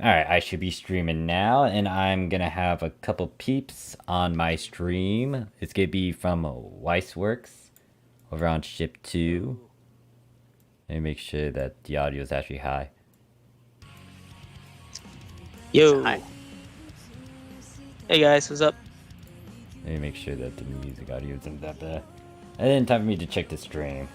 Alright, I should be streaming now, and I'm gonna have a couple peeps on my stream. It's gonna be from Weissworks over on Ship 2. Let me make sure that the audio is actually high. Yo. Hi. Hey guys, what's up? Let me make sure that the music audio isn't that bad. I didn't time for me to check the stream.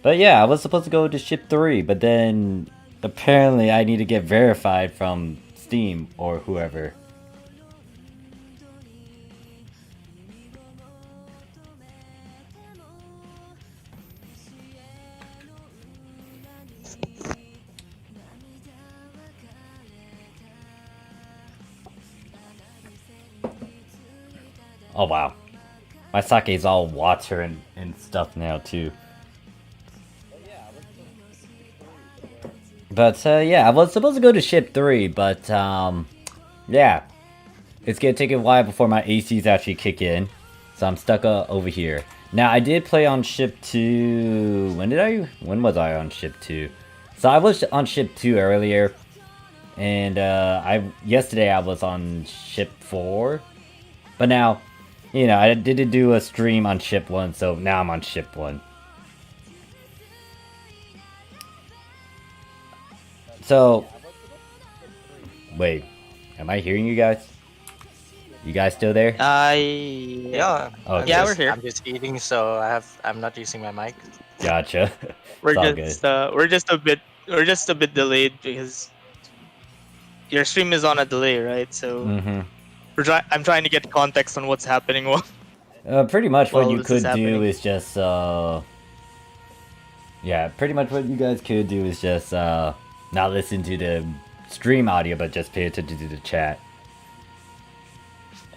But yeah, I was supposed to go to Ship 3, but then apparently I need to get verified from Steam or whoever. Oh wow. My sake is all water and stuff now too. But yeah, I was supposed to go to Ship 3, but yeah. It's gonna take a while before my ACs actually kick in. So I'm stuck over here. Now I did play on Ship 2. When was I on Ship 2? So I was on Ship 2 earlier. And yesterday I was on Ship 4. But now You know, I didn't do a stream on ship 1, so now I'm on ship 1. So, wait, am I hearing you guys? You guys still there? Yeah. Okay. Yeah, we're here. I'm just eating, so I'm not using my mic. Gotcha. We're It's all just good. we're just a bit delayed because your stream is on a delay, right? So I'm trying to get context on what's happening while Pretty much what Well, you this is could do happening. is just, yeah, pretty much what you guys could do is just, not listen to the stream audio, but just pay attention to the chat.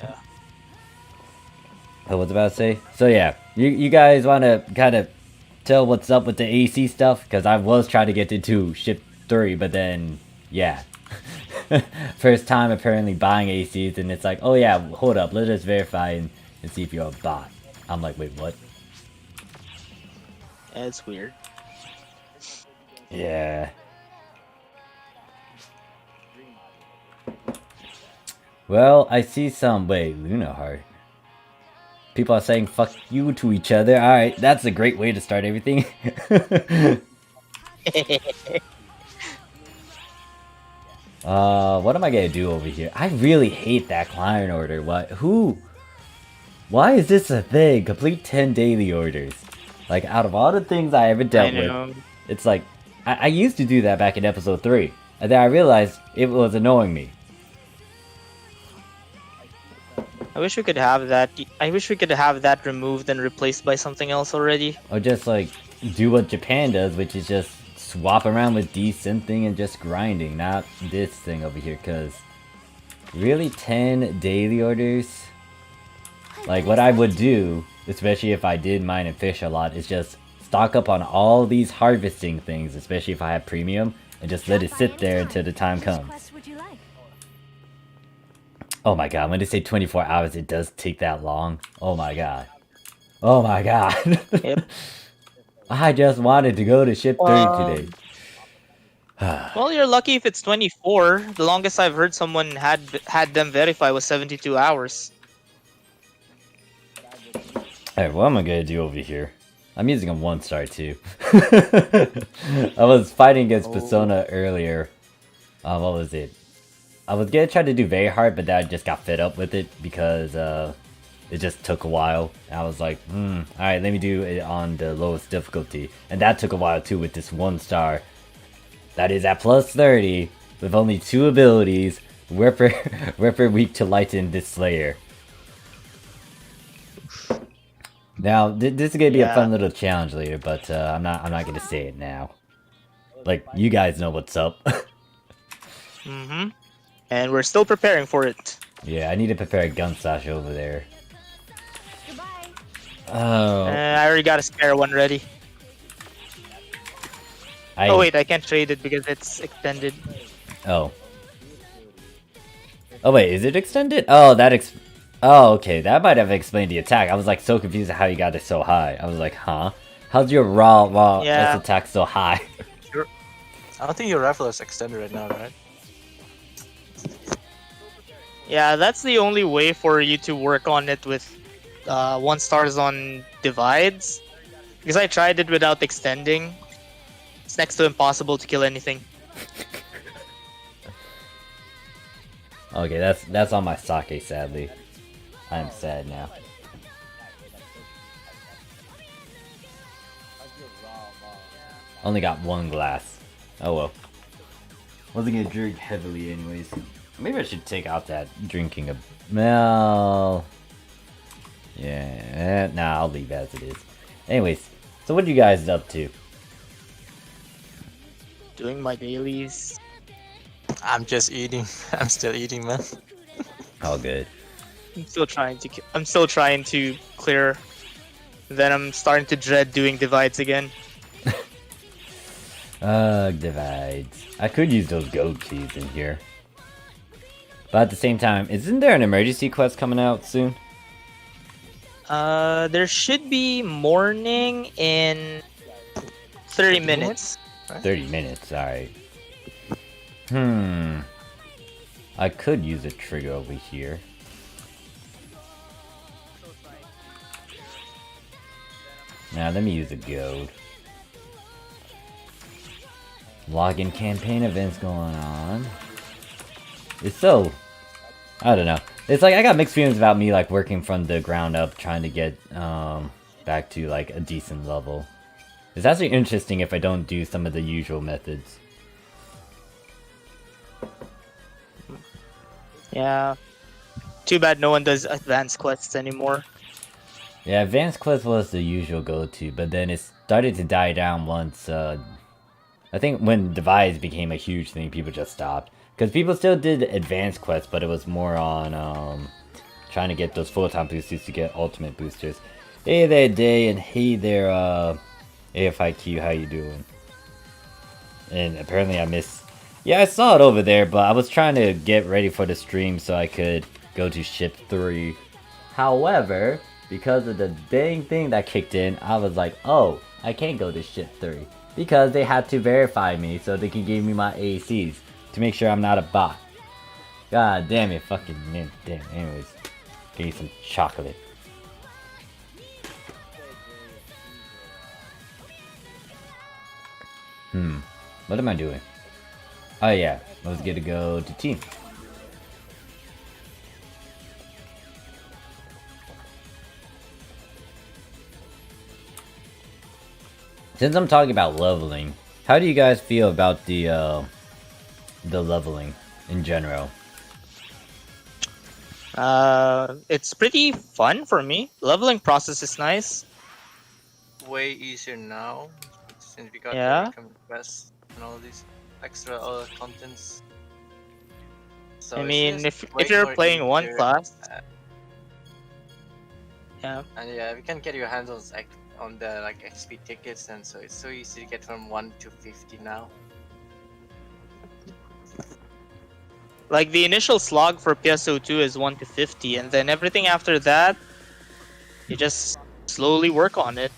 Yeah. I was about to say. So yeah, you guys want to kind of tell what's up with the AC stuff? Because I was trying to get into ship 3, but then, yeah. First time apparently buying ACs, and it's like, oh yeah, hold up, let us verify and see if you're a bot. I'm like, wait, what? Yeah, it's weird. Yeah. Well, I see some. Wait, Luna Heart. People are saying fuck you to each other. Alright, that's a great way to start everything. What am I gonna do over here? I really hate that client order. What? Who? Why is this a thing? Complete 10 daily orders. Like, out of all the things I ever dealt with, it's like, I used to do that back in episode 3. And then I realized it was annoying me. I wish we could have that. I wish we could have that removed and replaced by something else already. Or just, like, do what Japan does, which is just swap around with desynthing and just grinding. Not this thing over here, because... Really, 10 daily orders? Like, what I would do, especially if I did mine and fish a lot, is just stock up on all these harvesting things, especially if I have premium, and just let it sit there until the time comes. Oh my god, when they say 24 hours, it does take that long. Oh my god. Oh my god. Yep. I just wanted to go to ship 3 today. Well, you're lucky if it's 24. The longest I've heard someone had them verify was 72 hours. Alright, what am I gonna do over here? I'm using a 1-star too. I was fighting against Persona earlier. What was it? I was gonna try to do very hard, but then I just got fed up with it because it just took a while. And I was like, alright, let me do it on the lowest difficulty. And that took a while too with this 1-star. That is at plus 30, with only 2 abilities. Ripper weak to lighten this Slayer. Now, this is gonna be a fun little challenge later, but I'm not gonna say it now. Like, you guys know what's up. And we're still preparing for it. Yeah, I need to prepare a gun stash over there. Goodbye. Oh. I already got a spare one ready. Oh wait, I can't trade it because it's extended. Oh. Oh wait, is it extended? Oh, oh, okay, that might have explained the attack. I was like so confused at how you got it so high. I was like, huh? How's your raw S attack so high? I don't think your rifle is extended right now, right? Yeah, that's the only way for you to work on it with 1-stars on divides. Because I tried it without extending. It's next to impossible to kill anything. Okay, that's on my sake, sadly. I'm sad now. Only got 1 glass. Oh well. Wasn't gonna drink heavily anyways. Maybe I should take out that drinking of... Well... Yeah, nah, I'll leave as it is. Anyways, so what are you guys up to? Doing my dailies. I'm just eating. I'm still eating, man. All good. I'm still trying to clear. Then I'm starting to dread doing divides again. Divides. I could use those gold keys in here. But at the same time, isn't there an emergency quest coming out soon? There should be morning in 30 minutes. 30 minutes, alright. I could use a trigger over here. Now let me use a gold. Login campaign events going on. It's so... I don't know. It's like I got mixed feelings about me like working from the ground up trying to get back to like a decent level. It's actually interesting if I don't do some of the usual methods. Yeah. Too bad no one does advanced quests anymore. Yeah, advanced quest was the usual go-to, but then it started to die down once, I think when Divides became a huge thing, people just stopped. Because people still did advanced quests, but it was more on, trying to get those full-time boosters to get ultimate boosters. Hey there, Day, and hey there, AFIQ, how you doing? And apparently I missed... Yeah, I saw it over there, but I was trying to get ready for the stream so I could go to ship 3. However, because of the dang thing that kicked in, I was like, oh, I can't go to ship 3. Because they had to verify me so they can give me my ACs to make sure I'm not a bot. God damn it, fucking man, damn. Anyways, give me some chocolate. What am I doing? Oh yeah, I was gonna go to team. Since I'm talking about leveling, how do you guys feel about the leveling in general? It's pretty fun for me. Leveling process is nice. Way easier now since we got Yeah. the recommend quests and all these extra contents. So I it's mean, just if way you're more playing one easier, class, yeah. and yeah, we can get your hands on the like XP tickets, and so it's so easy to get from 1 to 50 now. Like the initial slog for PSO2 is 1 to 50, and then everything after that, you just slowly work on it.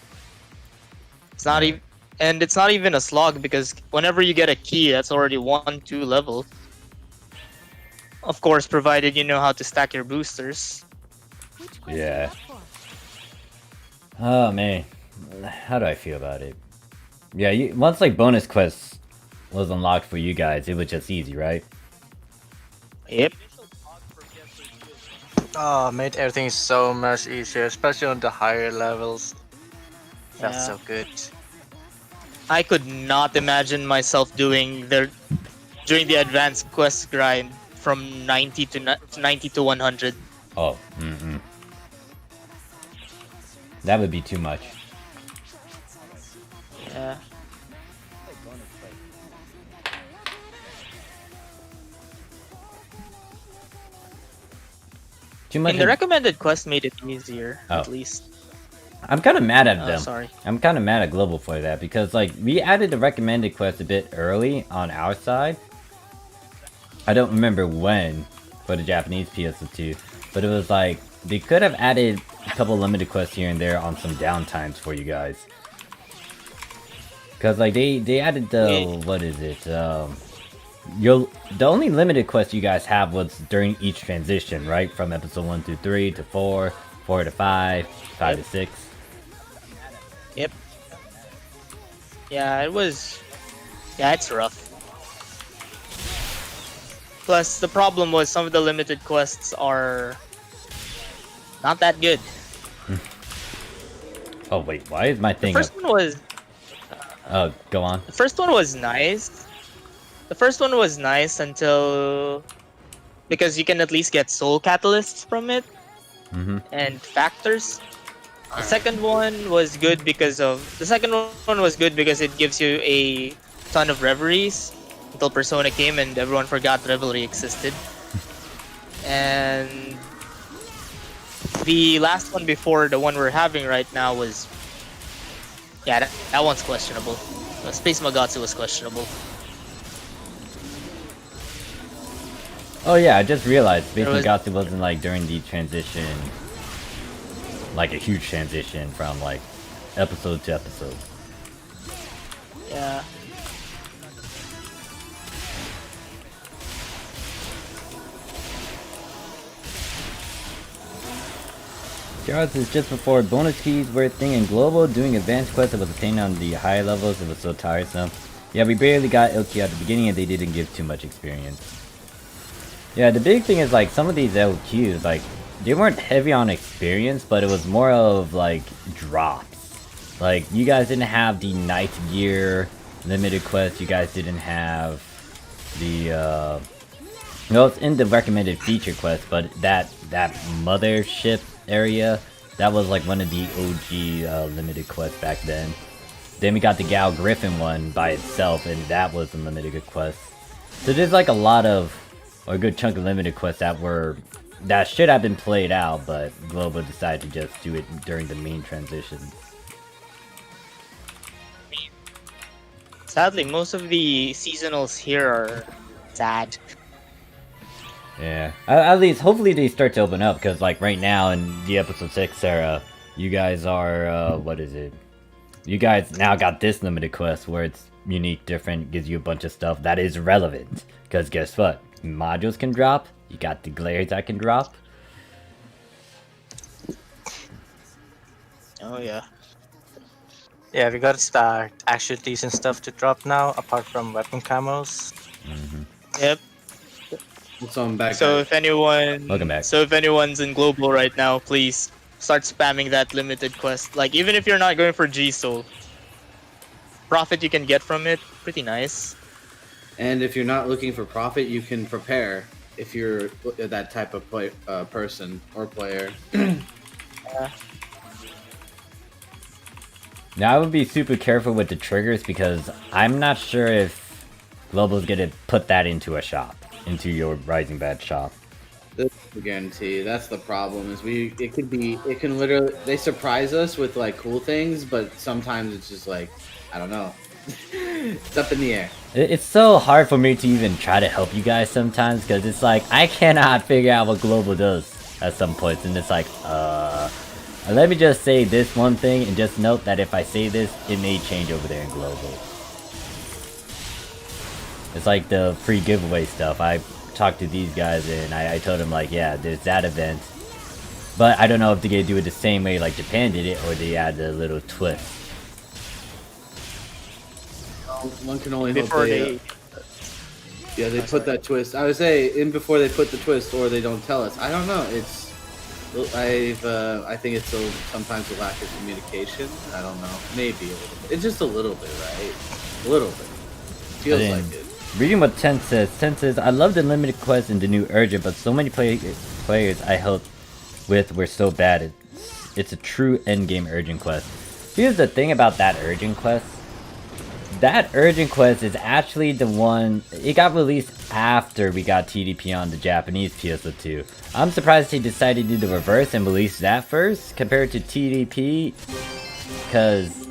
It's not even, and it's not even a slog because whenever you get a key, that's already 1-2 level. Of course, provided you know how to stack your boosters. Yeah. Oh man, how do I feel about it? Yeah, once like bonus quests was unlocked for you guys, it was just easy, right? Yep. Oh, made everything so much easier, especially on the higher levels. That's Yeah. so good. I could not imagine myself doing during the advanced quest grind from 90 to 100. Oh, that would be too much. Yeah. Too much. And the recommended quest made it easier, Oh. at least. I'm kind of mad at them. Sorry. I'm kind of mad at Global for that because like we added the recommended quest a bit early on our side. I don't remember when for the Japanese PSO2, but it was like they could have added a couple limited quests here and there on some downtimes for you guys. Cause like they added the what is it? The only limited quest you guys have was during each transition, right? From episode 1 through 3 to 4, 4 to 5, 5 to 6. Yep. Yeah, it was... Yeah, it's rough. Plus, the problem was some of the limited quests are... not that good. Oh wait, why is my thing The first one was... go on. The first one was nice. The first one was nice until... because you can at least get soul catalysts from it. And factors. The second one was good because of... The second one was good because it gives you a ton of reveries until Persona came and everyone forgot revelry existed. And the last one before the one we're having right now was... yeah, that one's questionable. Space Magatsu was questionable. Oh yeah, I just realized Space There was- Magatsu wasn't like during the transition, like a huge transition from like episode to episode. Yeah. Jaws is just before bonus keys were a thing in global. Doing advanced quests that was obtained on the higher levels, it was so tiresome. Yeah, we barely got LQ at the beginning and they didn't give too much experience. Yeah, the big thing is like some of these LQs, like they weren't heavy on experience, but it was more of like drops. Like you guys didn't have the Night Gear limited quest, you guys didn't have the no, it's in the recommended feature quest, but that mothership area, that was like one of the OG limited quests back then. Then we got the Gal Griffin one by itself, and that was a limited quest. So there's like a lot of, or a good chunk of limited quests that should have been played out, but Global decided to just do it during the main transition. Sadly, most of the seasonals here are sad. Yeah, at least hopefully they start to open up, because like right now in the episode 6 era, you guys are what is it? You guys now got this limited quest where it's unique, different, gives you a bunch of stuff that is relevant. Because guess what? Modules can drop. You got the glares that can drop. Oh yeah. Yeah, we gotta start actually decent stuff to drop now, apart from weapon camos. Yep. So I'm back. So if anyone, Welcome back. So if anyone's in global right now, please start spamming that limited quest. Like even if you're not going for G Soul, profit you can get from it, pretty nice. And if you're not looking for profit, you can prepare if you're that type of person or player. Now I would be super careful with the triggers because I'm not sure if Global's gonna put that into a shop, into your Rising Bad shop. That's a guarantee. That's the problem. Is it can literally, they surprise us with like cool things, but sometimes it's just like, I don't know. It's up in the air. It's so hard for me to even try to help you guys sometimes because it's like I cannot figure out what Global does at some points, and it's like, let me just say this one thing and just note that if I say this, it may change over there in Global. It's like the free giveaway stuff. I talked to these guys and I told them like, yeah, there's that event, but I don't know if they're gonna do it the same way like Japan did it or they add a little twist. One can only hope Before they put that twist. I would say before they put the twist, or they don't tell us. I don't know. I think it's sometimes a lack of communication. I don't know. Maybe a little bit. It's just a little bit, right? A little bit. Feels like it. Reading what Ten says, I love the limited quest in the new Urgent, but so many players I helped with were so bad. It's a true endgame Urgent quest. Here's the thing about that Urgent quest. That Urgent quest is actually the one, it got released after we got TDP on the Japanese PSO2. I'm surprised they decided to do the reverse and release that first compared to TDP, because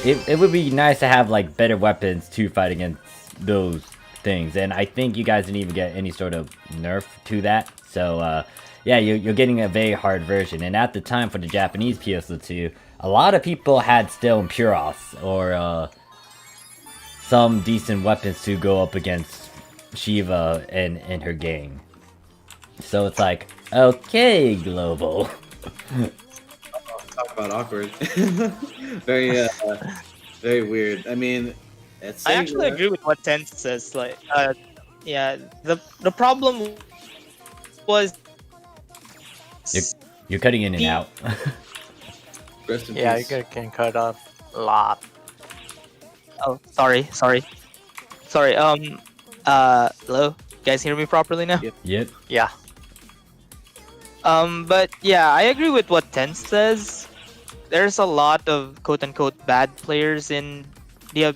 it would be nice to have like better weapons to fight against those things, and I think you guys didn't even get any sort of nerf to that, so yeah, you're getting a very hard version. And at the time for the Japanese PSO2, a lot of people had still Puros or some decent weapons to go up against Shiva and her gang. So it's like, okay, Global. Talk about awkward. Very very weird. I mean, I actually agree with what Ten says. Like, yeah, the problem was You're cutting in and out. Rest in Yeah, peace. you can cut off a lot. Oh, sorry. Hello, you guys hear me properly now? Yep. Yeah. But yeah, I agree with what Ten says. There's a lot of quote-unquote bad players in the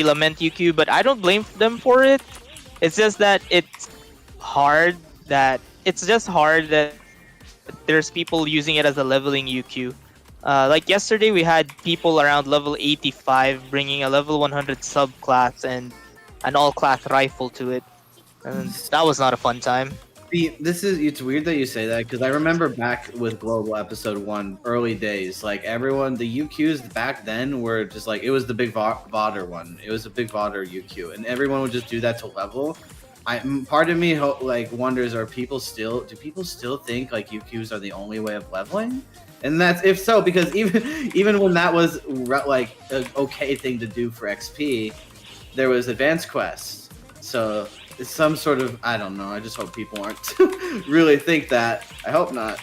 Lament UQ, but I don't blame them for it. It's just that it's hard that there's people using it as a leveling UQ. Like yesterday, we had people around level 85 bringing a level 100 subclass and an all-class rifle to it, and that was not a fun time. See, it's weird that you say that, because I remember back with Global Episode 1, early days, like everyone, the UQs back then were just like, it was the big Vodder one. It was a big Vodder UQ, and everyone would just do that to level. part of me like wonders, do people still think like UQs are the only way of leveling? And that's if so, because even when that was like an okay thing to do for XP, there was advanced quests. So it's some sort of, I don't know. I just hope people aren't really think that. I hope not.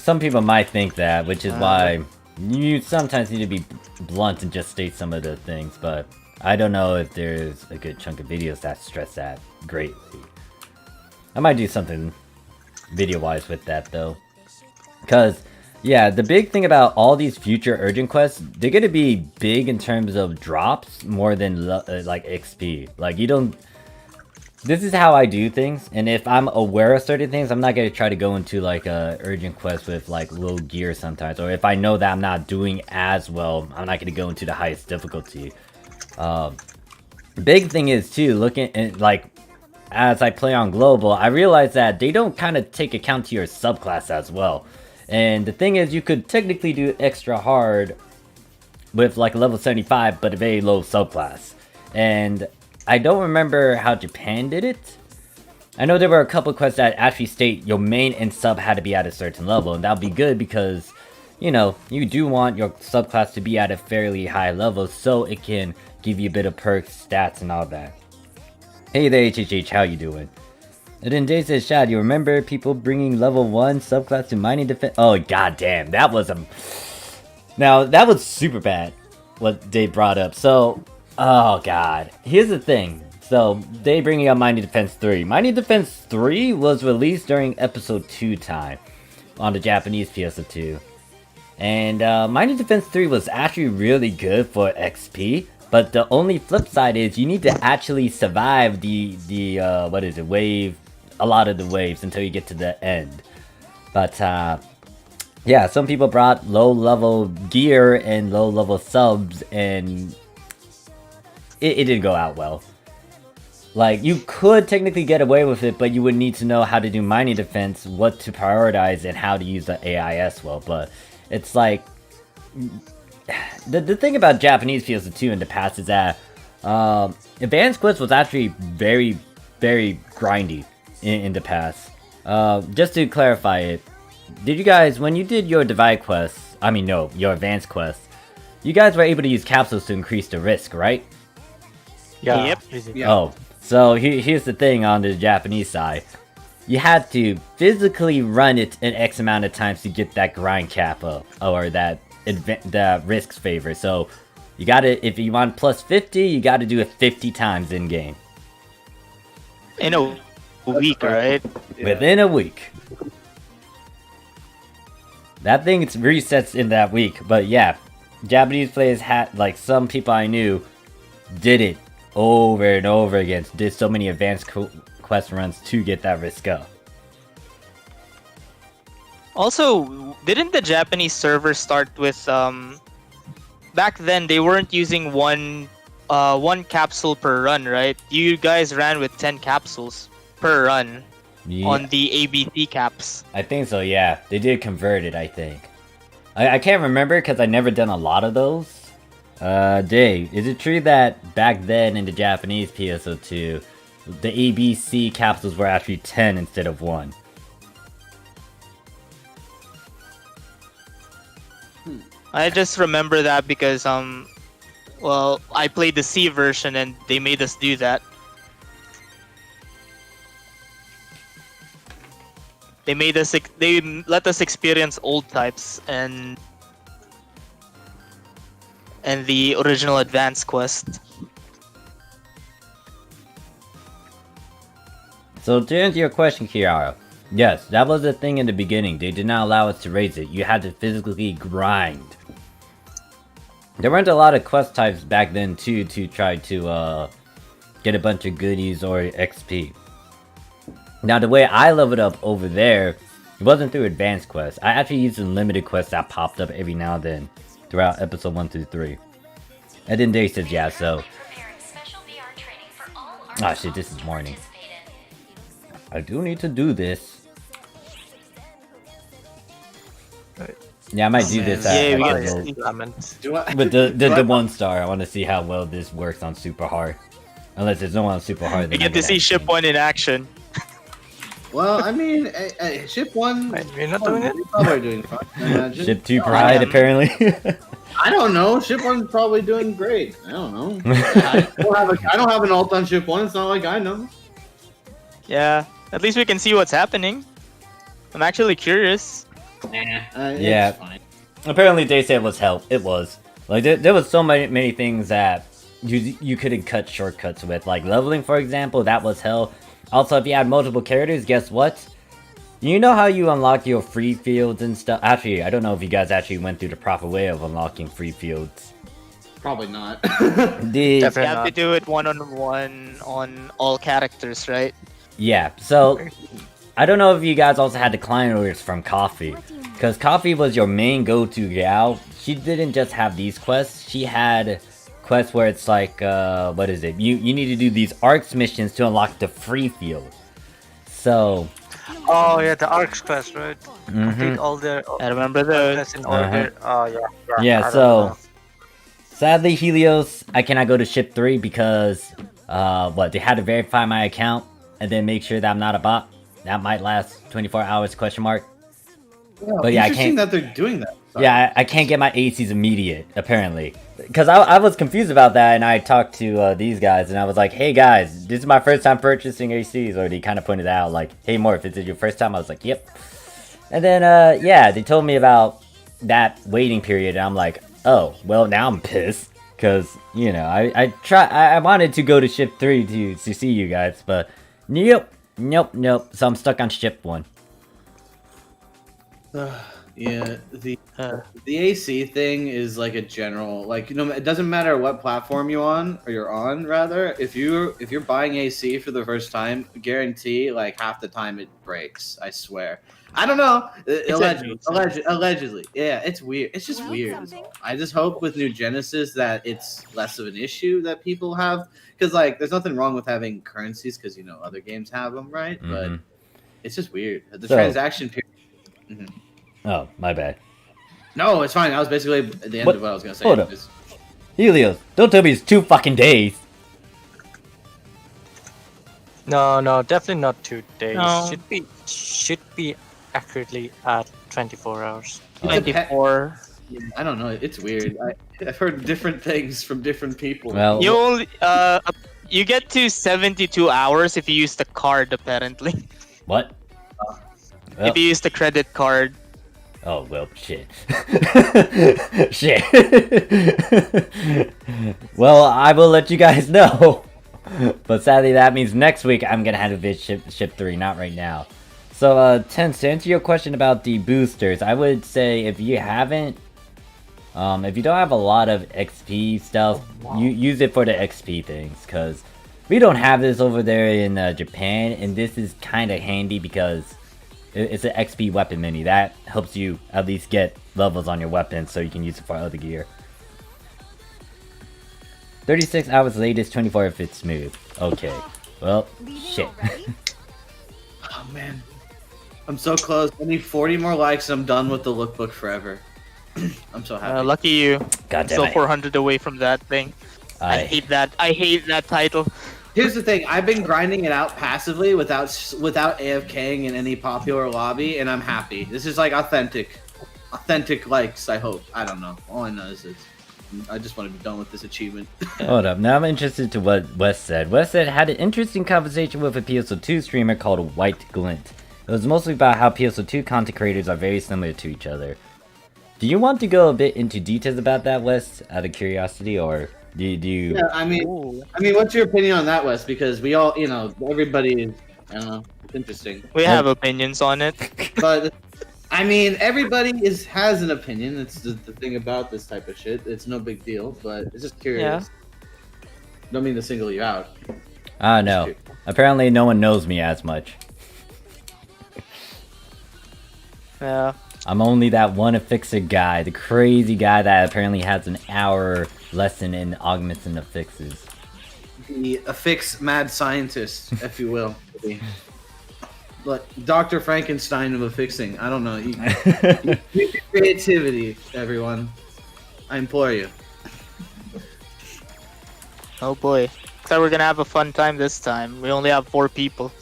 Some people might think that, which is why you sometimes need to be blunt and just state some of the things, but I don't know if there's a good chunk of videos that stress that greatly. I might do something video-wise with that, though. Because, yeah, the big thing about all these future urgent quests, they're going to be big in terms of drops more than, like, XP. Like, you don't... This is how I do things, and if I'm aware of certain things, I'm not going to try to go into, like, a urgent quest with, like, low gear sometimes. Or if I know that I'm not doing as well, I'm not going to go into the highest difficulty. Big thing is, too, looking at, like, as I play on Global, I realize that they don't kind of take account to your subclass as well. And the thing is, you could technically do extra hard with, like, a level 75, but a very low subclass. And I don't remember how Japan did it. I know there were a couple quests that actually state your main and sub had to be at a certain level, and that would be good because, you know, you do want your subclass to be at a fairly high level so it can give you a bit of perks, stats, and all that. Hey there, HHH, how you doing? And then Jay says, Shad, you remember people bringing level 1 subclass to mining defense? Oh, goddamn, that was a... Now, that was super bad, what they brought up. So, oh god. Here's the thing. So, they bringing up Mining Defense 3. Mining Defense 3 was released during episode 2 time on the Japanese PSO2. And Mining Defense 3 was actually really good for XP. But the only flip side is you need to actually survive the what is it, wave, a lot of the waves until you get to the end. But yeah, some people brought low level gear and low level subs and it didn't go out well. Like, you could technically get away with it, but you would need to know how to do mining defense, what to prioritize, and how to use the AIS well. But it's like... The thing about Japanese PSO2 in the past is that Advanced Quest was actually very, very grindy in the past. Just to clarify it, did you guys, when you did your Divide quests, I mean no, your Advanced quests, you guys were able to use capsules to increase the risk, right? Yeah. Yep. Yeah. Oh, so here's the thing on the Japanese side. You had to physically run it an X amount of times to get that grind cap up, or that the risks favor. So you gotta, if you want plus 50, you gotta do it 50 times in game. In a week, right? Yeah. Within a week. That thing resets in that week. But yeah, Japanese players had, like, some people I knew did it over and over again. Did so many advanced quest runs to get that risk up. Also, didn't the Japanese server start with back then they weren't using one capsule per run, right? You guys ran with 10 capsules per run on the ABC caps. I think so, yeah. They did convert it, I think. I can't remember because I never done a lot of those. Jay, is it true that back then in the Japanese PSO2, the ABC capsules were actually 10 instead of 1? I just remember that because well, I played the C version and they made us do that. They let us experience old types and the original advanced quest. So to answer your question, Kiara, yes, that was the thing in the beginning. They did not allow us to raise it. You had to physically grind. There weren't a lot of quest types back then too to try to get a bunch of goodies or XP. Now the way I leveled up over there, it wasn't through advanced quests. I actually used unlimited quests that popped up every now and then throughout episode 1 through 3. And then they said yeah, so... Ah shit, this is morning. I do need to do this. Yeah, I might do this Yeah, we at gotta Comment. Do I? with the 1 star. I want to see how well this works on super hard. Unless there's no one super hard. You get to see Ship 1 in action. Well, I mean, ship 1. Wait, we're not doing it? You're probably doing fine. I imagine. Ship 2 I Pride, am. apparently. I don't know. Ship 1's probably doing great. I don't know. I don't have an alt on ship 1. It's not like I know. Yeah, at least we can see what's happening. I'm actually curious. Yeah. It's fine. Apparently they said it was hell. It was. Like there was so many things that you couldn't cut shortcuts with. Like leveling, for example, that was hell. Also, if you had multiple characters, guess what? You know how you unlock your free fields and stuff? Actually, I don't know if you guys actually went through the proper way of unlocking free fields. Probably not. The You have to do it one-on-one on all characters, right? Yeah, so I don't know if you guys also had the client orders from Coffee. Because Coffee was your main go-to gal. She didn't just have these quests, she had quests where it's like, what is it? You need to do these ARCs missions to unlock the free field. So... Oh yeah, the ARCs quest, right? mhm. Complete all the I remember those. quests in order. Oh yeah. Yeah, I don't so... know. Sadly, Helios, I cannot go to ship 3 because, they had to verify my account and then make sure that I'm not a bot. That might last 24 hours, question mark. But yeah, I interesting can't... that they're doing that. Sorry. Yeah, I can't get my ACs immediate, apparently. Because I was confused about that, and I talked to these guys, and I was like, hey guys, this is my first time purchasing ACs, or they kind of pointed out, like, hey Morph, is it your first time? I was like, yep. And then, yeah, they told me about that waiting period, and I'm like, oh, well, now I'm pissed. Because, you know, I wanted to go to ship 3 to see you guys, but nope, so I'm stuck on ship 1. Yeah, the AC thing is like a general, like, you know, it doesn't matter what platform you're on, rather. If you're buying AC for the first time, guarantee like half the time it breaks. I swear. I don't know. Allegedly. Yeah, it's weird. It's just weird. is all. I just hope with New Genesis that it's less of an issue that people have, because like there's nothing wrong with having currencies because you know other games have them, right? But it's just weird. The transaction period. Oh, my bad. No, it's fine. That was basically the end of what I was gonna say. Hold up. Helios, don't tell me it's 2 fucking days. No, definitely not 2 days. No. Should be accurately at 24 hours. 24. I don't know. It's weird. I've heard different things from different people. Well, You only you get to 72 hours if you use the card, apparently. what? Well, If you use the credit card. oh, well, shit. Shit. Well, I will let you guys know. But sadly, that means next week I'm gonna have to visit ship 3, not right now. So, Tense, to answer your question about the boosters, I would say if you haven't, if you don't have a lot of XP stuff, you use it for the XP things, because we don't have this over there in Japan, and this is kind of handy because it's an XP weapon mini. That helps you at least get levels on your weapon so you can use it for other gear. 36 hours latest, 24 if it's smooth. Okay. Well, shit. Oh man, I'm so close. I need 40 more likes and I'm done with the lookbook forever. I'm so happy. Lucky you. God damn Still it. 400 away from that thing. I hate that. I hate that title. Here's the thing. I've been grinding it out passively without AFKing in any popular lobby, and I'm happy. This is like authentic likes. I hope. I don't know. All I know is I just want to be done with this achievement. Hold up, now I'm interested to what Wes said. Wes said had an interesting conversation with a PSO2 streamer called White Glint. It was mostly about how PSO2 content creators are very similar to each other. Do you want to go a bit into details about that, Wes, out of curiosity, or do you... Yeah, I mean, what's your opinion on that, Wes? Because we all, you know, everybody is, I don't know, it's interesting. We have opinions on it. But I mean, everybody has an opinion. It's the thing about this type of shit. It's no big deal, but it's just curious. Yeah. Don't mean to single you out. no. Apparently no one knows me as much. Yeah. I'm only that one affixer guy, the crazy guy that apparently has an hour lesson in augments and affixes. The affix mad scientist, if you will. But Dr. Frankenstein of affixing. I don't know. Use your creativity, everyone. I implore you. Oh boy. So we're gonna have a fun time this time. We only have 4 people.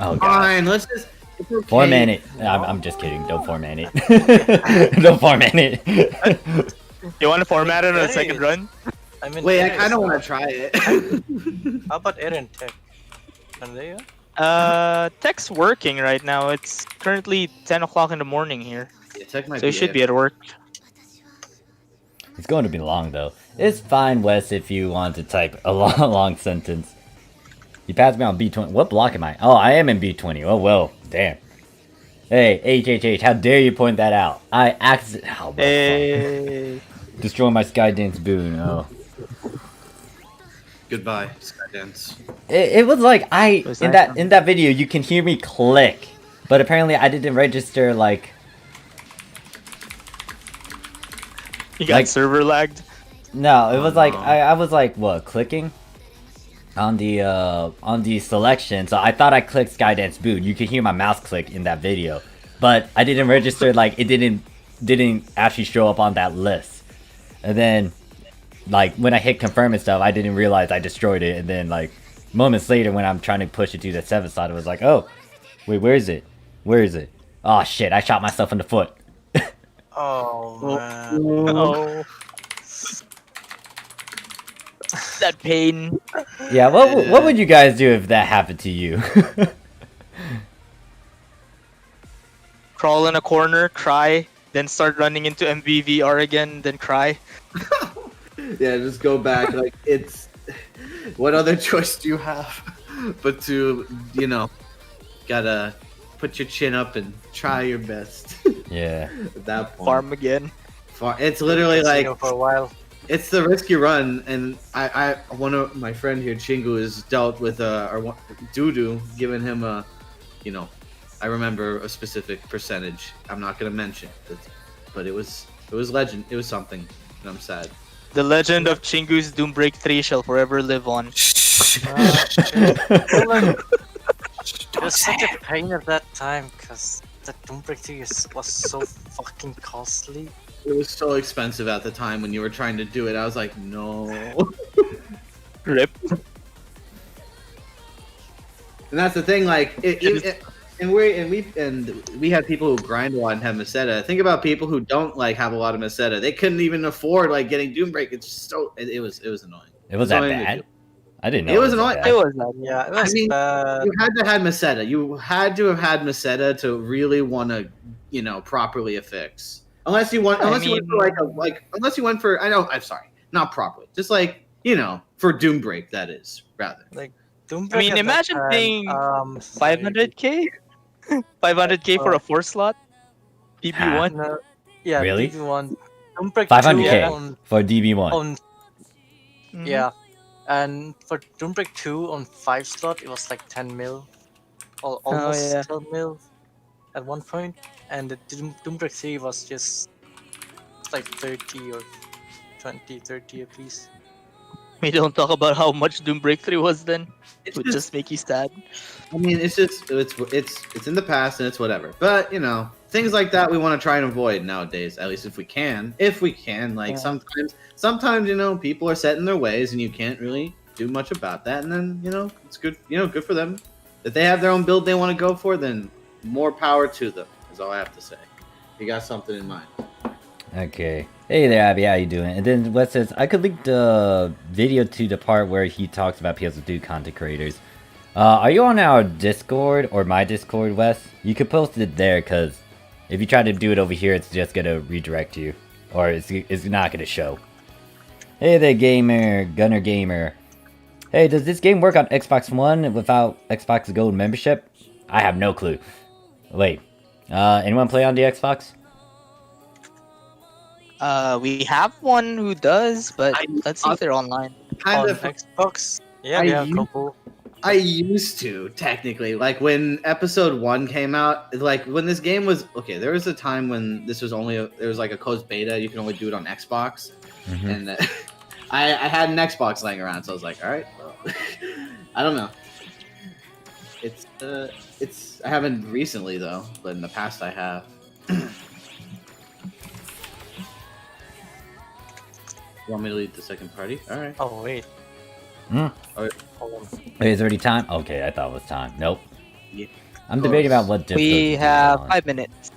Oh god. Fine, let's just. It's okay. Format it. I'm just kidding. Don't format it. Don't format it. You want to format it on a There second is. run? I mean, Wait, I there kind of is, want to try it. How about Eren Tech? Can they? Tech's working right now. It's currently 10 o'clock in the morning here. Yeah, Tech might So you be should it. be at work. It's going to be long though. It's fine, Wes, if you want to type a long sentence. You passed me on B20. What block am I? Oh, I am in B20. Oh well, damn. Hey, HHH, how dare you point that out? I accidentally. Oh, well, fuck. Hey. Destroy my Skydance boon. Oh. Goodbye, Skydance. It was like Was in that- that video you can hear me click, but apparently I didn't register like. You got Like- server lagged. No, it was like no. I was like what clicking on the selection, so I thought I clicked Skydance boot. You could hear my mouse click in that video, but I didn't register like it didn't actually show up on that list. And then like when I hit confirm and stuff, I didn't realize I destroyed it. And then like moments later when I'm trying to push it to the 7th slot, it was like, oh wait, where is it? Where is it? Oh shit! I shot myself in the foot. Oh man. Oh. That pain. Yeah, what would you guys do if that happened to you? Crawl in a corner, cry, then start running into MVVR again, then cry. Yeah, just go back. Like it's. What other choice do you have, but to gotta put your chin up and try your best. Yeah. At that point, Farm again. It's literally like for a while. it's the risky run, and I one of my friend here, Chingu, has dealt with Dudu, giving him a, I remember a specific percentage. I'm not gonna mention it, but it was legend. It was something, and I'm sad. The legend of Chingu's Doombreak 3 shall forever live on. It was such a pain at that time because the Doombreak 3 was so fucking costly. It was so expensive at the time when you were trying to do it. I was like, no. Rip. And that's the thing, like, we had people who grind a lot and have Meseta. Think about people who don't like have a lot of Meseta. They couldn't even afford like getting Doombreak. It's just so it was annoying. It was that annoying to bad? do. I didn't know. It was that annoying. bad. It was that. Yeah, it was I mean, bad. You had to have Meseta. You had to have had Meseta to really want to, properly affix. Unless you went for I'm sorry, not properly. Just like, for Doombreak, that is rather. Doombreak I mean, at that imagine time, paying sorry. 500k? 500k for a 4 slot? PB1? No, yeah, Really? DB1. Doombreak 500K. 2 on, For DB1. on Mhm. yeah, and for Doombreak 2 on 5 slot, it was like 10 mil, or almost yeah. 12 mil at one point, and the Doombreak 3 was just like 30 or 20, 30 apiece. We don't talk about how much Doombreak 3 was then. It would just make you sad. I mean, it's in the past and it's whatever. But things like that we want to try and avoid nowadays. At least if we can. Like Yeah. sometimes people are set in their ways and you can't really do much about that. And then it's good. Good for them. If they have their own build they want to go for, then more power to them. Is all I have to say. You got something in mind? Okay. Hey there, Abby. How you doing? And then Wes says, I could link the video to the part where he talks about PSO2 content creators. Are you on our Discord or my Discord, Wes? You could post it there, because if you try to do it over here, it's just going to redirect you. Or it's not going to show. Hey there, gamer. Gunner Gamer. Hey, does this game work on Xbox One without Xbox Gold membership? I have no clue. Wait. Anyone play on the Xbox? We have one who does, but I- let's see if they're online. Kind On of. Xbox, yeah, I we have a used- couple. I used to technically, like when episode 1 came out, like when this game was okay. There was a time when this was there was like a closed beta. You can only do it on Xbox, Mhm. and I had an Xbox laying around, so I was like, all right, well, I don't know. It's I haven't recently though, but in the past I have. You want me to lead the second party? All right. Oh wait, Oh, Hold on. Wait, is it already time? Okay, I thought it was time. Nope. Yeah. I'm debating about what difficulty We to do have it on. 5 minutes.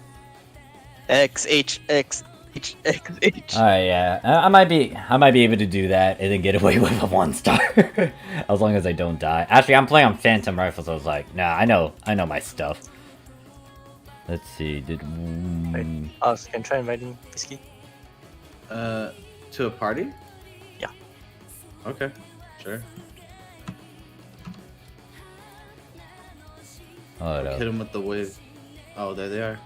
X H X H X H. Alright, yeah. I might be able to do that and then get away with a 1-star. As long as I don't die. Actually, I'm playing on Phantom Rifles, so I was like, nah, I know my stuff. Let's see, Wait. So can try inviting Whiskey. to a party? Yeah. Okay, sure. Hold up. Hit him with the wave. Oh, there they are.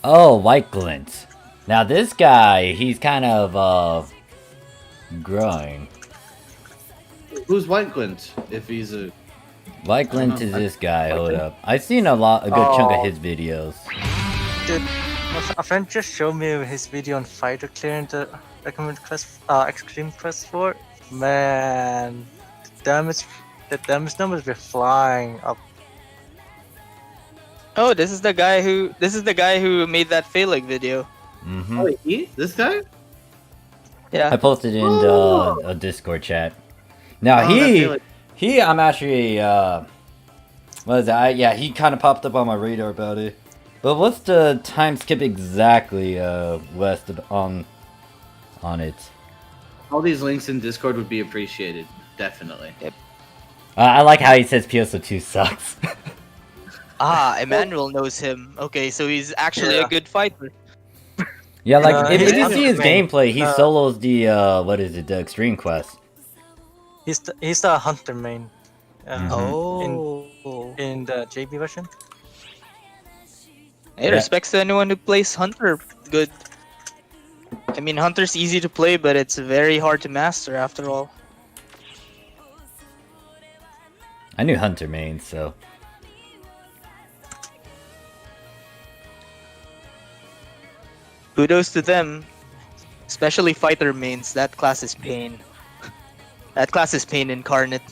Oh, White Glint. Now this guy, he's kind of growing. Who's White Glint? If he's a White Glint know. is this guy, hold up. I've seen a good chunk of his videos. Dude, a friend just showed me his video on fighter clearing the recommended quest, extreme quest 4. Man, the damage numbers were flying up. Oh, this is the guy who made that Phalanx video. Mm-hmm. oh, this guy? I Yeah. posted in a Discord chat. Now Oh, that feel like- I'm actually what is that? Yeah, he kind of popped up on my radar about it. But what's the time skip exactly, West, on it? all these links in Discord would be appreciated. Definitely. I like how he says PSO2 sucks. Ah, Emmanuel knows him. Okay, so he's actually Yeah. a good fighter. Yeah, like if he's you see his hunter main. gameplay, he solos the what is it, the extreme quest. He's the hunter main. Oh. In the JB version. Hey, Yeah. respects to anyone who plays Hunter good. I mean, Hunter's easy to play, but it's very hard to master after all. I knew Hunter main, so Kudos to them. Especially fighter mains, that class is pain. That class is pain incarnate.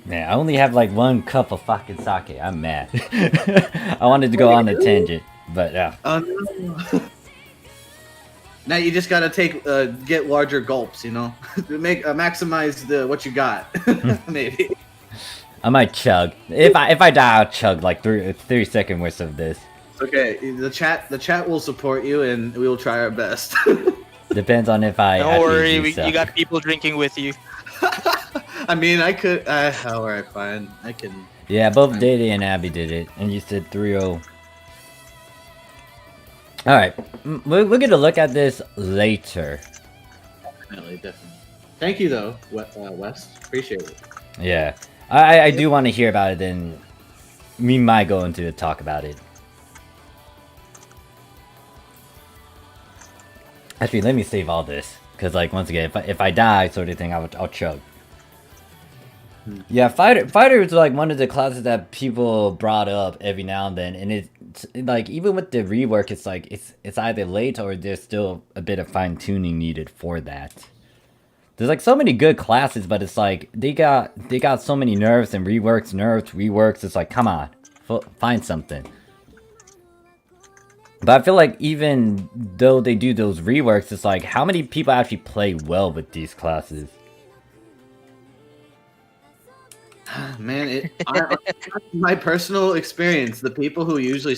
man, I only have like 1 cup of fucking sake. I'm mad. I wanted to go on a tangent, but yeah. Oh no. Now you just gotta get larger gulps, you know, to maximize what you got. Maybe. I might chug. If I die, I'll chug like 30-second worth of this. Okay, the chat will support you, and we will try our best. Depends on if I. Don't actually worry, do stuff. you got people drinking with you. I mean, I could. Alright, fine. I can. Yeah, both Data and Abby did it, and you said 3-0. All right, we're gonna look at this later. Definitely. Thank you, though, Wes. Appreciate it. Yeah, I do want to hear about it. Then we might go into a talk about it. Actually, let me save all this because, like, once again, if I die, sort of thing, I'll chug. Yeah, fighter is like one of the classes that people brought up every now and then, and it's like even with the rework, it's like it's either late or there's still a bit of fine tuning needed for that. There's like so many good classes, but it's like they got so many nerfs and reworks. It's like, come on, find something. But I feel like even though they do those reworks, it's like how many people actually play well with these classes? Man, my personal experience, the people who usually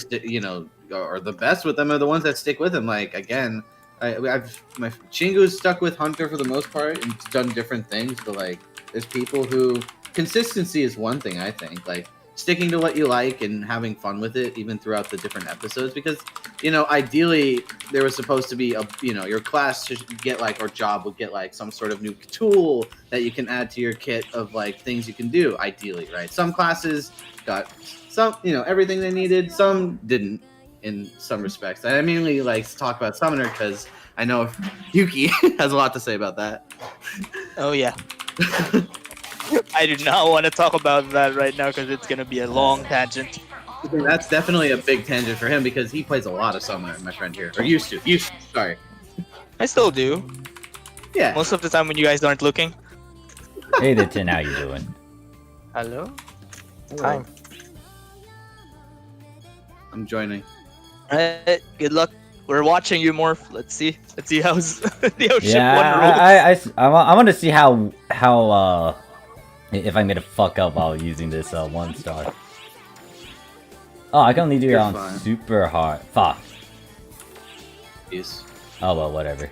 are the best with them are the ones that stick with them. Like, again, my Chingu's stuck with Hunter for the most part and done different things, but like there's people who consistency is one thing. I think like sticking to what you like and having fun with it even throughout the different episodes, because ideally there was supposed to be your class should get like, or job would get like some sort of new tool that you can add to your kit of like things you can do, ideally, right? Some classes got some everything they needed, some didn't in some respects. I mainly like to talk about Summoner because I know Yuki has a lot to say about that. Oh yeah. I do not want to talk about that right now because it's gonna be a long tangent. That's definitely a big tangent for him because he plays a lot of Summoner, my friend here, or used to. Sorry. I still do. Yeah. Most of the time when you guys aren't looking. Hey there, Tin, how you doing? Hello. Time. I'm joining. Alright, good luck. We're watching you, Morph. Let's see how's how ship Yeah, one rolls. I want to see how if I'm gonna fuck up while using this 1-star. Oh, I can only do it You're on fine. super hard. Fuck. Yes. Oh well, whatever.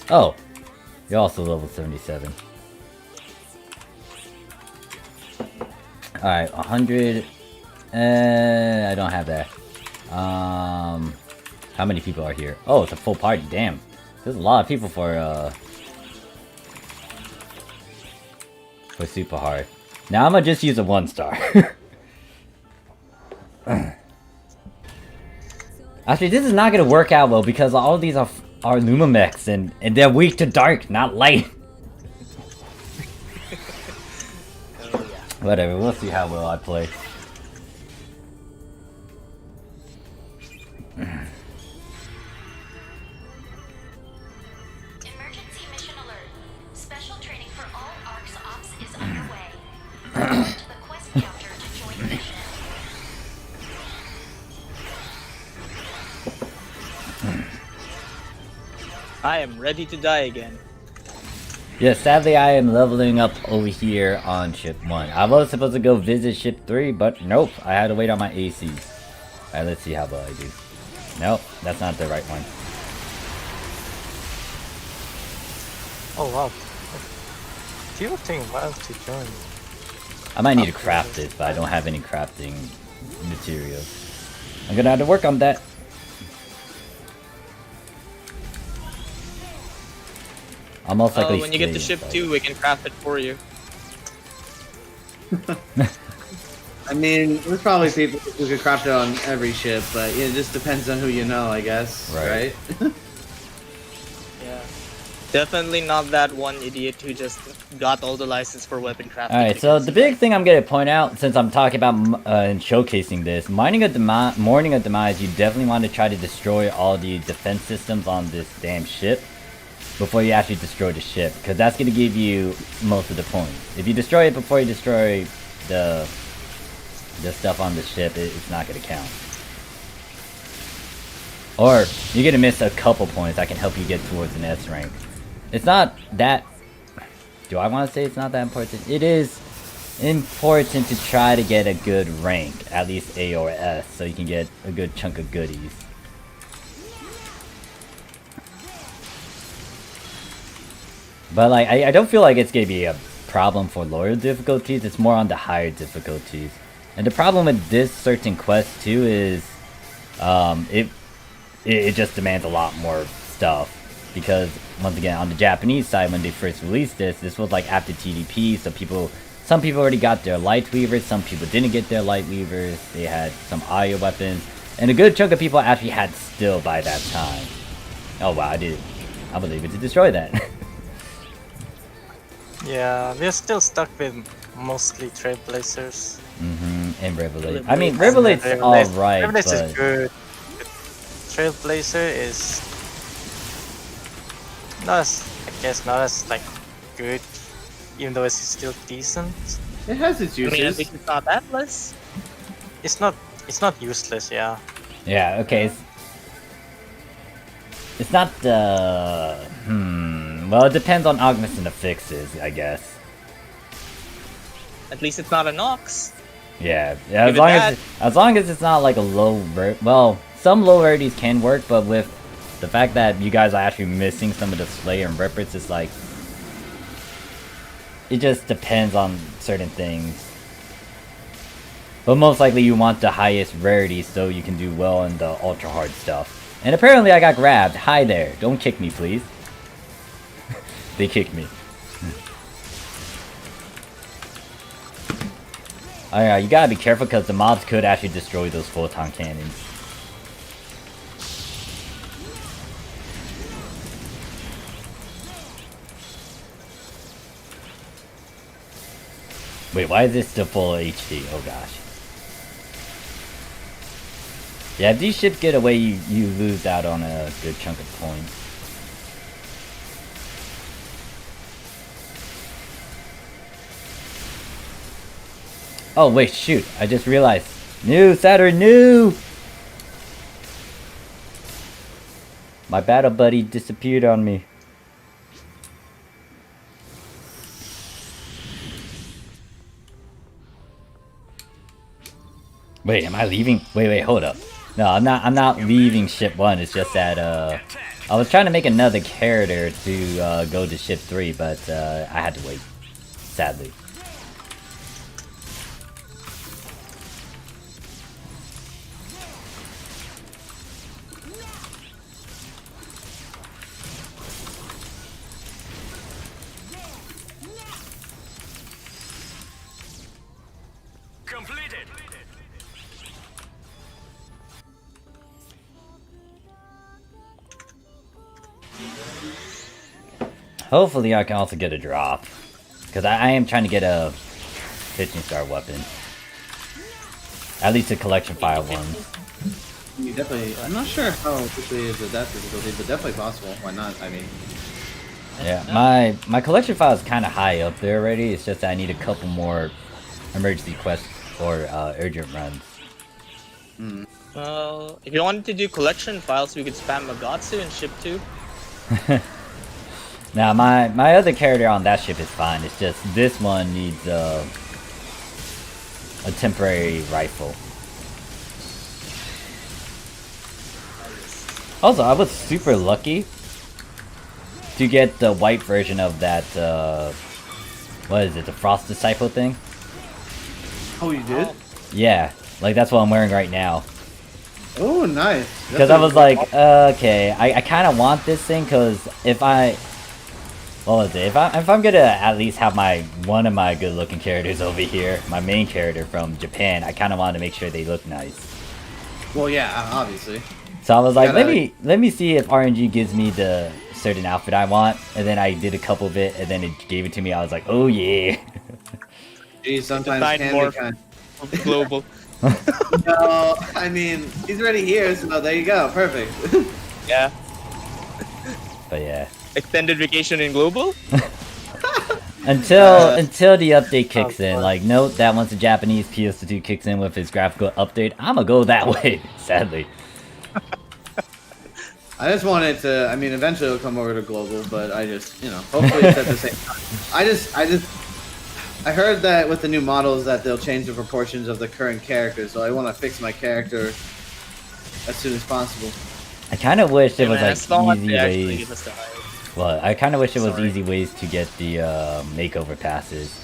Oh, you're also level 77. Alright, 100. I don't have that. How many people are here? Oh, it's a full party. Damn, there's a lot of people for super hard. Now I'm gonna just use a 1-star. Actually, this is not gonna work out well because all of these are Lumamechs and they're weak to dark, not light. Whatever, we'll see how well I play. Emergency mission alert. Special training for all ARC's ops is underway. Report to the quest counter to join the mission. I am ready to die again. Yeah, sadly I am leveling up over here on ship 1. I was supposed to go visit ship 3, but nope, I had to wait on my ACs. Alright, let's see how well I do. Nope, that's not the right one. Oh wow. People take a while to join. I might need to craft this, but I don't have any crafting materials. I'm gonna have to work on that. I'll most likely When you get to stay ship inside. 2, we can craft it for you. I mean, there's probably people who could craft it on every ship, but it just depends on who you know, I guess. Right. Right? Yeah. Definitely not that one idiot who just got all the license for weapon crafting. Alright, so the big thing I'm gonna point out, since I'm talking about and showcasing this, Morning of Demise, you definitely want to try to destroy all the defense systems on this damn ship before you actually destroy the ship, because that's gonna give you most of the points. If you destroy it before you destroy the stuff on the ship, it's not gonna count. Or you're gonna miss a couple points that can help you get towards an S rank. It's not that... Do I want to say it's not that important? It is important to try to get a good rank, at least A or S, so you can get a good chunk of goodies. But like, I don't feel like it's gonna be a problem for lower difficulties, it's more on the higher difficulties. And the problem with this certain quest too is, it just demands a lot more stuff. Because, once again, on the Japanese side, when they first released this was like after TDP, so some people already got their light weavers, some people didn't get their light weavers, they had some audio weapons, and a good chunk of people actually had steel by that time. Oh wow, I was able to destroy that. Yeah, we're still stuck with mostly Trailblazers. And Revelate. I mean, Revelate's alright, Trailblazer but... is good. Trailblazer is not as, I guess, not as like good, even though it's still decent. It has its I mean, at uses. least it's not that less. It's not useless, yeah. Yeah, okay. It's not the... Well, it depends on augments and the fixes, I guess. At least it's not a Nox. Yeah, Give it that. as long as it's not like a low well, some low rarities can work, but with the fact that you guys are actually missing some of the Slayer and Rippers, it's like it just depends on certain things. But most likely you want the highest rarity so you can do well in the ultra hard stuff. And apparently I got grabbed. Hi there. Don't kick me, please. They kicked me. Alright, you gotta be careful because the mobs could actually destroy those photon cannons. Wait, why is this still full HD? Oh gosh. Yeah, if these ships get away, you lose out on a good chunk of points. Oh wait, shoot! I just realized. New Saturn, new. My battle buddy disappeared on me. Wait, am I leaving? Wait, hold up. No, I'm not leaving ship 1. It's just that I was trying to make another character to go to ship 3, but I had to wait. Sadly. Completed. Hopefully I can also get a drop. Because I am trying to get a 15-star weapon. At least a collection file one. You definitely. I'm not sure how quickly is that difficulty, but definitely possible. Why not? I mean. Yeah, my collection file is kind of high up there already. It's just that I need a couple more emergency quests or urgent runs. Well, if you wanted to do collection files, we could spam Magatsu and ship 2. Now my other character on that ship is fine. It's just this one needs a temporary rifle. Also, I was super lucky to get the white version of that. What is it? The Frost Disciple thing? Oh, you did? Yeah, like that's what I'm wearing right now. Oh, nice. Because I was like, okay, I kind of want this thing because if I, what was it? If I'm gonna at least have one of my good-looking characters over here, my main character from Japan, I kind of want to make sure they look nice. Well, yeah, obviously. So I was like, let me see if RNG gives me the certain outfit I want, and then I did a couple of it, and then it gave it to me. I was like, oh yeah. Geez, sometimes Divide can more be kind global. No, I mean, he's already here, so there you go. Perfect. Yeah. But yeah. Extended vacation in global? Until the update kicks in, like note that once the Japanese PSO2 kicks in with its graphical update, I'ma go that way, sadly. I just wanted to. I mean, eventually it'll come over to global, but I just, hopefully it's at the same time. I heard that with the new models that they'll change the proportions of the current characters, so I want to fix my character as soon as possible. I kind of wish there was Man, as long like as easy they actually ways. give us the hype. Well, I kind of wish there was Sorry. easy ways to get the makeover passes.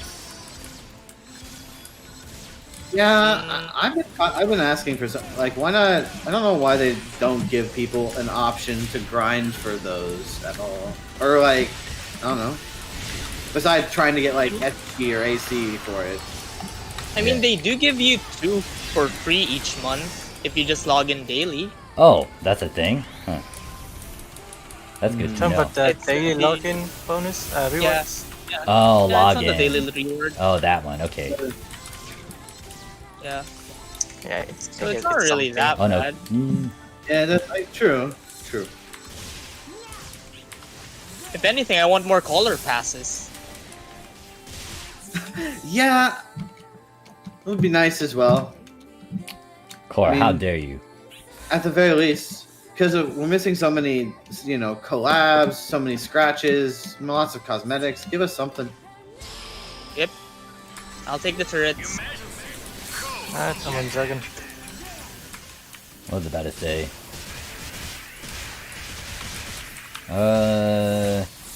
Yeah, I've been asking for some. Like, why not? I don't know why they don't give people an option to grind for those at all, or like, I don't know. Besides trying to get like SP or AC for it. I mean, they do give you 2 for free each month if you just log in daily. Oh, that's a thing? Huh. That's good to Talking know. about the It's daily the- login bonus rewards. Yeah. Oh, Yeah, it's not the login. daily reward. Oh, that one. Okay. Yeah. Yeah, So it's not really something. that Oh no. bad. Yeah, that's like, true. If anything, I want more color passes. Yeah, it would be nice as well. Cora, I how mean- dare you? At the very least, because we're missing so many, collabs, so many scratches, lots of cosmetics. Give us something. Yep. I'll take the turrets. Alright, I'm on Dragon. What was I about to say?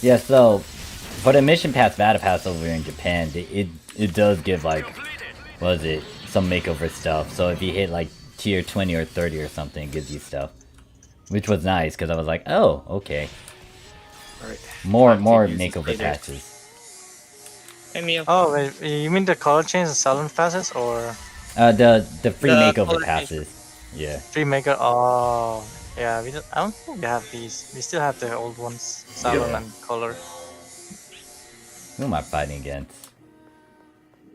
Yeah, so for the mission pass battle pass over in Japan, it does give like, what is it, some makeover stuff. So if you hit like tier 20 or 30 or something, it gives you stuff, which was nice because I was like, oh, okay, Alright. more use this makeover later. patches. I mean, Oh, wait, you mean the color change and silent passes or The free The makeover color passes. Yeah. free maker? Oh, yeah. I don't think we have these. We still have the old ones, silent and color. Who am I fighting against?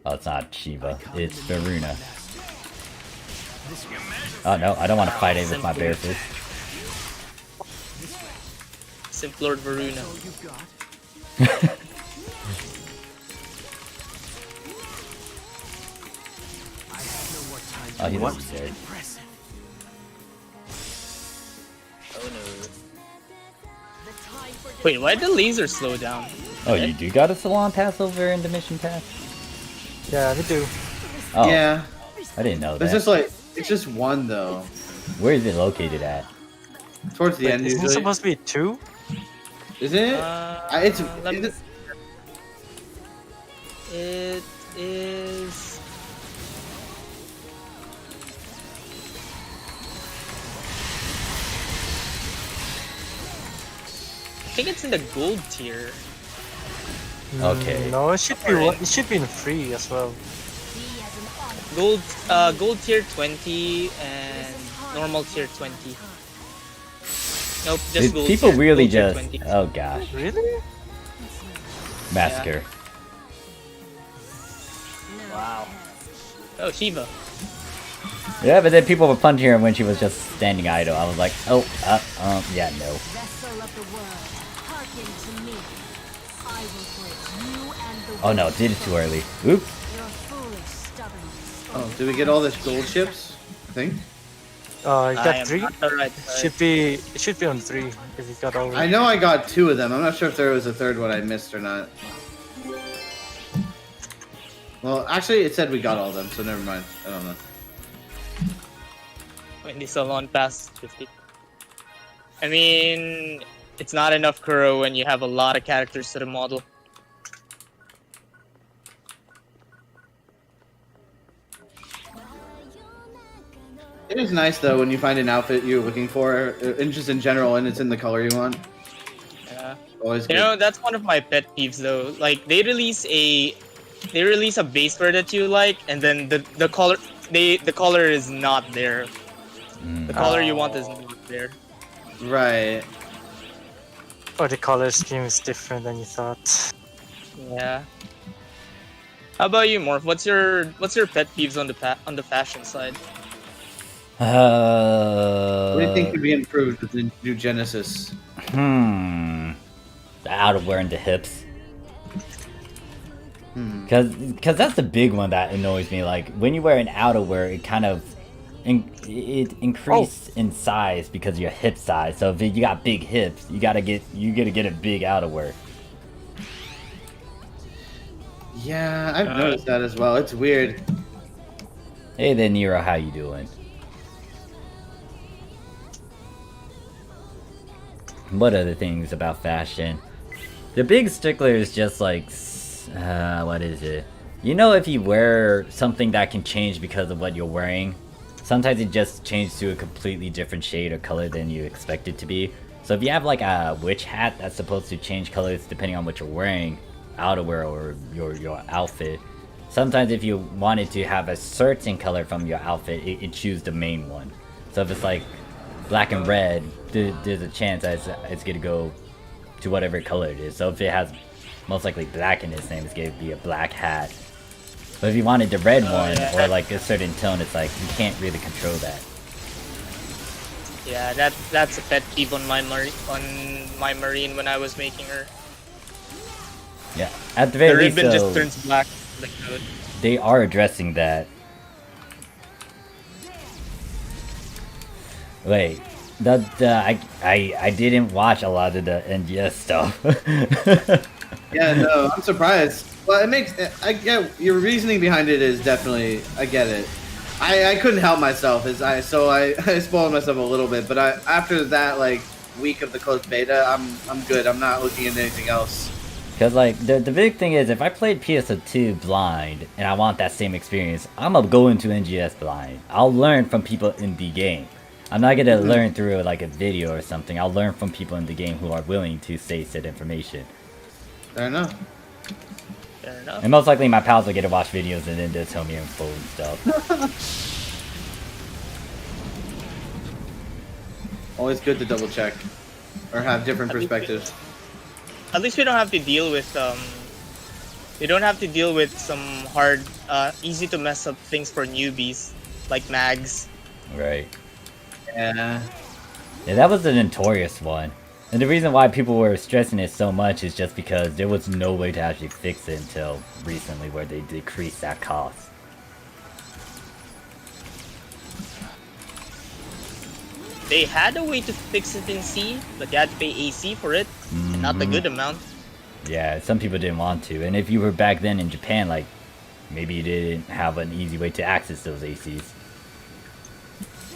Oh, it's not Shiva. It's Varuna. Oh no, I don't want to fight it with my bare fist. Simp Lord Varuna. Oh, he What? was dead. Oh no. Wait, why did the laser slow down? Oh, you do got a salon pass over in the mission pass? Yeah, we do. Oh, Yeah, I didn't know it's that. just like it's just one though. Where is it located at? Towards the Wait, end isn't it usually. supposed to be 2? Isn't it? It's let me- is it- It is. I think it's in the gold tier. Okay. No, it should be Alright. it should be in free as well. Gold tier 20 and normal tier 20. Nope, just gold People tier, really gold tier just... 20. Oh gosh. Really? Massacre. Wow. Oh, Shiva. Yeah, but then people were punching her when she was just standing idle. I was like, oh, yeah, no. Vessel of the world, hearken to me. I will break you and the Oh no, world. did it too early. Oops. Your foolish stubbornness. Oh, did we get all the gold chips? I think. You I got am 3? not the right side. It should be on 3 if you got all. I know I got 2 of them. I'm not sure if there was a third one I missed or not. Well, actually, it said we got all of them, so never mind. I don't know. When the salon pass 50. I mean, it's not enough Kuro when you have a lot of characters to the model. It is nice though when you find an outfit you're looking for, and just in general, and it's in the color you want. Yeah. Always You good. know, that's one of my pet peeves though. Like they release a base wear that you like, and then the color the color is not there. The color you want is not there. Right. Or the color scheme is different than you thought. Yeah. How about you, Morph? What's your pet peeves on the fashion side? What do you think could be improved with the new Genesis? The outerwear and the hips. Cause that's the big one that annoys me. Like when you wear an outerwear, it kind of it increases in size because of your hip size. So if you got big hips, you gotta get a big outerwear. Yeah, I've noticed that as well. It's weird. Hey there, Nero, how you doing? What other things about fashion? The big stickler is just like, what is it? You know, if you wear something that can change because of what you're wearing, sometimes it just changes to a completely different shade or color than you expect it to be. So if you have like a witch hat that's supposed to change colors depending on what you're wearing, outerwear or your outfit, sometimes if you wanted to have a certain color from your outfit, it choose the main one. So if it's like black and red, there's a chance that it's gonna go to whatever color it is. So if it has most likely black in its name, it's gonna be a black hat. But if you wanted the red one or like a certain tone, it's like you can't really control that. Yeah, that's a pet peeve on my marine when I was making her. Yeah, at the The very least, ribbon though, just turns black. Like that. they are addressing that. Wait, I didn't watch a lot of the NGS stuff. Yeah, no, I'm surprised. Well, I get your reasoning behind it is definitely, I get it. I couldn't help myself I spoiled myself a little bit, but after that like week of the closed beta, I'm good. I'm not looking into anything else. Because like the big thing is, if I played PSO2 blind and I want that same experience, I'm gonna go into NGS blind. I'll learn from people in the game. I'm not gonna learn through like a video or something. I'll learn from people in the game who are willing to say said information. Fair enough. Fair enough. And most likely my pals will get to watch videos and then they'll tell me info and stuff. Always good to double check or have different perspectives. At least we don't have to deal with some hard, easy to mess up things for newbies, like mags. Right. Yeah. Yeah, that was the notorious one. And the reason why people were stressing it so much is just because there was no way to actually fix it until recently where they decreased that cost. they had a way to fix it in C, but you had to pay AC for it, and not the good amount. Yeah, some people didn't want to. And if you were back then in Japan, like, maybe you didn't have an easy way to access those ACs.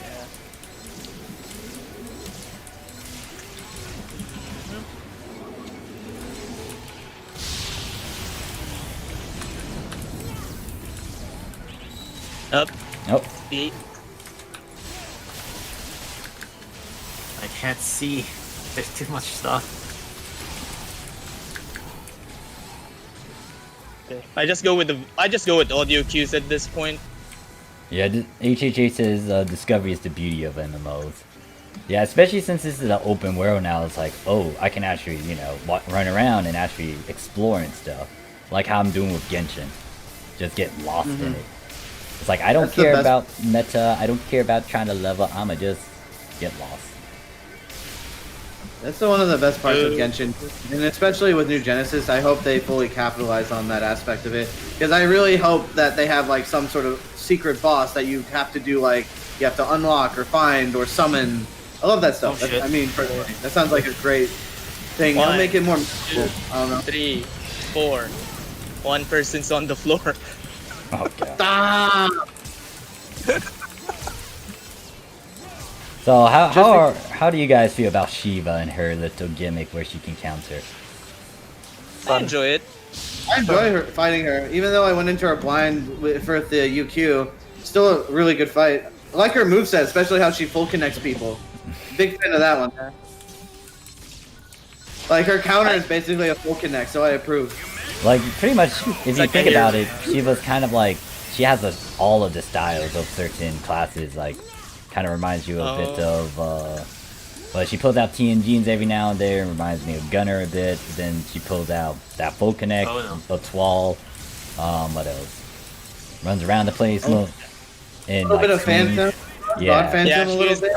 Yeah. Up. Nope. B. I can't see. There's too much stuff. Okay. I just go with audio cues at this point. Yeah, HHA says discovery is the beauty of MMOs. Yeah, especially since this is an open world now, it's like, oh, I can actually, you know, run around and actually explore and stuff. Like how I'm doing with Genshin. Just get lost in it. It's like, I don't That's the care best- about meta, I don't care about trying to level, I'ma just get lost. That's one of the best parts of Genshin, and especially with New Genesis, I hope they fully capitalize on that aspect of it. Because I really hope that they have like some sort of secret boss that you have to do, like you have to unlock or find or summon. I love that stuff. Oh, shit. I mean, personally, that sounds like a great thing. It'll One, make it more. two, I don't know. 3, 4. One person's on the floor. Oh god. Stop! So how do you guys feel about Shiva and her little gimmick where she can counter? I enjoy it. I enjoy her fighting her, even though I went into her blind for the UQ. Still a really good fight. I like her moveset, especially how she full connects people. Big fan of that one. Like her counter is basically a full connect, so I approve. Like, pretty much, if you like think a hero. about it, Shiva's kind of like, she has all of the styles of certain classes, like, kind of reminds you a bit of, but she pulls out TNGs every now and then, reminds me of Gunner a bit, but then she pulls out that full connect, a Twal, what else? Runs around the place, look, and A little like, bit of Phantom. yeah. God Phantom Yeah, a she little is bit.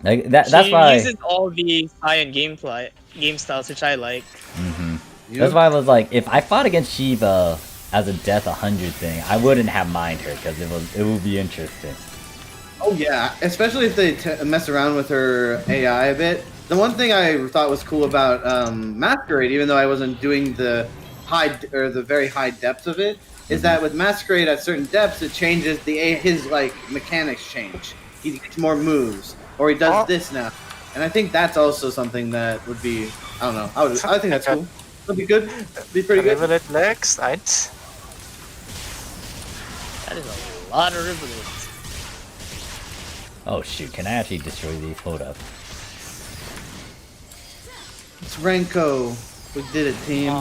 Like, that's she why, uses all the Cyan game styles, which I like. that's why I was like, if I fought against Shiva as a death 100 thing, I wouldn't have mind her, because it would be interesting. Oh yeah, especially if they mess around with her AI a bit. The one thing I thought was cool about Masquerade, even though I wasn't doing the the very high depth of it, is that with Masquerade at certain depths, it changes his like mechanics change. He gets more moves, or he does this now, and I think that's also something that would be, I don't know, I think that's cool. It'll be good. Be pretty good. Rivulet legs, right? That is a lot of rivulets. Oh shoot, can I actually destroy these? Hold up. It's Renko. We did it, team.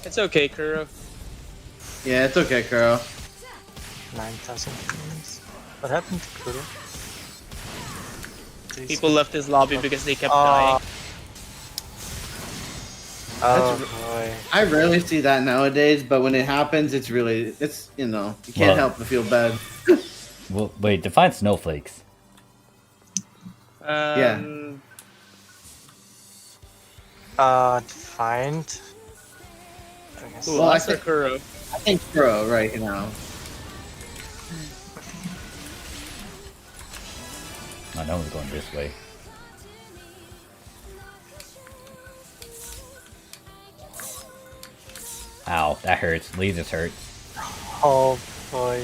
It's okay, Kuro. Yeah, it's okay, Kuro. 9,000 points. What happened to Kuro? People left his lobby because they kept dying. Oh boy. I rarely see that nowadays, but when it happens, it's you can't Well- help but feel bad. Well, wait, define snowflakes. Defined. I guess. Ooh, Well, I that's for think- Kuro. I think Kuro right now. Oh, no one's going this way. Ow, that hurts. Lasers hurt. Oh boy.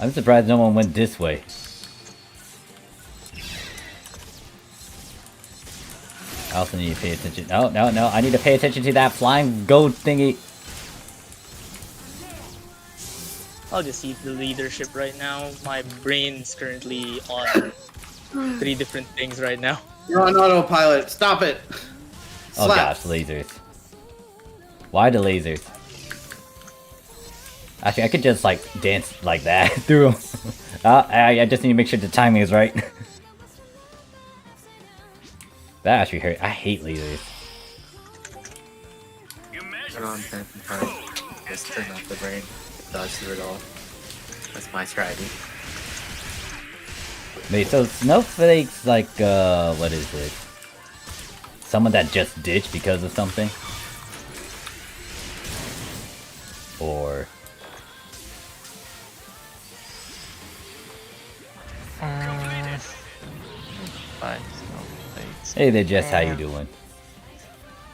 I'm surprised no one went this way. I also need to pay attention. No, no, no. I need to pay attention to that flying gold thingy. I'll just eat the leadership right now. My brain's currently on 3 different things right now. You're on autopilot. Stop it. Oh Slap. gosh, lasers. Why the lasers? Actually, I could just like dance like that through 'em. I just need to make sure the timing is right. That actually hurt. I hate lasers. Turn on Phantom Heart. Just turn off the brain. Dodge through it all. That's my strategy. Wait, so snowflakes like what is it? Someone that just ditched because of something? or Fine, snowflakes. hey there, Jess, how you doing?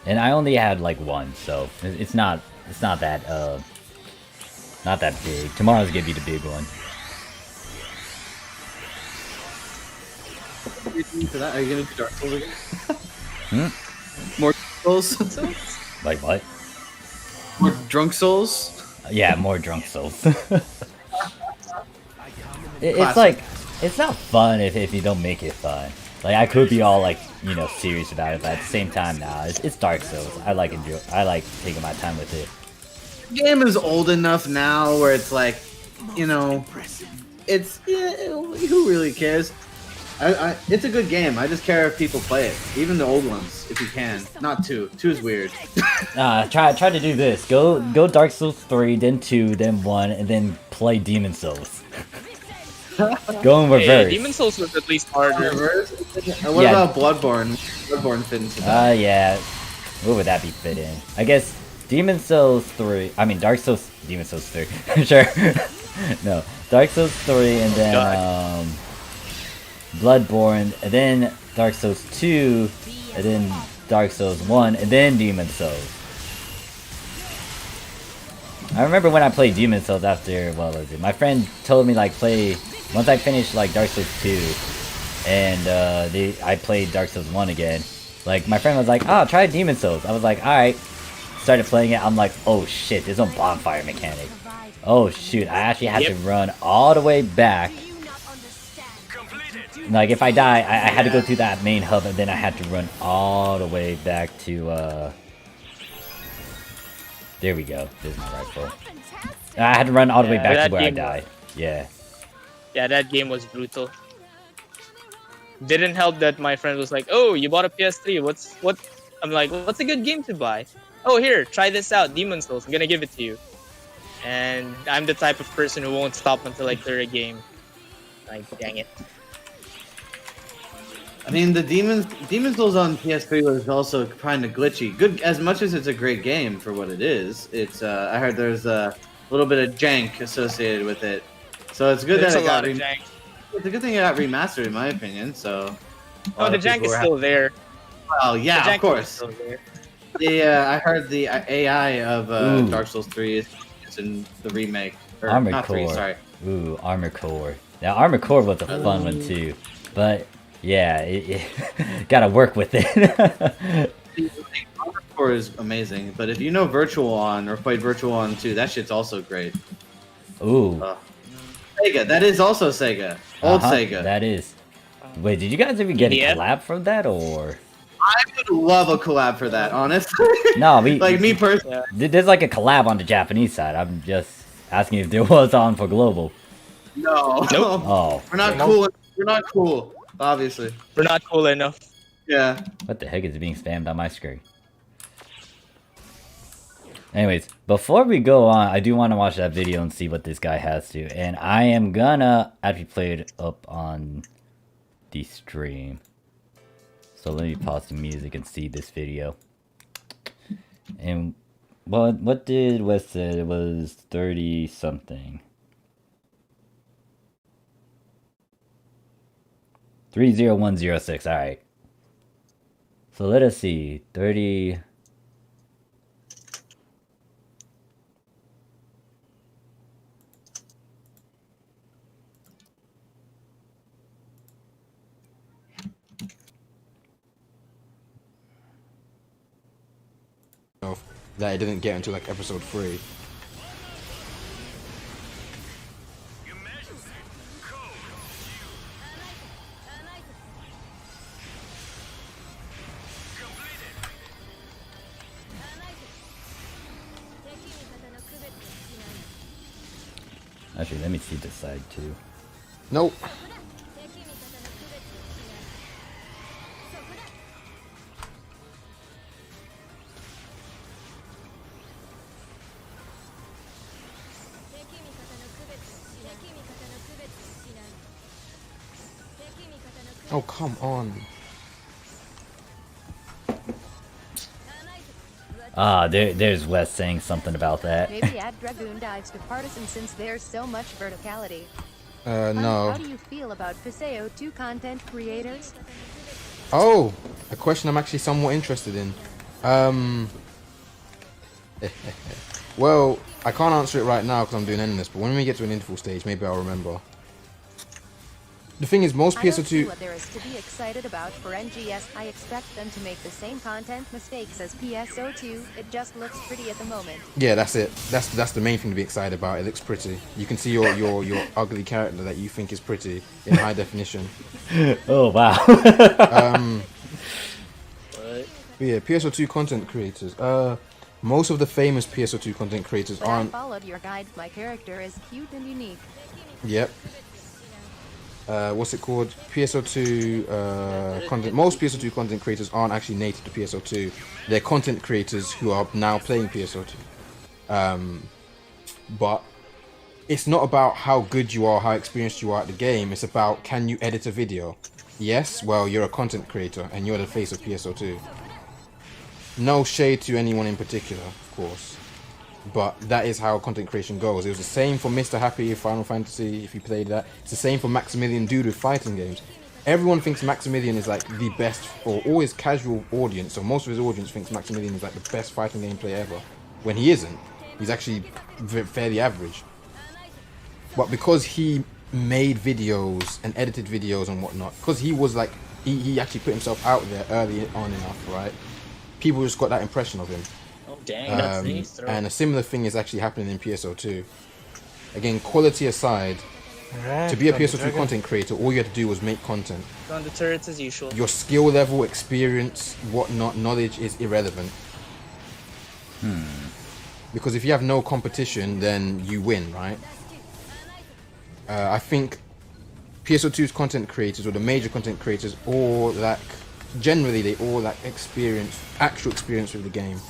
And I only had like one, so it's not that not that big. Tomorrow's gonna be the big one. What are you doing for that? Are you gonna do Dark Souls again? Hmm? More Souls? Like what? More Drunk Souls? Yeah, more drunk souls. It's Classic. like, it's not fun if you don't make it fun. Like, I could be all like, you know, serious about it, but at the same time, nah, it's Dark Souls. I like taking my time with it. The game is old enough now where it's like, you know, it's who really cares? It's a good game. I just care if people play it, even the old ones, if you can. Not 2. 2 is weird. Try to do this. Go Dark Souls 3, then 2, then 1, and then play Demon Souls. Go in reverse. Hey, Demon Souls was at least harder. What Yeah. about Bloodborne? Bloodborne fit into that. Yeah. Where would that be fit in? I guess Demon Souls 3. I mean, Demon Souls 3. Sure. No. Dark Souls 3, and then, Bloodborne, and then Dark Souls 2, and then Dark Souls 1, and then Demon Souls. I remember when I played Demon Souls after, what was it? My friend told me, like, once I finished, like, Dark Souls 2, and, I played Dark Souls 1 again, like, my friend was like, oh, try Demon Souls. I was like, alright. Started playing it, I'm like, oh shit, there's no bonfire mechanic. Oh shoot, I actually had to run all the way back. Like, if I die, I had to go to that main hub, and then I had to run all the way back to, there we go. There's my rifle. I had to run all the way back that to where I game died. Yeah. Yeah, that game was brutal. Didn't help that my friend was like, "Oh, you bought a PS3. What?" I'm like, "What's a good game to buy?" "Oh, here, try this out, Demon Souls. I'm gonna give it to you." And I'm the type of person who won't stop until I clear a game. Like, dang it. I mean, the Demon Souls on PS3 was also kind of glitchy. Good, as much as it's a great game for what it is. It's I heard there's a little bit of jank associated with it, so it's good There's that a it got lot of jank. It's a good thing it got remastered, in my opinion. So. Oh, the jank is still there. Oh The yeah, jank of course. is still there. I heard the AI of Ooh. Dark Souls 3 is in the remake. Or Armored not 3, Core. sorry. Ooh, Armored Core. Now, Armored Core was a fun one too, but yeah, it gotta work with it. Armored Core is amazing, but if you know Virtual On or played Virtual On 2, that shit's also great. Ooh. Sega, that is also Sega. Old Sega. That is. Wait, did you guys ever get a EDF? collab from that, or? I would love a collab for that, honestly. No, like me personally. There's like a collab on the Japanese side. I'm just asking if there was on for global. No. Nope. Oh. We're not cool. We're not cool, obviously. We're not cool enough. Yeah. What the heck is being spammed on my screen? Anyways, before we go on, I do want to watch that video and see what this guy has to. And I am gonna actually play it up on the stream. So let me pause the music and see this video. And what did Wes say? It was 30 something. 30106, alright. So let us see. 30. That I didn't get until like episode 3. Actually, let me see this side too. Nope. Oh, come on. There's Wes saying something about that. Maybe add Dragoon dives to Partisan since there's so much verticality. No. How do you feel about PSO2 content creators? Oh, a question I'm actually somewhat interested in. Well, I can't answer it right now because I'm doing endless, but when we get to an interval stage, maybe I'll remember. The thing is, most I don't see PSO2... what there is to be excited about for NGS. I expect them to make the same content mistakes as PSO2. It just looks pretty at the moment. Yeah, that's it. That's the main thing to be excited about. It looks pretty. You can see your ugly character that you think is pretty in high definition. Oh wow. But yeah, PSO2 content creators. Most of the famous PSO2 content creators But I aren't. followed your guide. My character is cute and unique. Yep. What's it called? PSO2 content. Most PSO2 content creators aren't actually native to PSO2. They're content creators who are now playing PSO2. But it's not about how good you are, how experienced you are at the game. It's about, can you edit a video? Yes. Well, you're a content creator and you're the face of PSO2. No shade to anyone in particular, of course. But that is how content creation goes. It was the same for Mr. Happy Final Fantasy, if you played that. It's the same for Maximilian Dude with fighting games. Everyone thinks Maximilian is like the best, or always casual audience, so most of his audience thinks Maximilian is like the best fighting game player ever. When he isn't. He's actually fairly average. But because he made videos and edited videos and whatnot, because he was like, he actually put himself out there early on enough, right? People just got that impression of him. Oh dang, that's nice throw. And a similar thing is actually happening in PSO2. Again, quality aside, to be a PSO2 content creator, all you had to do was make content. On the turrets as usual. Your skill level, experience, whatnot, knowledge is irrelevant. Because if you have no competition, then you win, right? I think PSO2's content creators, or the major content creators, all lack, generally they all lack actual experience with the game.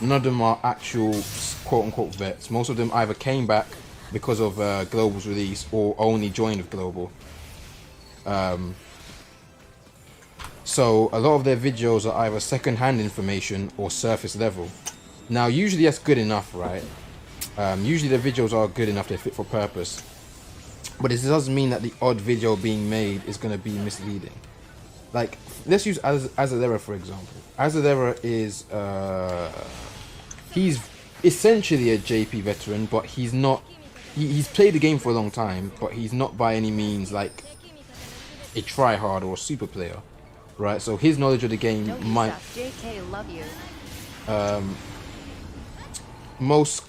None of them are actual quote-unquote vets. Most of them either came back because of Global's release or only joined with Global. So a lot of their videos are either second-hand information or surface level. Now usually that's good enough, right? Usually their videos are good enough, they're fit for purpose. But this doesn't mean that the odd video being made is going to be misleading. Like, let's use Azalera for example. Azalera is he's essentially a JP veteran, but he's not. He's played the game for a long time, but he's not by any means like a tryhard or a super player, right? So his knowledge of the game might. JK, love you. Most of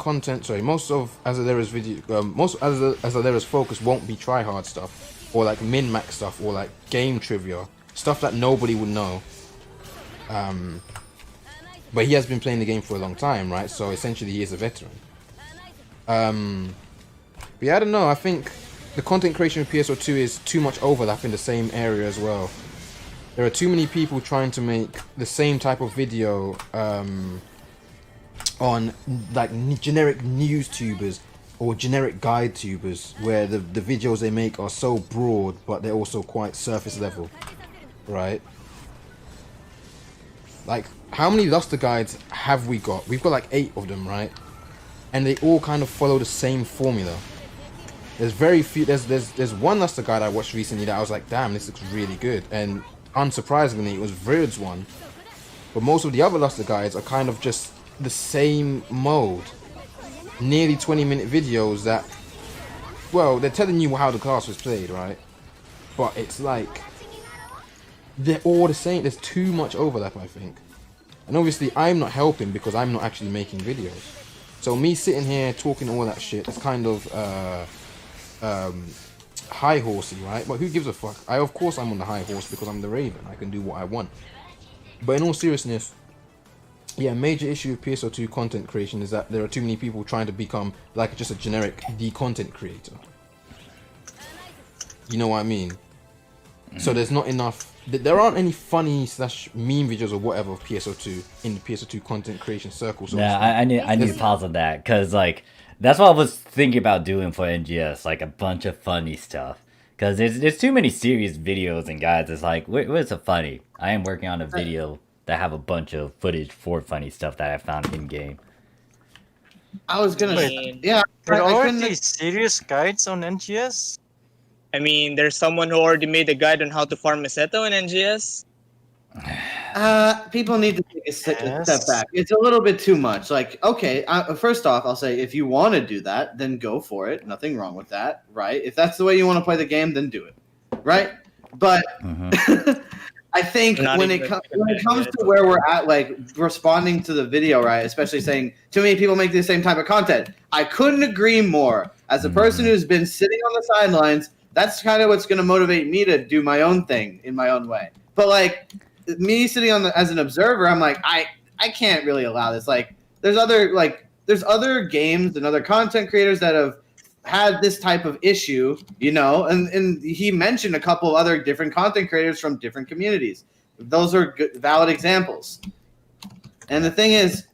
Azalera's video, most of Azalera's focus won't be tryhard stuff, or like min-max stuff, or like game trivia, stuff that nobody would know. But he has been playing the game for a long time, right? So essentially he is a veteran. But yeah, I don't know, I think the content creation of PSO2 is too much overlap in the same area as well. There are too many people trying to make the same type of video on like generic news tubers or generic guide tubers, where the videos they make are so broad but they're also quite surface level, right? Like, how many Luster guides have we got? We've got like 8 of them, right? And they all kind of follow the same formula. There's very few. There's one Luster guide I watched recently that I was like, damn, this looks really good. And unsurprisingly, it was Vird's one. But most of the other Luster guides are kind of just the same mode. Nearly 20-minute videos that, well, they're telling you how the class was played, right? But it's like, they're all the same. There's too much overlap, I think. And obviously, I'm not helping because I'm not actually making videos. So me sitting here talking all that shit is kind of high horsey, right? But who gives a fuck? Of course I'm on the high horse because I'm the Raven. I can do what I want. But in all seriousness, yeah, major issue with PSO2 content creation is that there are too many people trying to become like just a generic content creator. You know what I mean? So there's not enough. There aren't any funny / meme videos or whatever of PSO2 in the PSO2 content creation circle. So yeah, I need to pause on that because like that's what I was thinking about doing for NGS, like a bunch of funny stuff. Because there's too many serious videos and guides. It's like, where's the funny? I am working on a video that have a bunch of footage for funny stuff that I found in game. I was gonna I say, mean, yeah. There I are couldn't. these serious guides on NGS. I mean, there's someone who already made a guide on how to farm Meseto in NGS. People need to take a step Yes. back. It's a little bit too much. Like, okay, first off, I'll say if you want to do that, then go for it. Nothing wrong with that, right? If that's the way you want to play the game, then do it, right? But I think Not when even it comes to where we're at, like responding to the video, right? Especially saying too many people make the same type of content. I couldn't agree more. As a person who's been sitting on the sidelines, that's kind of what's going to motivate me to do my own thing in my own way. But like me sitting on as an observer, I'm like, I can't really allow this. Like, there's other games and other content creators that have had this type of issue, you know, and he mentioned a couple of other different content creators from different communities. Those are good, valid examples. And the thing is,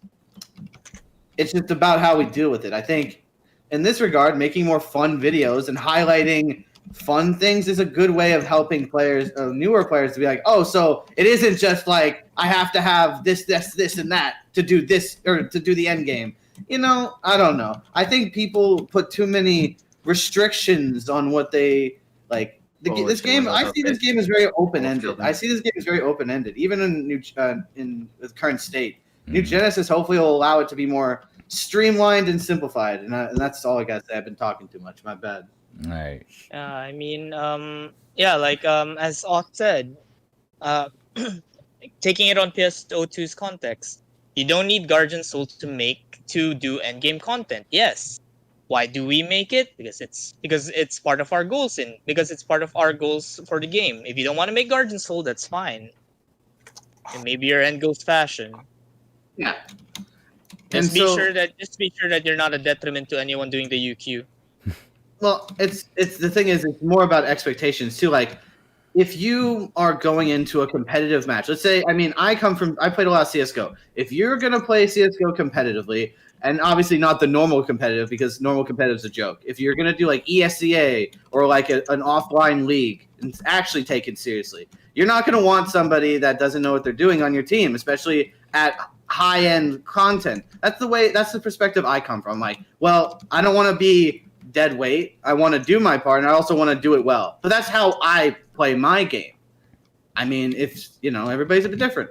it's just about how we deal with it. I think in this regard, making more fun videos and highlighting fun things is a good way of helping players, newer players, to be like, oh, so it isn't just like I have to have this, and that to do this or to do the end game. You know, I don't know. I think people put too many restrictions on what they like. This game, I see this game is very open-ended. I see this game is very open-ended, even in the current state. New Genesis hopefully will allow it to be more streamlined and simplified. And that's all I got to say. I've been talking too much. My bad. All right. I mean, yeah, like as Oth said, taking it on PSO2's context, you don't need Guardian Soul to do endgame content. Yes. Why do we make it? Because it's part of our goals because it's part of our goals for the game. If you don't want to make Guardian Soul, that's fine. And maybe your end goes fashion. Yeah. Just be sure that you're not a detriment to anyone doing the UQ. Well, it's the thing is, it's more about expectations too. Like, if you are going into a competitive match, let's say, I mean, I played a lot of CS:GO. If you're gonna play CS:GO competitively, and obviously not the normal competitive, because normal competitive is a joke. If you're gonna do like ESCA or like an offline league and actually take it seriously, you're not gonna want somebody that doesn't know what they're doing on your team, especially at high-end content. That's the perspective I come from. Like, well, I don't want to be dead weight. I want to do my part, and I also want to do it well. But that's how I play my game. I mean, if everybody's a bit different.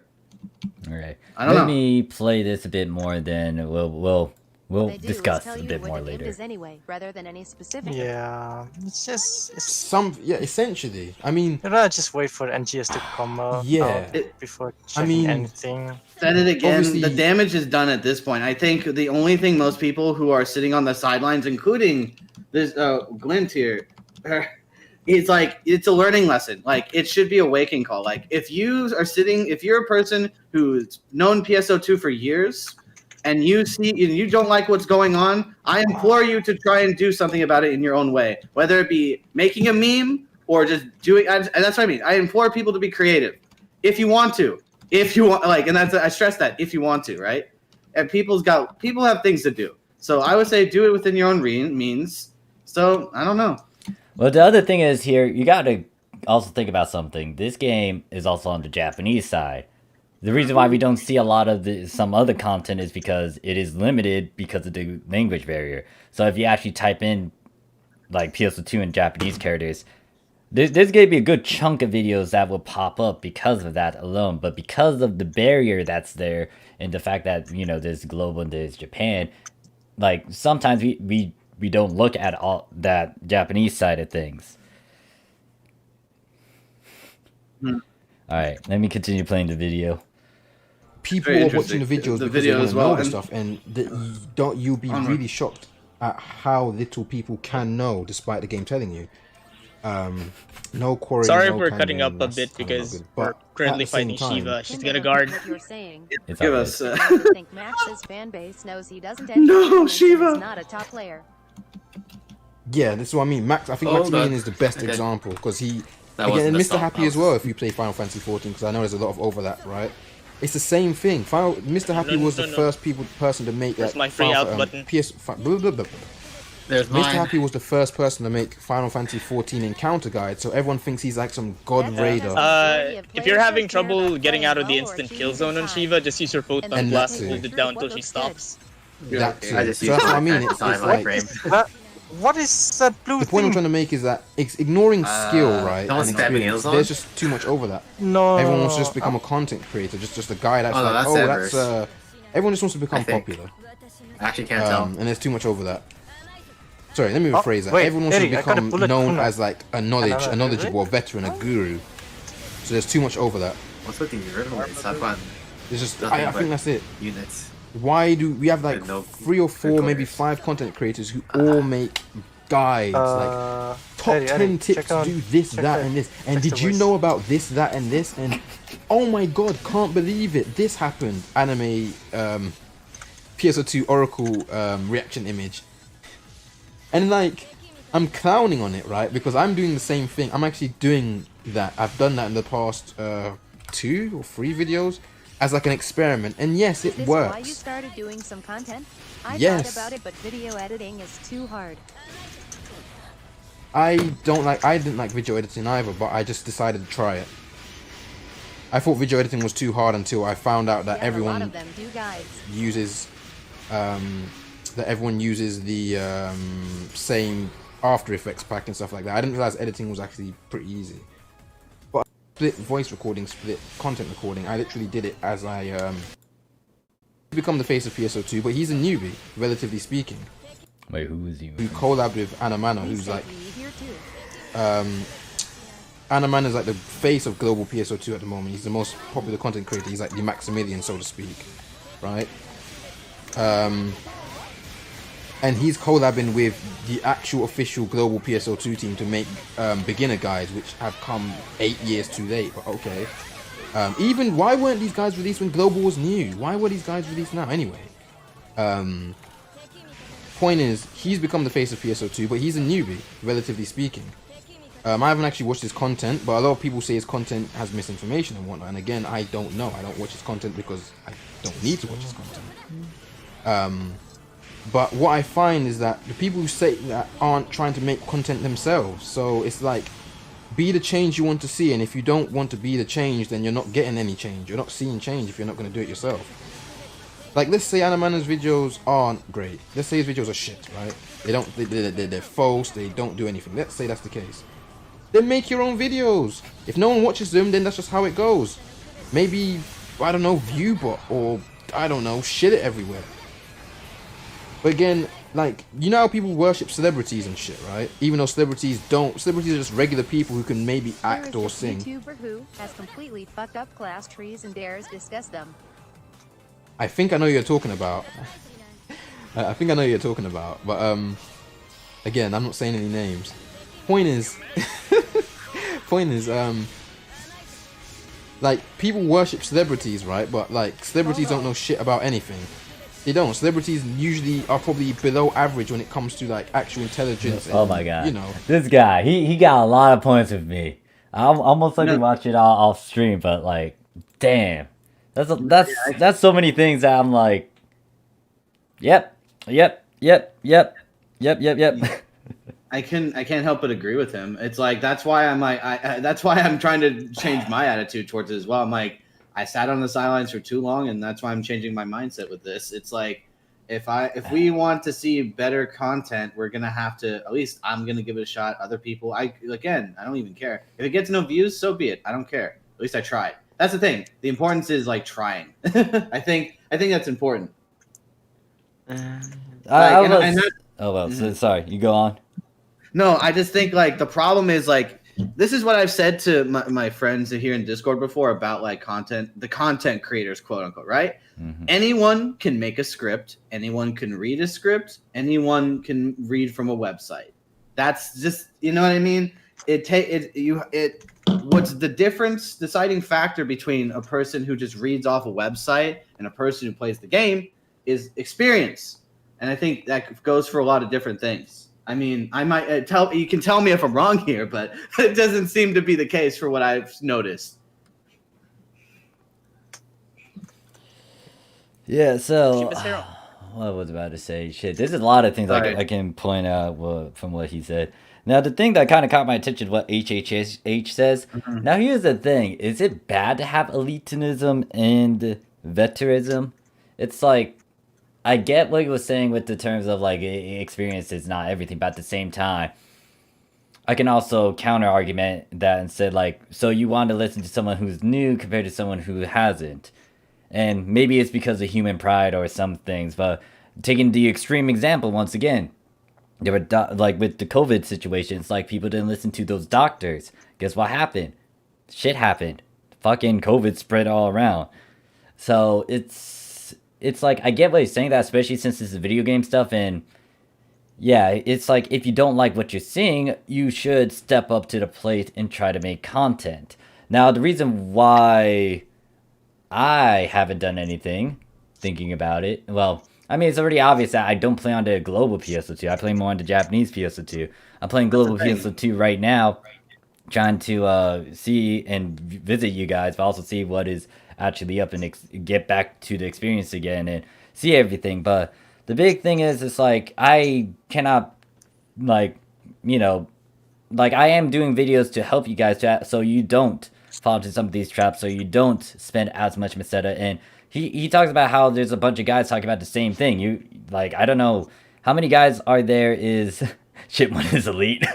All right. I don't know. Let me play this a bit more, then we'll They do is discuss tell a you bit what more the game later. is anyway, rather than any specific. Yeah, it's essentially. I mean, you know, just wait for NGS to come out before checking anything. Said it again. Obviously, the damage is done at this point. I think the only thing most people who are sitting on the sidelines, including this Glint here, it's like it's a learning lesson. Like, it should be a waking call. Like, if you're a person who's known PSO2 for years, and you don't like what's going on, I implore you to try and do something about it in your own way. Whether it be making a meme or just doing, and that's what I mean. I implore people to be creative, if you want to. If you want, like, and I stress that, if you want to, right? And people have things to do. So I would say do it within your own means. So I don't know. Well, the other thing is here, you got to also think about something. This game is also on the Japanese side. The reason why we don't see a lot of some other content is because it is limited because of the language barrier. So if you actually type in like PSO2 and Japanese characters, there's going to be a good chunk of videos that will pop up because of that alone. But because of the barrier that's there and the fact that, there's global and there's Japan, like sometimes we don't look at all that Japanese side of things. All right, let me continue playing the video. People are watching the videos because they want to know the stuff, and you'll be really shocked at how little people can know despite the game telling you. No quarry. Sorry no if we're canyon, cutting up a that's bit kinda because not good. we're But currently at the same fighting time, Shiva. She's gonna guard. What you're saying. It's Give all us. I think Max's fan base knows he doesn't No, Shiva! He's not a top player. Yeah, that's what I mean. I think Maximilian is the best example because again, and Mr. Happy as well if you play Final Fantasy 14, because I know there's a lot of overlap, right? It's the same thing. Mr. Happy was the first person to make that. Where's my free out button? PS. There's Mr. mine. Happy was the first person to make Final Fantasy 14 encounter guide, so everyone thinks he's like some god That's raider. because If you're having players care trouble about getting out of the playing well or instant kill choosing zone on time. Shiva, just use your photon And that blast and too. hold it down What until she looks stops. That okay. too. I just So use that's what I time mean. to It's time my like frame. What is that blue the point I'm thing? trying to make is that ignoring skill, right, don't and spam experience, heals on. there's just too much over that. No. Everyone wants to just become a content creator, just a guy that's Oh, no, like, that's oh, Everest. that's everyone just wants to become I think. popular, I actually can't tell. and there's too much over that. Sorry, let me Oh, rephrase that. wait, Everyone wants Eddie, to I got a become bullet known corner. as like a knowledgeable, a veteran, a guru. So there's too much over that. What's with these ribbons? I've gotten It's just, Nothing I but think that's it. units. Why do we have like No 3 or 4, maybe recorders. 5 content creators who all make guides, like top Eddie, 10 tips check to out- do this, check that, the- and this. And check did the you voice. know about this, that, and this? And oh my god, can't believe it. This happened. Anime PSO2 Oracle reaction image. And like, I'm clowning on it, right? Because I'm doing the same thing. I'm actually doing that. I've done that in the past 2 or 3 videos as like an experiment. And yes, Is it this why you works. started doing some content? I Yes. thought about it, but video editing is too hard. I didn't like video editing either, but I just decided to try it. I thought video editing was too hard until I found out that Yeah, a lot everyone of them do guides. uses the same After Effects pack and stuff like that. I didn't realize editing was actually pretty easy. But split voice recording, split content recording. I literally did it as I become the face of PSO2, but he's a newbie, relatively speaking, Wait, who is you? who collabed with Anamana, He who's said like we here too. Anaman is like the face of global PSO2 at the moment. He's the most popular content creator. He's like the Maximilian, so to speak, right? And he's collabing with the actual official global PSO2 team to make beginner guides, which have come 8 years too late. But okay. Even why weren't these guys released when global was new? Why were these guys released now anyway? Point is, he's become the face of PSO2, but he's a newbie, relatively speaking. I haven't actually watched his content, but a lot of people say his content has misinformation and whatnot. And again, I don't know. I don't watch his content because I don't need to watch his content. But what I find is that the people who say that aren't trying to make content themselves. So it's like, be the change you want to see, and if you don't want to be the change, then you're not getting any change. You're not seeing change if you're not going to do it yourself. Like, let's say Anamana's videos aren't great. Let's say his videos are shit, right? They're false. They don't do anything. Let's say that's the case. Then make your own videos. If no one watches them, then that's just how it goes. Maybe, I don't know, Viewbot, or I don't know, shit it everywhere. But again, like, you know how people worship celebrities and shit, right? Even though celebrities don't. Celebrities are just regular people who can maybe act or sing. YouTuber who has completely fucked up class trees and dares discuss them. I think I know who you're talking about. I think I know who you're talking about. But, again, I'm not saying any names. Point is, like, people worship celebrities, right? But, like, celebrities don't know shit about anything. They don't. Celebrities usually are probably below average when it comes to, like, actual intelligence. Oh and, my god. You know. This guy, he got a lot of points with me. I'm almost like to watch it all off stream, but like, damn. That's so many things that I'm like, yep. I can't help but agree with him. It's like that's why I'm like that's why I'm trying to change my attitude towards it as well. I'm like, I sat on the sidelines for too long, and that's why I'm changing my mindset with this. It's like if we want to see better content, we're gonna have to, at least I'm gonna give it a shot. Other people, I don't even care. If it gets no views, so be it. I don't care. At least I tried. That's the thing. The importance is like trying. I think that's important. Sorry, you go on. No, I just think like the problem is like this is what I've said to my friends here in Discord before about like the content creators, quote unquote, right? Mm-hmm. Anyone can make a script. Anyone can read a script. Anyone can read from a website. That's just, you know what I mean? What's the difference, deciding factor between a person who just reads off a website and a person who plays the game is experience. And I think that goes for a lot of different things. I mean, I might you can tell me if I'm wrong here, but it doesn't seem to be the case for what I've noticed. Yeah, so Cheapest hero. what was I about to say? Shit, there's a lot of things Sorry. I can point out from what he said. Now, the thing that kind of caught my attention is what HHH says. Mhm. Now, here's the thing. Is it bad to have elitism and veterism? It's like, I get what he was saying with the terms of, like, experience is not everything, but at the same time, I can also counter argument that and say, like, so you want to listen to someone who's new compared to someone who hasn't. And maybe it's because of human pride or some things, but taking the extreme example once again, there were like with the COVID situation, it's like people didn't listen to those doctors. Guess what happened? Shit happened. Fucking COVID spread all around. So it's like I get what he's saying that, especially since this is video game stuff, and yeah, it's like if you don't like what you're seeing, you should step up to the plate and try to make content. Now, the reason why I haven't done anything, thinking about it. Well, I mean, it's already obvious that I don't play on the global PSO2. I play more on the Japanese PSO2. I'm playing global PSO2 right now, trying to see and visit you guys, but also see what is actually up and get back to the experience again and see everything. But the big thing is, it's like I cannot, like, you know, like I am doing videos to help you guys so you don't fall into some of these traps, so you don't spend as much meseta. And he talks about how there's a bunch of guys talking about the same thing. You like, I don't know how many guys are there is shit one is elite.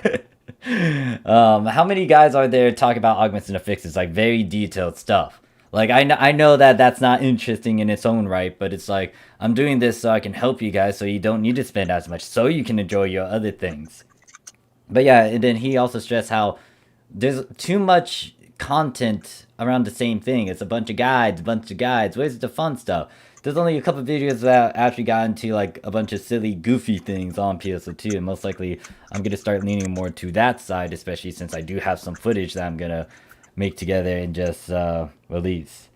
How many guys are there talking about augments and fixes, like very detailed stuff. Like I know that that's not interesting in its own right, but it's like I'm doing this so I can help you guys, so you don't need to spend as much, so you can enjoy your other things. But yeah, and then he also stressed how there's too much content around the same thing. It's a bunch of guides. Where's the fun stuff? There's only a couple videos that actually got into like a bunch of silly, goofy things on PSO2, and most likely I'm gonna start leaning more to that side, especially since I do have some footage that I'm gonna make together and just release.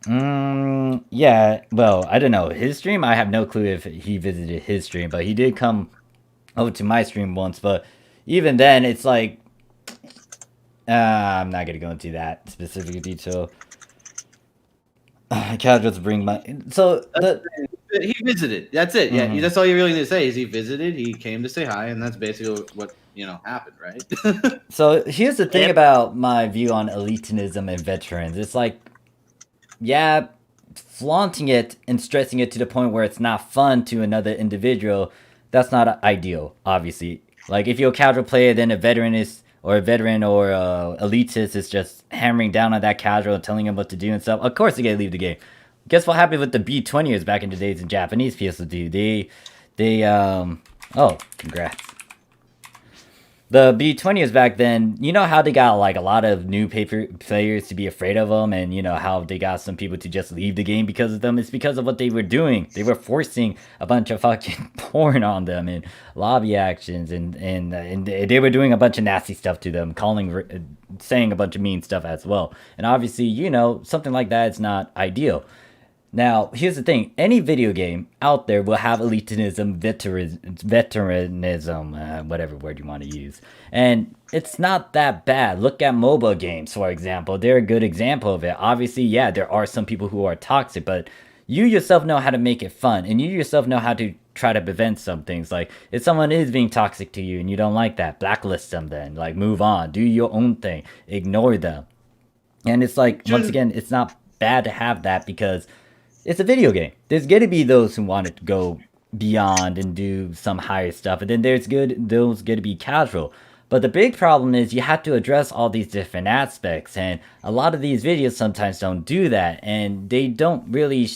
Yeah, well, I don't know. His stream, I have no clue if he visited his stream, but he did come over to my stream once, but even then, it's like, I'm not gonna go into that specific detail. Casuals bring my, so he visited. That's it. Yeah, that's all you really need to say is he visited. He came to say hi, and that's basically what happened, right? So here's the thing about my view on elitism and veterans. It's like, yeah, flaunting it and stressing it to the point where it's not fun to another individual, that's not ideal, obviously. Like, if you're a casual player, then a veteran or elitist is just hammering down on that casual and telling him what to do and stuff. Of course they gotta leave the game. Guess what happened with the B20ers back in the days in Japanese PSO2? Oh, congrats. The B20ers back then, you know how they got like a lot of new players to be afraid of them, and you know how they got some people to just leave the game because of them? It's because of what they were doing. They were forcing a bunch of fucking porn on them and lobby actions, and they were doing a bunch of nasty stuff to them, saying a bunch of mean stuff as well. And obviously, you know, something like that is not ideal. Now, here's the thing. Any video game out there will have elitism, veteranism, whatever word you want to use. And it's not that bad. Look at MOBA games, for example. They're a good example of it. Obviously, yeah, there are some people who are toxic, but you yourself know how to make it fun. And you yourself know how to try to prevent some things. Like, if someone is being toxic to you and you don't like that, blacklist them then. Like, move on. Do your own thing. Ignore them. And it's like, once again, it's not bad to have that because it's a video game. There's going to be those who want to go beyond and do some higher stuff, and then there's those going to be casual. But the big problem is you have to address all these different aspects, and a lot of these videos sometimes don't do that, and they don't really,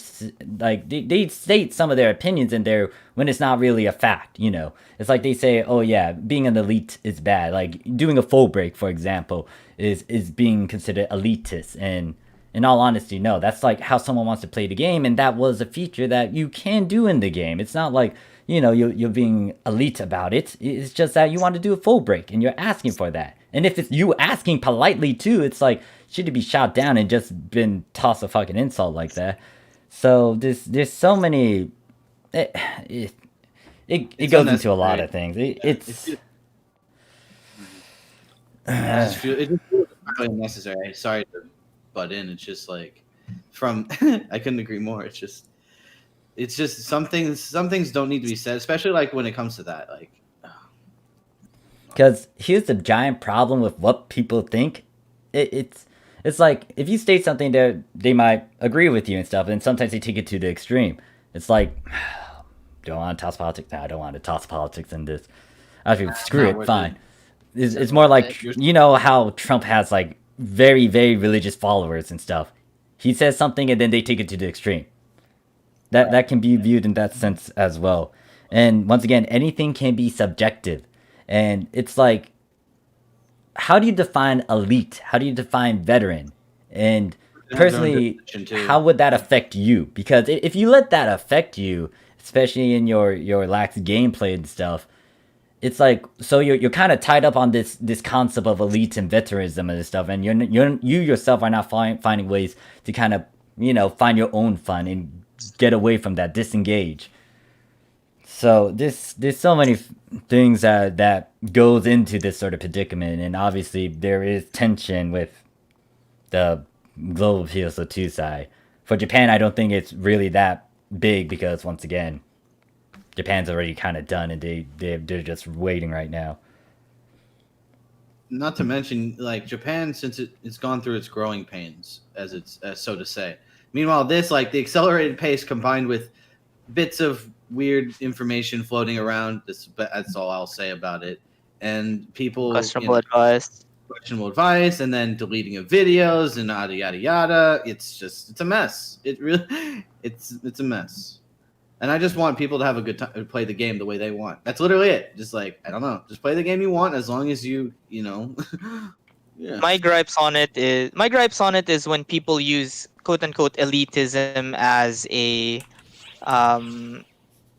like, they state some of their opinions in there when it's not really a fact, you know? It's like they say, oh yeah, being an elite is bad. Like, doing a full break, for example, is being considered elitist, and in all honesty, no. That's like how someone wants to play the game, and that was a feature that you can do in the game. It's not like, you know, you're being elite about it. It's just that you want to do a full break, and you're asking for that. And if it's you asking politely too, it's like, should it be shot down and just been tossed a fucking insult like that? So there's so many. It goes into a lot of things. It just feels unnecessary. Sorry to butt in. It's just like, I couldn't agree more. It's just It's just some things don't need to be said, especially like when it comes to that. Like, Because here's the giant problem with what people think. It's like if you state something that they might agree with you and stuff, and sometimes they take it to the extreme. It's like, do I want to toss politics? Nah, I don't want to toss politics in this. Actually, screw not it, worth fine. it. It's more like, you know how Trump has like very, very religious followers and stuff. He says something and then they take it to the extreme. That can be viewed in that sense as well. And once again, anything can be subjective. And it's like, how do you define elite? How do you define veteran? And personally, how would that affect you? Because if you let that affect you, especially in your lax gameplay and stuff, it's like, so you're kind of tied up on this concept of elite and veteranism and this stuff, and you yourself are not finding ways to kind of, you know, find your own fun and get away from that, disengage. So there's so many things that goes into this sort of predicament, and obviously there is tension with the global PSO2 side. For Japan, I don't think it's really that big because once again, Japan's already kind of done, and they're just waiting right now. Not to mention, like Japan, since it's gone through its growing pains, as so to say. Meanwhile, this, like the accelerated pace combined with bits of weird information floating around. That's all I'll say about it. And people Questionable advice, and then deleting of videos and yada yada yada. It's a mess. It really, it's a mess. And I just want people to have a good time, play the game the way they want. That's literally it. Just like, I don't know, just play the game you want as long as you know. Yeah. My gripes on it is when people use quote unquote elitism as a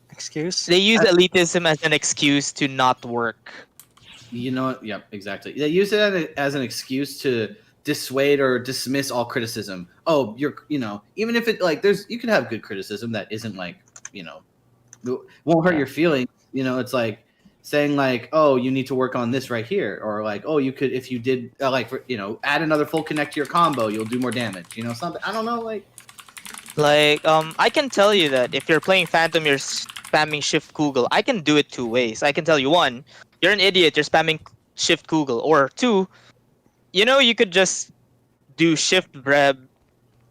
Excuse? they use elitism as an excuse to not work. You know, yep, exactly. They use it as an excuse to dissuade or dismiss all criticism. Oh, even if it like you can have good criticism that isn't like, won't hurt your feelings. It's like saying like, oh, you need to work on this right here, or like, oh, you could, if you did add another full connect to your combo, you'll do more damage. Something. I don't know, like I can tell you that if you're playing Phantom, you're spamming Shift Google. I can do it two ways. I can tell you, one, you're an idiot, you're spamming Shift Google, or two, you could just do Shift Breb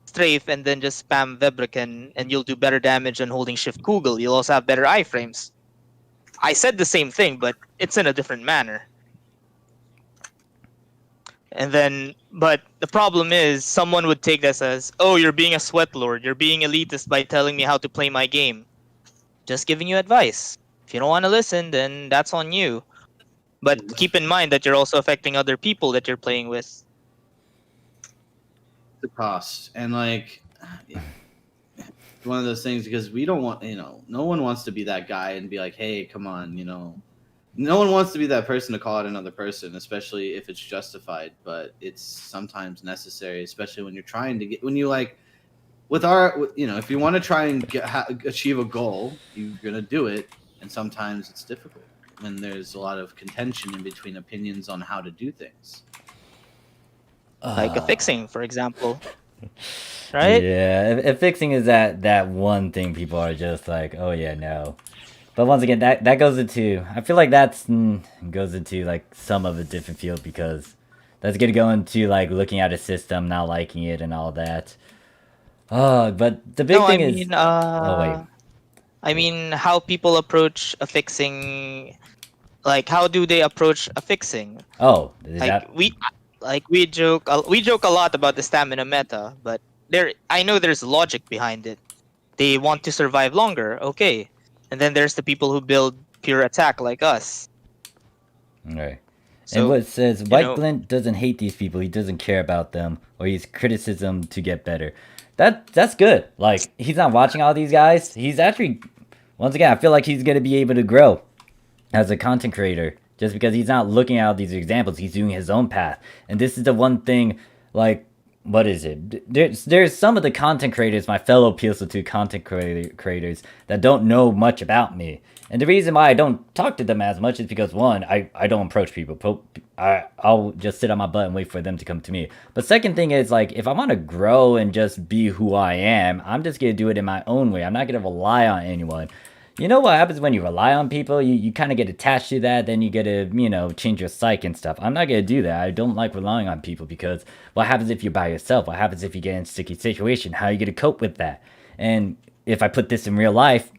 strafe and then just spam Vebrican and you'll do better damage than holding Shift Google. You'll also have better iframes. I said the same thing, but it's in a different manner. But the problem is, someone would take this as, oh, you're being a sweat lord, you're being elitist by telling me how to play my game. Just giving you advice. If you don't want to listen, then that's on you. But keep in mind that you're also affecting other people that you're playing with. The cost, and like one of those things, because we don't want, no one wants to be that guy and be like, hey, come on, no one wants to be that person to call out another person, especially if it's justified, but it's sometimes necessary, especially when you're trying to if you want to try and achieve a goal, you're gonna do it, and sometimes it's difficult when there's a lot of contention in between opinions on how to do things. Like a fixing, for example. Right? Yeah, if fixing is that one thing people are just like, oh yeah, no. But once again, that goes into, I feel like goes into like some of a different field, because that's gonna go into like looking at a system, not liking it and all that. But the big thing is, I mean, how people approach a fixing, like how do they approach a fixing? Oh, we joke a lot about the stamina meta, but I know there's logic behind it. They want to survive longer, okay. And then there's the people who build pure attack like us. Okay. So, and what it says, White Glint doesn't hate these people, he doesn't care about them, or he's criticism to get better. That's good. Like, he's not watching all these guys. He's actually, once again, I feel like he's gonna be able to grow as a content creator. Just because he's not looking at all these examples, he's doing his own path. And this is the one thing, like, what is it? There's some of the content creators, my fellow PSO2 content creators, that don't know much about me. And the reason why I don't talk to them as much is because, one, I don't approach people. I'll just sit on my butt and wait for them to come to me. But second thing is, like, if I want to grow and just be who I am, I'm just going to do it in my own way. I'm not going to rely on anyone. You know what happens when you rely on people? You kind of get attached to that, then you get to, you know, change your psyche and stuff. I'm not going to do that. I don't like relying on people because what happens if you're by yourself? What happens if you get in a sticky situation? How are you going to cope with that? And if I put this in real life,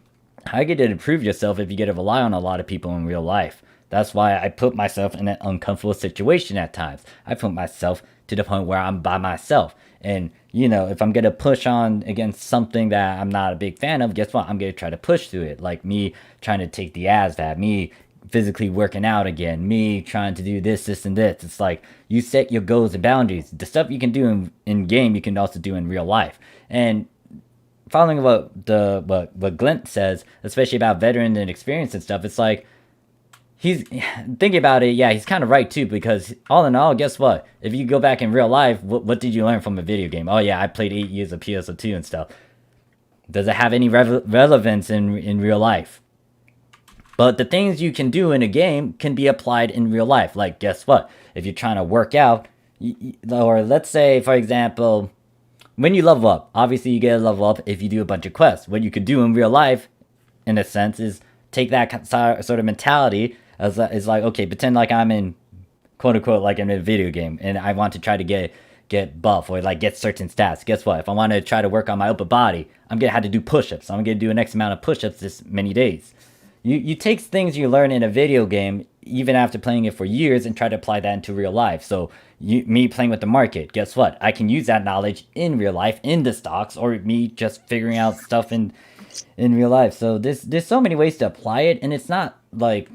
how you get to improve yourself if you get to rely on a lot of people in real life? That's why I put myself in an uncomfortable situation at times. I put myself to the point where I'm by myself. And, you know, if I'm going to push on against something that I'm not a big fan of, guess what? I'm going to try to push through it. Like me trying to take the ASVAB, me physically working out again, me trying to do this, and this. It's like you set your goals and boundaries. The stuff you can do in game, you can also do in real life. And following what Glint says, especially about veteran and experience and stuff, it's like, he's thinking about it. Yeah, he's kind of right too, because all in all, guess what? If you go back in real life, what did you learn from a video game? Oh yeah, I played 8 years of PSO2 and stuff. Does it have any relevance in real life? But the things you can do in a game can be applied in real life. Like, guess what? If you're trying to work out, or let's say, for example, when you level up, obviously you get a level up if you do a bunch of quests. What you could do in real life, in a sense, is take that sort of mentality as is like, okay, pretend like I'm in, quote unquote, like I'm in a video game, and I want to try to get buff or like get certain stats. Guess what? If I want to try to work on my upper body, I'm gonna have to do push-ups. I'm gonna do an X amount of push-ups this many days. You take things you learn in a video game, even after playing it for years, and try to apply that into real life. So me playing with the market, guess what? I can use that knowledge in real life, in the stocks, or me just figuring out stuff in real life. So there's so many ways to apply it, and it's not like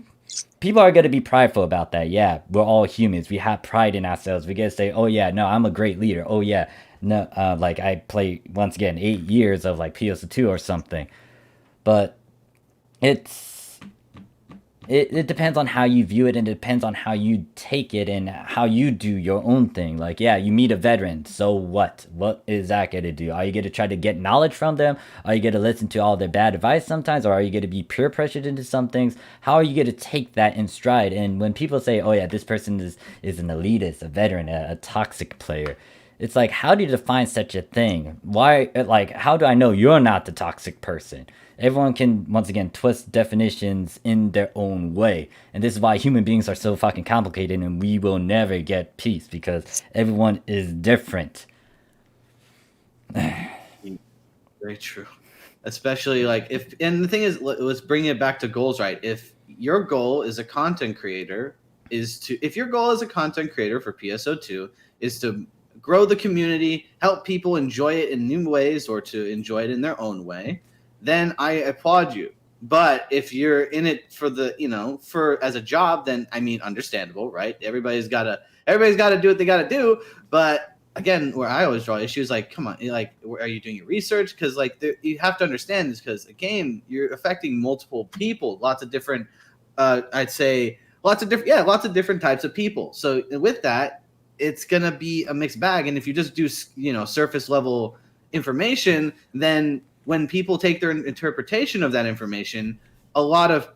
people are going to be prideful about that. Yeah, we're all humans. We have pride in ourselves. We get to say, oh yeah, no, I'm a great leader. Oh yeah, no, like I play, once again, 8 years of like PSO2 or something. But it depends on how you view it, and it depends on how you take it and how you do your own thing. Like, yeah, you meet a veteran, so what? What is that going to do? Are you going to try to get knowledge from them? Are you going to listen to all their bad advice sometimes? Or are you going to be peer pressured into some things? How are you going to take that in stride? And when people say, oh yeah, this person is an elitist, a veteran, a toxic player, it's like, how do you define such a thing? Why, like, how do I know you're not the toxic person? Everyone can, once again, twist definitions in their own way. And this is why human beings are so fucking complicated, and we will never get peace, because everyone is different. Very true. Especially, like, if, and the thing is, let's bring it back to goals, right? If your goal as a content creator if your goal as a content creator for PSO2 is to grow the community, help people enjoy it in new ways, or to enjoy it in their own way, then I applaud you. But if you're in it for the, you know, for as a job, then I mean, understandable, right? Everybody's gotta do what they gotta do. But again, where I always draw issues, like, come on, like, are you doing your research? Because like you have to understand this, because a game, you're affecting multiple people, lots of different, I'd say lots of different types of people. So with that, it's gonna be a mixed bag. And if you just do, you know, surface level information, then when people take their interpretation of that information, a lot of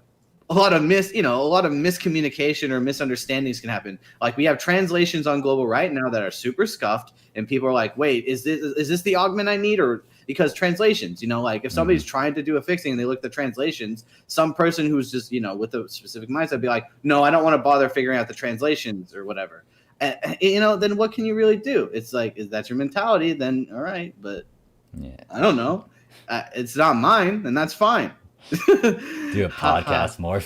miscommunication or misunderstandings can happen. Like, we have translations on global right now that are super scuffed, and people are like, wait, is this the augment I need? Or because translations, you know, like if somebody's trying to do a fixing and they look at the translations, some person who's just, you know, with a specific mindset be like, no, I don't want to bother figuring out the translations or whatever. And, you know, then what can you really do? It's like, if that's your mentality, then all right, but yeah, I don't know. It's not mine, and that's fine. Do a podcast more.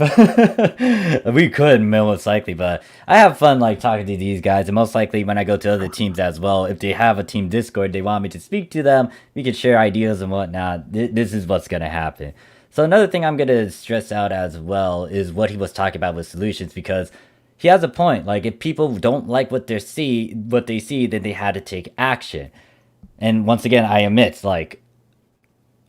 We could, most likely, but I have fun like talking to these guys, and most likely when I go to other teams as well, if they have a team Discord, they want me to speak to them, we can share ideas and whatnot. This is what's gonna happen. So another thing I'm gonna stress out as well is what he was talking about with solutions, because he has a point. Like, if people don't like what they see, then they had to take action. And once again, I admit, like,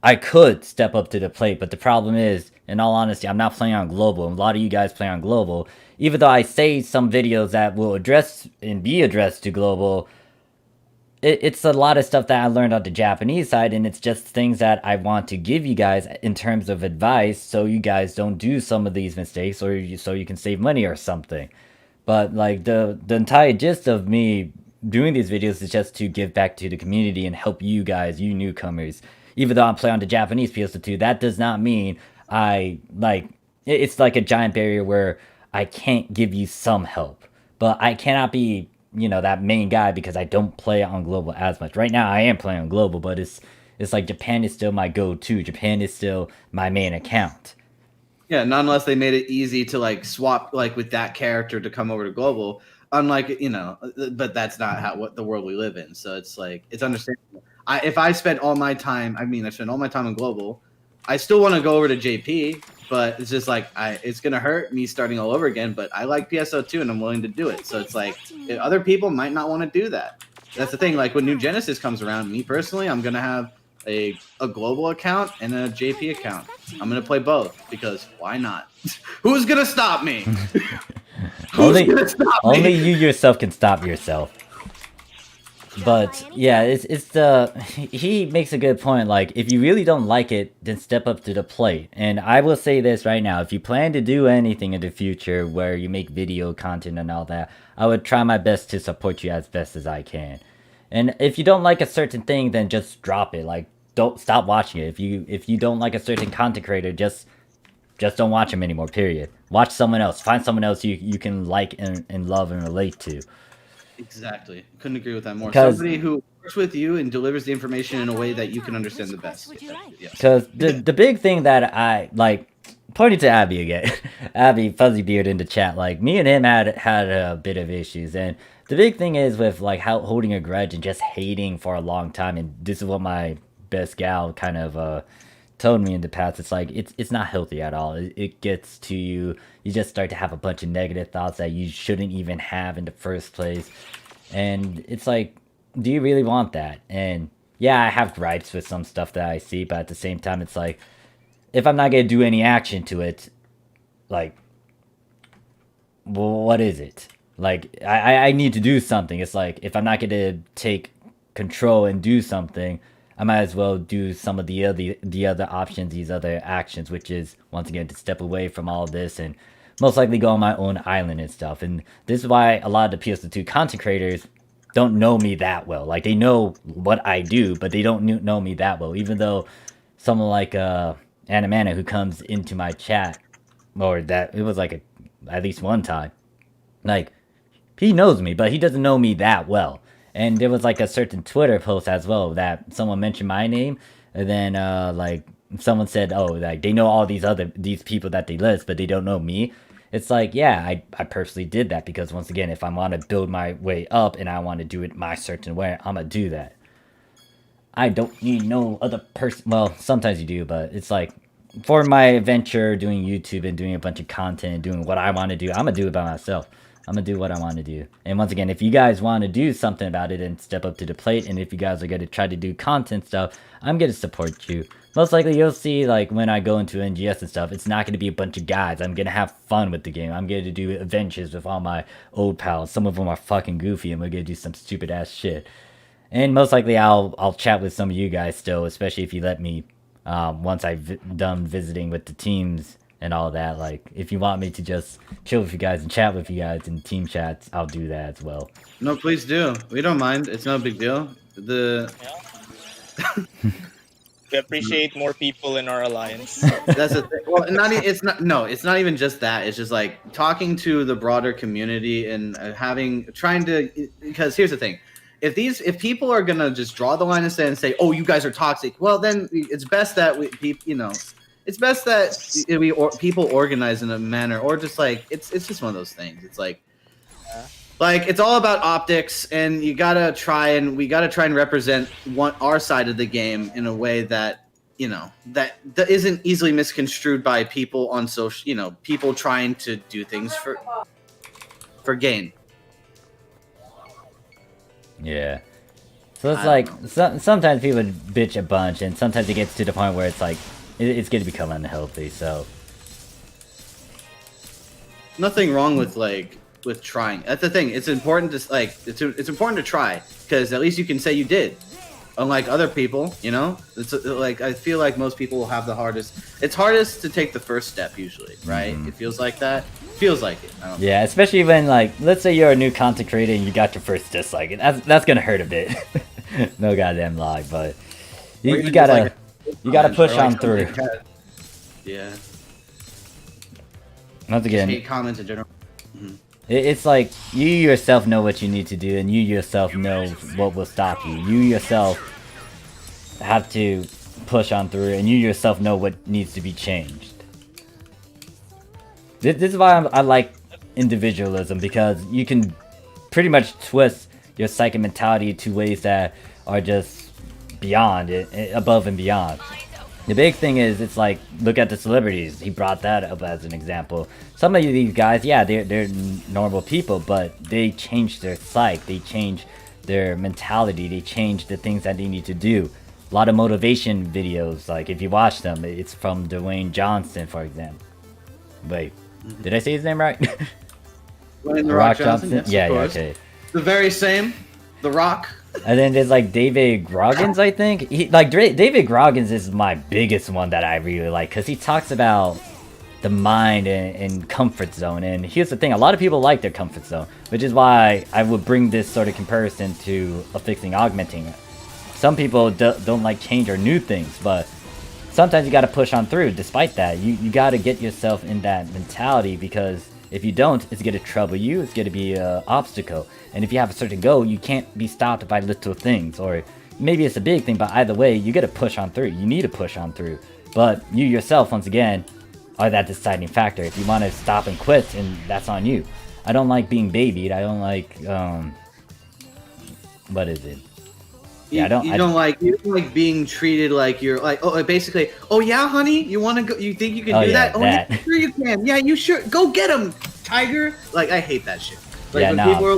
I could step up to the plate, but the problem is, in all honesty, I'm not playing on global. A lot of you guys play on global. Even though I say some videos that will address and be addressed to global, it's a lot of stuff that I learned on the Japanese side, and it's just things that I want to give you guys in terms of advice, so you guys don't do some of these mistakes, or so you can save money or something. But like the entire gist of me doing these videos is just to give back to the community and help you guys, you newcomers. Even though I'm playing on the Japanese PS2, that does not mean I like it's like a giant barrier where I can't give you some help. But I cannot be, that main guy because I don't play on global as much. Right now I am playing on global, but it's like Japan is still my go-to. Japan is still my main account. Yeah, not unless they made it easy to like swap like with that character to come over to global. Unlike but that's not what the world we live in. So it's like it's understandable. If I spent all my time, I spent all my time on global. I still want to go over to JP, but it's just like it's gonna hurt me starting all over again. But I like PSO2 and I'm willing to do it. So it's like other people might not want to do that. That's the thing. Like when New Genesis comes around, me personally, I'm gonna have a global account and a JP account. I'm gonna play both because why not? Who's gonna stop me? Only you yourself can stop yourself. But yeah, he makes a good point. Like if you really don't like it, then step up to the plate. And I will say this right now: if you plan to do anything in the future where you make video content and all that, I would try my best to support you as best as I can. And if you don't like a certain thing, then just drop it. Like don't stop watching it. If you don't like a certain content creator, just don't watch him anymore. Period. Watch someone else. Find someone else you can like and love and relate to. Exactly. Couldn't agree with that more. Somebody who works with you and delivers the information in a way that you can understand the best. Because the big thing that I like, pointing to Abby again, Abby Fuzzybeard in the chat, like me and him had a bit of issues, and the big thing is with like holding a grudge and just hating for a long time, and this is what my best gal kind of told me in the past. It's like it's not healthy at all. It gets to you. You just start to have a bunch of negative thoughts that you shouldn't even have in the first place. And it's like, do you really want that? And yeah, I have gripes with some stuff that I see, but at the same time, it's like, if I'm not gonna do any action to it, like, well, what is it? Like, I need to do something. It's like, if I'm not gonna take control and do something, I might as well do some of the other options, these other actions, which is, once again, to step away from all of this and most likely go on my own island and stuff. And this is why a lot of the PS2 content creators don't know me that well. Like, they know what I do, but they don't know me that well. Even though someone like Animana, who comes into my chat, or that, it was like at least one time, like, he knows me, but he doesn't know me that well. And there was like a certain Twitter post as well that someone mentioned my name, and then like someone said, oh, like they know all these people that they list, but they don't know me. It's like, yeah, I personally did that because, once again, if I want to build my way up and I want to do it my certain way, I'm gonna do that. I don't need no other person. Well, sometimes you do, but it's like, for my venture doing YouTube and doing a bunch of content and doing what I want to do, I'm gonna do it by myself. I'm gonna do what I want to do. And once again, if you guys want to do something about it, and step up to the plate, and if you guys are gonna try to do content stuff, I'm gonna support you. Most likely you'll see, like, when I go into NGS and stuff, it's not gonna be a bunch of guys. I'm gonna have fun with the game. I'm gonna do adventures with all my old pals. Some of them are fucking goofy, and we're gonna do some stupid ass shit. And most likely I'll chat with some of you guys still, especially if you let me, once I've done visiting with the teams and all that. Like, if you want me to just chill with you guys and chat with you guys in team chats, I'll do that as well. No, please do. We don't mind. It's no big deal. We appreciate more people in our alliance. That's the thing. Well, it's not even just that. It's just like talking to the broader community and because here's the thing. If people are gonna just draw the line and say, oh, you guys are toxic, well, then it's best that it's best that people organize in a manner, or just like it's just one of those things. It's like, it's all about optics, and we gotta try and represent our side of the game in a way that that isn't easily misconstrued by people on social. People trying to do things for gain. Yeah. So it's like, sometimes people bitch a bunch, and sometimes it gets to the point where it's like, it's going to become unhealthy, so. Nothing wrong with, like, with trying. That's the thing. It's important to like it's important to try because at least you can say you did. Unlike other people, you know, it's like I feel like most people will have the hardest. It's hardest to take the first step usually, right? It feels like that. Feels like it. I don't Yeah, especially when like, let's say you're a new content creator and you got your first dislike. That's gonna hurt a bit. No goddamn lie, but you gotta push on through. Yeah. Once again, hate comments in general. it's like you yourself know what you need to do, and you yourself know what will stop you. You yourself have to push on through, and you yourself know what needs to be changed. This is why I like individualism, because you can pretty much twist your psychic mentality to ways that are just beyond it, above and beyond. The big thing is, it's like, look at the celebrities. He brought that up as an example. Some of these guys, yeah, they're normal people, but they change their psyche, they change their mentality, they change the things that they need to do. A lot of motivation videos, like if you watch them, it's from Dwayne Johnson, for example. Wait, did I say his name right? Dwayne The Rock Johnson? Yes, yeah, of yeah, course. okay. The very same, The Rock. And then there's like David Goggins, I think. David Goggins is my biggest one that I really like, because he talks about the mind and comfort zone. And here's the thing, a lot of people like their comfort zone, which is why I would bring this sort of comparison to fixing augmenting. Some people don't like change or new things, but sometimes you got to push on through. Despite that, you got to get yourself in that mentality, because if you don't, it's going to trouble you, it's going to be an obstacle. And if you have a certain goal, you can't be stopped by little things, or maybe it's a big thing, but either way, you got to push on through. You need to push on through. But you yourself, once again, are that deciding factor. If you want to stop and quit, and that's on you. I don't like being babied. I don't like, what is it? Yeah, you don't like being treated like you're like, oh, basically, oh yeah, honey, you want to go? You think you can do that? Oh, yeah, sure you can. Yeah, you sure. Go get him, tiger. Like, I hate that shit. Like, yeah, when no. people are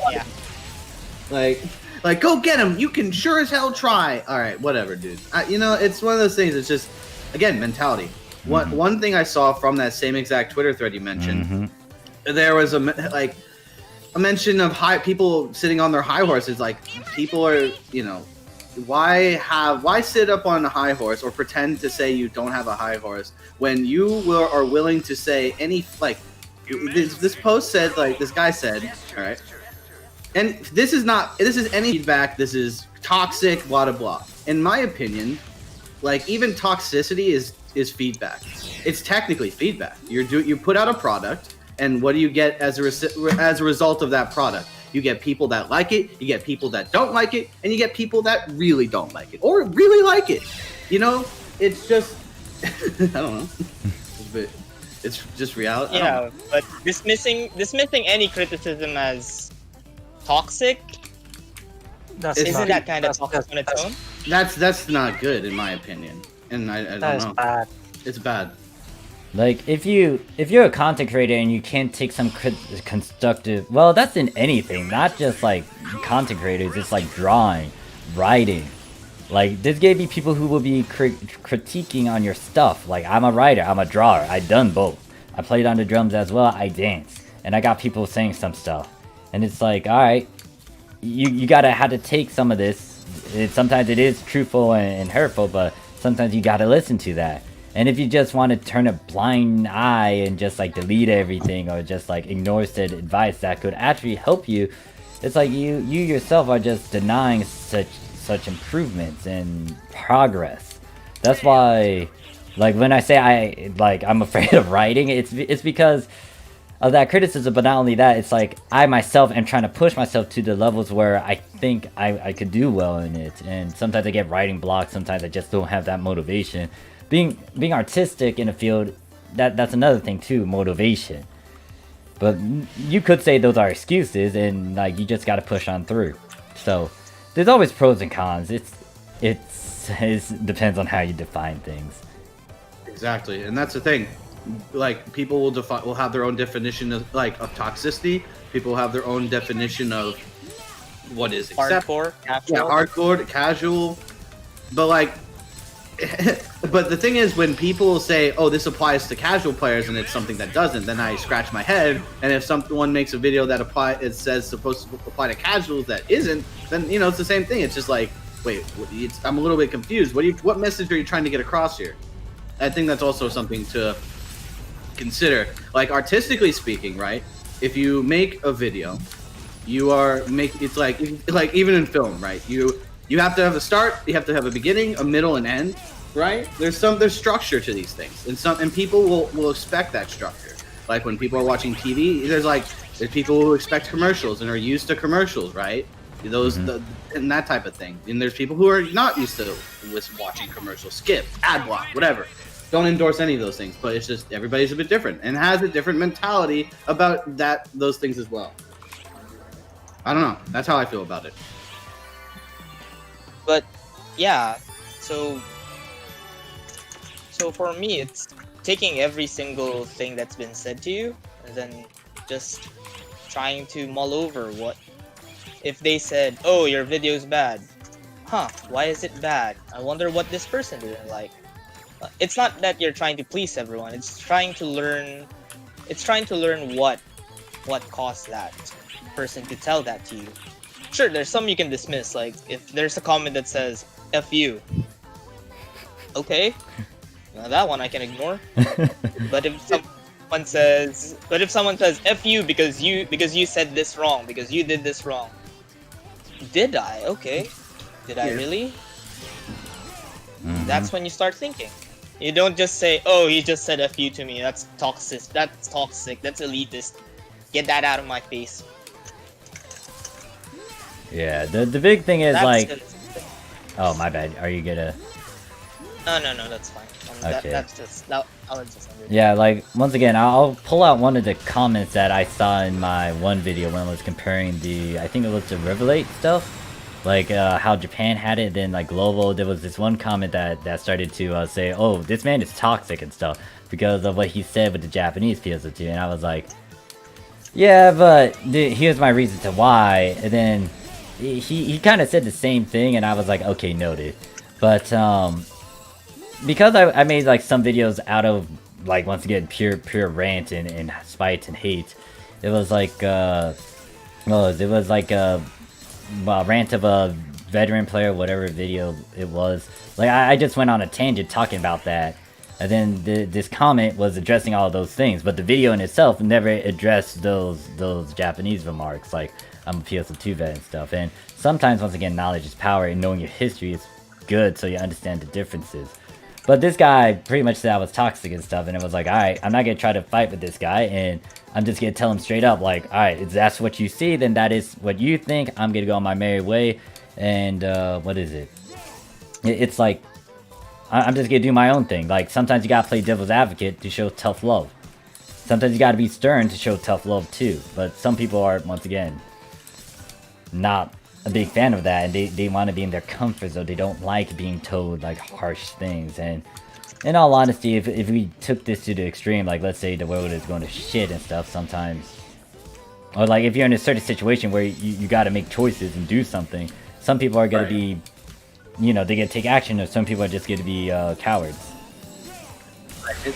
like, go get him. You can sure as hell try. All right, whatever, dude. You know, it's one of those things. It's just, again, mentality. One thing I saw from that same exact Twitter thread you mentioned, there was a mention of people sitting on their high horses. Like, people are, you know, why sit up on a high horse or pretend to say you don't have a high horse when you are willing to say any, like, this post said, like, this guy said, all right, and this is any feedback, this is toxic, blah blah blah. In my opinion, like, even toxicity is feedback. It's technically feedback. You put out a product, and what do you get as a result of that product? You get people that like it, you get people that don't like it, and you get people that really don't like it or really like it. You know, it's just I don't know. It's just reality. Yeah, but dismissing any criticism as toxic, isn't that kind of toxic on its own? That's not good in my opinion, and I don't know. That is bad. It's bad. Like, if you're a content creator and you can't take some constructive, well, that's in anything, not just like content creators. It's like drawing, writing. Like, there's gonna be people who will be critiquing on your stuff. Like, I'm a writer, I'm a drawer, I done both. I played on the drums as well, I dance, and I got people saying some stuff. And it's like, all right, you gotta have to take some of this. Sometimes it is truthful and hurtful, but sometimes you gotta listen to that. And if you just want to turn a blind eye and just like delete everything, or just like ignore said advice that could actually help you, it's like you yourself are just denying such improvements and progress. That's why, like, when I say I'm afraid of writing, it's because of that criticism. But not only that, it's like I myself am trying to push myself to the levels where I think I could do well in it. And sometimes I get writing blocks, sometimes I just don't have that motivation. Being artistic in a field, that's another thing too, motivation. But you could say those are excuses, and like, you just gotta push on through. So there's always pros and cons. It depends on how you define things. Exactly, and that's the thing. Like, people will have their own definition of toxicity. People have their own definition of what is hardcore, casual. Yeah, hardcore, casual. But like, but the thing is, when people say, "Oh, this applies to casual players," and it's something that doesn't, then I scratch my head. And if someone makes a video that it says supposed to apply to casuals that isn't, then it's the same thing. It's just like, wait, I'm a little bit confused. What message are you trying to get across here? I think that's also something to consider. Like, artistically speaking, right? If you make a video, it's like even in film, right? You have to have a start, you have to have a beginning, a middle, and end, right? There's structure to these things, and people will expect that structure. Like when people are watching TV, there's people who expect commercials and are used to commercials, right? And that type of thing. And there's people who are not used to watching commercials, skip, ad block, whatever. Don't endorse any of those things, but it's just everybody's a bit different and has a different mentality about those things as well. I don't know. That's how I feel about it. But yeah, so for me, it's taking every single thing that's been said to you and then just trying to mull over what if they said, "Oh, your video's bad." Huh, why is it bad? I wonder what this person didn't like. It's not that you're trying to please everyone. It's trying to learn what caused that person to tell that to you. Sure, there's some you can dismiss, like if there's a comment that says "F you." Okay, now that one I can ignore. But if someone says "F you" because you said this wrong, because you did this wrong. Did I? Okay. Did I really? That's when you start thinking. You don't just say, "Oh, he just said F you to me. That's toxic. That's toxic. That's elitist. Get that out of my face." Yeah, the big thing is That's like... good. Oh, my bad. Are you gonna... No, that's fine. Okay. I'll just Yeah, like, once again, I'll pull out one of the comments that I saw in my one video when I was comparing I think it was the Rivalate stuff. Like, how Japan had it, then, like, global, there was this one comment that started to say, "Oh, this man is toxic and stuff," because of what he said with the Japanese PSO2, and I was like, yeah, but here's my reason to why, and then he kind of said the same thing, and I was like, okay, noted. But, because I made, like, some videos out of, like, once again, pure rant and spite and hate, it was like, a rant of a veteran player, whatever video it was. Like, I just went on a tangent talking about that, and then this comment was addressing all of those things, but the video in itself never addressed those Japanese remarks, like, I'm a PSO2 vet and stuff. And sometimes, once again, knowledge is power, and knowing your history is good so you understand the differences. But this guy pretty much said I was toxic and stuff, and it was like, alright, I'm not gonna try to fight with this guy, and I'm just gonna tell him straight up, like, alright, if that's what you see, then that is what you think. I'm gonna go on my merry way, and, what is it? It's like, I'm just gonna do my own thing. Like, sometimes you gotta play devil's advocate to show tough love. Sometimes you gotta be stern to show tough love, too. But some people are, once again, not a big fan of that, and they want to be in their comfort zone. They don't like being told, like, harsh things. And in all honesty, if we took this to the extreme, like, let's say the world is going to shit and stuff sometimes, or like if you're in a certain situation where you got to make choices and do something, some people are going to be, you know, they get to take action, or some people are just going to be cowards. As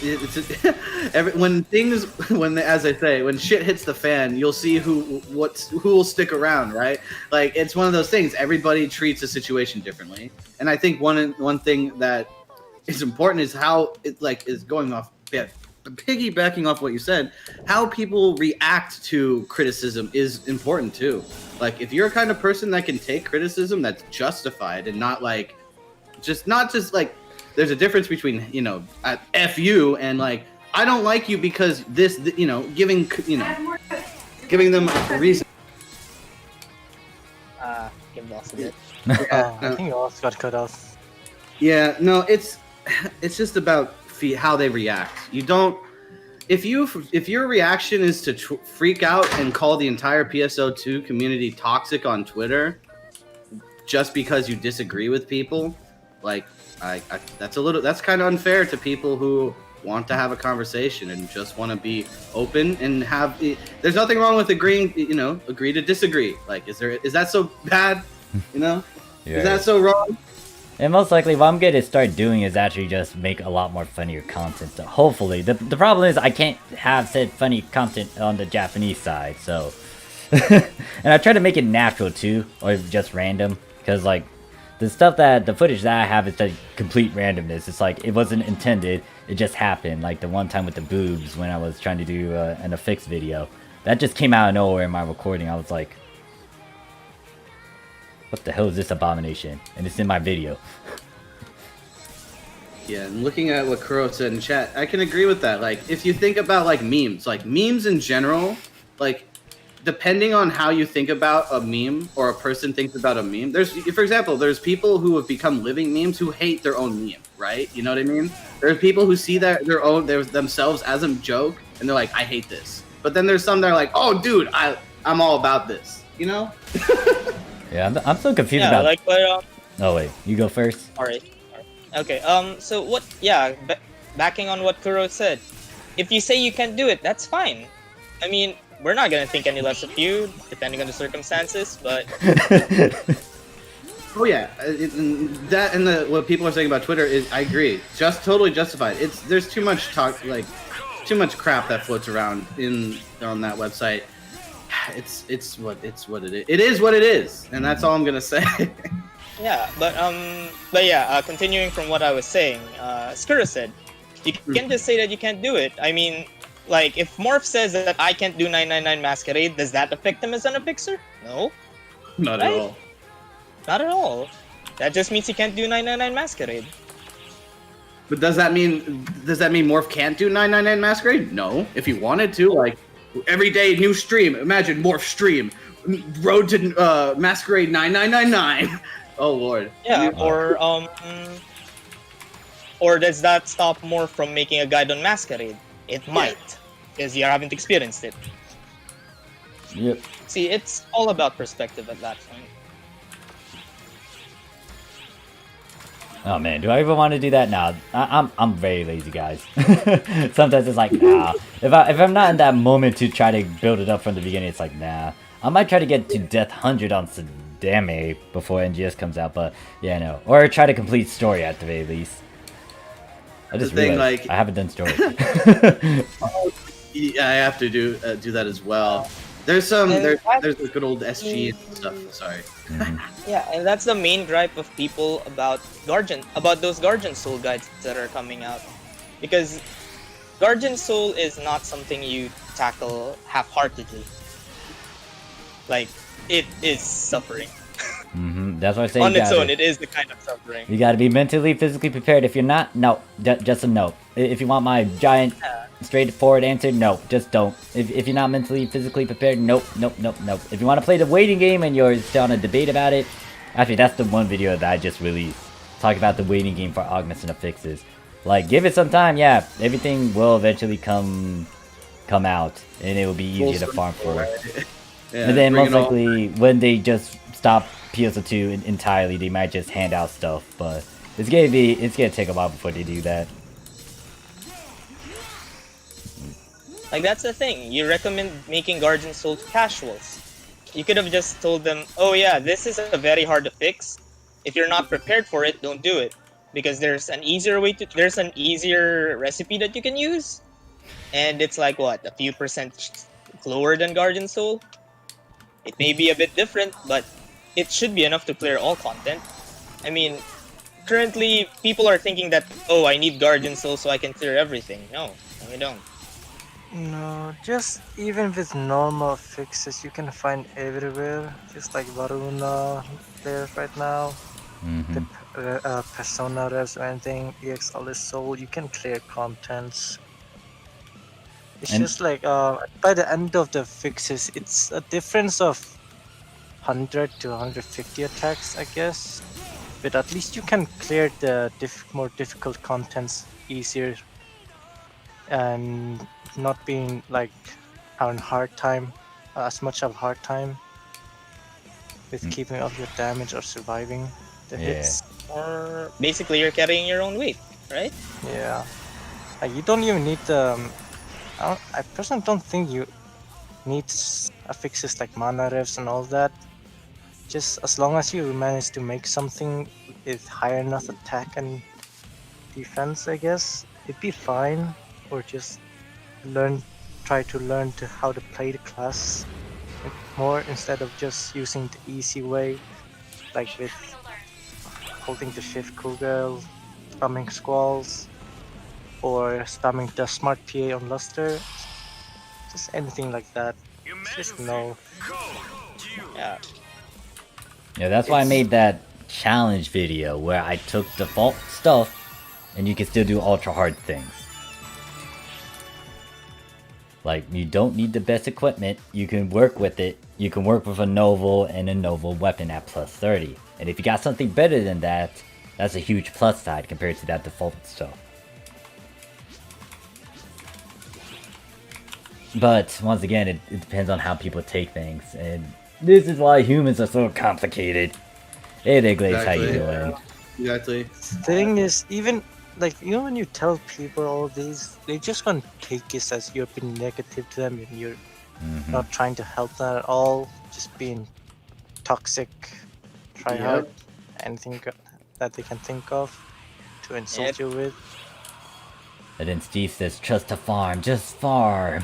I say, when shit hits the fan, you'll see who will stick around, right? Like, it's one of those things. Everybody treats a situation differently, and I think one thing that is important is how it is going off, piggybacking off what you said. How people react to criticism is important too. Like, if you're a kind of person that can take criticism that's justified and not just there's a difference between, you know, F you and, like, I don't like you because this, you know, giving them a reason. Give lost a bit. I think you also got cut off. Yeah, no, it's just about how they react. You don't, if your reaction is to freak out and call the entire PSO2 community toxic on Twitter just because you disagree with people, like, that's kind of unfair to people who want to have a conversation and just want to be open and have. There's nothing wrong with agreeing, you know, agree to disagree. Like, is that so bad? You know, Yeah. Is that so wrong? And most likely what I'm going to start doing is actually just make a lot more funnier content. So hopefully. The problem is I can't have said funny content on the Japanese side, so... and I try to make it natural too, or just random. Because like, the footage that I have is the complete randomness. It's like, it wasn't intended, it just happened. Like the one time with the boobs when I was trying to do an affix video. That just came out of nowhere in my recording. I was like... What the hell is this abomination? And it's in my video. Yeah, and looking at what Kuro said in chat, I can agree with that. Like, if you think about like memes in general, like depending on how you think about a meme or a person thinks about a meme, for example, there's people who have become living memes who hate their own meme, right? You know what I mean? There's people who see themselves as a joke and they're like, I hate this. But then there's some that are like, oh, dude, I'm all about this. You know? Yeah, I'm so confused Yeah, about... like what? Oh wait, you go first? Alright. Okay, so what, backing on what Kuro said, if you say you can't do it, that's fine. I mean, we're not gonna think any less of you, depending on the circumstances, but... Oh yeah, what people are saying about Twitter is, I agree, just totally justified. There's too much talk, like, too much crap that floats around on that website. It's what it is. It is what it is, and that's all I'm gonna say. Yeah, but continuing from what I was saying, Skura said, you can't just say that you can't do it. I mean, like, if Morph says that I can't do 999 Masquerade, does that affect him as an affixer? No. Not at all. Not at all. That just means he can't do 999 Masquerade. But does that mean Morph can't do 999 Masquerade? No. If he wanted to, like, every day new stream. Imagine Morph stream. Road to Masquerade 9999. Oh lord. Yeah, or does that stop Morph from making a guide on Masquerade? It might, because you haven't experienced it. Yep. See, it's all about perspective at that point. Oh man, do I even want to do that? Nah, I'm very lazy, guys. Sometimes it's like, nah. If I'm not in that moment to try to build it up from the beginning, it's like, nah. I might try to get to Death 100 on Sadame before NGS comes out, but yeah, no. Or try to complete story at the very least. I just realized like, I haven't done story. Yeah, I have to do that as well. There's the good old SG and stuff. Sorry. Yeah, and that's the main gripe of people about those Guardian Soul guides that are coming out, because Guardian Soul is not something you tackle half-heartedly. Like, it is suffering. That's what I say. On its own, it is the kind of suffering. You gotta be mentally, physically prepared. If you're not, no. Just a no. If you want my giant, straightforward answer, no. Just don't. If you're not mentally, physically prepared, nope. If you want to play the waiting game and you're still on a debate about it, actually, that's the one video that I just released. Talk about the waiting game for augments and affixes. Like, give it some time, yeah. Everything will eventually come out, and it will be easier to farm for. Yeah, and then most likely, when they just stop PSO2 entirely, they might just hand out stuff, but it's gonna take a while before they do that. Like, that's the thing. You recommend making Guardian Soul to casuals. You could have just told them, oh yeah, this is a very hard to fix. If you're not prepared for it, don't do it. Because there's an easier recipe that you can use. And it's like, what, a few percent lower than Guardian Soul? It may be a bit different, but it should be enough to clear all content. I mean, currently, people are thinking that, oh, I need Guardian Soul so I can clear everything. No, you don't. No, just even with normal fixes, you can find everywhere. Just like Varuna there right now. The Persona Revs or anything, EX All is Soul, you can clear contents. It's just like, by the end of the fixes, it's a difference of 100 to 150 attacks, I guess. But at least you can clear the more difficult contents easier. And not being like having hard time, as much of a hard time with keeping up your damage or surviving the hits. Or basically you're carrying your own weight, right? Yeah. Like, you don't even need I personally don't think you need affixes like mana revs and all that. Just as long as you manage to make something is high enough attack and defense, I guess it'd be fine. Or just try to learn how to play the class more instead of just using the easy way, like with holding the shift Kugel, spamming squalls, or spamming the smart PA on Luster. Just anything like that. Just no. Yeah. Yeah, that's why I made that challenge video where I took default stuff and you can still do ultra hard things. Like, you don't need the best equipment, you can work with it. You can work with a novel and a novel weapon at plus 30. And if you got something better than that, that's a huge plus side compared to that default stuff. But, once again, it depends on how people take things. And this is why humans are so complicated. Hey there, Glaze, how you doing? Exactly. The thing is, even when you tell people all these, they just gonna take it as you're being negative to them and you're not trying to help them at all, just being toxic, try hard, anything that they can think of to insult you with. And then Steve says, trust to farm, just farm.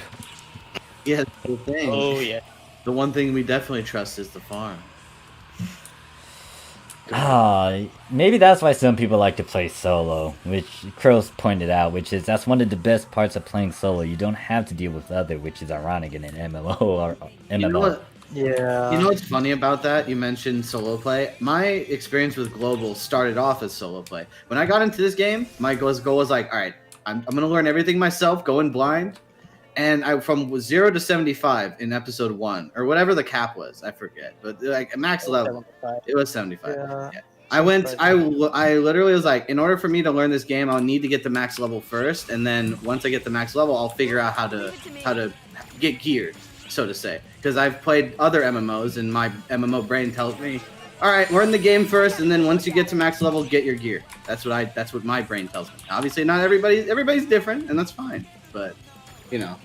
Yeah, that's the thing. Oh yeah. The one thing we definitely trust is the farm. Maybe that's why some people like to play solo, which Kroos pointed out, which is that's one of the best parts of playing solo. You don't have to deal with other, which is ironic in an MMO or MMO. You know what? Yeah. You know what's funny about that? You mentioned solo play. My experience with Global started off as solo play. When I got into this game, my goal was like, all right, I'm going to learn everything myself, going blind. And I from 0 to 75 in episode 1, or whatever the cap was, I forget. But like max level, it was 75. Yeah. I literally was like, in order for me to learn this game, I'll need to get the max level first, and then once I get the max level, I'll figure out how to get geared, so to say. Because I've played other MMOs, and my MMO brain tells me, all right, learn the game first, and then once you get to max level, get your gear. That's what my brain tells me. Obviously, not everybody's different, and that's fine. But you know,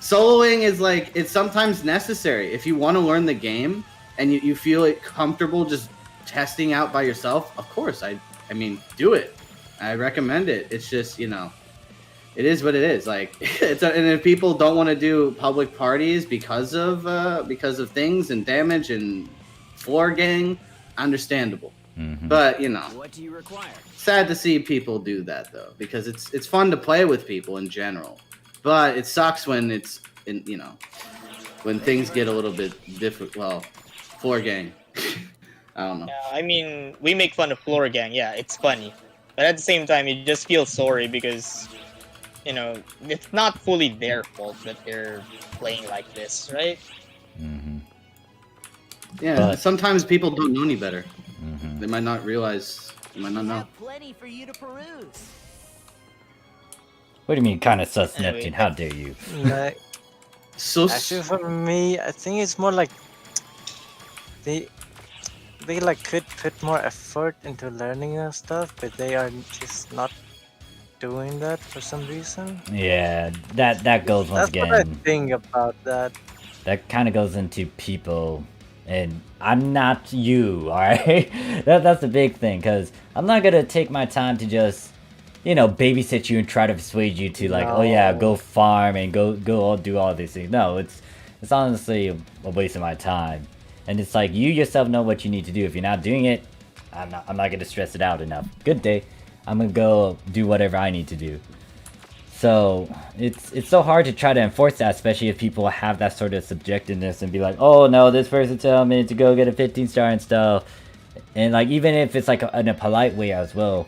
soloing is like, it's sometimes necessary. If you want to learn the game and you feel it comfortable just testing out by yourself, of course, I mean, do it. I recommend it. It's just, you know, it is what it is. Like, and if people don't want to do public parties because of things and damage and floor gang, understandable. But, you know, what do you require? Sad to see people do that, though, because it's fun to play with people in general. But it sucks when when things get a little bit different. Well, floor gang. I don't know. Yeah, I mean, we make fun of floor gang. Yeah, it's funny, but at the same time, you just feel sorry because, you know, it's not fully their fault that they're playing like this, right? Yeah, But- sometimes people don't know any better. They might not realize. They might not know. Plenty for you to peruse. What do you mean, kind of sus, Anyway, Neptune? How dare you? Like, So actually, for me, I think it's more like they like could put more effort into learning and stuff, but they are just not doing that for some reason. Yeah, that goes once That's what I again. think about that. That kind of goes into people, and I'm not you, alright? That's the big thing, because I'm not gonna take my time to just, you know, babysit you and try to persuade you to, like, oh yeah, go farm and go do all these things. No, it's honestly a waste of my time. And it's like, you yourself know what you need to do. If you're not doing it, I'm not gonna stress it out enough. Good day. I'm gonna go do whatever I need to do. So it's so hard to try to enforce that, especially if people have that sort of subjectiveness and be like, oh no, this person told me to go get a 15-star and stuff. And like, even if it's like in a polite way as well,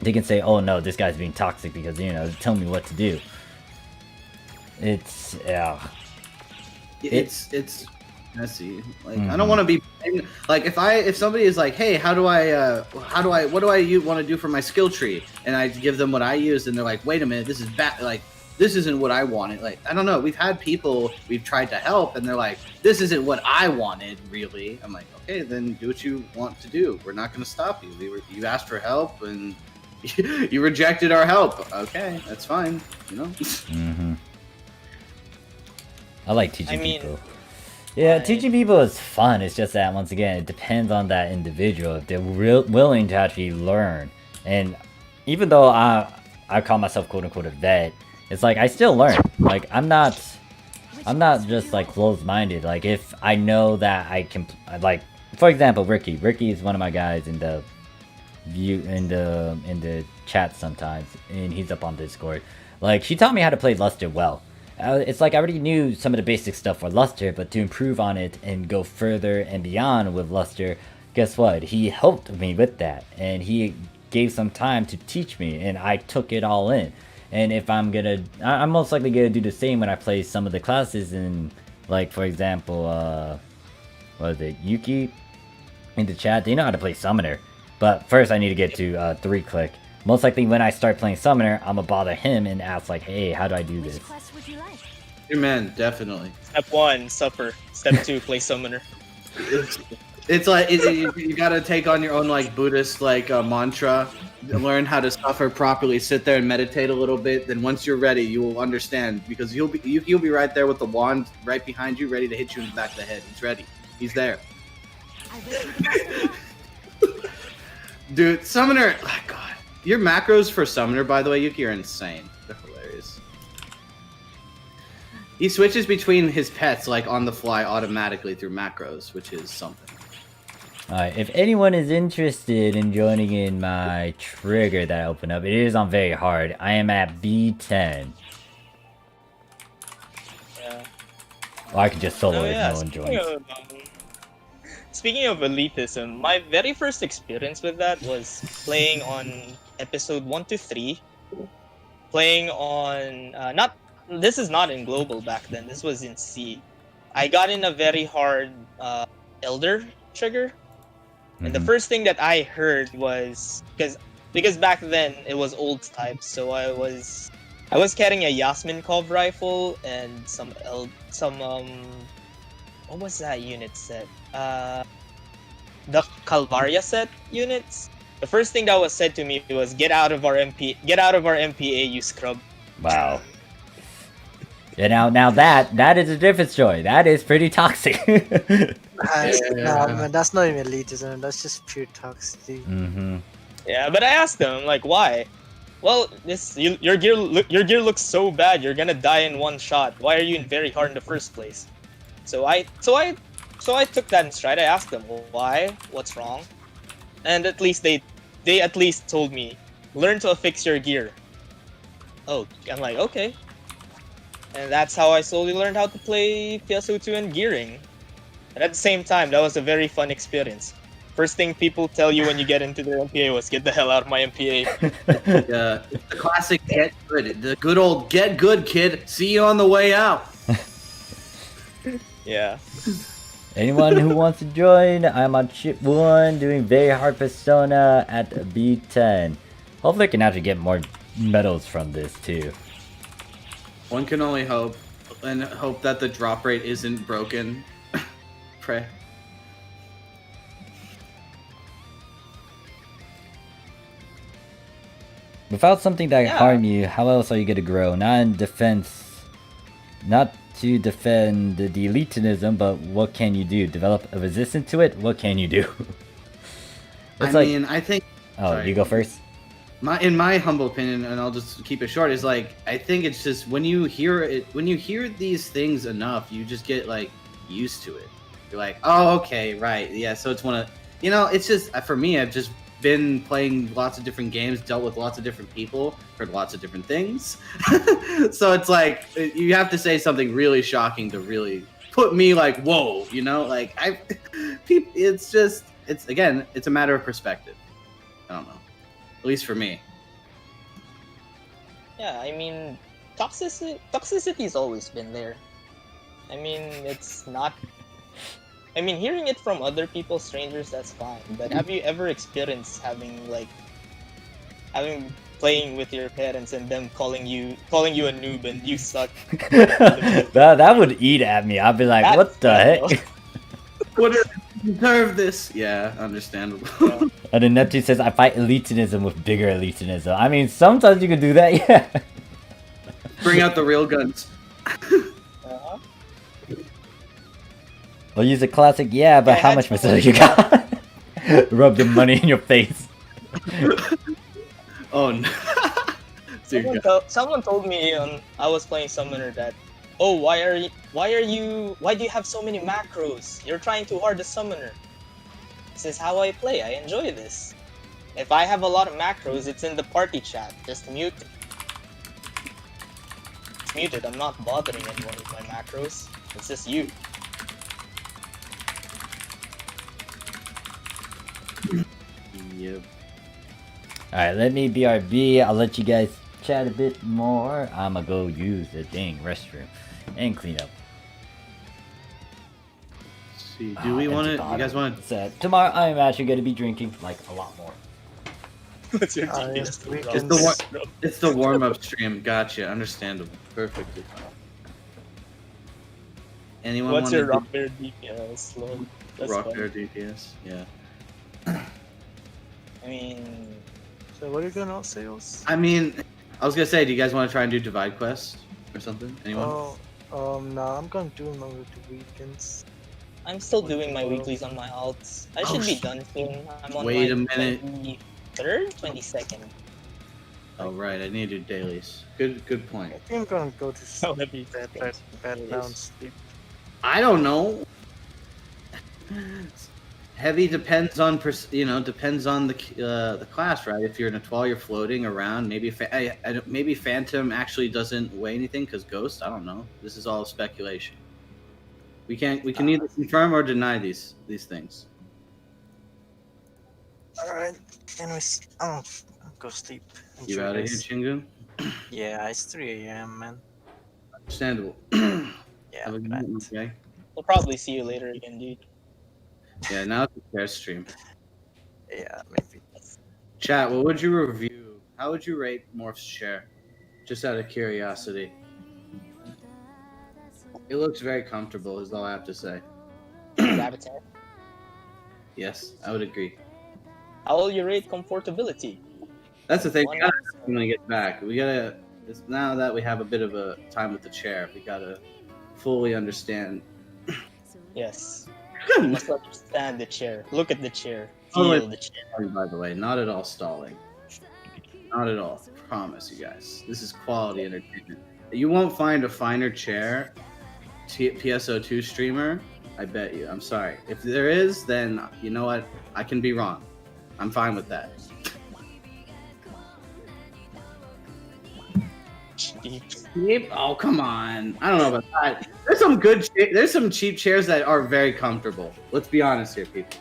they can say, oh no, this guy's being toxic because, you know, tell me what to do. It's, yeah. It's messy. Like, I don't want to be like, if somebody is like, hey, what do I want to do for my skill tree, and I give them what I use, and they're like, wait a minute, this is bad, like, this isn't what I wanted. Like, I don't know, we've had people we've tried to help, and they're like, this isn't what I wanted, really. I'm like, okay, then do what you want to do. We're not going to stop you. You asked for help, and you rejected our help. Okay, that's fine, you know. I like teaching I mean- people. Yeah, fine. teaching people is fun. It's just that once again, it depends on that individual if they're willing to actually learn. And even though I call myself quote unquote a vet, it's like I still learn. Like I'm not just like closed-minded. Like if I know that I can, like for example, Ricky. Ricky is one of my guys in the chat sometimes, and he's up on Discord. Like she taught me how to play Luster well. It's like I already knew some of the basic stuff for Luster, but to improve on it and go further and beyond with Luster, guess what? He helped me with that, and he gave some time to teach me, and I took it all in. And if I'm most likely gonna do the same when I play some of the classes in, like for example, what is it, Yuki in the chat? They know how to play Summoner, but first I need to get to 3-click. Most likely when I start playing Summoner, I'm gonna bother him and ask like, hey, how do I do this? Your man, definitely. Step 1, supper. Step 2, play summoner. It's like you gotta take on your own like Buddhist like mantra, learn how to suffer properly, sit there and meditate a little bit. Then once you're ready, you will understand because you'll be right there with the wand right behind you, ready to hit you in the back of the head. He's ready. He's there. Dude, Summoner. Oh, God, your macros for Summoner, by the way, Yuki, are insane. They're hilarious. He switches between his pets like on the fly automatically through macros, which is something. Alright, if anyone is interested in joining in my trigger that I opened up, it is on very hard. I am at B10. Yeah. Or I could just solo Oh, if yeah. no one joins. Speaking of elitism, my very first experience with that was playing on episode 1 to 3. Playing on this is not in global back then. This was in C. I got in a very hard Elder trigger. And the first thing that I heard was because back then it was old type, so I was carrying a Yasmin Kov rifle and some what was that unit set? The Calvaria set units. The first thing that was said to me was get out of our MPA, you scrub. Wow. Yeah, now that is a different story. That is pretty toxic. Nah, man, that's not even elitism. That's just pure toxicity. Mm-hmm. Yeah, but I asked them like why. Well, your gear looks so bad. You're gonna die in one shot. Why are you in very hard in the first place? So I took that in stride. I asked them, well, why? What's wrong? And at least they at least told me, learn to affix your gear. Oh, I'm like, okay. And that's how I slowly learned how to play PSO2 and gearing. And at the same time, that was a very fun experience. First thing people tell you when you get into their MPA was, get the hell out of my MPA. The classic get good. The good old get good, kid. See you on the way out. Yeah. Anyone who wants to join, I'm on chip 1 doing very hard persona at B10. Hopefully I can actually get more medals from this too. One can only hope, and hope that the drop rate isn't broken. Pray. Without something that harm you, how else are you gonna grow? Not in defense, not to defend the elitism, but what can you do? Develop a resistance to it? What can you do? I think. Oh, sorry. you go first. In my humble opinion, and I'll just keep it short, is like I think it's just when you hear these things enough, you just get like used to it. You're like, oh, okay, right, yeah. So it's one of, it's just for me. I've just been playing lots of different games, dealt with lots of different people, heard lots of different things. So it's like you have to say something really shocking to really put me like, whoa, like it's a matter of perspective. I don't know. At least for me. Yeah, I mean, toxicity's always been there. I mean, it's not. I mean, hearing it from other people, strangers, that's fine. But have you ever experienced playing with your parents and them calling you a noob and you suck? that would eat at me. I'd be like, That's what the heck? What deserve this? Yeah, understandable. Yeah. And then Neptune says, I fight elitism with bigger elitism. I mean, sometimes you can do that, yeah. Bring out the real guns. Uh-huh. I'll use a classic, yeah, but I how had much Masato you got? Rub the money in your face. Oh no. Dear God. Someone told me I was playing Summoner that, oh, why do you have so many macros? You're trying too hard as Summoner. This is how I play. I enjoy this. If I have a lot of macros, it's in the party chat. Just mute it. It's muted. I'm not bothering anyone with my macros. It's just you. Yep. Alright, let me BRB. I'll let you guys chat a bit more. I'ma go use the dang restroom and clean up. See, do we want to? You guys want to? So, tomorrow I'm actually gonna be drinking like a lot more. What's your yes, DPS? we It's can the it's the warm up stream. Gotcha. Understandable. Perfectly fine. Anyone What's want your to rock bear DPS? Lord? That's rock fine. bear DPS? Yeah. I mean, So what are you gonna sales? I mean, I was gonna say, do you guys want to try and do divide quest or something? Anyone? No, I'm gonna do them over the weekends. I'm still doing my weeklies on my alts. I should be done soon. I'm on Wait my a minute. 23rd, 22nd. Oh right, I need to do dailies. Good point. I think I'm gonna go to Oh, that'd be bed down sleep. I don't know. Heavy depends on depends on the class, right? If you're in a 12, you're floating around. Maybe maybe Phantom actually doesn't weigh anything because Ghost. I don't know. This is all speculation. We can either confirm or deny these things. Alright, anyways, I'll go sleep. You out of here, Chingu? Yeah, it's 3 AM, man. Understandable. Yeah, Have a good right. night, okay? We'll probably see you later again, dude. Yeah, now it's a fair stream. Yeah, maybe. Chat, what would you review? How would you rate Morph's chair? Just out of curiosity. It looks very comfortable, is all I have to say. Avatar. Yes, I would agree. How will you rate comfortability? That's the thing. We 1 gotta when we get back. Now that we have a bit of a time with the chair, we gotta fully understand. Yes. You must understand the chair. Look at the chair. Feel the chair. By the way, not at all stalling. Not at all. Promise you guys. This is quality entertainment. You won't find a finer chair PSO2 streamer, I bet you. I'm sorry. If there is, then you know what? I can be wrong. I'm fine with that. Cheap? Oh, come on. I don't know about that. There's some cheap chairs that are very comfortable. Let's be honest here, people.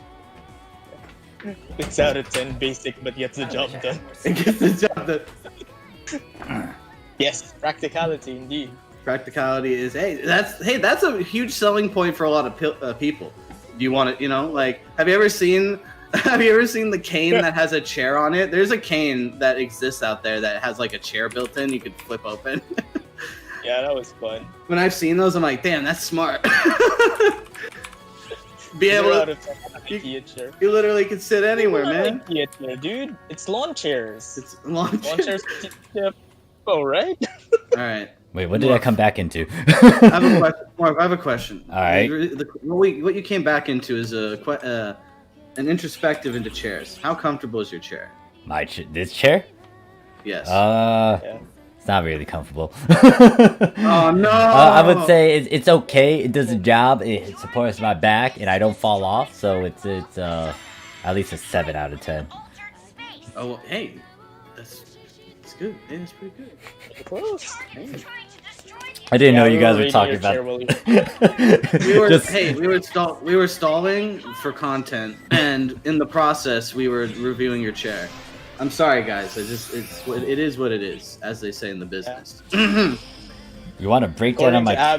It's out of 10 basic, but gets the job done. It gets the job done. Yes, practicality indeed. Practicality is that's a huge selling point for a lot of people. Do you want to, like, have you ever seen the cane that has a chair on it? There's a cane that exists out there that has like a chair built in. You could flip open. Yeah, that was fun. When I've seen those, I'm like, damn, that's smart. Be able to. You literally can sit anywhere, man. IKEA chair, dude. It's lawn chairs. It's lawn chairs. Oh, right. All right. Wait, what did I come back into? I have a question. Mark, I have a question. All right. What you came back into is an introspective into chairs. How comfortable is your chair? This chair? Yes. Yeah. It's not really comfortable. Oh no! I would say it's okay. It does the job. It supports my back, and I don't fall off. So it's at least a 7 out of 10. Oh well, hey, that's good. Yeah, that's pretty good. Close. Hey. I didn't know you guys were talking about. We were stalling for content, and in the process, we were reviewing your chair. I'm sorry, guys. It is what it is, as they say in the business. You want to break down on my chair?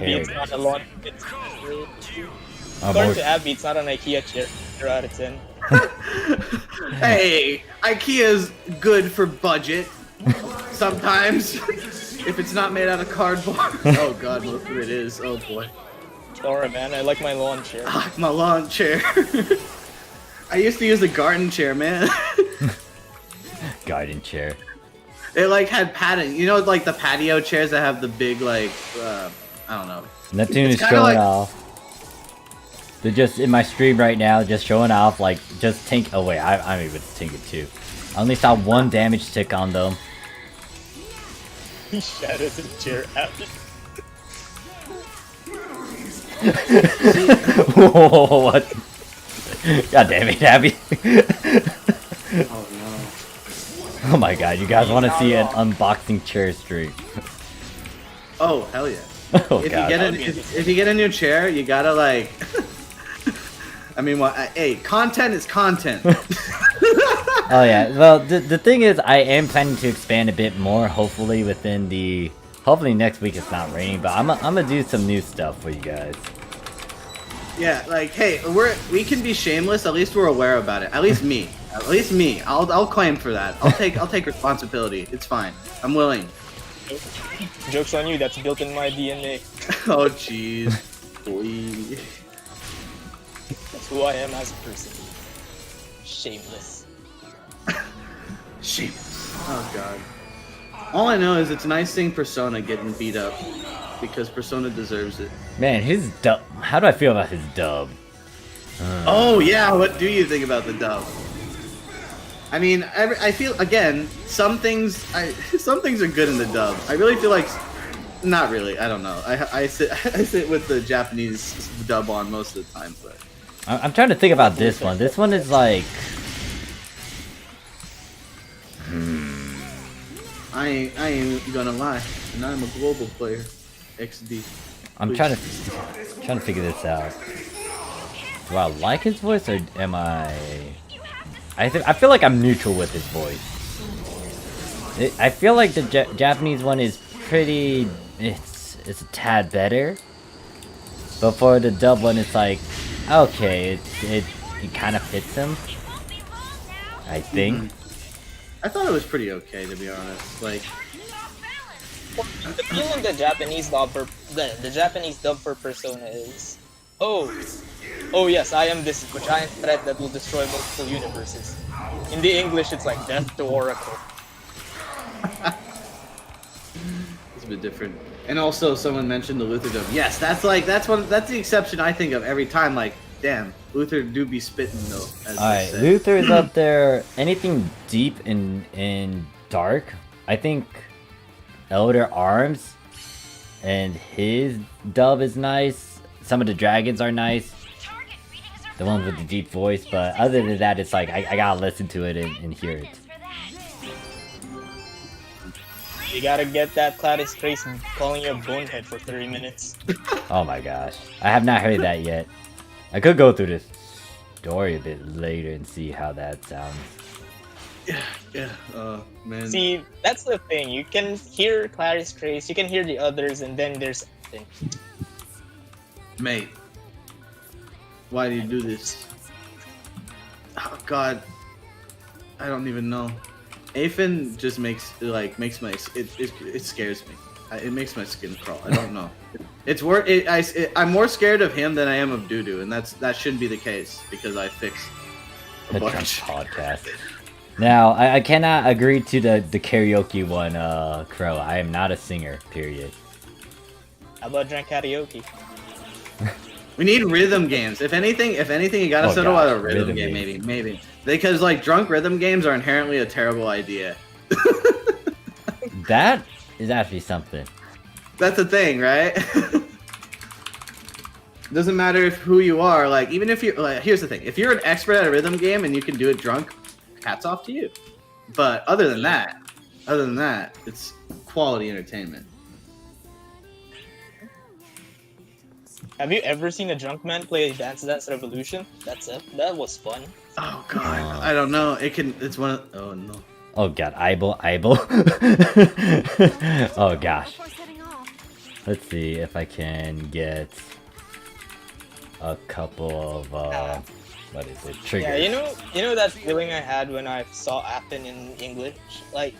According to Abby, it's not an IKEA chair. 0 out of 10. Hey, IKEA's good for budget. Sometimes, if it's not made out of cardboard. Oh God, look who it is. Oh boy. Sorry, man. I like my lawn chair. I like my lawn chair. I used to use a garden chair, man. Garden chair. It like had padding. You know, like the patio chairs that have the big I don't know. Neptune is kinda showing like- off. They're just in my stream right now, just showing off, like, just tank. Oh wait, I'm able to tank it too. I only saw 1 damage tick on them. He shattered the chair out. Whoa, what? God damn it, Abby. Oh no. Oh my god, you guys want to see an unboxing chair stream? Oh hell yeah. Oh if god. you get a new chair, you gotta like. I mean, well, hey, content is content. Oh yeah, well the thing is, I am planning to expand a bit more. Hopefully within the, hopefully next week it's not raining, but I'm gonna do some new stuff for you guys. Yeah, like, hey, we can be shameless. At least we're aware about it. At least me. At least me. I'll claim for that. I'll take responsibility. It's fine. I'm willing. Joke's on you, that's built in my DNA. Oh jeez. Boy. That's who I am as a person. Shameless. Shameless. Oh god. All I know is it's nice seeing Persona getting beat up because Persona deserves it. Man, his dub. How do I feel about his dub? Oh yeah, what do you think about the dub? I mean, I feel again some things are good in the dub. I really feel like, not really. I don't know. I sit with the Japanese dub on most of the time, but I'm trying to think about this one. This one is like. I ain't gonna lie, and I'm a global player. XD. I'm trying to figure this out. Do I like his voice or am I? I feel like I'm neutral with his voice. I feel like the Japanese one is pretty. It's a tad better. But for the dub one, it's like, okay, it kind of fits him. I think. I thought it was pretty okay, to be honest. Like, The feeling the Japanese dub for the Japanese dub for Persona is, oh yes, I am this giant threat that will destroy multiple universes. In the English, it's like death to Oracle. it's a bit different. And also, someone mentioned the Luther dub. Yes, that's the exception I think of every time. Like, damn, Luther do be spitting though. Alright, Luther is up there. Anything deep and dark, I think Elder Arms and his dub is nice. Some of the dragons are nice. The ones with the deep voice, but other than that, it's like I gotta listen to it and hear it. You gotta get that Gladys Grace calling you a bonehead for 30 minutes. Oh my gosh, I have not heard that yet. I could go through this story a bit later and see how that sounds. Yeah, man. See, that's the thing. You can hear Gladys Grace, you can hear the others, and then there's something. Mate, why do you do this? Oh god, I don't even know. Aphin just makes my it scares me. It makes my skin crawl. I don't know. I'm more scared of him than I am of Dudu, and that shouldn't be the case because I fixed a bunch. Podcast. Now, I cannot agree to the karaoke one, Crow. I am not a singer, period. How about drunk karaoke? We need rhythm games. If anything, you gotta settle out a rhythm game, games. maybe. Because like drunk rhythm games are inherently a terrible idea. That is actually something. That's the thing, right? Doesn't matter who you are. Like even if you're here's the thing: if you're an expert at a rhythm game and you can do it drunk, hats off to you. But other than that, it's quality entertainment. Have you ever seen a drunk man play Dance Dance Revolution? That was fun. Oh god, I don't know. It's one of. Oh no. Oh god, Ibel. Oh gosh. Let's see if I can get a couple of what is it? Triggers. Yeah, you know that feeling I had when I saw Appen in English. Like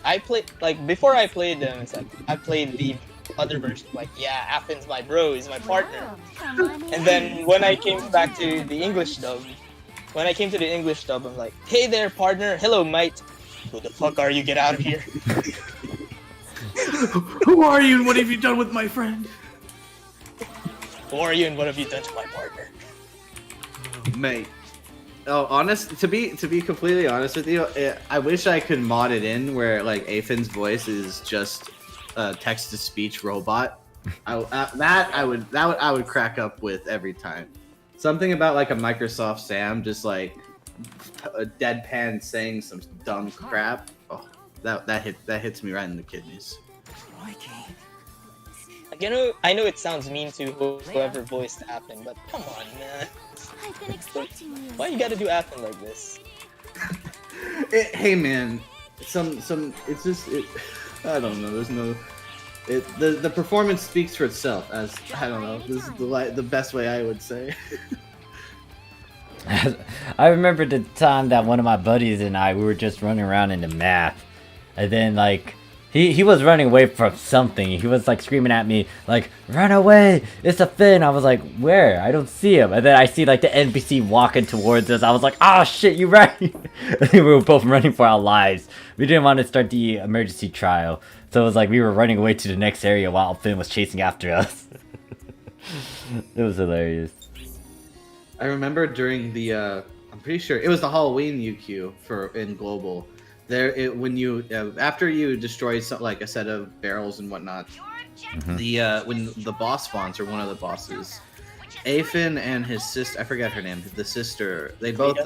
before I played them, it's like I played the other version. Like Appen's my bro, he's my partner. And then when I came back to the English dub, I'm like, hey there, partner. Hello, mate. Who the fuck are you? Get out of here. Who are you and what have you done with my friend? Who are you and what have you done to my partner? Mate. Oh, to be completely honest with you, I wish I could mod it in where like Afin's voice is just a text to speech robot. I would crack up with every time. Something about like a Microsoft Sam just like a deadpan saying some dumb crap. Oh, that hits me right in the kidneys. I know it sounds mean to whoever voiced Appen, but come on, man. I've been expecting you. Why you gotta do Appen like this? Hey man, it's just I don't know. There's no. The performance speaks for itself. As I don't know. This is the best way I would say. I remember the time that one of my buddies and we were just running around in the map, and then like he was running away from something. He was like screaming at me like, "Run away! It's a Finn!" I was like, "Where? I don't see him." And then I see like the NPC walking towards us. I was like, "Oh shit, you're right!" We were both running for our lives. We didn't want to start the emergency trial, so it was like we were running away to the next area while Finn was chasing after us. It was hilarious. I remember during the I'm pretty sure it was the Halloween UQ in global. When you after you destroy like a set of barrels and whatnot, when the boss spawns or one of the bosses, Afin and his sister, I forget her name, the sister, they both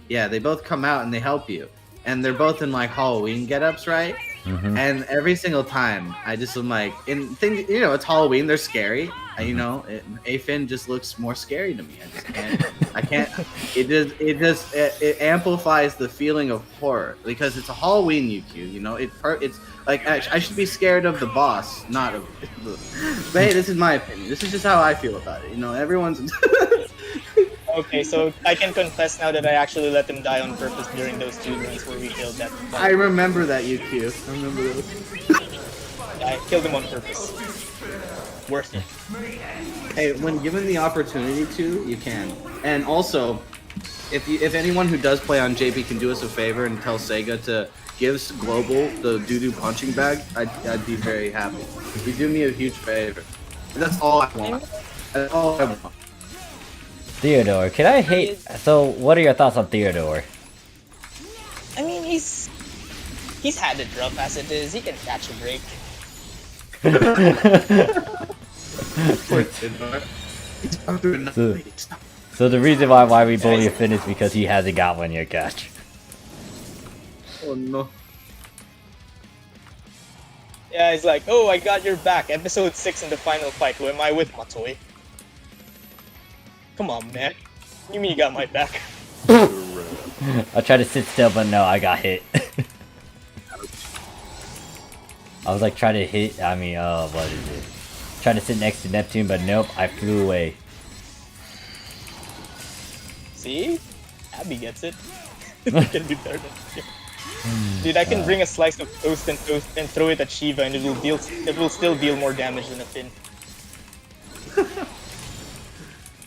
they both come out and they help you, and they're both in like Halloween get-ups, right? And every single time I just am like, it's Halloween, they're scary. Afin just looks more scary to me. I can't. It amplifies the feeling of horror because it's a Halloween UQ. It's like I should be scared of the boss, not of. But hey, this is my opinion. This is just how I feel about it. Everyone's. Okay, so I can confess now that I actually let him die on purpose during those 2 runs where we killed that. I remember that UQ. I remember those. I killed him on purpose. Worth it. Hey, when given the opportunity to, you can. And also, if anyone who does play on JP can do us a favor and tell Sega to give Global the doo-doo punching bag, I'd be very happy. You do me a huge favor. That's all I want. That's all I want. Theodore, can I hate? So, what are your thoughts on Theodore? I mean, he's had it rough as it is. He can catch a break. So the reason why we bully Finn is because he hasn't got one yet, catch. Oh no. Yeah, he's like, "Oh, I got your back. Episode 6 in the final fight. Who am I with, Matoy?" Come on, man. You mean you got my back? I tried to sit still, but no, I got hit. I was like trying to hit. What is it? Trying to sit next to Neptune, but nope, I flew away. See? Abby gets it. I can do better than Dude, I can bring a slice of toast and throw it at Shiva, and it will still deal more damage than a Finn.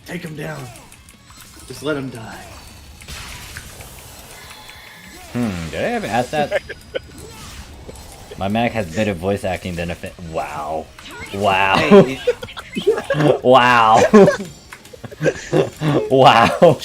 Take him down. Just let him die. Did I ever ask that? My Mac has better voice acting than a Finn. Wow. Wow. Hey. Wow. Wow.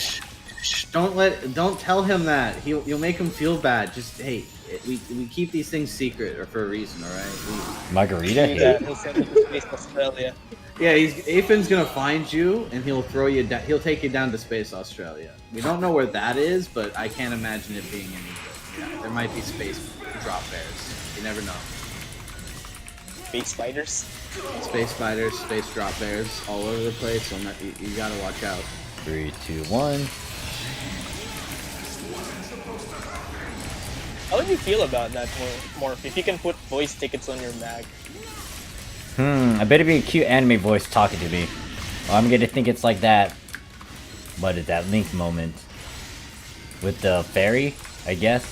Shh, don't tell him that. You'll make him feel bad. Just hey, we keep these things secret or for a reason, all right? Margarita hate. Yeah, he'll send it to Space Australia. Yeah, Afin's gonna find you and he'll throw you down. He'll take you down to Space Australia. We don't know where that is, but I can't imagine it being any good. Yeah, there might be space drop bears. You never know. Space spiders. Space spiders, space drop bears, all over the place. So you gotta watch out. 3, 2, 1. How would you feel about that, Morph? If you can put voice tickets on your mag. I better be a cute anime voice talking to me. Or I'm gonna think it's like that. What is that Link moment? With the fairy, I guess?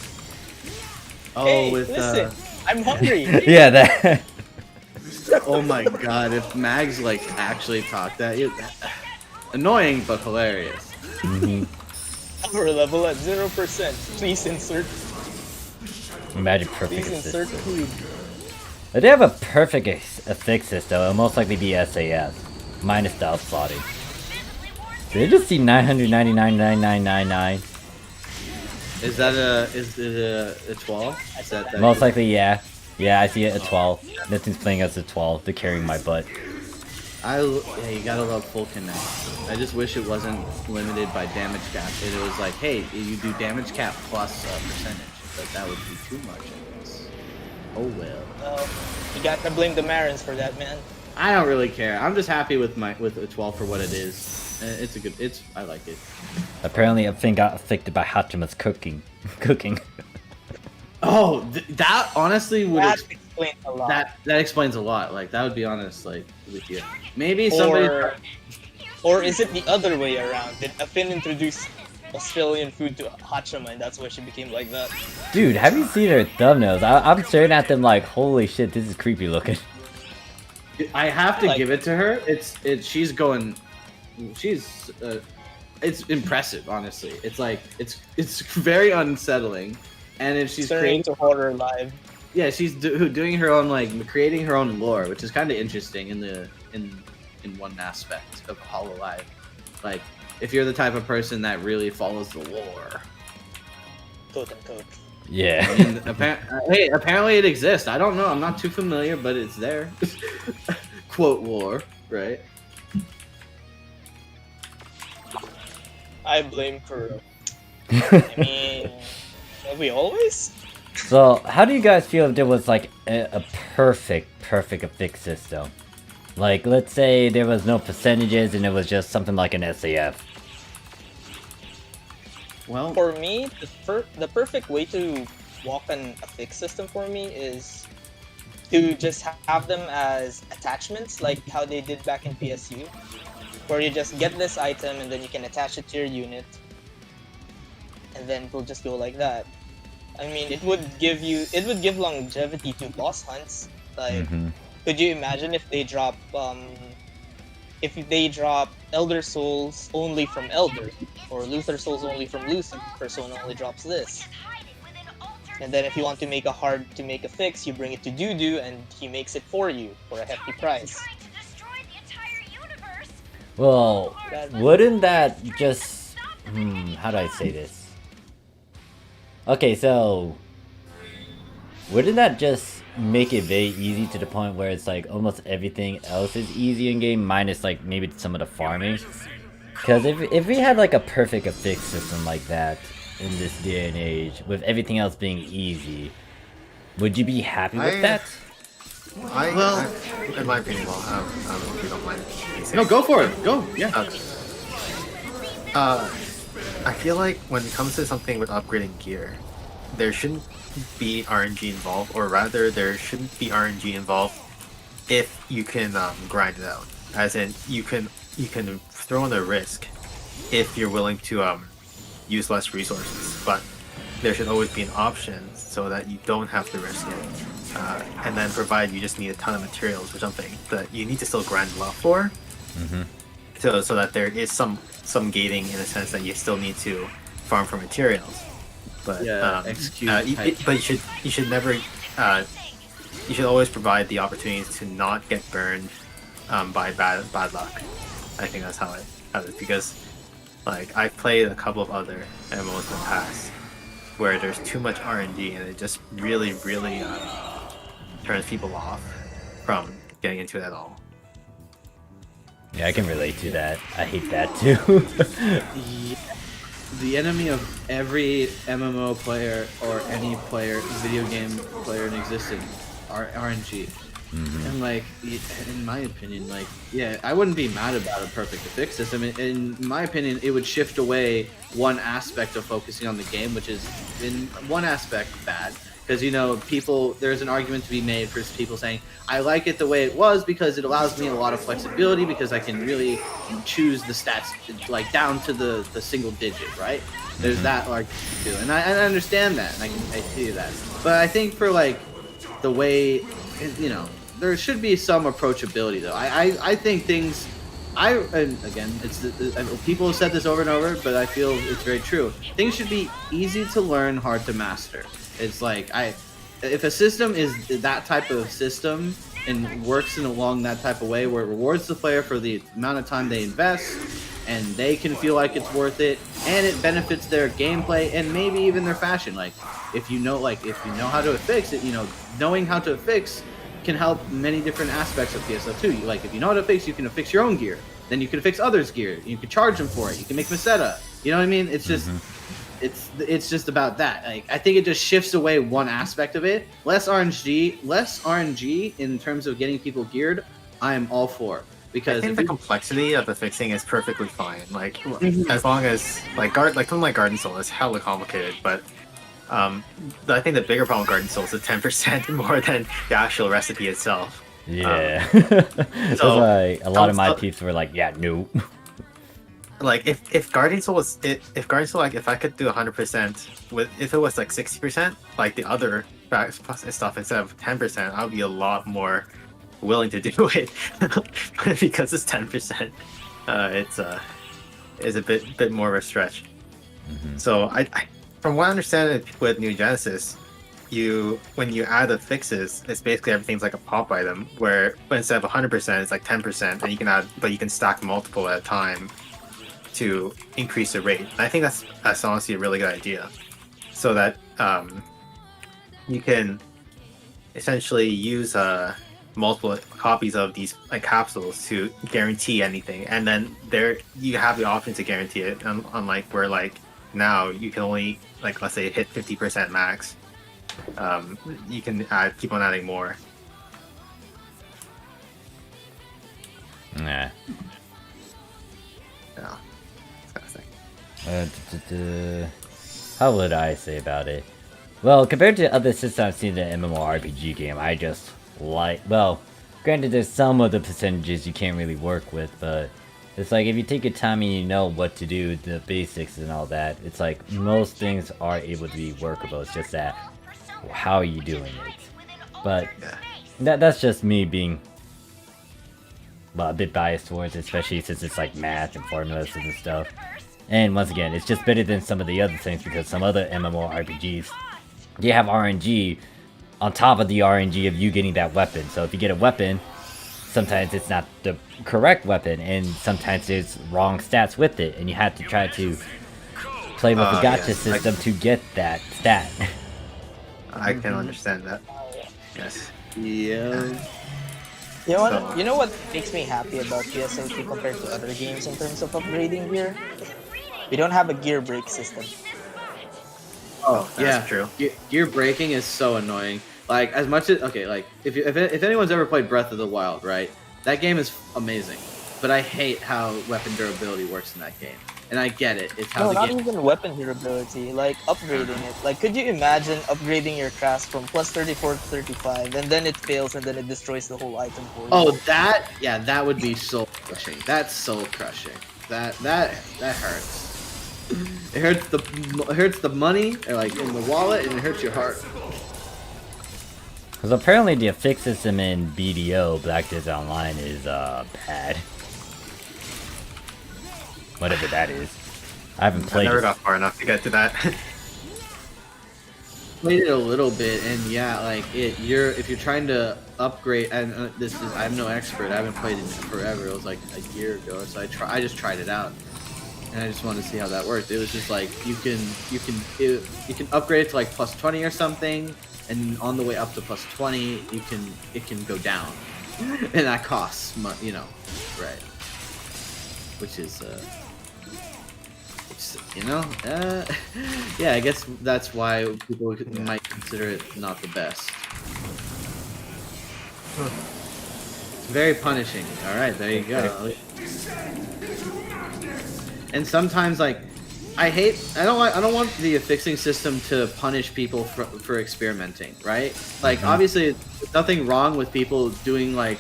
Oh, hey, with listen, I'm hungry. Yeah, that. Oh my god, if Mags like actually talked that, annoying but hilarious. Power level at 0%. Please insert. Imagine perfect Please insert food. If they have a perfect affixes though, it'll most likely be SAS. Minus the upslotting. Did I just see 999,999? Is that a 12? Is that Most likely, yeah. Yeah, I see it at 12. Nothing's playing us at 12. They're carrying my butt. Yeah, you gotta love full connect. I just wish it wasn't limited by damage cap. It was like, hey, you do damage cap plus percentage, but that would be too much, I guess. Oh well. You gotta blame the Marins for that, man. I don't really care. I'm just happy with a 12 for what it is. I like it. Apparently, a thing got affected by Hachima's cooking. Oh, that honestly would That explains a lot. that explains a lot. Like that would be honest, like with you. Maybe somebody. Or is it the other way around? Did Afin introduce Australian food to Hachima and that's why she became like that? Dude, have you seen her thumbnails? I'm staring at them like, holy shit, this is creepy looking. I have to Like- give it to her. She's going. It's impressive, honestly. It's like it's very unsettling, and if she's Turning to horror live. yeah, she's doing her own creating her own lore, which is kind of interesting in one aspect of Hololive. Like if you're the type of person that really follows the lore. Quote unquote. Yeah. I mean, apparently it exists. I don't know. I'm not too familiar, but it's there. Quote lore, right? I blame Kuro. I mean, have we always? So, how do you guys feel if there was like a perfect fix system? Like, let's say there was no percentages and it was just something like an SAF. Well, For me, the perfect way to walk on a fix system for me is to just have them as attachments, like how they did back in PSU, where you just get this item and then you can attach it to your unit, and then we'll just go like that. I mean, it would give longevity to boss hunts. Like, could you imagine if they drop Elder Souls only from Elder, or Luther Souls only from Luther? Persona only drops this. And then if you want to make a fix, you bring it to Dudu and he makes it for you for a hefty price. Well, wouldn't that just... how do I say this? Okay, so... wouldn't that just make it very easy to the point where it's like almost everything else is easy in game, minus like maybe some of the farming? Because if we had like a perfect fix system like that in this day and age, with everything else being easy, would you be happy with that? In my opinion, if you don't mind. no, go for it. Go, yeah. I feel like when it comes to something with upgrading gear, there shouldn't be RNG involved, or rather, there shouldn't be RNG involved if you can grind it out. As in, you can throw in a risk if you're willing to use less resources, but there should always be an option so that you don't have to risk it. And then provided you just need a ton of materials or something that you need to still grind a lot for, so that there is some gating in a sense that you still need to farm for materials. But but you should never you should always provide the opportunities to not get burned by bad luck. I think that's how it is, because like I've played a couple of other MMOs in the past where there's too much RNG and it just really turns people off from getting into it at all. Yeah, I can relate to that. I hate that too. The enemy of every MMO player or any video game player in existence are RNG. And like, in my opinion, like, yeah, I wouldn't be mad about a perfect fix system. In my opinion, it would shift away one aspect of focusing on the game, which is in one aspect bad. Because, you know, there's an argument to be made for people saying, I like it the way it was because it allows me a lot of flexibility because I can really choose the stats, like, down to the single digit, right? There's that argument too. And I understand that, and I see that. But I think for, like, the way, you know, there should be some approachability, though. I think things... and again, people have said this over and over, but I feel it's very true. Things should be easy to learn, hard to master. It's like, if a system is that type of system and works along that type of way where it rewards the player for the amount of time they invest and they can feel like it's worth it, and it benefits their gameplay and maybe even their fashion. Like if you know how to affix it, knowing how to affix can help many different aspects of PSO2. Like if you know how to affix, you can affix your own gear. Then you can affix others' gear. You can charge them for it. You can make Meseta. You know what I mean? It's just it's just about that. Like I think it just shifts away one aspect of it. Less RNG in terms of getting people geared. I am all for, because I think the complexity of the fixing is perfectly fine. Like as long as something like Garden Soul is hella complicated, but I think the bigger problem with Garden Soul is the 10% more than the actual recipe itself. Yeah. That's why a lot of my peeps were like, yeah, no. Like if Guardian Soul was if I could do 100% with, if it was like 60% like the other stuff instead of 10%, I would be a lot more willing to do it. Because it's 10%, it's a bit more of a stretch. So I from what I understand with New Genesis, when you add the fixes, it's basically everything's like a pop item, where instead of 100% it's like 10%, and you can stack multiple at a time to increase the rate. And I think that's honestly a really good idea, so that you can essentially use multiple copies of these like capsules to guarantee anything, and then there you have the option to guarantee it, unlike where like now you can only, like, let's say hit 50% max. You can keep on adding more. Nah. Yeah. How would I say about it? Well, compared to other systems I've seen in an MMORPG game, I just like... Well, granted there's some of the percentages you can't really work with, but it's like if you take your time and you know what to do, the basics and all that, it's like most things are able to be workable. It's just that, how are you doing it? But that's just me being a bit biased towards it, especially since it's like math and formulas and stuff. And once again, it's just better than some of the other things, because some other MMORPGs, you have RNG on top of the RNG of you getting that weapon. So if you get a weapon, sometimes it's not the correct weapon, and sometimes there's wrong stats with it, and you have to try to play with the gacha system to get that stat. I can understand that. Yes. Yeah. You know what makes me happy about PSO2 compared to other games in terms of upgrading gear? We don't have a gear break system. Oh, that's true. Gear breaking is so annoying. Like, as much as... Okay, like, if anyone's ever played Breath of the Wild, right? That game is amazing. But I hate how weapon durability works in that game. And I get it. It's how not even weapon durability, like upgrading it. Like, could you imagine upgrading your class from plus 34 to 35, and then it fails, and then it destroys the whole item for you? Oh, that would be soul crushing. That's soul crushing. That hurts. It hurts the money, or like in the wallet, and it hurts your heart. Because apparently the affix system in BDO, Black Desert Online, is bad. Whatever that is. I haven't played it. I never got far enough to get to that. Played it a little bit, and yeah, like if you're trying to upgrade, and I'm no expert. I haven't played it in forever. It was like a year ago, so I just tried it out, and I just wanted to see how that worked. It was just like you can upgrade it to like plus 20 or something, and on the way up to plus 20, it can go down, and that costs money, right? Which is yeah, I guess that's why people might consider it not the best. It's very punishing. All right, there you go. And sometimes, like, I don't want the affixing system to punish people for experimenting, right? Like, obviously, there's nothing wrong with people doing, like,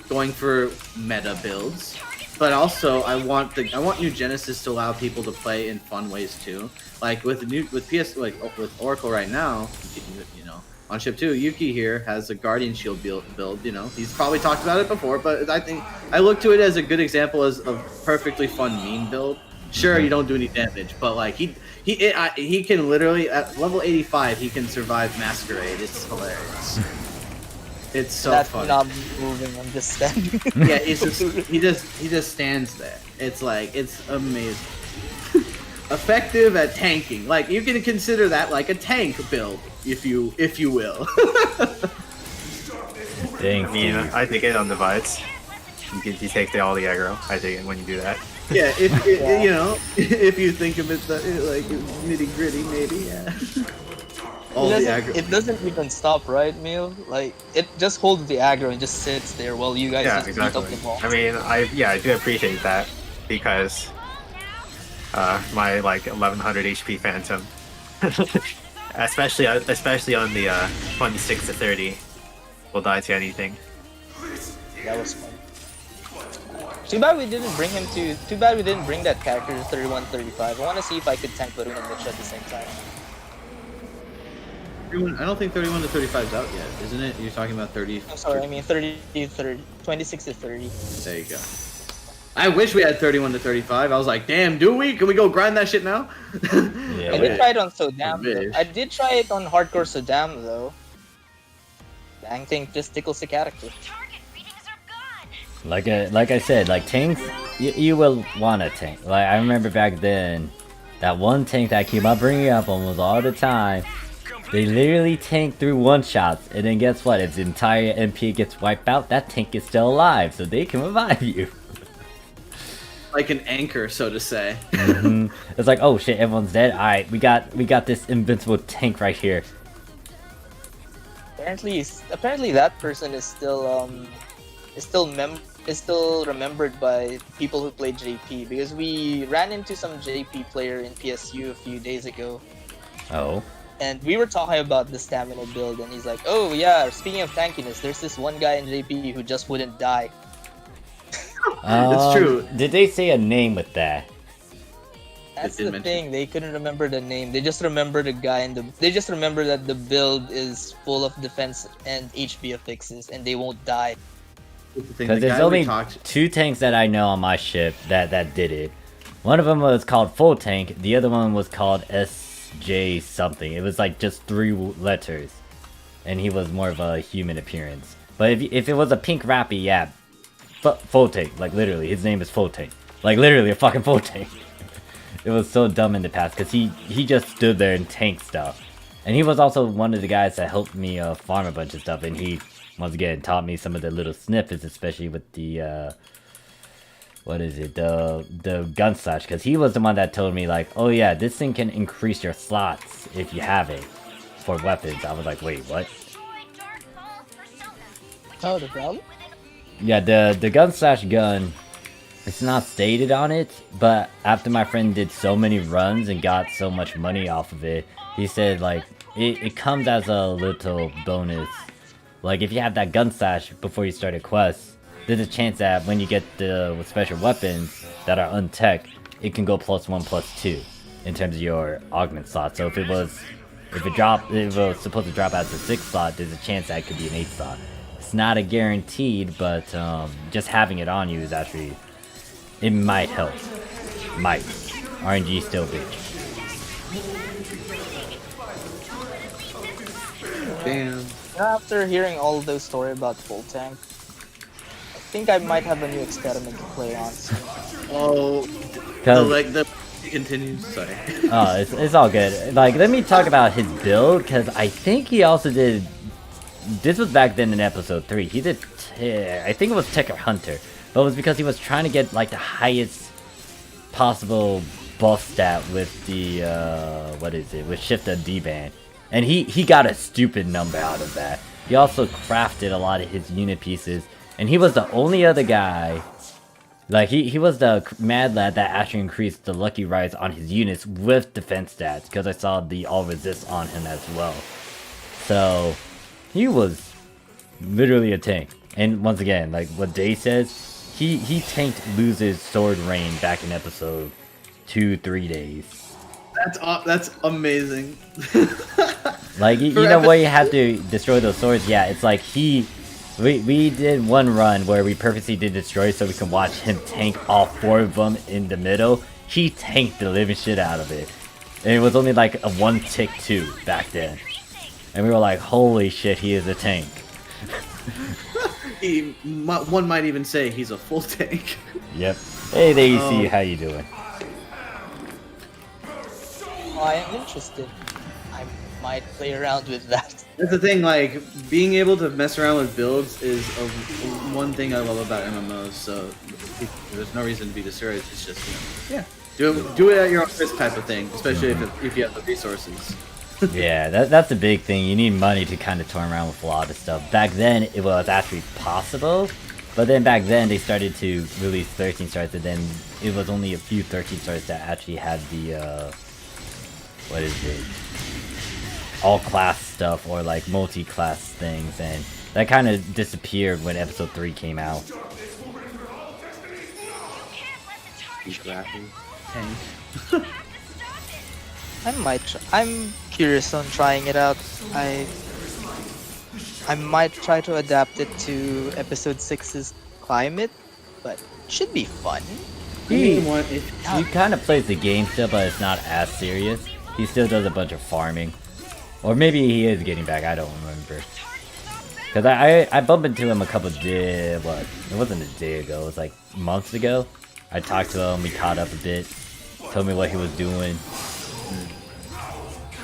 going for meta builds. But also, I want New Genesis to allow people to play in fun ways too. Like with Oracle right now, on ship 2, Yuki here has a Guardian Shield build. He's probably talked about it before, but I think I look to it as a good example of perfectly fun meme build. Sure, you don't do any damage, but like he can literally at level 85 he can survive Masquerade. It's hilarious. It's so That's funny. not moving. I'm just standing. Yeah, it's just he just stands there. It's like it's amazing. Effective at tanking. Like you can consider that like a tank build, if you will. Dang, I mean, Steve. I dig it on divides. You take all the aggro. I dig it when you do that. Yeah, you know, if you think of it like nitty gritty, maybe yeah. All the aggro. It doesn't even stop, right, Meal? Like it just holds the aggro and just sits there while you guys Yeah, just exactly. beat up the ball. I mean, I do appreciate that because my like 1100 HP Phantom, especially on the 26 to 30, will die to anything. That was fun. Too bad we didn't bring him to. Too bad we didn't bring that character to 31, 35. I want to see if I could tank Barun and Mitch at the same time. I don't think 31 to 35 is out yet, isn't it? You're talking about 30. I'm sorry, I mean 26 to 30. There you go. I wish we had 31 to 35. I was like, damn, do we? Can we go grind that shit now? Yeah, I did try it on Sodam. wish. I did try it on Hardcore Sodam though. Dang thing just tickles the character. Target readings are gone. like I said, like tanks, you will want a tank. Like I remember back then, that one tank that I keep on bringing up almost all the time. They literally tank through one-shots, and then guess what? If the entire MP gets wiped out, that tank is still alive, so they can revive you. Like an anchor, so to say. It's like, oh shit, everyone's dead. Alright, we got this invincible tank right here. Apparently that person is still remembered by people who played JP because we ran into some JP player in PSU a few days ago. Oh. And we were talking about the stamina build, and he's like, "Oh yeah, speaking of tankiness, there's this one guy in JP who just wouldn't die." It's true. Did they say a name with that? That's did the mention thing. They couldn't remember the name. They just remember the guy, and they just remember that the build is full of defense and HP affixes, and they won't die. Because there's only two tanks that I know on my ship that did it. One of them was called Full Tank. The other one was called SJ something. It was like just 3 letters, and he was more of a human appearance. But if it was a pink rappy, yeah, Full Tank. Like literally, his name is Full Tank. Like literally a fucking Full Tank. It was so dumb in the past because he just stood there and tanked stuff, and he was also one of the guys that helped me farm a bunch of stuff, and he once again taught me some of the little snippets, especially with the what is it, the gun slash, because he was the one that told me like, oh yeah, this thing can increase your slots if you have it for weapons. I was like, wait, what? Oh, the problem? Yeah, the gun slash gun, it's not stated on it, but after my friend did so many runs and got so much money off of it, he said like it comes as a little bonus. Like if you have that gun slash before you start a quest, there's a chance that when you get the special weapons that are untech, it can go +1/+2 in terms of your augment slot. So if it was supposed to drop as a 6 slot, there's a chance that it could be an 8 slot. It's not a guaranteed, but just having it on you is actually, it might help. Might. RNG still bitch. Damn. After hearing all of those stories about Full Tank, I think I might have a new experiment to play on. Oh, the continues. Sorry. Oh, it's all good. Like, let me talk about his build, because I think he also did. This was back then in episode 3. He did. I think it was Tech or Hunter, but it was because he was trying to get like the highest possible buff stat with the what is it, with Shift and D-Band. And he got a stupid number out of that. He also crafted a lot of his unit pieces. And he was the only other guy. Like, he was the mad lad that actually increased the lucky rise on his units with defense stats. Because I saw the all resist on him as well. So, he was literally a tank. And once again, like what Day says, he tanked Los's sword rain back in episode 2-3 days. That's amazing. Like, you know where you have to destroy those swords? Yeah, it's like we did one run where we purposely did destroy so we can watch him tank all 4 of them in the middle. He tanked the living shit out of it. And it was only like a 1 tick 2 back then. And we were like, holy shit, he is a tank. One might even say he's a full tank. Yep. Hey there, Oh. EC, how you doing? I am interested. I might play around with that. That's the thing, like, being able to mess around with builds is one thing I love about MMOs, so there's no reason to be discouraged, it's just, yeah. Do it at your own risk type of thing, especially if you have the resources. Yeah, that's a big thing. You need money to kind of toy around with a lot of stuff. Back then, it was actually possible, but then back then they started to release 13 stars, and then it was only a few 13 stars that actually had the, what is it? All class stuff or like multi-class things, and that kind of disappeared when episode 3 came out. Tank. I'm curious on trying it out. I might try to adapt it to episode 6's climate, but it should be fun. He kind of plays the game still, but it's not as serious. He still does a bunch of farming. Or maybe he is getting back, I don't remember. Because I bumped into him a couple it wasn't a day ago, it was like months ago. I talked to him, we caught up a bit, told me what he was doing.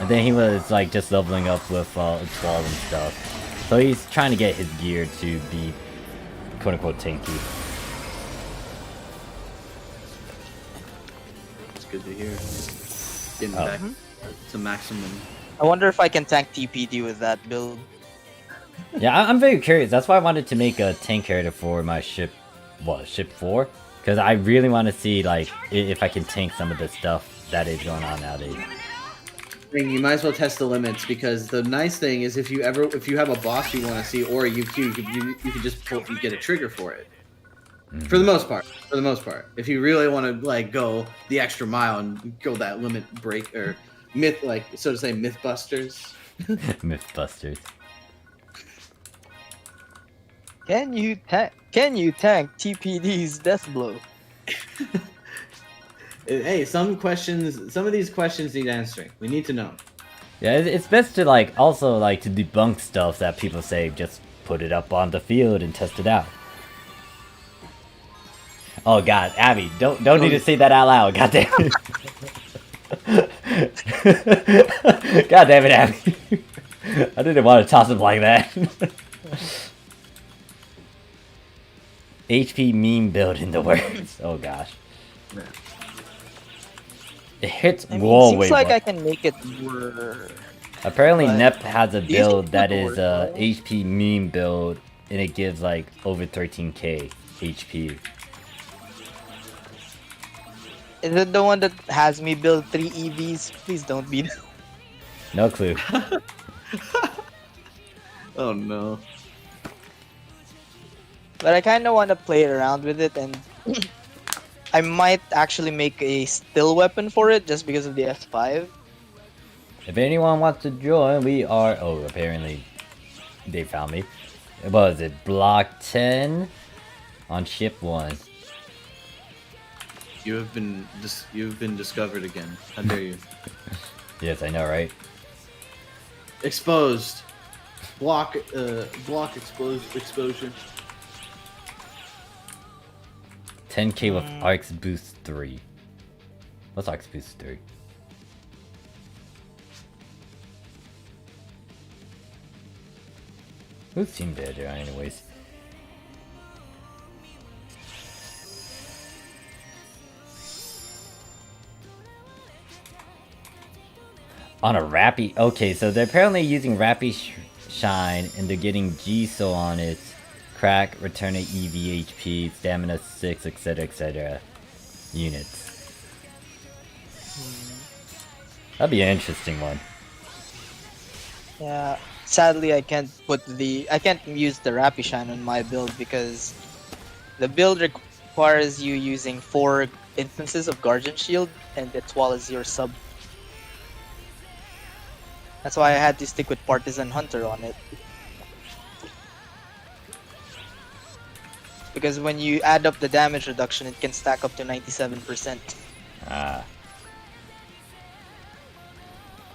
And then he was like just leveling up with 12 and stuff. So he's trying to get his gear to be quote unquote tanky. It's good to hear. Getting back to maximum. I wonder if I can tank TPD with that build. Yeah, I'm very curious. That's why I wanted to make a tank character for my ship, ship 4? Because I really want to see like if I can tank some of the stuff that is going on nowadays. You might as well test the limits, because the nice thing is if you have a boss you want to see or a UQ, you can just get a trigger for it. For the most part. If you really want to like go the extra mile and go that limit break or myth, like so to say, Mythbusters. Mythbusters. Can you tank TPD's death blow? Hey, some of these questions need answering. We need to know. Yeah, it's best to like also like to debunk stuff that people say. Just put it up on the field and test it out. Oh God, Abby, don't need to say that out loud. God damn it. God damn it, Abby. I didn't want to toss him like that. HP meme build in the works. Oh gosh. It hits wall seems way like more. I can make it work. Apparently but Nep has a do you think build that it'll is work, a HP meme build, and it gives like over 13k HP. Is it the one that has me build 3 EVs? Please don't be. No clue. Oh no. But I kind of want to play around with it, and I might actually make a still weapon for it just because of the F5. If anyone wants to join, we are... Oh, apparently they found me. What was it? Block 10 on ship 1. You've been discovered again. How dare you? Yes, I know, right? Exposed. Block exposure. 10k with Arcs Boost 3. What's Arcs Boost 3? Who's Team Better anyways? On a Rappy? Okay, so they're apparently using Rappy Shine, and they're getting G-So on it. Crack, return a EV HP, stamina 6, etc. units. That'd be an interesting one. Yeah. Sadly, I can't use the Rappy Shine on my build because the build requires you using 4 instances of Guardian Shield, and it swallows your sub. That's why I had to stick with Partisan Hunter on it. Because when you add up the damage reduction, it can stack up to 97%. Ah.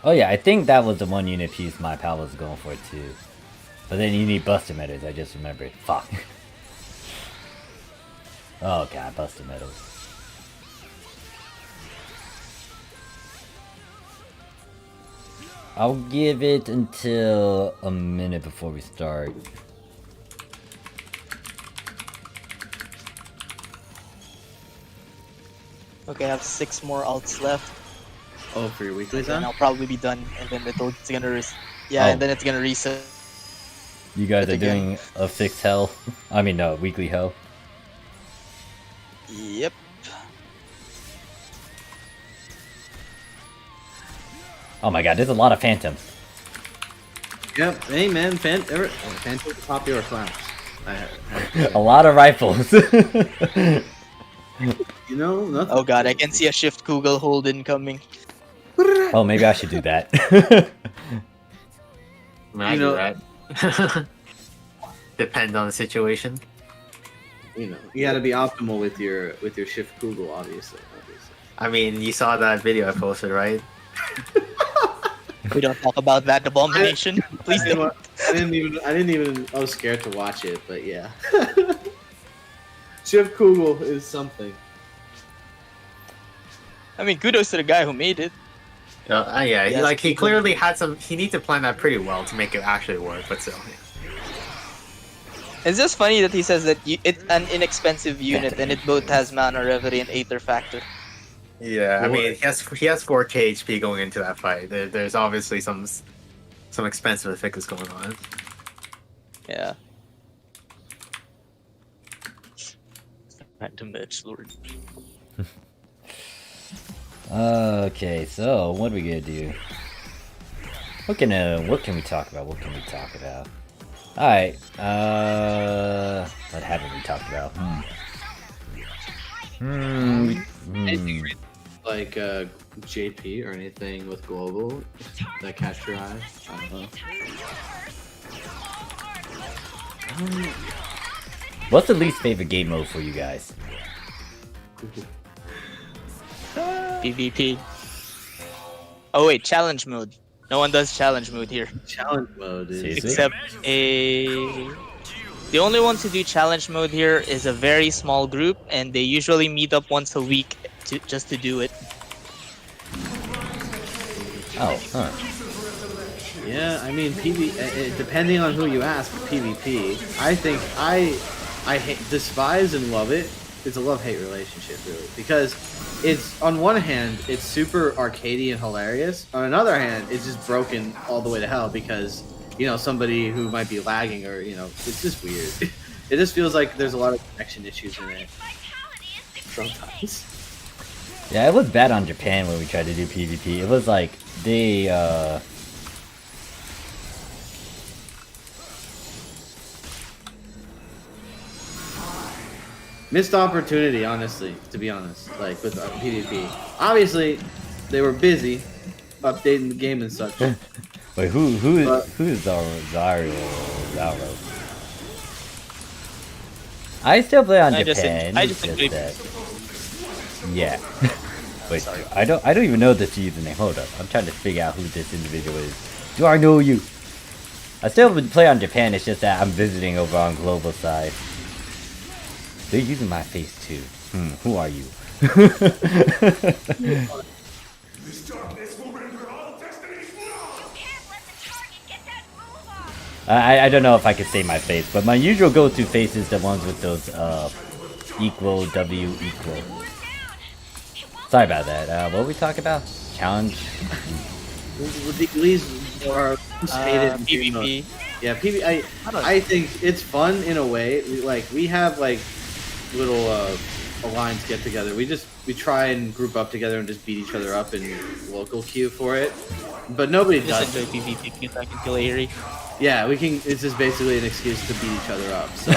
Oh yeah, I think that was the one unit piece my pal was going for too. But then you need Buster Metals, I just remembered. Fuck. Oh god, Buster Metals. I'll give it until a minute before we start. Okay, I have 6 more alts left. Oh, for your weekly And zone? I'll probably be done, and then it's gonna and then it's gonna reset. You guys It are again. doing a fixed hell? I mean, no, weekly hell. Yep. Oh my god, there's a lot of phantoms. Yep. Hey man, Phantom popular class. A lot of rifles. You know, nothing. Oh god, I can see a shift Google hold incoming. Oh, maybe I should do that. I mean, I You do know- that. Depends on the situation. You know, you gotta be optimal with your shift Google, obviously. I mean, you saw that video I posted, right? We don't talk about that abomination. Please I didn't, don't. I didn't even. I was scared to watch it, but yeah. Shift Google is something. I mean, kudos to the guy who made it. Yeah, Yes, like he people- clearly had some. He needs to plan that pretty well to make it actually work, but still. It's just funny that he says that it's an inexpensive unit and it both has mana, reverie, and Aether factor. Yeah, I mean, he has 4k HP going into that fight. There's obviously some expensive effects going on. Yeah. Random Edge Lord. Okay, so what are we gonna do? What can we talk about? What can we talk about? Alright, what haven't we talked about? Anything like JP or anything with global that catch your eye? I don't know. What's the least favorite game mode for you guys? PvP. Oh wait, challenge mode. No one does challenge mode here. Challenge mode is Seriously? Except the only ones who do challenge mode here is a very small group, and they usually meet up once a week just to do it. Oh, huh. Yeah, I mean, depending on who you ask, PvP, I think I despise and love it. It's a love-hate relationship, really, because it's on one hand it's super arcadey and hilarious. On another hand, it's just broken all the way to hell because somebody who might be lagging or it's just weird. It just feels like there's a lot of connection issues in it sometimes. Yeah, it was bad on Japan when we tried to do PvP. It was like they Missed opportunity, honestly, to be honest, like with PvP. Obviously, they were busy updating the game and such. Wait, who's Zaro? I still play on I just Japan. I it's just just enjoy- that. Yeah. Wait, I don't even know this username. Hold up, I'm trying to figure out who this individual is. Do I know you? I still would play on Japan. It's just that I'm visiting over on global side. They're using my face too. Who are you? I don't know if I could say my face, but my usual go-to face is the ones with those equal W equal. Sorry about that. What were we talking about? Challenge. These are hated PvP. Yeah, PvP. I think it's fun in a way. We have like little alliance get together. We try and group up together and just beat each other up in local queue for it. But nobody Just does. enjoy PvP because I can kill Aerie. Yeah, we can. It's just basically an excuse to beat each other up. So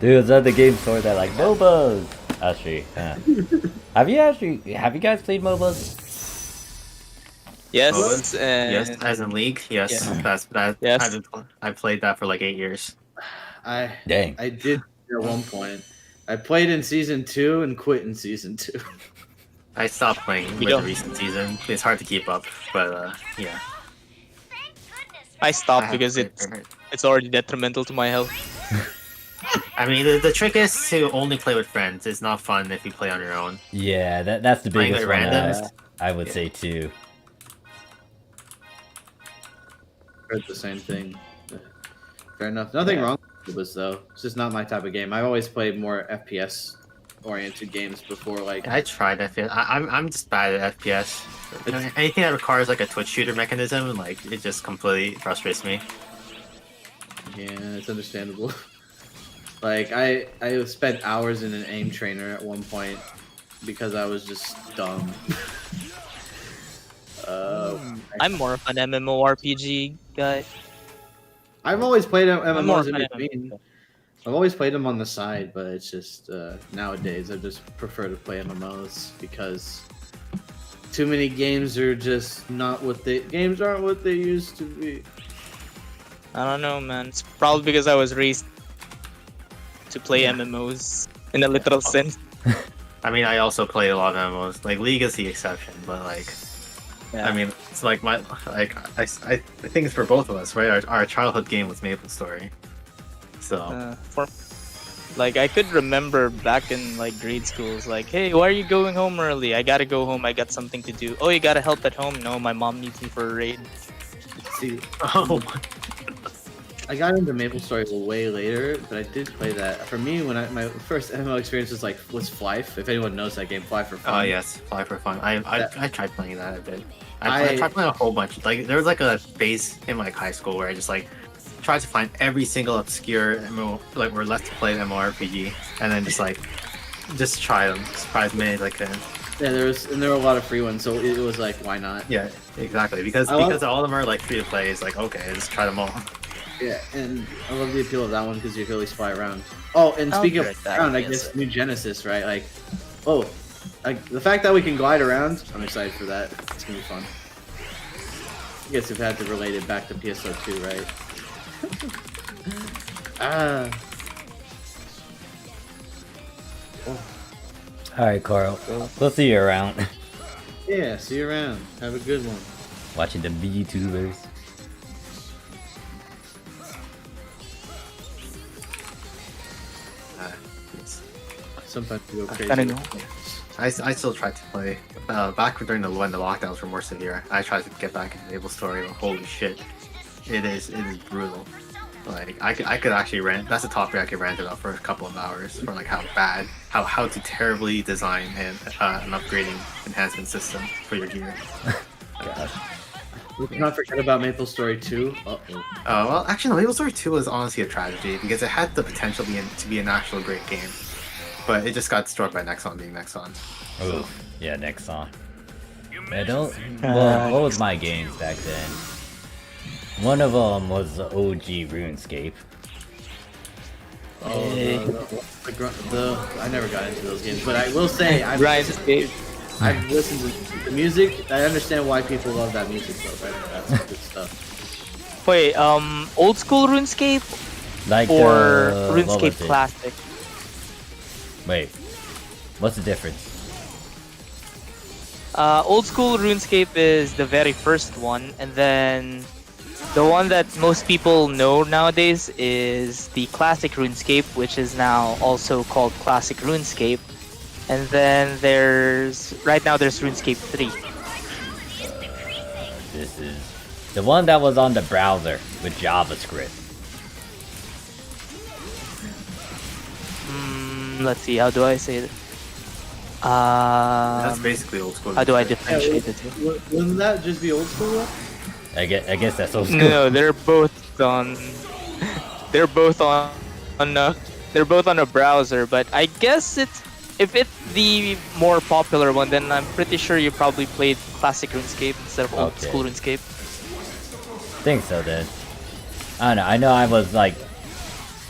Dude, there's other games for that like MOBAs. Actually, have you guys played MOBAs? Yes, MOBAs? and Yes, as in League. Yes, Yeah. Yes. I played that for like 8 years. Dang. I did at one point. I played in season 2 and quit in season 2. I stopped playing with the recent season. It's hard to keep up, but yeah. Thank goodness I stopped have because great frame rate. it's already detrimental to my health. I mean, the trick is to only play with friends. It's not fun if you play on your own. Yeah, that's the Playing biggest with one. randoms. I would Yeah. say too. Heard the same thing. Fair enough. Nothing wrong with this though. It's just not my type of game. I've always played more FPS oriented games before. Like I tried FPS. I'm just bad at FPS. Anything that requires like a twitch shooter mechanism, like it just completely frustrates me. yeah, it's understandable. Like I spent hours in an aim trainer at one point because I was just dumb. I'm more of an MMORPG guy. I've always played I'm more MMOs of in an between. I've always played them on the side, but it's just nowadays I just prefer to play MMOs because too many games are just not what games aren't what they used to be. I don't know, man. It's probably because I was raised to play MMOs in a literal sense. I mean, I also play a lot of MMOs. Like League is the exception, but like, I mean, it's like I think it's for both of us, right? Our childhood game was MapleStory, so. Like I could remember back in like grade schools, like, hey, why are you going home early? I gotta go home. I got something to do. Oh, you gotta help at home? No, my mom needs me for a raid. See, Oh. I got into MapleStory way later, but I did play that. For me, when my first MMO experience was Flyfe. If anyone knows that game, Fly for Fun. Oh yes, Fly for Fun. I tried playing that a bit. I tried playing a whole bunch. Like there was like a phase in like high school where I just like tried to find every single obscure MMO, like or left to play MMORPG, and then just try them, try as many as I can. Yeah, there were a lot of free ones, so it was like, why not? Yeah, exactly. Because all of them are like free to play. It's like okay, just try them all. Yeah, and I love the appeal of that one because you can at least fly around. Oh, and speaking of around, I guess New Genesis, right? Like, the fact that we can glide around, I'm excited for that. It's gonna be fun. I guess we've had to relate it back to PSO2, right? Alright, Carl. We'll see you around. Yeah, see you around. Have a good one. Watching the VTubers. Sometimes you go crazy. I don't know. I still tried to play. Back during when the lockdowns were more severe, I tried to get back into MapleStory. Holy shit, it is brutal. Like I could actually rent. That's a topic I could rant about for a couple of hours for like how to terribly design an upgrading enhancement system for your gear. Gosh. Let's not forget about MapleStory 2. Well, actually, no, MapleStory 2 was honestly a tragedy because it had the potential to be an actual great game. But it just got destroyed by Nexon being Nexon. Oh, yeah, Nexon. Well, what was my games back then? One of them was the OG RuneScape. Oh, I never got into those games, but I will say I've listened to the music. I understand why people love that music though, right? That's good stuff. Wait, old school RuneScape Like or what RuneScape was it? Classic? Wait, what's the difference? Old school RuneScape is the very first one, and then the one that most people know nowadays is the Classic RuneScape, which is now also called Classic RuneScape. And then there's RuneScape 3. This is the one that was on the browser with JavaScript. Let's see, how do I say it? That's basically old school. How do I differentiate the two? Wouldn't that just be old school? I guess that's old school. No, they're both on. They're both on a browser, but I guess if it's the more popular one, then I'm pretty sure you probably played Classic RuneScape instead of old school RuneScape. Think so then. I don't know. I know I was like,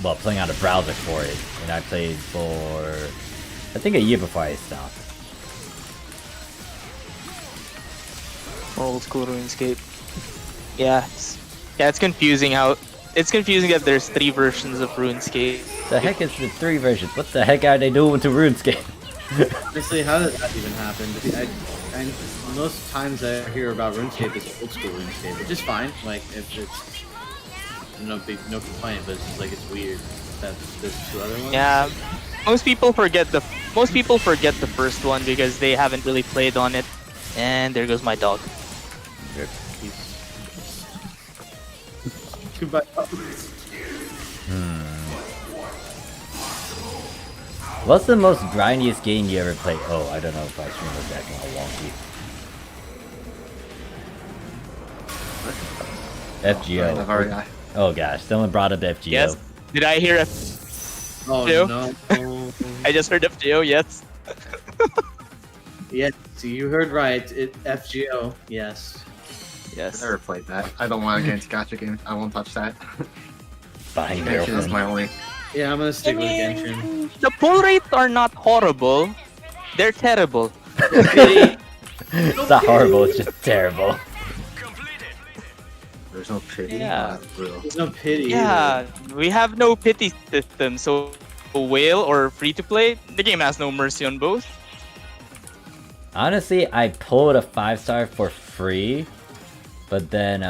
playing on a browser for it, and I played for I think a year before I stopped. Old school RuneScape. Yeah, it's confusing that there's 3 versions of RuneScape. The heck is the 3 versions? What the heck are they doing to RuneScape? Honestly, how did that even happen? I most times I hear about RuneScape is old school RuneScape, which is fine. Like, if it's no complaint, but it's just like it's weird that there's two other ones. Yeah, most people forget the first one because they haven't really played on it. And there goes my dog. Goodbye. What's the most grindiest game you ever played? Oh, I don't know if my stream was acting all wonky. FGO. I've already. Oh gosh, someone brought up FGO. Yes. Did I hear Oh FGO? no. I just heard FGO. Yes. Yes, you heard right. FGO. Yes. I've Yes. never played that. I don't want to get into gacha games. I won't touch that. Fine, Genshin is girlfriend. my only. Yeah, I'm gonna stick with Genshin. The pull rates are not horrible. They're terrible. It's not horrible, it's just terrible. There's no pity. Yeah. That's brutal. There's no pity. Yeah, we have no pity system, so whale or free to play, the game has no mercy on both. Honestly, I pulled a 5-star for free, but then,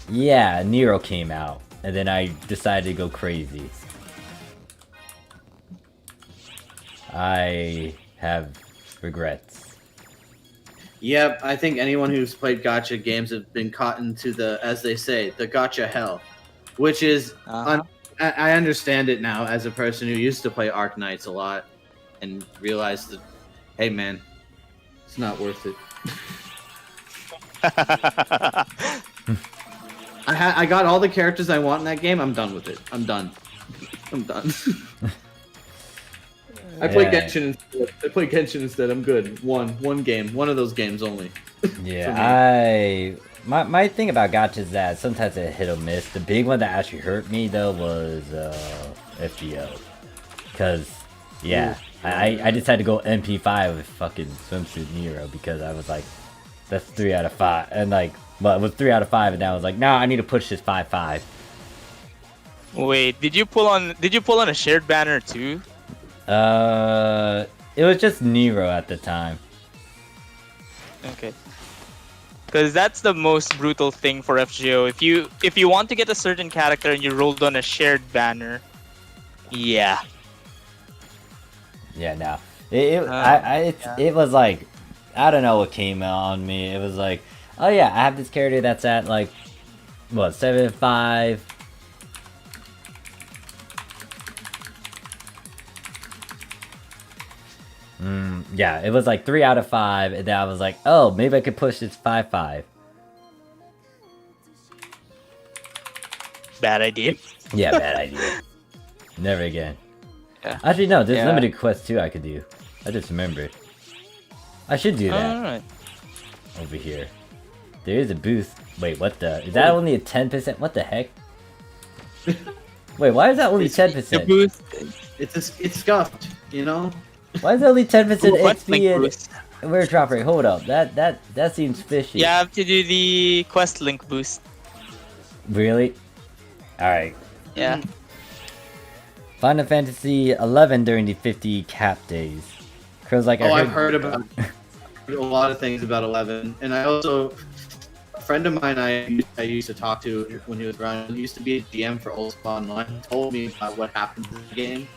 yeah, Nero came out, and then I decided to go crazy. I have regrets. Yep, I think anyone who's played gacha games have been caught into the, as they say, the gacha hell, which is, I understand it now as a person who used to play Arc Knights a lot, and realized that, hey man, it's not worth it. I got all the characters I want in that game. I'm done with it. I'm done. I'm done. I play Yeah. Genshin instead. I play Genshin instead. I'm good. One game. One of those games only. Yeah, my thing about gacha is that sometimes it hit or miss. The big one that actually hurt me though was FGO, because yeah, I decided to go MP5 with fucking Swimsuit Nero because I was like, that's 3 out of 5, and like, well, it was 3 out of 5, and then I was like, nah, I need to push this 5-5. Wait, did you pull on a shared banner too? It was just Nero at the time. Okay. Because that's the most brutal thing for FGO. If you want to get a certain character and you rolled on a shared banner, yeah. Yeah, no. It was like, I don't know what came on me. It was like, oh yeah, I have this character that's at like, what, 7-5. Yeah, it was like 3 out of 5, and then I was like, oh, maybe I could push this 5-5. Bad idea. Yeah, bad idea. Never again. Yeah. Actually, no, there's Yeah. limited quests too I could do. I just remembered. I should do that. Alright. Over here. There is a boost. Wait, what the? Is that only a 10%? What the heck? Wait, why is that only 10%? The boost. It's scuffed, you know. Why is it only 10% Quest link XP boost. and we're drop rate? Hold up, that seems fishy. You have to do the quest link boost. Really? Alright. Yeah. Final Fantasy 11 during the 50 cap days. Crow's like, I've heard about a lot of things about 11, and I also, a friend of mine I used to talk to when he was around, he used to be a GM for Ultima Online, told me about what happened in the game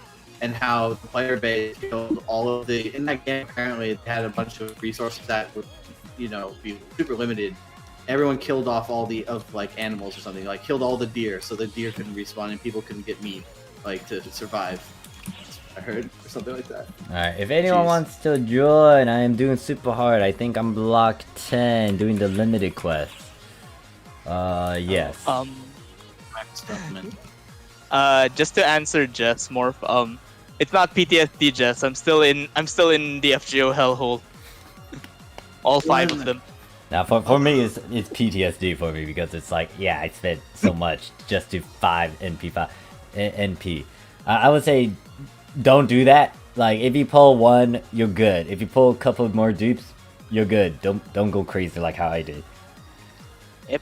and how the player base killed all of the, in that game apparently they had a bunch of resources that would, you know, be super limited. Everyone killed off all the like animals or something, like killed all the deer so the deer couldn't respawn and people couldn't get meat, like to survive. I heard, or something like that. Alright, if anyone wants to join, I am doing super hard. I think I'm block 10 doing the limited quest. Yes. Just to answer Jess, Morph, it's not PTSD, Jess. I'm still in the FGO hellhole. All 5 of them. Now, for me, it's PTSD for me because it's like, yeah, I spent so much just to 5 NP. I would say, don't do that. Like, if you pull 1, you're good. If you pull a couple more dupes, you're good. Don't go crazy like how I did. Yep.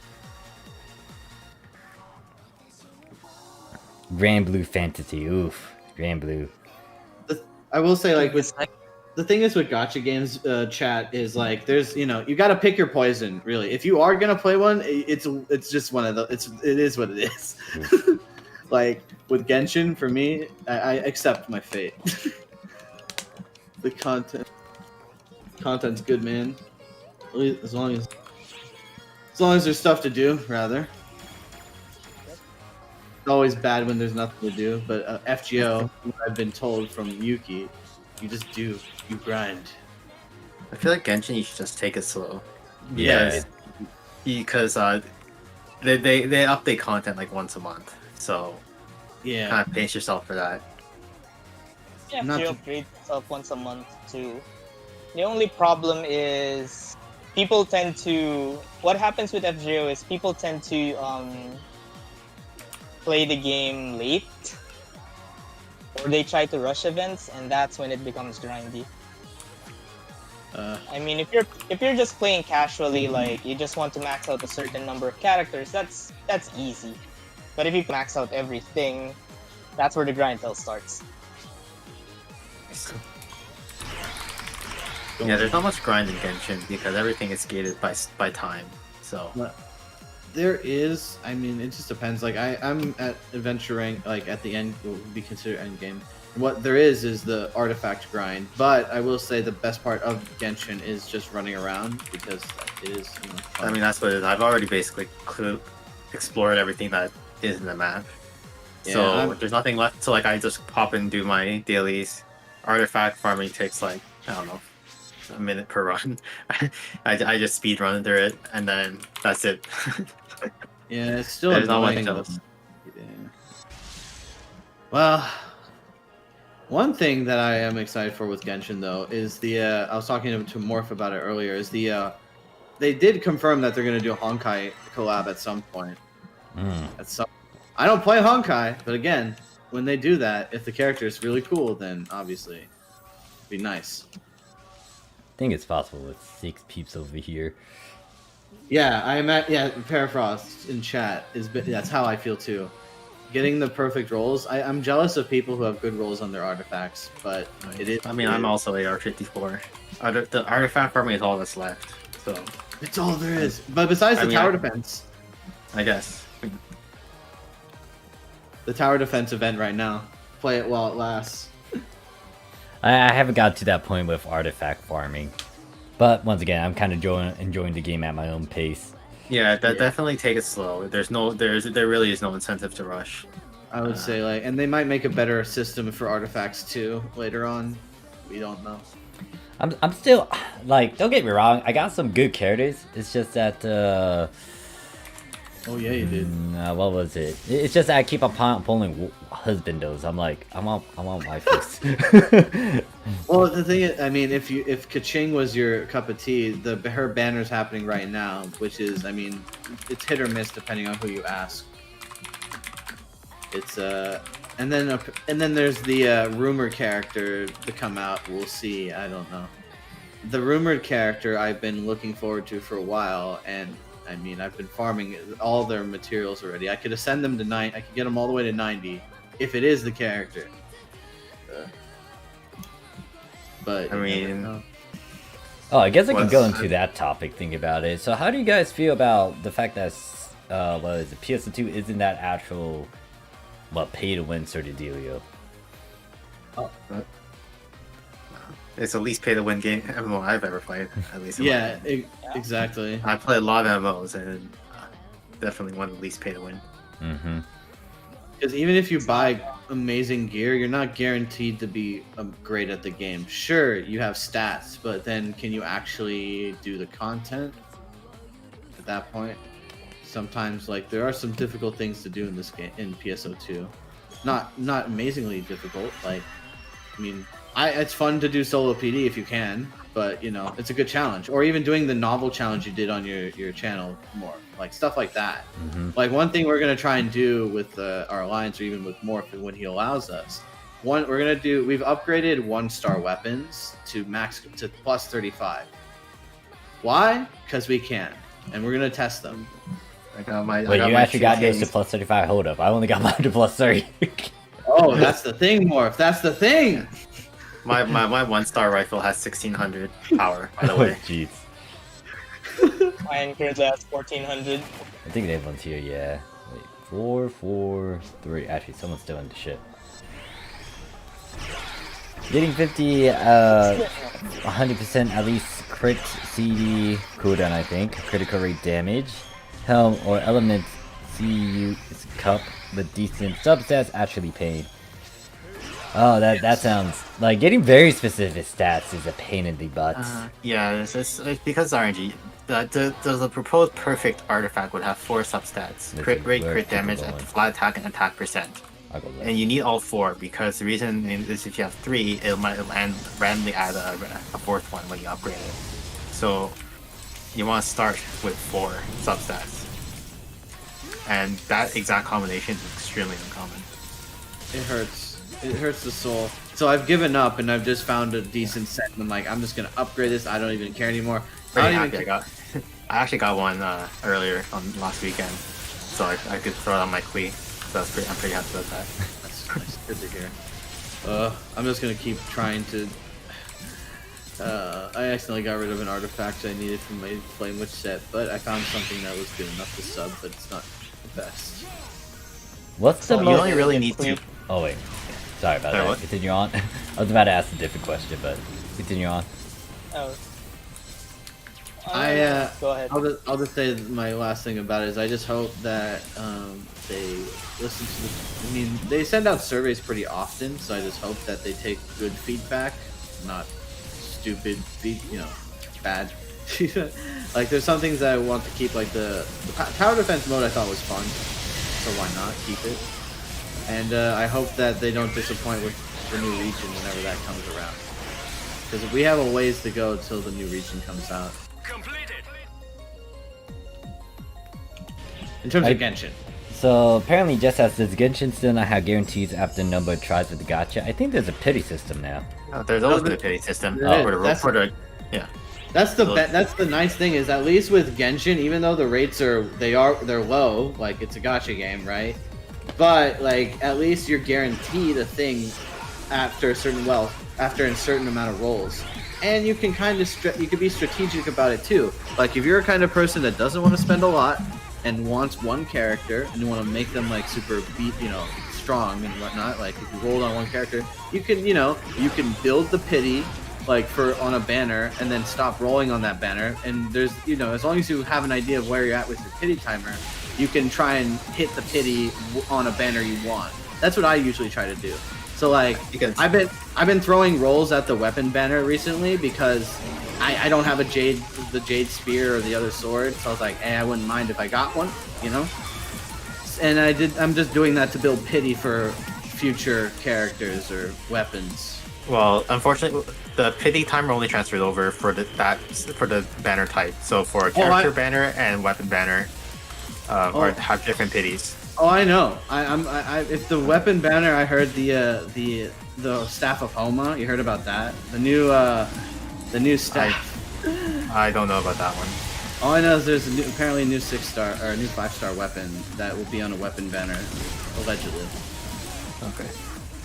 Grand Blue Fantasy, oof. Grand Blue. I will say, like, with the thing is with gacha games, chat is like, there's, you got to pick your poison. Really, if you are gonna play one, it's just one of the. It is what it is. Like with Genshin, for me, I accept my fate. The content's good, man. As long as there's stuff to do, rather. It's always bad when there's nothing to do, but FGO, I've been told from Yuki, you just do, you grind. I feel like Genshin, you should just take it slow. Yeah. Because they update content like once a month, so Yeah. kind of pace yourself for that. Yeah, Not you to- upgrade stuff once a month too. The only problem is people tend to. What happens with FGO is people tend to play the game late, or they try to rush events, and that's when it becomes grindy. I mean, if you're just playing casually, like you just want to max out a certain number of characters, that's easy. But if you max out everything, that's where the grind hell starts. Yeah, there's not much grind in Genshin because everything is gated by time. So There is, I mean, it just depends. Like I'm at adventure rank, like at the end, what would be considered end game. What there is the artifact grind, but I will say the best part of Genshin is just running around because it is. Fun. I mean, that's what it is. I've already basically explored everything that is in the map. Yeah, So there's nothing left. So like, I just pop and do my dailies. Artifact farming takes like, I don't know, a minute per run. I just speed run through it, and then that's it. Yeah, it's still There's not annoying. much else. Yeah. Well, one thing that I am excited for with Genshin though is the I was talking to Morph about it earlier. Is the they did confirm that they're gonna do a Honkai collab at some point. I don't play Honkai, but again, when they do that, if the character is really cool, then obviously it'd be nice. I think it's possible with 6 peeps over here. Yeah, Parafrost in chat that's how I feel too. Getting the perfect rolls. I'm jealous of people who have good rolls on their artifacts, but it is. I mean, I'm also AR-54. The artifact farming is all that's left. So It's all there is. But besides the tower defense, I guess. the tower defense event right now. Play it while it lasts. I haven't got to that point with artifact farming. But once again, I'm kind of enjoying the game at my own pace. Yeah, definitely take it slow. There really is no incentive to rush. I would say and they might make a better system for artifacts too later on. We don't know. I'm still like, don't get me wrong, I got some good characters. It's just that Oh yeah, you did. what was it? It's just that I keep on pulling husbandos. I'm like, I want wife's. Well, the thing is, I mean, if Kaching was your cup of tea, her banner's happening right now, which is, I mean, it's hit or miss depending on who you ask. It's and then there's the rumor character to come out. We'll see. I don't know. The rumored character I've been looking forward to for a while, and I mean, I've been farming all their materials already. I could ascend them to 9. I could get them all the way to 90 if it is the character. But I mean, oh, I guess I can go into that topic. Think about it. So, how do you guys feel about the fact that what is it? PSO2 isn't that actual pay to win sort of dealio? it's the least pay to win game MMO I've ever played. At least. Yeah, exactly. I played a lot of MMOs and definitely one of the least pay to win. Mm-hmm. Because even if you buy amazing gear, you're not guaranteed to be great at the game. Sure, you have stats, but then can you actually do the content at that point? Sometimes, like, there are some difficult things to do in this game, in PSO2. Not amazingly difficult. Like, I mean, it's fun to do solo PD if you can, but you know, it's a good challenge. Or even doing the novel challenge you did on your channel more, like stuff like that. Mm-hmm. Like one thing we're gonna try and do with our alliance, or even with Morph when he allows us. We've upgraded 1-star weapons to max to plus 35. Why? Because we can, and we're gonna test them. Wait, you actually got yours to plus 35? Hold up, I only got mine to plus 30. Oh, that's the thing, Morph. That's the thing. My 1-star rifle has 1600 power, by the Oh, way. jeez. Mine currently has 1400. I think everyone's here, yeah. Wait, 4, 4, 3. Actually, someone's still in the ship. Getting 50, 100% at least crit CD cooldown, I think. Critical rate damage. Helm or element CU is cup with decent substats actually paid. Oh, that sounds like getting very specific stats is a pain in the butt. Yeah, it's because RNG. The proposed perfect artifact would have 4 substats: crit rate, crit damage, and flat attack, and attack percent. And you need all 4 because the reason is if you have 3, it might randomly add a 4th one when you upgrade it. So you want to start with 4 substats, and that exact combination is extremely uncommon. It hurts. It hurts the soul. So I've given up and I've just found a decent set. And I'm like, I'm just gonna upgrade this. I don't even care anymore. Pretty happy I got. I actually got one earlier on last weekend, so I could throw it on my Quee. So I'm pretty happy about that. That's good to hear. I'm just gonna keep trying to. I accidentally got rid of an artifact I needed from my Flame Witch set, but I found something that was good enough to sub, but it's not the best. What's the You most? only really need 2. Oh wait, sorry about that. What? Continue on. I was about to ask a different question, but continue on. Oh. Go ahead. I'll just say my last thing about it is I just hope that they listen to the. I mean, they send out surveys pretty often, so I just hope that they take good feedback, not stupid bad. Like there's some things that I want to keep, like the tower defense mode I thought was fun, so why not keep it? And I hope that they don't disappoint with the new region whenever that comes around, because we have a ways to go till the new region comes out. In terms of Genshin. So apparently, just as does Genshin still not have guarantees after the number of tries with the gacha, I think there's a pity system now. There's always been a pity system. That's the nice thing is, at least with Genshin, even though the rates they're low, like it's a gacha game, right? But like at least you're guaranteed a thing after a certain amount of rolls. And you can kind of you can be strategic about it too. Like if you're a kind of person that doesn't want to spend a lot and wants one character and you want to make them like super strong and whatnot, like if you rolled on one character, you can build the pity like on a banner and then stop rolling on that banner, and there's as long as you have an idea of where you're at with your pity timer, you can try and hit the pity on a banner you want. That's what I usually try to do. So like I've been throwing rolls at the weapon banner recently because I don't have the jade spear or the other sword, so I was like, hey, I wouldn't mind if I got one, And I'm just doing that to build pity for future characters or weapons. Well, unfortunately, the pity timer only transfers over for the banner type. So for a character banner and weapon banner, or have different pities. Oh, I know. If the weapon banner, I heard the staff of Homa. You heard about that? The new staff. I don't know about that one. All I know is there's apparently a new 6-star or a new 5-star weapon that will be on a weapon banner, allegedly. Okay.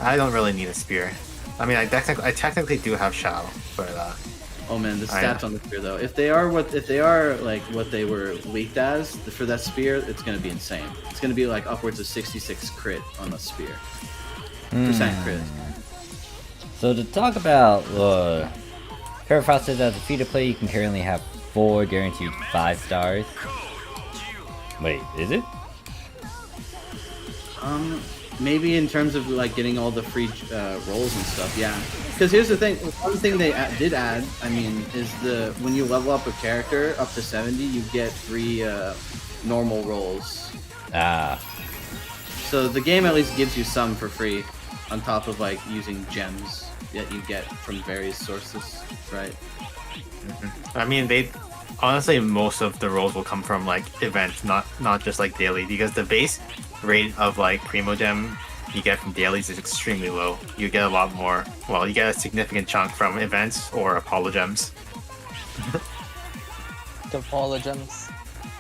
I don't really need a spear. I mean, I technically do have Shao, but oh man, the stats on the spear though. If they are like what they were leaked as for that spear, it's gonna be insane. It's gonna be like upwards of 66 crit on the spear. Percent crit. So to talk about Permafrost says as a free-to-play, you can currently have 4 guaranteed 5 stars. Wait, is it? Maybe in terms of like getting all the free rolls and stuff, yeah. Because here's the thing, one thing they did add, I mean, is when you level up a character up to 70, you get 3 normal rolls. So the game at least gives you some for free, on top of like using gems that you get from various sources, right? Mm-hmm. I mean, honestly, most of the rolls will come from like events, not just like daily, because the base rate of like Primo Gem you get from dailies is extremely low. You get a lot more. Well, you get a significant chunk from events or Apollo Gems. The Apollo Gems.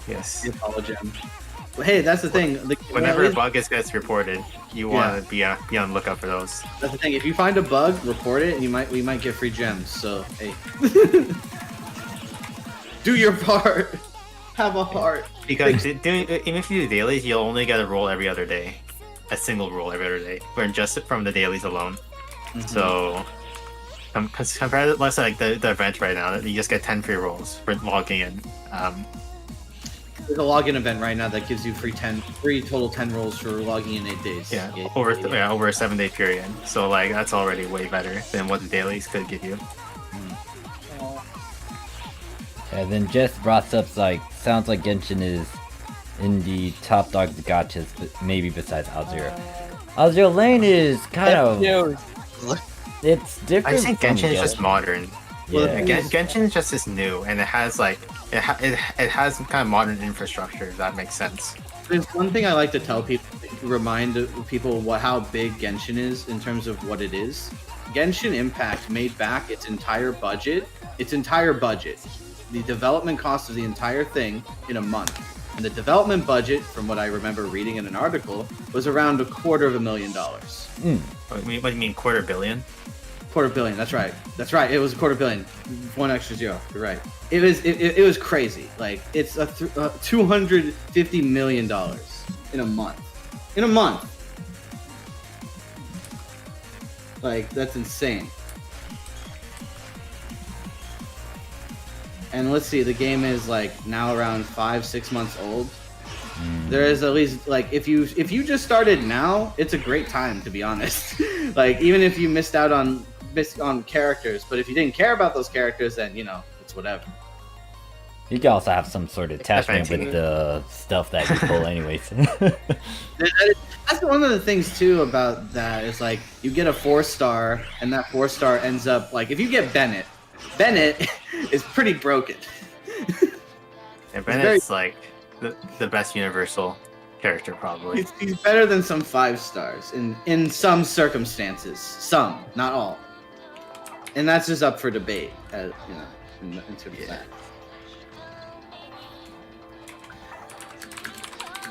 Yes. The Apollo Gem. Hey, that's the thing. Whenever a bug gets reported, you want to be on the lookout for those. That's the thing. If you find a bug, report it, and we might get free gems. So hey, do your part. Have a heart. Because even if you do dailies, you'll only get a roll every other day, a single roll every other day, or just from the dailies alone. So, compared to let's say like the event right now, you just get 10 free rolls for logging in. There's a login event right now that gives you free total 10 rolls for logging in 8 days. Yeah, over a 7-day period. So like that's already way better than what the dailies could give you. And then Jess brought up like, sounds like Genshin is in the top dog of the gachas, but maybe besides Azure. Azure Lane is kind of, it's different. I think Genshin is just modern. Yeah. Genshin is just as new, and it has like it has kind of modern infrastructure. If that makes sense. There's one thing I like to tell people, remind people how big Genshin is in terms of what it is. Genshin Impact made back its entire budget. The development cost of the entire thing in a month. And the development budget, from what I remember reading in an article, was around $250,000. What do you mean, $250 million? $250 million. That's right. It was $250 million. One extra zero. You're right. It was crazy. Like it's $250 million in a month. Like that's insane. And let's see, the game is like now around 5-6 months old. There is at least like if you just started now, it's a great time to be honest. Like even if you missed out on characters, but if you didn't care about those characters, then it's whatever. You can also have some sort of attachment with the stuff that you pull anyways. That's one of the things too about that is like you get a 4-star and that 4-star ends up like if you get Bennett is pretty broken. And Bennett's like the best universal character probably. He's better than some 5-stars in some circumstances. Some, not all. And that's just up for debate, in terms of that.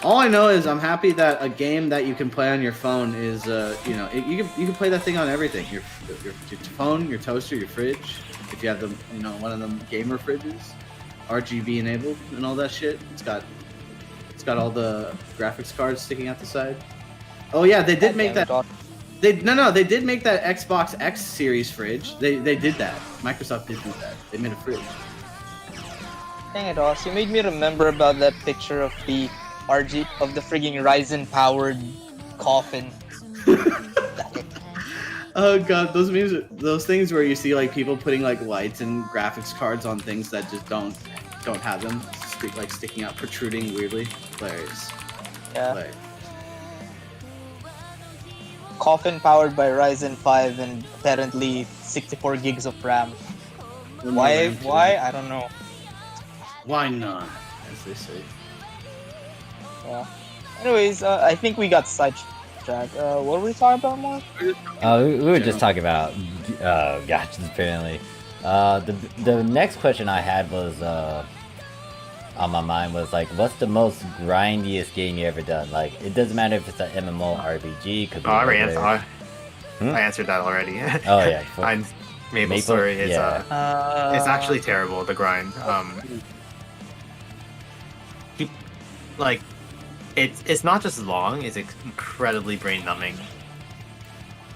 All I know is I'm happy that a game that you can play on your phone is, you can play that thing on everything. Your phone, your toaster, your fridge. If you have the, one of them gamer fridges, RGB enabled and all that shit. It's got all the graphics cards sticking out the side. Oh yeah, they did make that. They did make that Xbox X series fridge. They did that. Microsoft did do that. They made a fridge. Dang it, Oz, you made me remember about that picture of the frigging Ryzen powered coffin. Oh god, those things where you see like people putting like lights and graphics cards on things that just don't have them, like sticking out, protruding weirdly. Hilarious. Yeah. Hilarious. Coffin powered by Ryzen 5 and apparently 64 gigs of RAM. Why? I don't know. Why not? As they say. Yeah. Anyways, I think we got sidetracked. What were we talking about more? We were just talking about gachas apparently. The next question I had was on my mind was like, what's the most grindiest game you ever done? Like, it doesn't matter if it's an MMO RPG. Could be I answered that already. Oh yeah. Maple Story is it's actually terrible, the grind. It's not just long, it's incredibly brain numbing.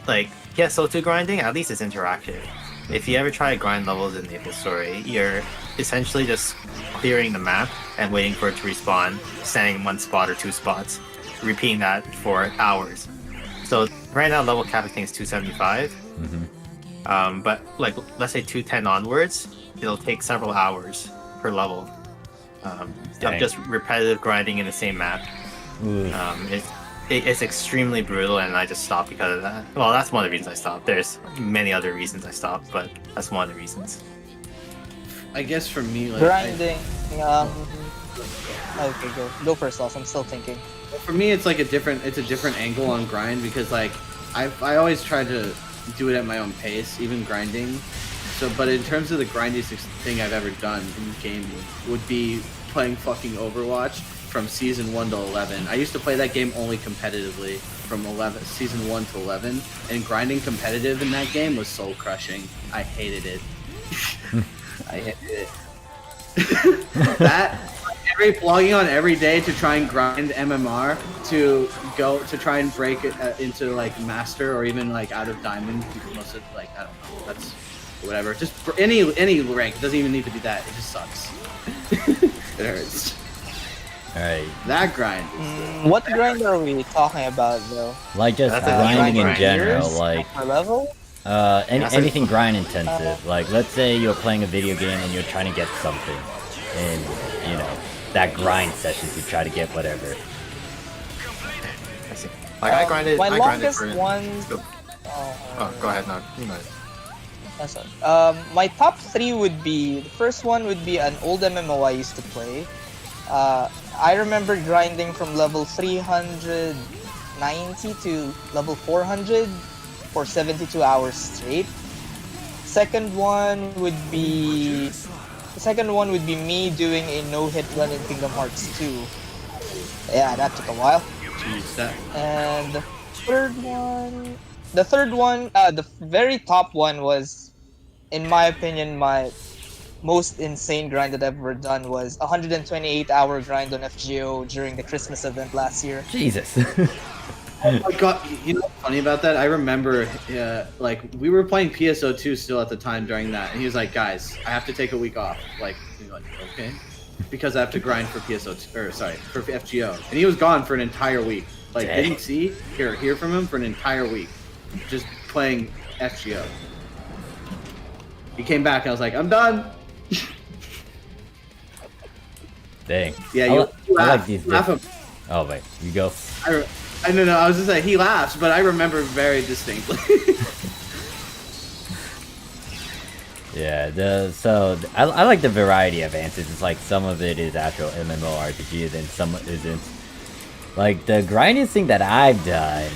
Like, yeah, PSO2 grinding, at least it's interactive. If you ever try grind levels in Maple Story, you're essentially just clearing the map and waiting for it to respawn, standing in one spot or 2 spots, repeating that for hours. So right now level cap I think is 275. But like let's say 210 onwards, it'll take several hours per level of just repetitive grinding in the same map. It's extremely brutal, and I just stopped because of that. Well, that's one of the reasons I stopped. There's many other reasons I stopped, but that's one of the reasons. I guess for me, like grinding. Okay, go first, Oz. I'm still thinking. For me, it's like a different angle on grind because like I always try to do it at my own pace, even grinding. So, but in terms of the grindiest thing I've ever done in gaming would be playing fucking Overwatch from season 1 to 11. I used to play that game only competitively from season 1 to 11, and grinding competitive in that game was soul crushing. I hated it. I hated it. Logging on every day to try and grind MMR to try and break it into like master or even like out of diamond. Most of like I don't know. That's whatever. Just for any rank. It doesn't even need to be that. It just sucks. It hurts. Alright. That grind. What grind are we talking about though? Like just That's grinding in grind. general, Years? like Per level? anything grind intensive. Like let's say you're playing a video game and you're trying to get something, and you know that grind session to try to get whatever. I see. Like I grinded. My I grinded longest for. one. Oh, go ahead, no, you might. That's all. My top 3 would be, the first one would be an old MMO I used to play. I remember grinding from level 390 to level 400 for 72 hours straight. Second one would be me doing a no-hit run in Kingdom Hearts 2. Yeah, that took a while. Jeez, that. And the third one, the very top one was, in my opinion, my most insane grind that I've ever done was 128-hour grind on FGO during the Christmas event last year. Jesus. Oh my god, you know what's funny about that? I remember, like, we were playing PSO2 still at the time during that, and he was like, guys, I have to take a week off. Like, he's like, okay. Because I have to grind for PSO2, or sorry, for FGO. And he was gone for an entire week. Like, Dang. didn't hear from him for an entire week. Just playing FGO. He came back and I was like, I'm done. Dang. Yeah, I you like laugh. these Laugh bits. Oh wait, you go. I don't know. I was just like, he laughs, but I remember very distinctly. Yeah, I like the variety of answers. It's like some of it is actual MMORPG, and then some isn't. Like the grinding thing that I've done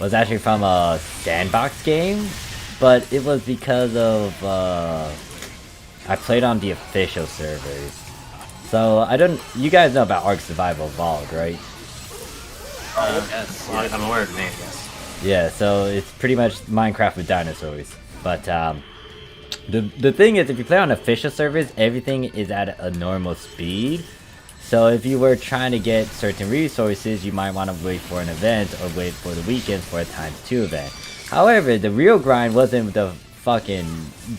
was actually from a sandbox game, but it was because of I played on the official servers. So I don't. You guys know about Ark Survival Evolved, right? Yes. I'm aware of the name. Yes. Yeah, so it's pretty much Minecraft with dinosaurs. But the thing is, if you play on official servers, everything is at a normal speed. So if you were trying to get certain resources, you might want to wait for an event or wait for the weekends for a ×2 event. However, the real grind wasn't the fucking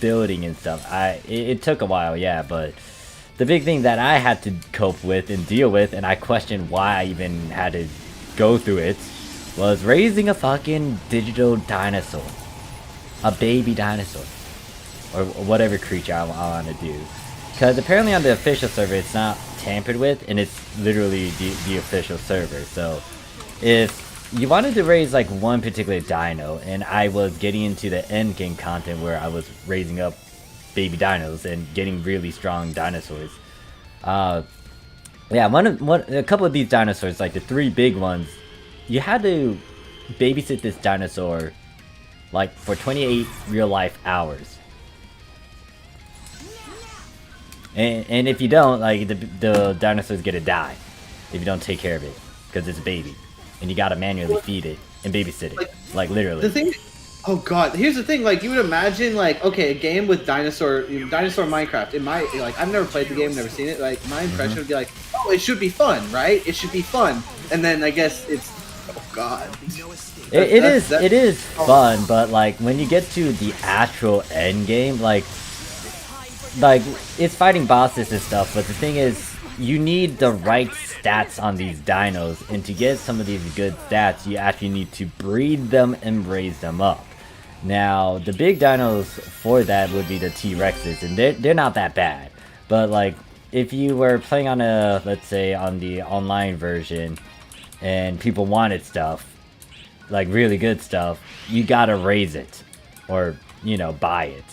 building and stuff. It took a while, yeah, but the big thing that I had to cope with and deal with, and I questioned why I even had to go through it, was raising a fucking digital dinosaur. A baby dinosaur. Or whatever creature I want to do. Because apparently on the official server it's not tampered with, and it's literally the official server. So if you wanted to raise like one particular dino, and I was getting into the end game content where I was raising up baby dinos and getting really strong dinosaurs. Yeah, a couple of these dinosaurs, like the 3 big ones, you had to babysit this dinosaur like for 28 real life hours. And if you don't, like the dinosaur's gonna die if you don't take care of it, because it's a baby, and you gotta manually feed it and babysit it, like literally. The thing, oh god, here's the thing. Like you would imagine, like okay, a game with dinosaur Minecraft. In my I've never played the game, never seen it. Like my impression would be like, oh, it should be fun, right? It should be fun. And then I guess it's, oh god. It is fun, but like when you get to the actual end game, like it's fighting bosses and stuff, but the thing is, you need the right stats on these dinos, and to get some of these good stats, you actually need to breed them and raise them up. Now, the big dinos for that would be the T-Rexes, and they're not that bad. But like, if you were playing on a, let's say, on the online version, and people wanted stuff, like really good stuff, you gotta raise it, or, you know, buy it.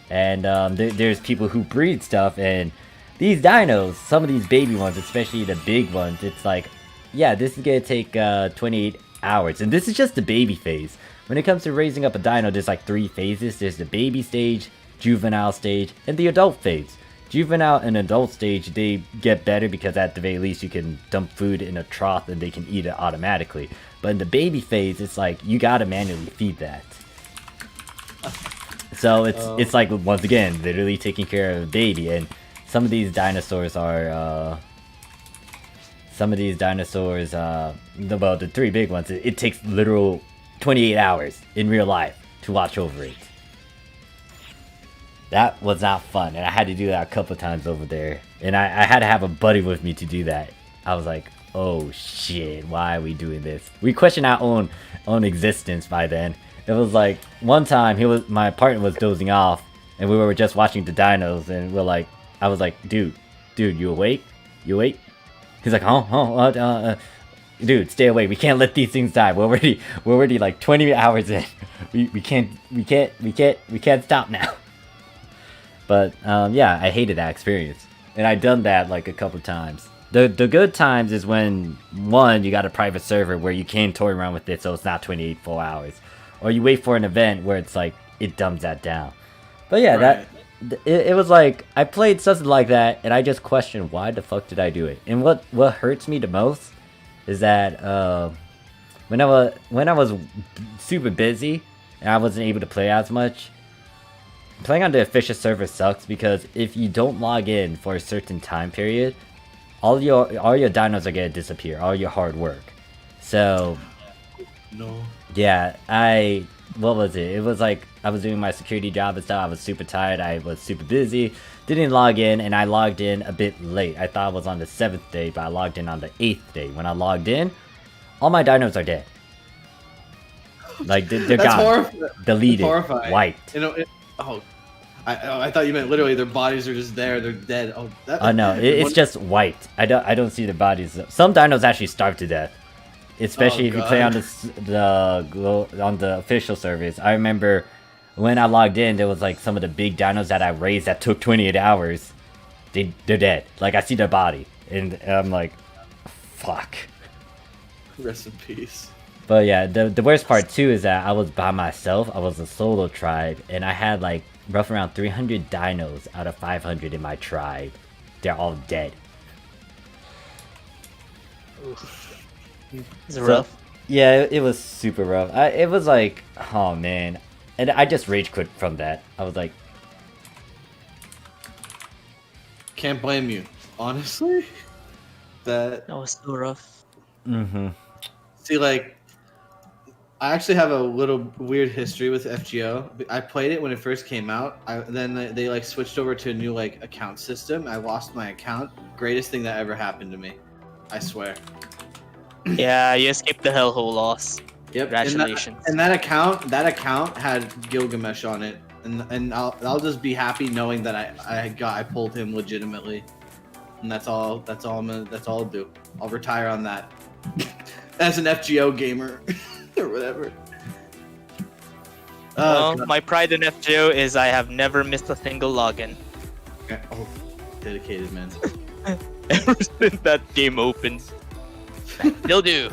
And there's people who breed stuff, and these dinos, some of these baby ones, especially the big ones, it's like, yeah, this is gonna take 28 hours, and this is just the baby phase. When it comes to raising up a dino, there's like 3 phases. There's the baby stage, juvenile stage, and the adult phase. Juvenile and adult stage, they get better because at the very least you can dump food in a trough and they can eat it automatically. But in the baby phase, it's like you gotta manually feed that. So it's like, once again, literally taking care of a baby. And some of these dinosaurs are well, the three big ones, it takes literal 28 hours in real life to watch over it. That was not fun, and I had to do that a couple times over there. And I had to have a buddy with me to do that. I was like, oh shit, why are we doing this? We questioned our own existence by then. It was like, one time my partner was dozing off, and we were just watching the dinos, and I was like, dude, you awake? You awake? He's like, dude, stay awake. We can't let these things die. We're already like 20 hours in. We can't stop now. But yeah, I hated that experience, and I've done that like a couple times. The good times is when, one, you got a private server where you can toy around with it, so it's not 28 full hours, or you wait for an event where it's like it dumbs that down. But yeah, Right. it was like I played something like that, and I just questioned why the fuck did I do it. And what hurts me the most is that when I was super busy and I wasn't able to play as much. Playing on the official server sucks because if you don't log in for a certain time period, all your dinos are gonna disappear, all your hard work. So No. yeah, what was it? It was like I was doing my security job and stuff. I was super tired. I was super busy. Didn't log in, and I logged in a bit late. I thought I was on the 7th day, but I logged in on the 8th day. When I logged in, all my dinos are dead. Like they're gone, deleted, wiped. You know, I thought you meant literally their bodies are just there. They're dead. Oh, No, it's just wiped. I don't see the bodies. Some dinos actually starve to death, especially if you play on the official servers. I remember when I logged in, there was like some of the big dinos that I raised that took 28 hours. They're dead. Like, I see their body, and I'm like, fuck. Rest in peace. But yeah, the worst part too is that I was by myself. I was a solo tribe, and I had like roughly around 300 dinos out of 500 in my tribe. They're all dead. It's rough. Yeah, it was super rough. It was like, oh man, and I just rage quit from that. I was like, Can't blame you, honestly. That was so rough. See, like, I actually have a little weird history with FGO. I played it when it first came out. Then they like switched over to a new like account system. I lost my account. Greatest thing that ever happened to me. I swear. Yeah, you escaped the hellhole loss. Yep. Congratulations. And that account had Gilgamesh on it, and I'll just be happy knowing that I pulled him legitimately, and that's all I'll do. I'll retire on that as an FGO gamer or whatever. Well, my pride in FGO is I have never missed a single login. Okay. Oh, dedicated man. Ever since that game opened. Still do.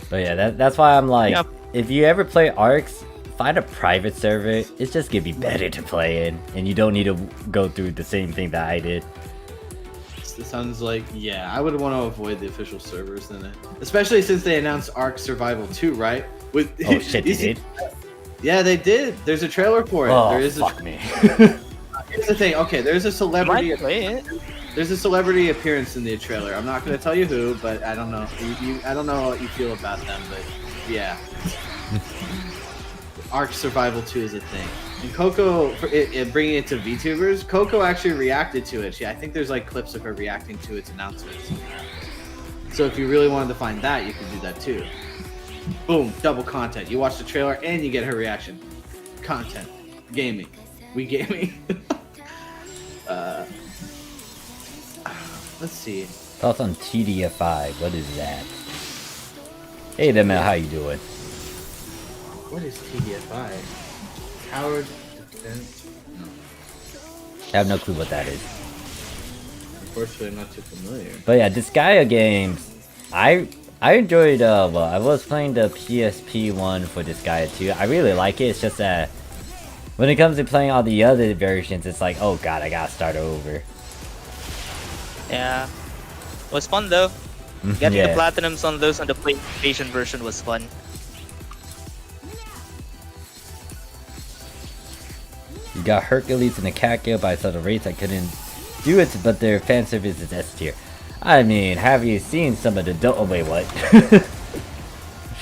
but yeah, that's why I'm like, Yep. if you ever play ARCs, find a private server. It's just gonna be better to play in, and you don't need to go through the same thing that I did. It sounds like, yeah, I would want to avoid the official servers then, especially since they announced Ark Survival 2, right? With Oh shit, they did? Yeah, they did. There's a trailer for it. Oh, There is fuck me. Here's the thing. Okay, there's a celebrity. Might play it. There's a celebrity appearance in the trailer. I'm not gonna tell you who, but I don't know. I don't know what you feel about them, but yeah. Ark Survival 2 is a thing. And Coco, bringing it to VTubers, Coco actually reacted to it. I think there's like clips of her reacting to its announcements. So if you really wanted to find that, you could do that too. Boom, double content. You watch the trailer and you get her reaction. Content. Gaming. We gaming. Let's see. Thoughts on TDFI? What is that? Hey there, man. How you doing? What is TDFI? Howard Defense? No. I have no clue what that is. Unfortunately, I'm not too familiar. But yeah, Disgaea games, I enjoyed, well, I was playing the PSP one for Disgaea 2. I really like it. It's just that When it comes to playing all the other versions, it's like, oh god, I gotta start over. Yeah. Was fun though. Getting Yeah. the platinums on those on the PlayStation version was fun. You got Hercules and the Kakyo, but I saw the race, I couldn't do it, but their fan service is S tier. I mean, have you seen some of the oh wait, what?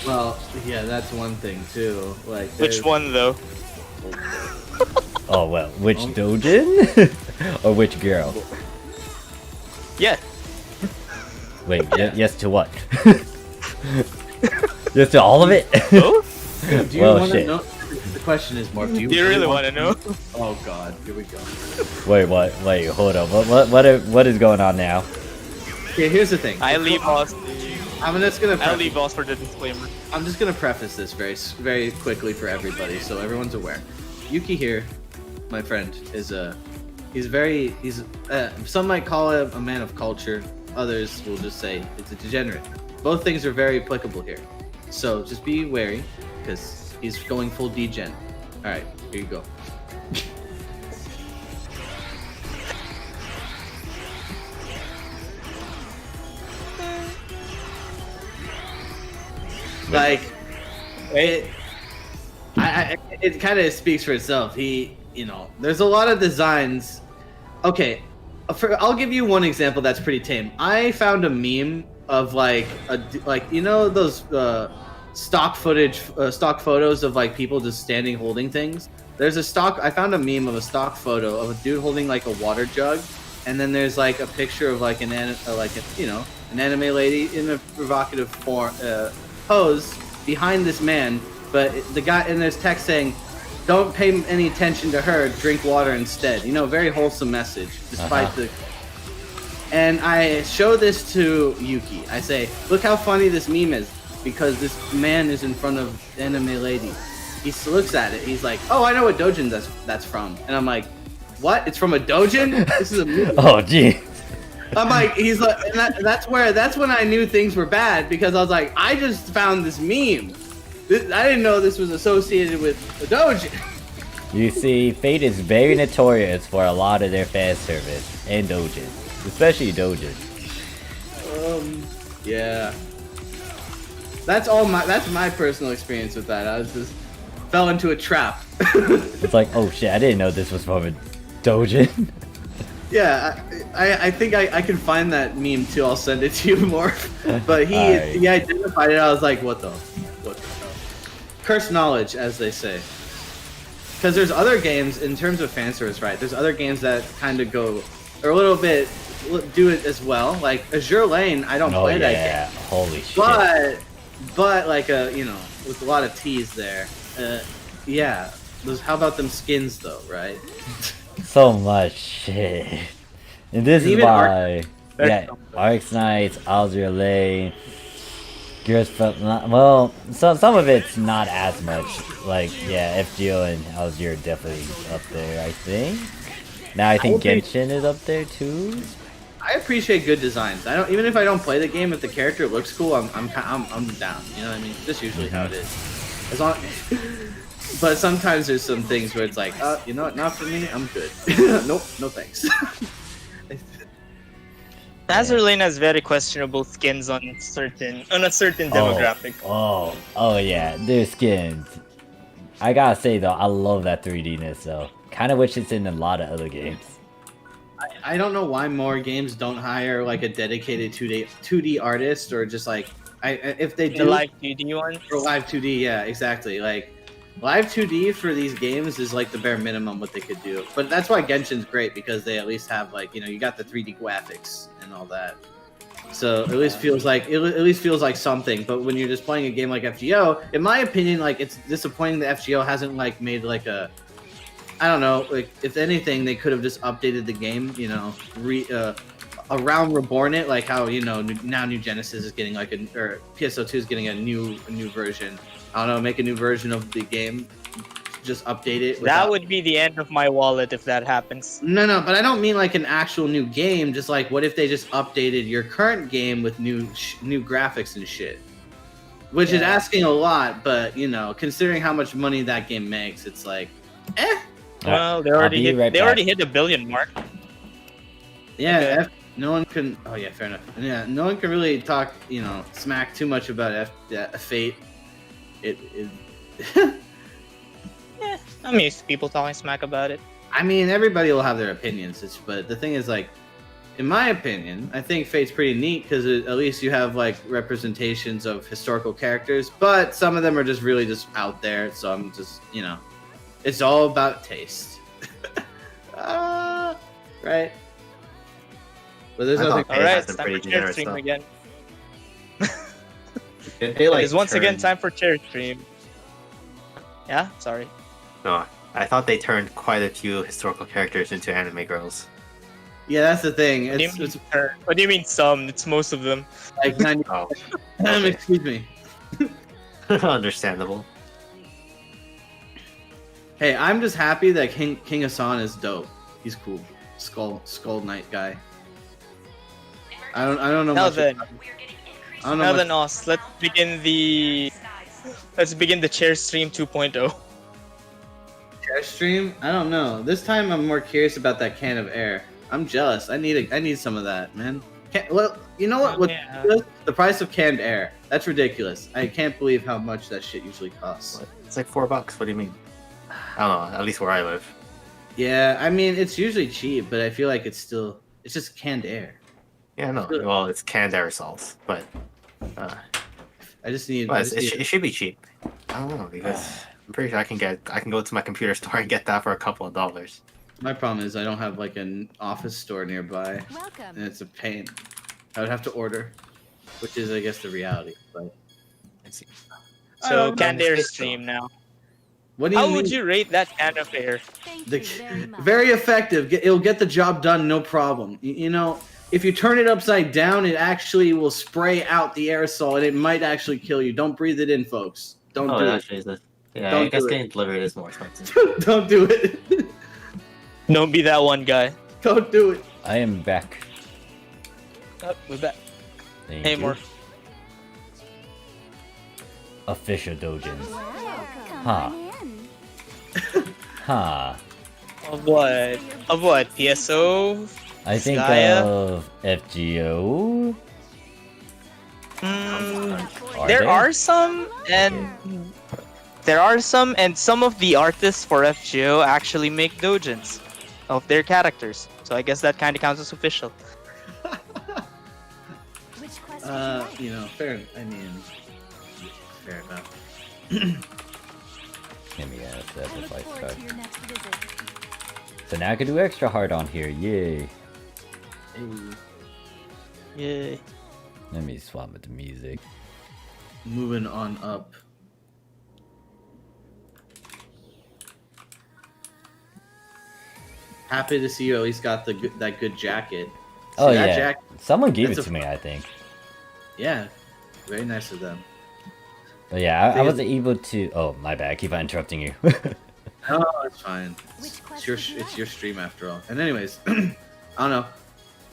Well, yeah, that's one thing too. Like, Which one though? Oh well, which Dojin? Or which girl? Yeah. Wait, yes to what? Yes to all of it? Both? Do you Well, want to shit. know? The question is, Mark, do you really want to know? Oh god, here we go. Wait, what? Wait, hold on. What is going on now? Yeah, here's the thing. I leave Oz. I'm just gonna. I'll leave Oz for the disclaimer. I'm just gonna preface this very quickly for everybody, so everyone's aware. Yuki here, my friend, is some might call him a man of culture. Others will just say it's a degenerate. Both things are very applicable here. So just be wary, because he's going full degen. All right, here you go. Like, it kind of speaks for itself. There's a lot of designs. Okay, I'll give you one example that's pretty tame. I found a meme of those stock photos of like people just standing holding things. I found a meme of a stock photo of a dude holding like a water jug, and then there's like a picture of like an anime lady in a provocative pose behind this man, but the guy, and there's text saying, "Don't pay any attention to her. Drink water instead." Very wholesome message, despite the. And I show this to Yuki. I say, "Look how funny this meme is, because this man is in front of anime lady." He looks at it. He's like, "Oh, I know what dojin that's from." And I'm like, "What? It's from a dojin? This is a meme." Oh, gee. I'm like, he's like, and that's when I knew things were bad, because I was like, I just found this meme. I didn't know this was associated with a dojin. You see, Fate is very notorious for a lot of their fan service and dojins, especially dojins. Yeah. That's my personal experience with that. I was just fell into a trap. It's like, oh shit, I didn't know this was from a dojin. Yeah, I think I can find that meme too. I'll send it to you more. But he identified it. I was like, what the hell? Cursed knowledge, as they say. Because there's other games, in terms of fan service, right? There's other games that kind of go, or a little bit, do it as well. Like Azure Lane, I don't play that game. Holy shit. But like with a lot of T's there. Yeah. How about them skins though, right? So much shit. And this is why, Arx Knights, Azure Lane, Gears, well, some of it's not as much. Like, yeah, FGO and Azure are definitely up there, I think. Now I think Genshin is up there too. I appreciate good designs. Even if I don't play the game, if the character looks cool, I'm down. You know what I mean? That's usually how it is. As long. But sometimes there's some things where it's like, you know what, not for me, I'm good. Nope, no thanks. Azure Lane has very questionable skins on a certain demographic. Oh yeah, their skins. I gotta say though, I love that 3D-ness though. Kind of wish it's in a lot of other games. I don't know why more games don't hire like a dedicated 2D artist, or just like if they do the live 2D ones. Or live 2D, yeah, exactly. Like live 2D for these games is like the bare minimum what they could do. But that's why Genshin's great, because they at least have like, you got the 3D graphics and all that. So at least feels like something. But when you're just playing a game like FGO, in my opinion, like it's disappointing that FGO hasn't like made like a, I don't know, like if anything they could have just updated the game, around reborn it, like how now New Genesis is getting like or PSO2 is getting a new version. I don't know, make a new version of the game, just update it. That would be the end of my wallet if that happens. No, but I don't mean like an actual new game. Just like, what if they just updated your current game with new graphics and shit? Which is asking a lot, but considering how much money that game makes, it's like, Well, they I'll already be hit. right They back. already hit the billion mark. Yeah, Okay. no one can. Oh yeah, fair enough. Yeah, no one can really talk, smack too much about Fate. It Yeah, I'm used to people talking smack about it. I mean, everybody will have their opinions. But the thing is, like, in my opinion, I think Fate's pretty neat because at least you have like representations of historical characters. But some of them are just really just out there. So I'm just, it's all about taste. Right. But there's I nothing. thought All right, has it's been time for pretty chair generous, stream though. again. Did they, It is once again turn- time for chair stream. Yeah, sorry. No, I thought they turned quite a few historical characters into anime girls. Yeah, that's the thing. What do you It's mean, what do you mean some? It's most of them. like 90. Oh, okay. Excuse me. Understandable. Hey, I'm just happy that King Hassan is dope. He's cool. Skull Knight guy. I don't know Now much. then, I don't know now much. then, Os, let's begin the chair stream 2.0. Chair stream? I don't know. This time I'm more curious about that can of air. I'm jealous. I need some of that, man. Well, you know what? What's Yeah. ridiculous? The price of canned air. That's ridiculous. I can't believe how much that shit usually costs. It's like $4. What do you mean? I don't know. At least where I live. Yeah, I mean it's usually cheap, but I feel like it's just canned air. Yeah, no. Well, it's canned aerosols, but I just need. well, I just need- it should be cheap. I don't know because I'm pretty sure I can go to my computer store and get that for a couple of dollars. My problem is I don't have like an office store nearby, Welcome. and it's a pain. I would have to order, which is I guess the reality. But I see. So Oh, can air nice. stream now. what do you How mean? would you rate that can of air? Thank The- you very much. Very effective. It'll get the job done, no problem. If you turn it upside down, it actually will spray out the aerosol, and it might actually kill you. Don't breathe it in, folks. Don't Oh, do that's Jesus. Yeah, Don't I guess do it. getting delivered is more expensive. it. Don't do it. Don't be that one guy. Don't do it. I am back. Oh, we're back. Thank Hey, you. Morph. Official dojins. Wow, come Huh. on in. Huh. Of what? Of what? PSO? I think Gaia? of FGO. Mm, Are there they? are some, and some of the artists for FGO actually make dojins of their characters. So I guess that kind of counts as official. Which quest would you like? Fair. I mean, fair enough. Let me ask that I look if I forward start. to your next visit. So now I can do extra hard on here. Yay. Yay. Let me swap with the music. Moving on up. Happy to see you at least got that good jacket. See, Oh that yeah. jacket- Someone gave it that's to me, I think. Yeah, very nice of them. But yeah, I They- wasn't able to. Oh, my bad. I keep on interrupting you. Oh, it's fine. Which quest It's your would you it's like? your stream after all. And anyways, I don't know.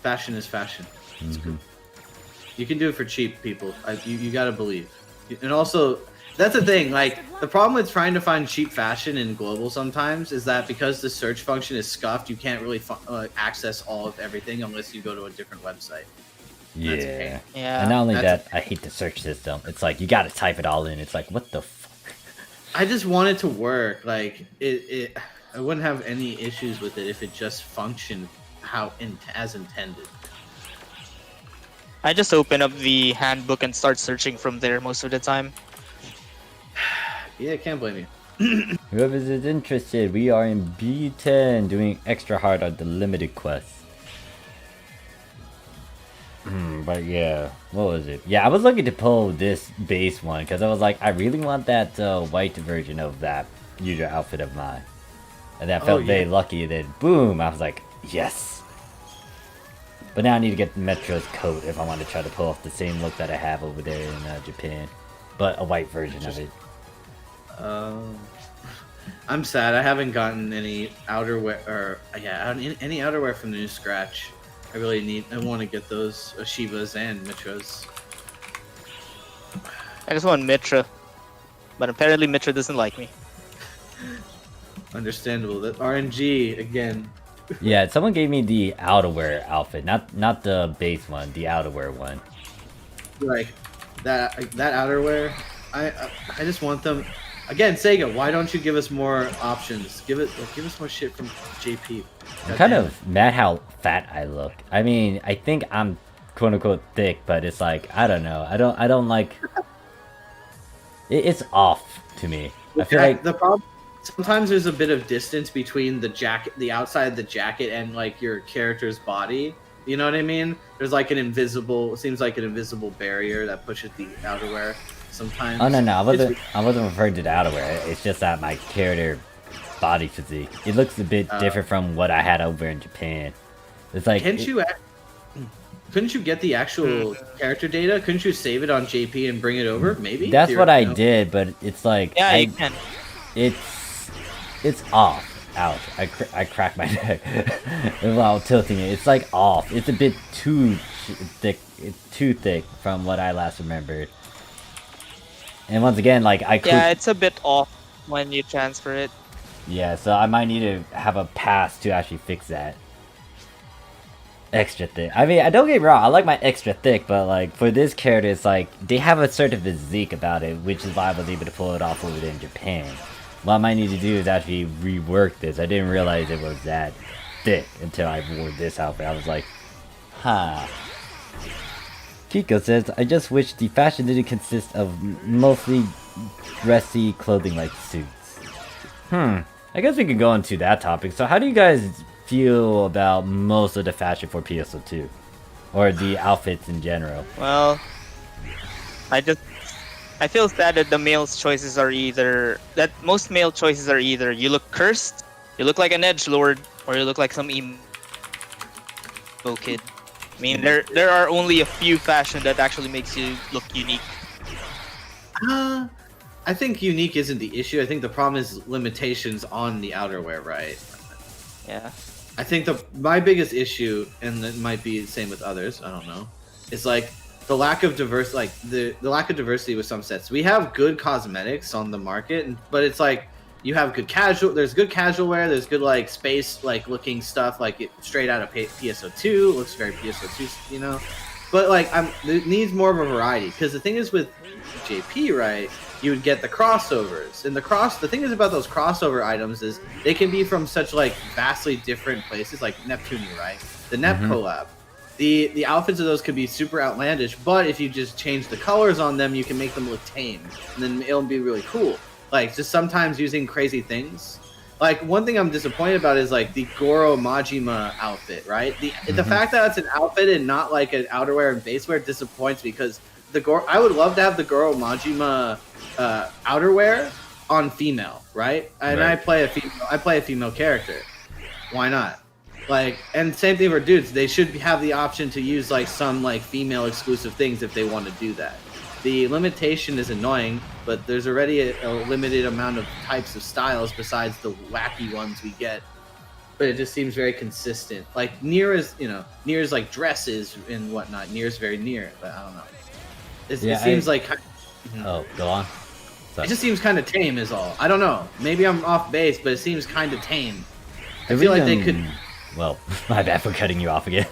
Fashion is fashion. Mhm. You can do it for cheap, people. You gotta believe. And also, that's the thing. Like the problem with trying to find cheap fashion in global sometimes is that because the search function is scuffed, you can't really access all of everything unless you go to a different website. Yeah. okay. Yeah. And not only That's- that, I hate the search system. It's like you gotta type it all in. It's like, what the fuck? I just want it to work. Like it I wouldn't have any issues with it if it just functioned as intended. I just open up the handbook and start searching from there most of the time. Yeah, can't blame you. Whoever is interested, we are in B10 doing extra hard on the limited quest. But yeah, what was it? Yeah, I was looking to pull this base one because I was like, I really want that white version of that user outfit of mine. And that felt very yeah. lucky. And then boom, I was like, yes. But now I need to get Metro's coat if I want to try to pull off the same look that I have over there in Japan. But a white version of it. I'm sad. I haven't gotten any outerwear or any outerwear from the new Scratch. I want to get those Ashibas and Mitras. I just want Mitra. But apparently Mitra doesn't like me. Understandable. That RNG again. Yeah, someone gave me the outerwear outfit, not the base one, the outerwear one. Like that outerwear. I just want them. Again, Sega, why don't you give us more options? Give us more shit from JP. I'm kind of mad how fat I look. I mean, I think I'm quote unquote thick, but it's like I don't know. I don't like. It's off to me. I feel like the problem. Sometimes there's a bit of distance between the jacket, the outside of the jacket, and like your character's body. You know what I mean? There's like an invisible. It seems like an invisible barrier that pushes the outerwear. Sometimes. Oh no, I wasn't referring to the outerwear. It's just that my character body physique. It looks a bit different from what I had over in Japan. It's like couldn't you get the actual character data? Couldn't you save it on JP and bring it over? Maybe. That's what I did, but it's like Yeah, you can. It's off. Ouch! I cracked my neck while tilting it. It's like off. It's a bit too thick. It's too thick from what I last remembered. And once again, like Yeah, it's a bit off when you transfer it. Yeah, so I might need to have a pass to actually fix that. Extra thick. I mean, don't get me wrong, I like my extra thick, but like for this character, it's like they have a certain physique about it, which is why I was able to pull it off over there in Japan. What I might need to do is actually rework this. I didn't realize it was that thick until I wore this outfit. I was like, huh. Kiko says, I just wish the fashion didn't consist of mostly dressy clothing like suits. I guess we could go into that topic. So how do you guys feel about most of the fashion for PSO2? Or the outfits in general? Well, I feel sad that the male's choices are most male choices are either you look cursed, you look like an edgelord, or you look like some emo kid. I mean, there are only a few fashion that actually makes you look unique. I think unique isn't the issue. I think the problem is limitations on the outerwear, right? Yeah. I think my biggest issue, and it might be the same with others, I don't know, is like the lack of the lack of diversity with some sets. We have good cosmetics on the market, but it's like you have good casual. There's good casual wear. There's good like space like looking stuff like it straight out of PSO2. Looks very PSO2, you know. But like it needs more of a variety because the thing is with JP, right? You would get the crossovers, and the thing is about those crossover items is they can be from such like vastly different places, like Neptune, right? The Nep collab. The outfits of those could be super outlandish, but if you just change the colors on them, you can make them look tame, and then it'll be really cool. Like just sometimes using crazy things. Like one thing I'm disappointed about is like the Goro Majima outfit, right? The fact that it's an outfit and not like an outerwear and basewear disappoints me because I would love to have the Goro Majima outerwear on female, right? And I play a female character. Why not? Like, and same thing for dudes. They should have the option to use like some like female exclusive things if they want to do that. The limitation is annoying, but there's already a limited amount of types of styles besides the wacky ones we get. But it just seems very consistent. Like Nier is like dresses and whatnot. Nier's very Nier, but I don't know. It seems like. Oh, go on. It just seems kind of tame, is all. I don't know. Maybe I'm off base, but it seems kind of tame. I feel like they could. Well, my bad for cutting you off again.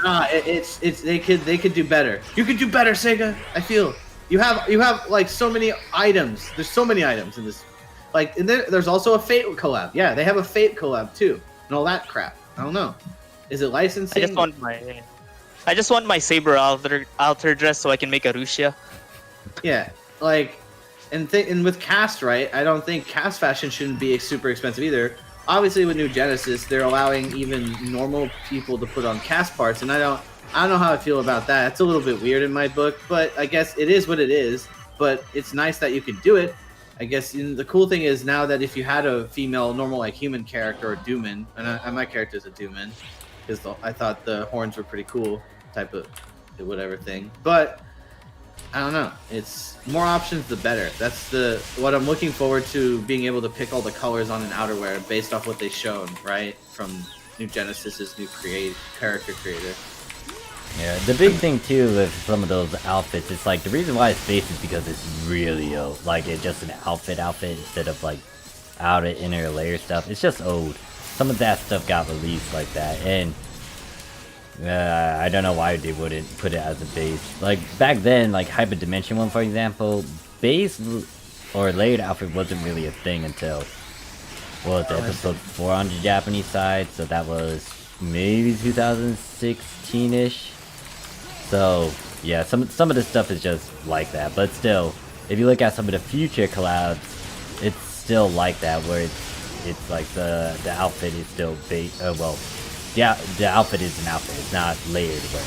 They could do better. You could do better, Sega. I feel you have like so many items. There's so many items in this. Like, and there's also a Fate collab. Yeah, they have a Fate collab too, and all that crap. I don't know. Is it licensing? I just want my Saber alter dress so I can make a Rusia. Yeah, like, and with cast, right? I don't think cast fashion shouldn't be super expensive either. Obviously, with New Genesis, they're allowing even normal people to put on cast parts, and I don't know how I feel about that. It's a little bit weird in my book, but I guess it is what it is. But it's nice that you can do it. I guess the cool thing is now that if you had a female, normal, like human character or Dooman, and my character is a Dooman, because I thought the horns were pretty cool, type of whatever thing. But I don't know. It's more options, the better. That's what I'm looking forward to, being able to pick all the colors on an outerwear based off what they've shown, right? From New Genesis's new character creator. Yeah, the big thing too with some of those outfits, it's like the reason why it's based is because it's really like it's just an outfit instead of like outer inner layer stuff, it's just old. Some of that stuff got released like that, and I don't know why they wouldn't put it as a base. Like back then, like Hyper Dimension 1 for example, base or layered outfit wasn't really a thing until episode 4 on the Japanese side, so that was maybe 2016-ish. So yeah, some of this stuff is just like that, but still, if you look at some of the future collabs, it's still like that, where it's like the outfit is still well, yeah, the outfit is an outfit, it's not layered wear.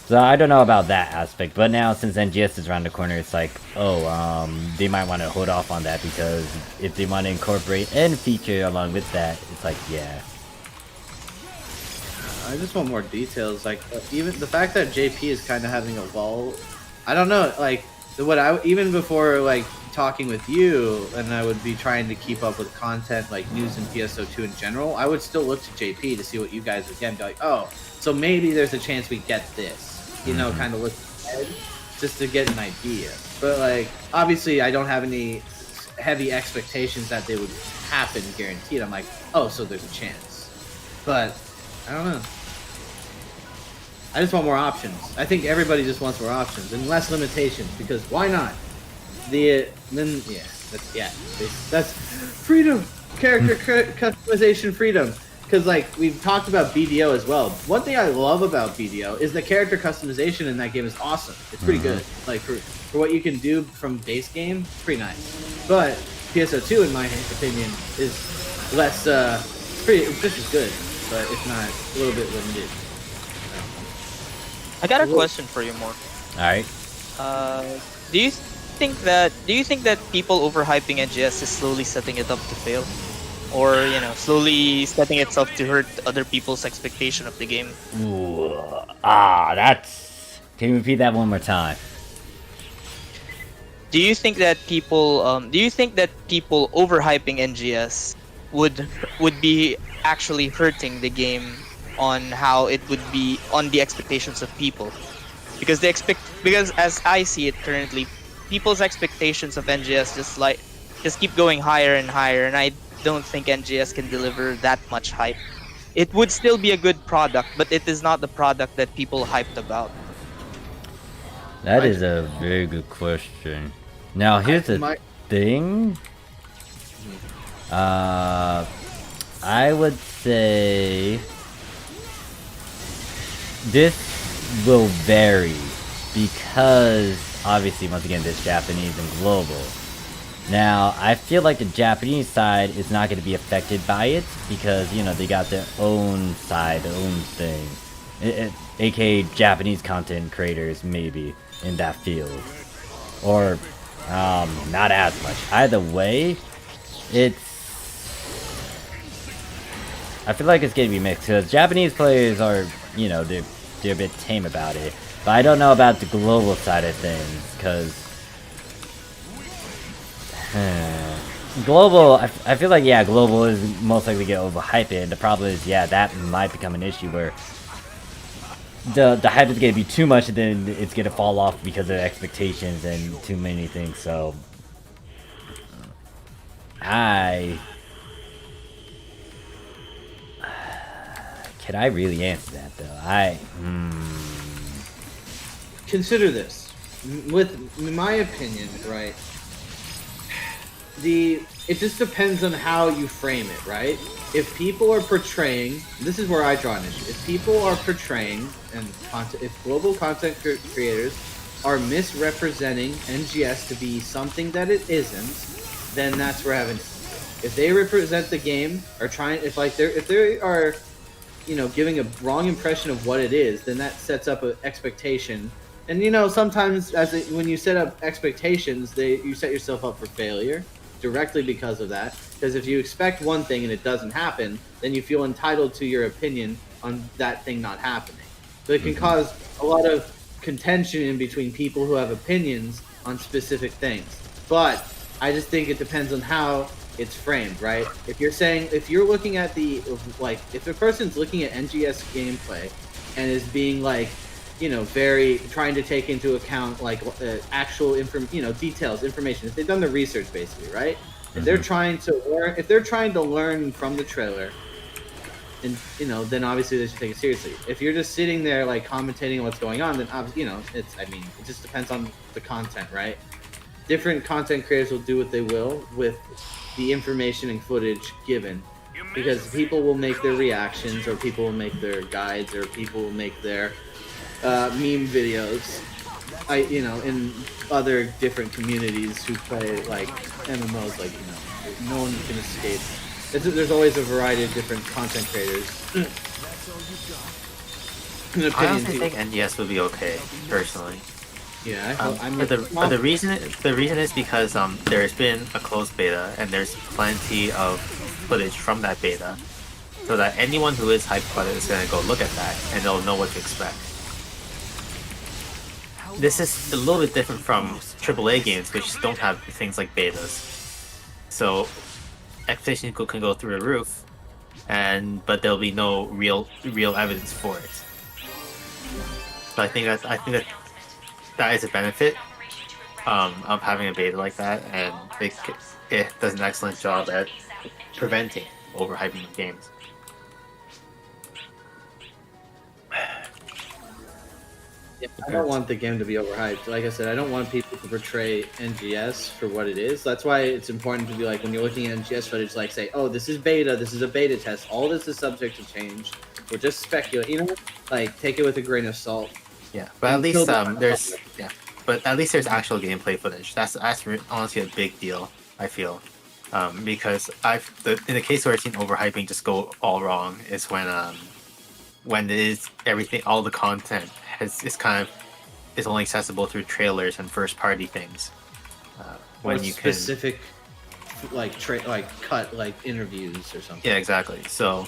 So I don't know about that aspect, but now since NGS is around the corner, it's like, oh, they might want to hold off on that, because if they want to incorporate and feature along with that, it's like, yeah. I just want more details. Like even the fact that JP is kind of having a lull, I don't know. Like even before like talking with you, and I would be trying to keep up with content like news and PSO2 in general, I would still look to JP to see what you guys again be like. Oh, so maybe there's a chance we get this. You know, kind of look ahead just to get an idea. But like obviously, I don't have any heavy expectations that they would happen guaranteed. I'm like, oh, so there's a chance. But I don't know. I just want more options. I think everybody just wants more options and less limitations, because why not? That's freedom, character customization freedom. Because like we've talked about BDO as well. One thing I love about BDO is the character customization in that game is awesome. It's pretty good. Like for what you can do from base game, it's pretty nice. But PSO2, in my opinion, is less. It's just as good, but it's not a little bit limited. I got a question for you, Morph. Alright. Do you think that people overhyping NGS is slowly setting it up to fail? Or, you know, slowly setting itself to hurt other people's expectation of the game? Ooh, can you repeat that one more time? Do you think that people overhyping NGS would be actually hurting the game on how it would be on the expectations of people? Because as I see it currently, people's expectations of NGS just keep going higher and higher, and I don't think NGS can deliver that much hype. It would still be a good product, but it is not the product that people hyped about. That is a very good question. Now here's the thing. I would say this will vary, because obviously once again this Japanese and global. Now I feel like the Japanese side is not going to be affected by it, because you know they got their own side, their own thing, aka Japanese content creators maybe in that field, or not as much. Either way, I feel like it's gonna be mixed, because Japanese players are, you know, they're a bit tame about it. But I don't know about the global side of things, because global, I feel like, yeah, global is most likely get overhyped. The problem is, yeah, that might become an issue where the hype is gonna be too much, and then it's gonna fall off because of expectations and too many things. So can I really answer that though? Consider this. With in my opinion, right? It just depends on how you frame it, right? If people are portraying, this is where I draw an issue. If people are portraying, and if global content creators are misrepresenting NGS to be something that it isn't, then that's where I have an issue. If they represent the game, or if they are, you know, giving a wrong impression of what it is, then that sets up an expectation. And you know, sometimes when you set up expectations, you set yourself up for failure directly because of that. Because if you expect one thing and it doesn't happen, then you feel entitled to your opinion on that thing not happening. So it can cause a lot of contention in between people who have opinions on specific things. But I just think it depends on how it's framed, right? If you're looking at if a person's looking at NGS gameplay and is being like, very trying to take into account like actual details, information. If they've done the research, basically, right? If they're trying to learn from the trailer, and then obviously they should take it seriously. If you're just sitting there like commentating on what's going on, then obviously, it just depends on the content, right? Different content creators will do what they will with the information and footage given, because people will make their reactions, or people will make their guides, or people will make their meme videos. In other different communities who play like MMOs, like no one can escape. There's always a variety of different content creators. I honestly think NGS would be okay, personally. Yeah, the reason is because there's been a closed beta and there's plenty of footage from that beta, so that anyone who is hyped about it is gonna go look at that and they'll know what to expect. This is a little bit different from AAA games, which don't have things like betas. So expectations can go through the roof, but there'll be no real evidence for it. So I think that is a benefit of having a beta like that, and it does an excellent job at preventing overhyping of games. Yeah, I don't want the game to be overhyped. Like I said, I don't want people to portray NGS for what it is. That's why it's important to be like, when you're looking at NGS footage, like say, oh, this is beta, this is a beta test, all this is subject to change. We're just speculating, like take it with a grain of salt. Yeah, but at least there's actual gameplay footage. That's honestly a big deal, I feel, because in the case where I've seen overhyping just go all wrong is when it is everything, all the content is only accessible through trailers and first party things. When you specific cut like interviews or something. Yeah, exactly. So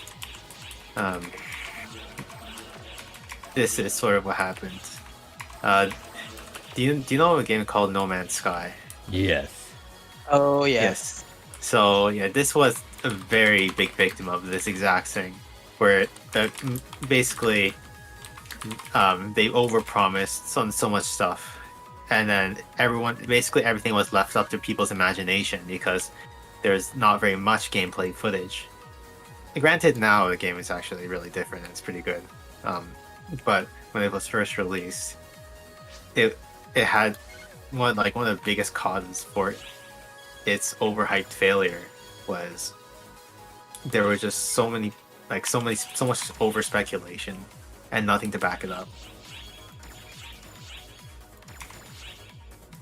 this is sort of what happened. Do you know a game called No Man's Sky? Yes. Oh yes. So yeah, this was a very big victim of this exact thing, where basically they overpromised on so much stuff, and then everything was left up to people's imagination because there's not very much gameplay footage. Granted, now the game is actually really different and it's pretty good, but when it was first released, it had one of the biggest causes for its overhyped failure was there were just so much over speculation and nothing to back it up.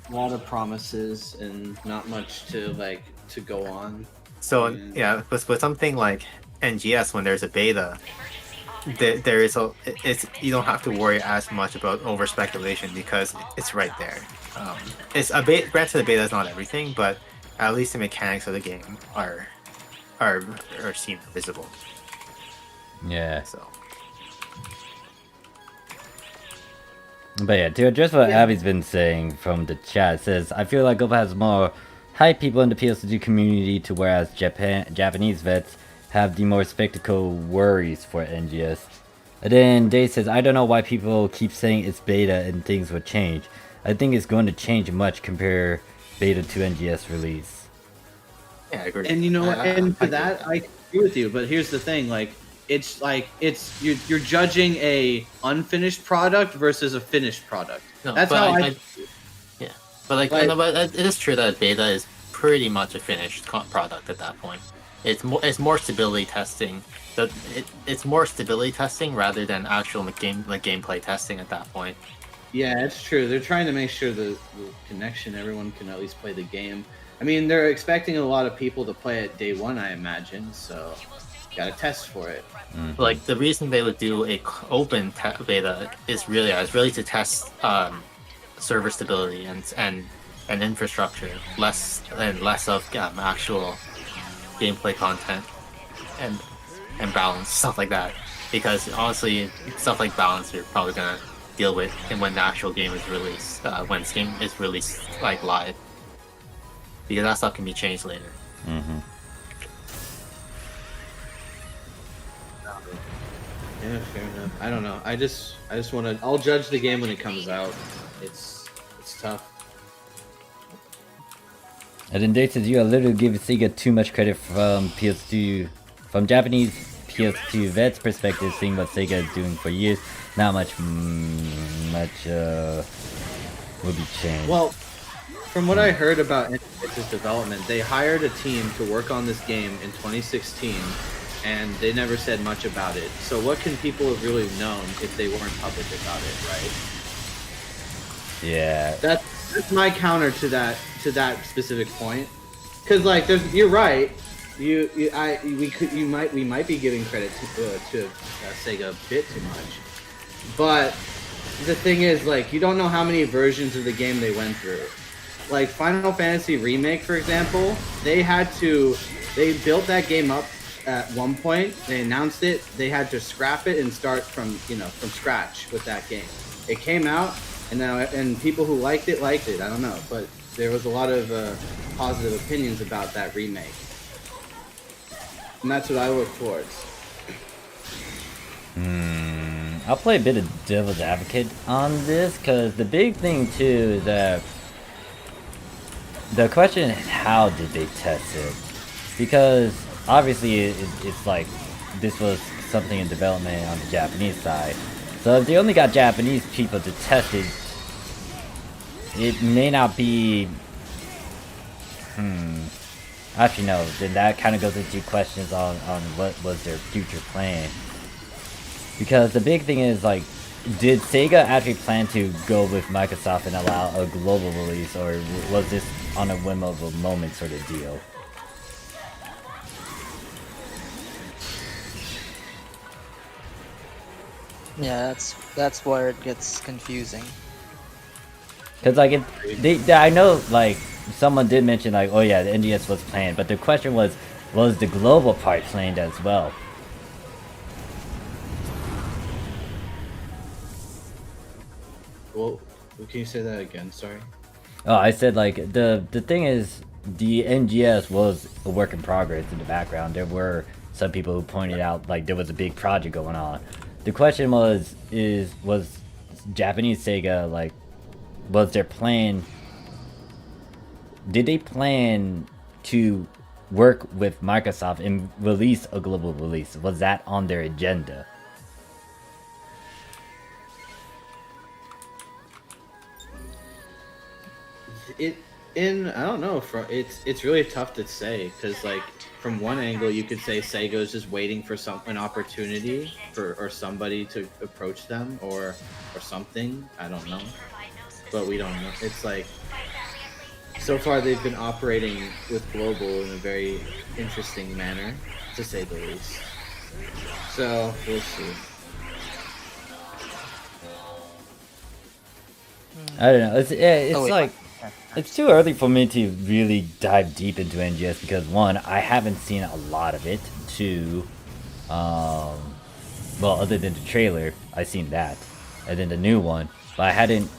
A lot of promises and not much to go on. So yeah, with something like NGS, when there's a beta, you don't have to worry as much about over speculation because it's right there. It's a beta. Granted, the beta is not everything, but at least the mechanics of the game are seen visible. Yeah. So. But yeah, to address what Abby's been saying from the chat, it says, I feel like Gopa has more hype people in the PSO2 community, to whereas Japanese vets have the more spectacle worries for NGS. And then Dave says, I don't know why people keep saying it's beta and things will change. I think it's going to change much compare beta to NGS release. Yeah, I agree. And and for that, I agree with you. But here's the thing, you're judging a unfinished product versus a finished product. No, that's how I yeah, but it is true that beta is pretty much a finished product at that point. It's more stability testing. It's more stability testing rather than actual gameplay testing at that point. Yeah, it's true. They're trying to make sure the connection, everyone can at least play the game. I mean, they're expecting a lot of people to play it day one, I imagine. So, gotta test for it. Mm-hmm. Like the reason they would do a open beta is really to test server stability and infrastructure, less of actual gameplay content and balance, stuff like that. Because honestly, stuff like balance you're probably gonna deal with when the actual game is released, when this game is released live, because that stuff can be changed later. Mm-hmm. Yeah, fair enough. I don't know. I just want to. I'll judge the game when it comes out. It's tough. And then Dave says you are literally giving Sega too much credit from PS2, from Japanese PS2 vets' perspective, seeing what Sega is doing for years. Not much, will be changed. Well, from what I heard about its development, they hired a team to work on this game in 2016, and they never said much about it. So what can people have really known if they weren't public about it, right? Yeah. That's my counter to that specific point. Because like, you're right. We might be giving credit to Sega a bit too much, but the thing is, like, you don't know how many versions of the game they went through. Like Final Fantasy Remake, for example, they built that game up at one point. They announced it. They had to scrap it and start from scratch with that game. It came out, and people who liked it. I don't know, but there was a lot of positive opinions about that remake, and that's what I look towards. I'll play a bit of devil's advocate on this, because the big thing too is that the question is, how did they test it? Because obviously it's like this was something in development on the Japanese side. So if they only got Japanese people to test it, it may not be... Actually no, then that kind of goes into questions on what was their future plan. Because the big thing is, like, did Sega actually plan to go with Microsoft and allow a global release, or was this on a whim of a moment sort of deal? Yeah, that's where it gets confusing. Because, like, I know, like, someone did mention, like, oh yeah, the NGS was planned, but the question was the global part planned as well? Well, can you say that again? Sorry. Oh, I said, like, the thing is, the NGS was a work in progress in the background. There were some people who pointed out, like, there was a big project going on. The question was Japanese Sega, like, was their plan... Did they plan to work with Microsoft and release a global release? Was that on their agenda? I don't know. It's really tough to say, because like, from one angle you could say Sega is just waiting for an opportunity or somebody to approach them or something. I don't know, but we don't know. It's like, so far they've been operating with global in a very interesting manner, to say the least. So we'll see. I don't know. It's like, it's too early for me to really dive deep into NGS, because one, I haven't seen a lot of it. Two, well, other than the trailer, I've seen that, and then the new one, but I hadn't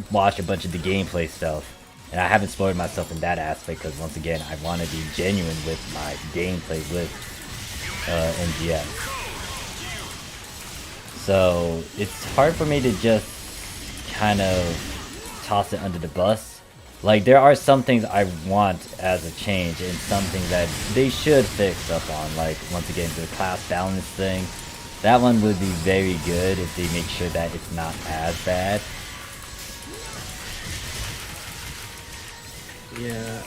watched a bunch of the gameplay stuff, and I haven't spoiled myself in that aspect, because once again, I want to be genuine with my gameplay with NGS. So it's hard for me to just kind of toss it under the bus. Like, there are some things I want as a change, and some things that they should fix up on. Like, once again, the class balance thing. That one would be very good if they make sure that it's not as bad. Yeah,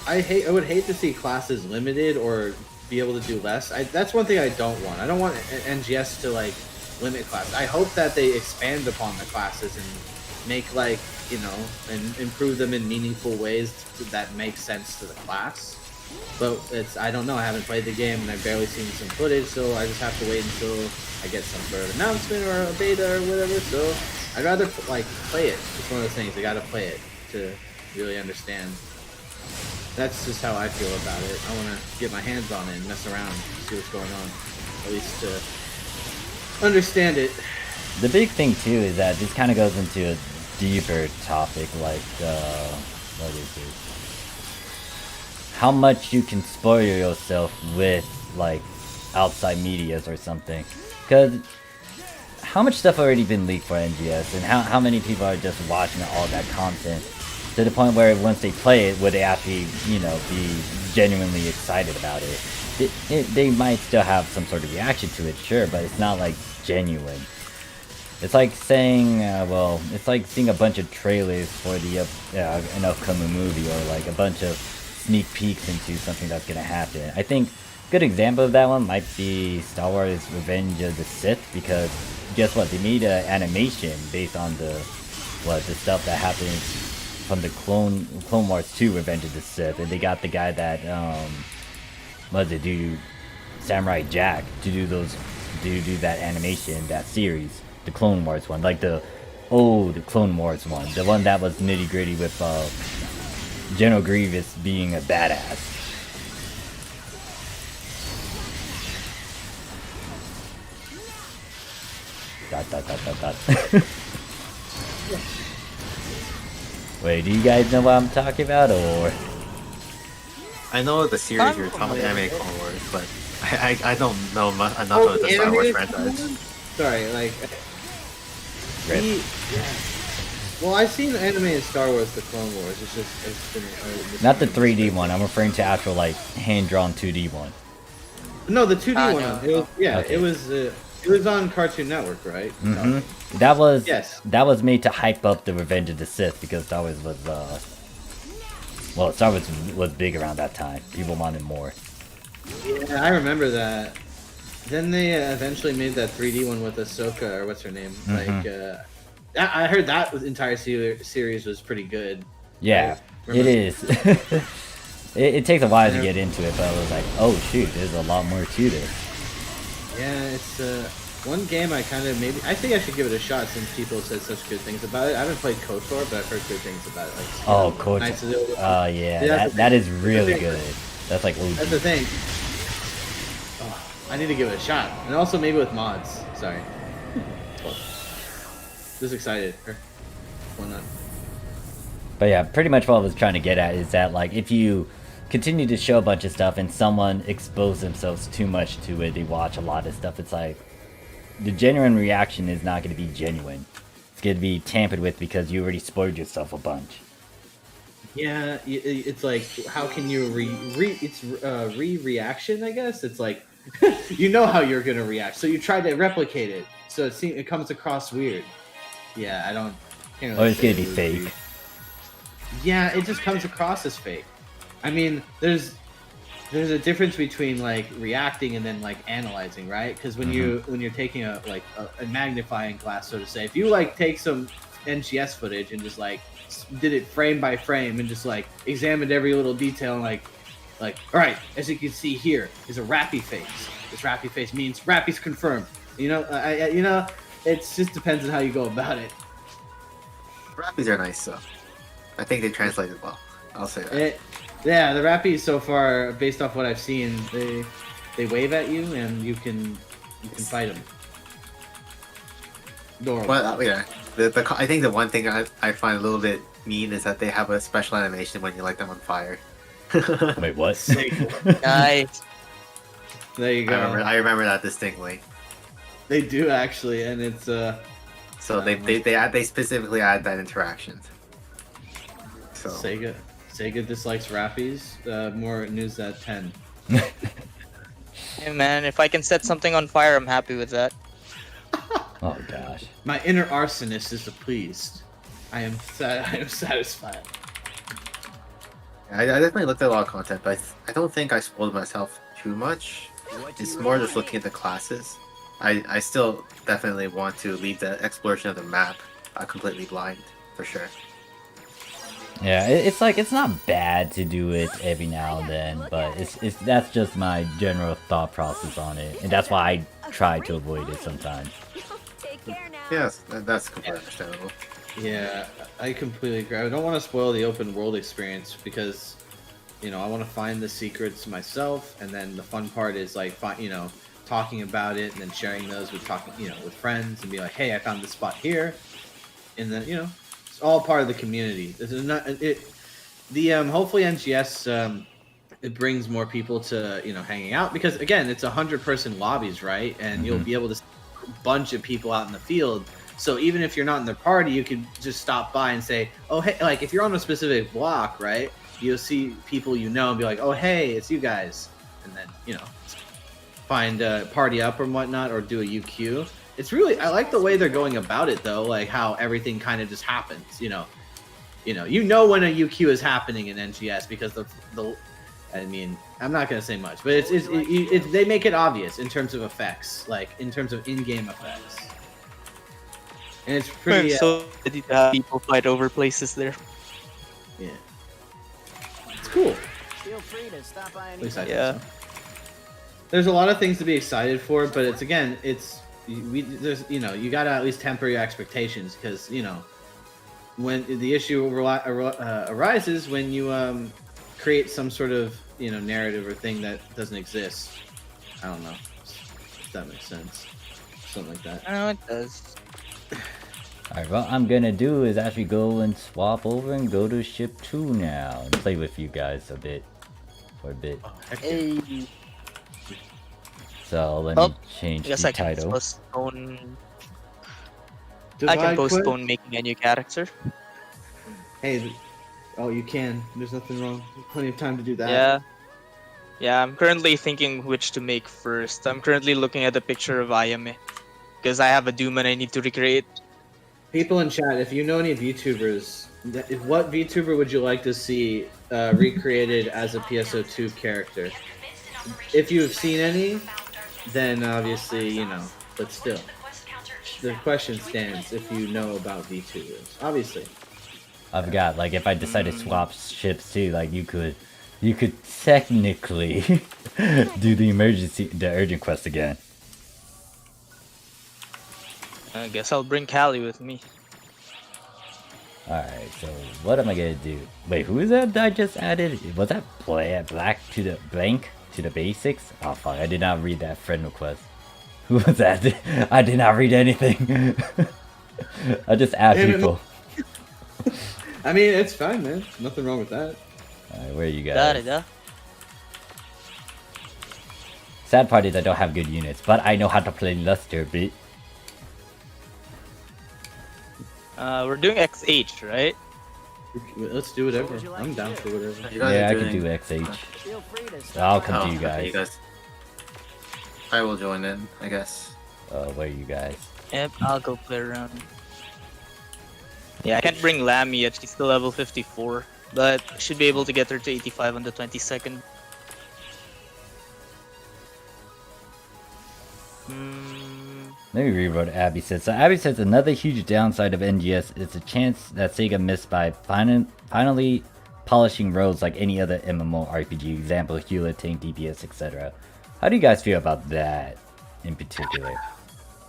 I would hate to see classes limited or be able to do less. That's one thing I don't want. I don't want NGS to, like, limit classes. I hope that they expand upon the classes and make, like, you know, and improve them in meaningful ways that make sense to the class. But I don't know, I haven't played the game and I've barely seen some footage, so I just have to wait until I get some sort of announcement or a beta or whatever. So I'd rather, like, play it. It's one of those things, I gotta play it to really understand. That's just how I feel about it. I want to get my hands on it and mess around, see what's going on, at least to understand it. The big thing too is that this kind of goes into a deeper topic, like what is it? How much you can spoil yourself with, like, outside medias or something. Because how much stuff already been leaked for NGS, and how many people are just watching all that content to the point where once they play it, would they actually, you know, be genuinely excited about it? They might still have some sort of reaction to it, sure, but it's not like genuine. It's like saying, well, it's like seeing a bunch of trailers for an upcoming movie, or like a bunch of sneak peeks into something that's gonna happen. I think a good example of that one might be Star Wars Revenge of the Sith, because guess what? They made an animation based on the stuff that happens from the Clone Wars 2 Revenge of the Sith, and they got the guy that do Samurai Jack to do that animation, that series, the Clone Wars one, like the old Clone Wars one, the one that was nitty gritty with General Grievous being a badass. Wait, do you guys know what I'm talking about, or? I know the series you're talking about, anime Clone Wars, but I don't know enough of the Star Wars franchise. Sorry, like. Rip. Well, I've seen the animated Star Wars, the Clone Wars. It's been Not the 3D one. I'm referring to actual like hand-drawn 2D one. No, the 2D one. no. It was, yeah, Okay. it was on Cartoon Network, right? Mm-hmm. That was Yes. That was made to hype up the Revenge of the Sith, because Star Wars was Star Wars was big around that time. People wanted more. Yeah, I remember that. Then they eventually made that 3D one with Ahsoka, or what's her name? Like, I heard that entire series was pretty good. Yeah, it is. it takes a while to get into it, but I was like, oh shoot, there's a lot more to this. Yeah, it's one game I think I should give it a shot, since people said such good things about it. I haven't played KOTOR, but I've heard good things about it. Like, Oh, KOTOR. Yeah, that is really good. That's like That's the thing. Oh, I need to give it a shot, and also maybe with mods. Sorry. Just excited. Why not? But yeah, pretty much what I was trying to get at is that, like, if you continue to show a bunch of stuff and someone exposes themselves too much to it, they watch a lot of stuff, it's like the genuine reaction is not going to be genuine. It's going to be tampered with because you already spoiled yourself a bunch. Yeah, it's like, how can you reaction? I guess it's like you know how you're gonna react, so you try to replicate it, so it comes across weird. Yeah, I don't. Can't really Or it's going to be fake. Yeah, it just comes across as fake. I mean, there's a difference between like reacting and then like analyzing, right? Because when you're taking a magnifying glass, so to say, if you like take some NGS footage and just like did it frame by frame and just like examined every little detail and like all right, as you can see here is a Rappy face. This Rappy face means Rappy's confirmed. You know, it just depends on how you go about it. Rappies are nice, though. I think they translated well. I'll say that. Yeah, the Rappies so far, based off what I've seen, they wave at you and you can fight them. Well, yeah. I think the one thing I find a little bit mean is that they have a special animation when you light them on fire. Wait, what? Nice. There you go. I remember that distinctly. They do actually, and it's So they specifically add that interaction. So Sega dislikes Rappies. More news at 10. Hey man, if I can set something on fire, I'm happy with that. Oh gosh. My inner arsonist is pleased. I am satisfied. I definitely looked at a lot of content, but I don't think I spoiled myself too much. It's more just looking at the classes. I still definitely want to leave the exploration of the map completely blind, for sure. Yeah, it's like, it's not bad to do it every now and then, but that's just my general thought process on it, and that's why I try to avoid it sometimes. Take care now. Yes, that's completely understandable. Yeah, I completely agree. I don't want to spoil the open world experience because, I want to find the secrets myself, and then the fun part is like, talking about it and then sharing those with with friends and be like, hey, I found this spot here, and then it's all part of the community. This is not hopefully NGS it brings more people to hanging out, because again, it's 100-person lobbies, right? And you'll be able to see bunch of people out in the field. So even if you're not in their party, you could just stop by and say, "Oh hey," like if you're on a specific block, right? You'll see people you know and be like, "Oh hey, it's you guys," and then find party up or whatnot, or do a UQ. It's really, I like the way they're going about it though, like how everything kind of just happens. You know when a UQ is happening in NGS because the I mean, I'm not gonna say much, but it's they make it obvious in terms of effects, like in terms of in-game effects, and it's pretty. I'm so ready to have people fight over places there. Yeah, it's cool. Feel free to stop by At least I anytime. think so. There's a lot of things to be excited for, but there's you gotta at least temper your expectations because when the issue arises when you create some sort of narrative or thing that doesn't exist. I don't know if that makes sense. Something like that. Oh, it does. Alright, what I'm gonna do is actually go and swap over and go to ship 2 now and play with you guys for a bit. Hey. So let me change I guess the I can title. postpone. I Divide can quit? postpone making a new character. Hey, you can. There's nothing wrong. There's plenty of time to do that. Yeah. I'm currently thinking which to make first. I'm currently looking at the picture of Ayame because I have a Doom and I need to recreate. People in chat, if you know any VTubers, what VTuber would you like to see recreated as a PSO2 character? If you've seen any, then obviously, but still. The question stands if you know about VTubers. Obviously. I've got, like, if I decide to swap ships too, like, you could technically do the urgent quest again. I guess I'll bring Callie with me. Alright, so what am I gonna do? Wait, who is that I just added? Was that black to the blank to the basics? Oh fuck, I did not read that friend request. Who was that? I did not read anything. I just add people. I mean, it's fine, man. Nothing wrong with that. Alright, where are you guys? Da. Sad part is I don't have good units, but I know how to play Luster, bitch. We're doing XH, right? Let's do whatever. I'm down for whatever. Yeah, I can do XH. Feel free to stop I'll by come to you okay, guys. I will join in, I guess. Where are you guys? Yep, I'll go play around. Yeah, I can't bring Lammy yet. She's still level 54, but should be able to get her to 85 on the 22nd. Let me read what Abby said. So Abby says another huge downside of NGS is the chance that Sega missed by finally polishing roads like any other MMORPG. Example, Hewlett, Tank, DPS, etc. How do you guys feel about that in particular?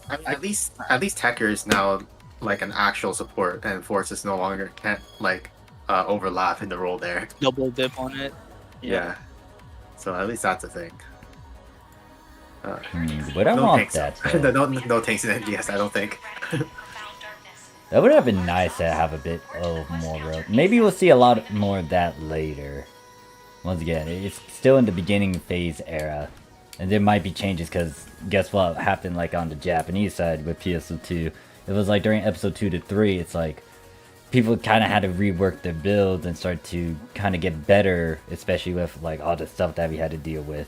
I mean, at least Hacker is now like an actual support, and Forces no longer can't overlap in the role there. Double dip on it. Yeah. So at least that's a thing. But I want tanks. that. no tanks in NGS, I don't think. That would have been nice to have a bit of more road. Maybe we'll see a lot more of that later. Once again, it's still in the beginning phase era. And there might be changes because guess what happened like on the Japanese side with PSO2. It was like during episode 2 to 3, it's like people kind of had to rework their builds and start to kind of get better, especially with like all the stuff that we had to deal with.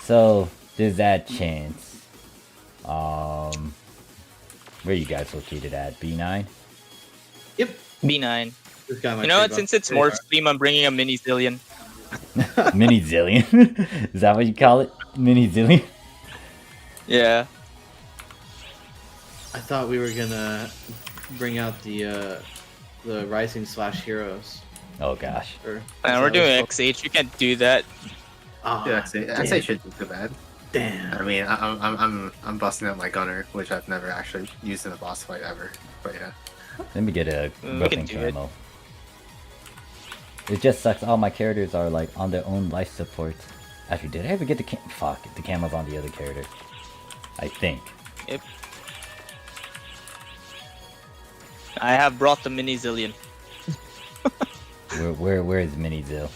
So there's that chance. Where are you guys located at? B9? Yep. B9. This guy might You know what? save Since up. it's Morph Stream, I'm bringing a mini Zillion. Mini Zillion? Is that what you call it? Mini Zillion? Yeah. I thought we were gonna bring out the Rising / Heroes. Oh gosh. And we're doing XH. You can't do that. Oh, Yeah, I'd say shouldn't be too bad. damn. I mean, I'm busting out my gunner, which I've never actually used in a boss fight ever. But yeah. Let me get a We weapon can do it. camo. It just sucks all my characters are like on their own life support. Actually, did I ever get the fuck, the camo's on the other character. I think. Yep. I have brought the mini Zillion. Where is Mini Zill?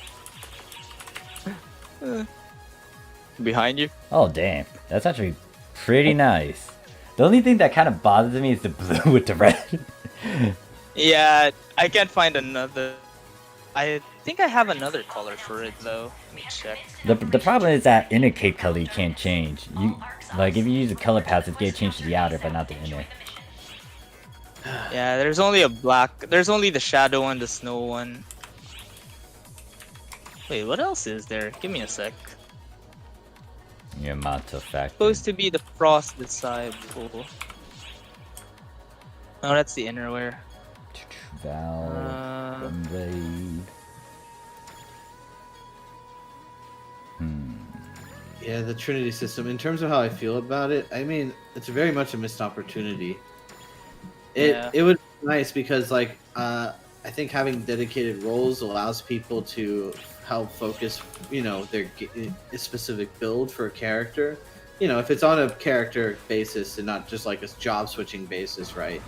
Behind you. Oh damn. That's actually Pretty nice. The only thing that kind of bothers me is the blue with the red. Yeah, I can't find another. I think I have another color for it though. Let me check. The problem is that inner cape color you can't change. You like if you use a color palette, it's gonna change to the outer, but not the inner. Yeah, there's only a black. There's only the shadow one, the snow one. Wait, what else is there? Give me a sec. Your Mato factor. Supposed to be the frost disciple. Oh, that's the innerwear. Valve, Blade. Yeah, the Trinity system. In terms of how I feel about it, I mean, it's very much a missed opportunity. It would be nice because, like, I think having dedicated roles allows people to help focus, you know, their a specific build for a character. You know, if it's on a character basis and not just like a job switching basis, right?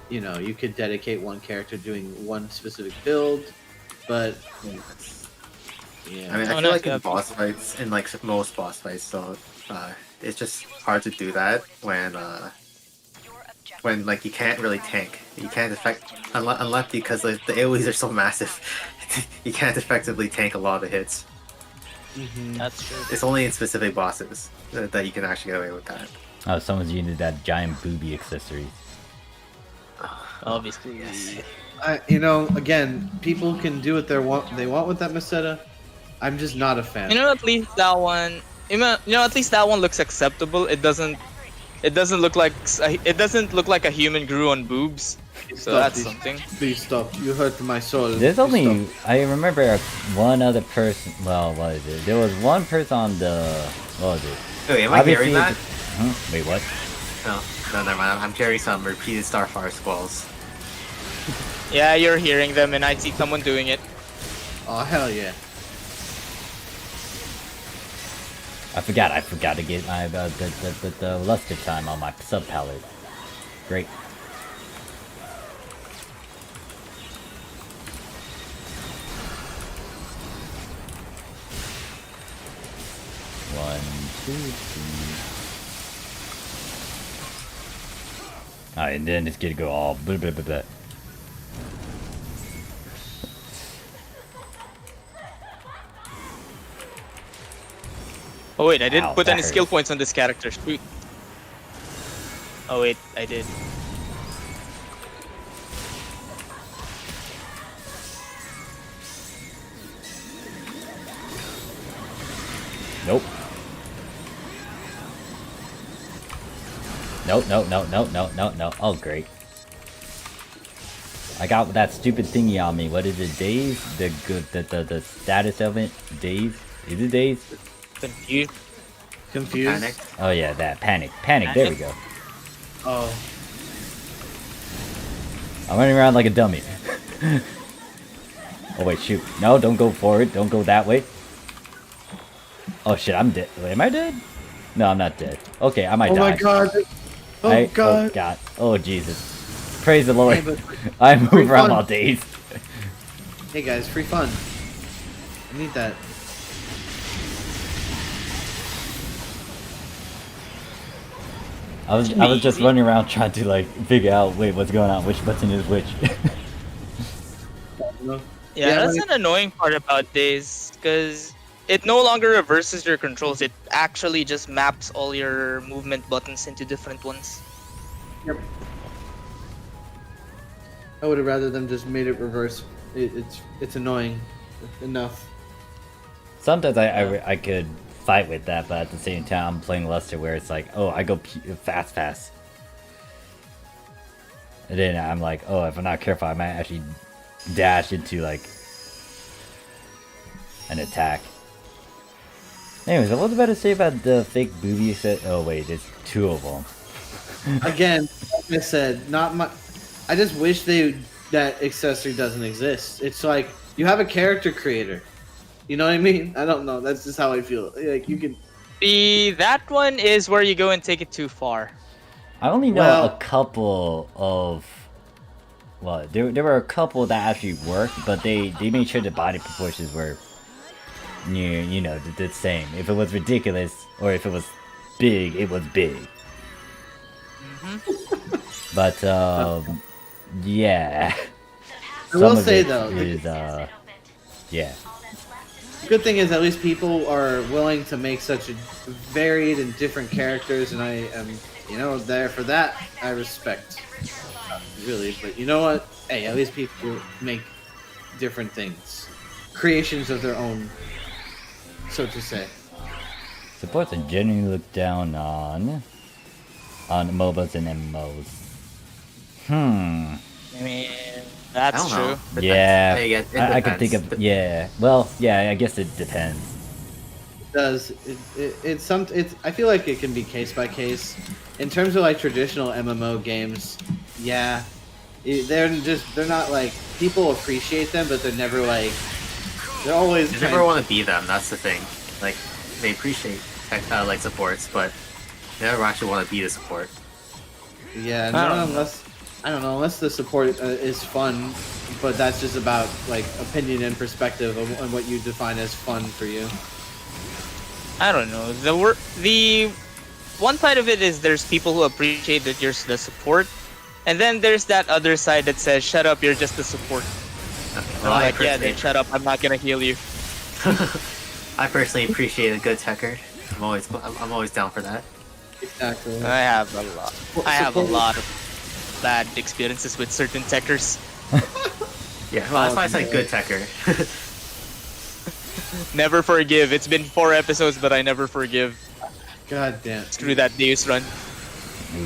You know, you could dedicate one character doing one specific build, but yeah. I mean, I feel like in boss fights, in like most boss fights, so it's just hard to do that when like you can't really tank. You can't affect unless because like, the AoEs are so massive, you can't effectively tank a lot of hits. That's true. It's only in specific bosses that you can actually get away with that. Oh, someone's using that giant booby accessory. Obviously, yes. You know, again, people can do what they want with that Meseta. I'm just not a fan. You know, at least that one. You know, at least that one looks acceptable. It doesn't look like a human grew on boobs. So that's something. Please stop. You hurt my soul. There's Please only stop. I remember one other person. Well, what is it? There was one person on the. What was it? Wait, am I hearing that? Wait, what? No, never mind. I'm carrying some repeated Starfire squalls. Yeah, you're hearing them, and I see someone doing it. Oh hell yeah! I forgot to get my the luster time on my sub palette. Great. One, two, three. Alright, and then it's gonna go all blah blah blah blah. Oh wait, I didn't Ow, put that any skill hurts. points on this character. Shoot. Oh wait, I did. Nope. No. Oh, great. I got that stupid thingy on me. What is it? Daze? The status of it? Daze? Is it Daze? Confused. Confused. Oh yeah, that panic. There we go. Oh. I'm running around like a dummy. Oh wait, shoot. No, don't go forward. Don't go that way. Oh shit, I'm dead. Wait, am I dead? No, I'm not dead. Okay, I might die. Oh my god. Oh god. Oh god. Oh Jesus. Praise the Lord. Hey, but I move free around fun. all days. Hey guys, free fun. I need that. I was just running around trying to like figure out what's going on, which button is which. Yeah, that's an annoying part about Days, because it no longer reverses your controls. It actually just maps all your movement buttons into different ones. Yep. I would have rather them just made it reverse. It's annoying enough. Sometimes I could fight with that, but at the same time I'm playing Luster where it's like, oh, I go fast. And then I'm like, oh, if I'm not careful, I might actually dash into like an attack. Anyways, what was about to say about the fake booby set? Oh wait, there's two of them. Again, like I said, not my. I just wish that accessory doesn't exist. It's like you have a character creator. You know what I mean? I don't know. That's just how I feel. Like you can. That one is where you go and take it too far. I only know a couple of. Well, there were a couple that actually worked, but they made sure the body proportions were near, the same. If it was ridiculous, or if it was big, it was big. But yeah. I will Some of say, it though, is yeah. The good thing is at least people are willing to make such a varied and different characters, and I am, there for that. I respect, really. But you know what? Hey, at least people make different things, creations of their own, so to say. Supports are generally looked down on MOBAs and MMOs. I mean, that's I don't true. know. Depends. Yeah, It I can think depends. of Well, yeah, I guess it depends. It does. It's I feel like it can be case by case. In terms of like traditional MMO games, yeah, they're not like, people appreciate them, but they're never like, they're always. You never want to be them. That's the thing. Like they appreciate like supports, but they never actually want to be the support. Yeah, I don't know. unless the support is fun, but that's just about like opinion and perspective on what you define as fun for you. I don't know. The one side of it is there's people who appreciate that you're the support, and then there's that other side that says, "Shut up, you're just the support." Well, I'm I like, yeah, personally, then shut up. I'm not gonna heal you. I personally appreciate a good techer. I'm always down for that. Exactly. I have a lot. I have a lot of bad experiences with certain techers. Yeah, well, that's why I said good techer. Never forgive. It's been 4 episodes, but I never forgive. God damn. Screw that Deus run.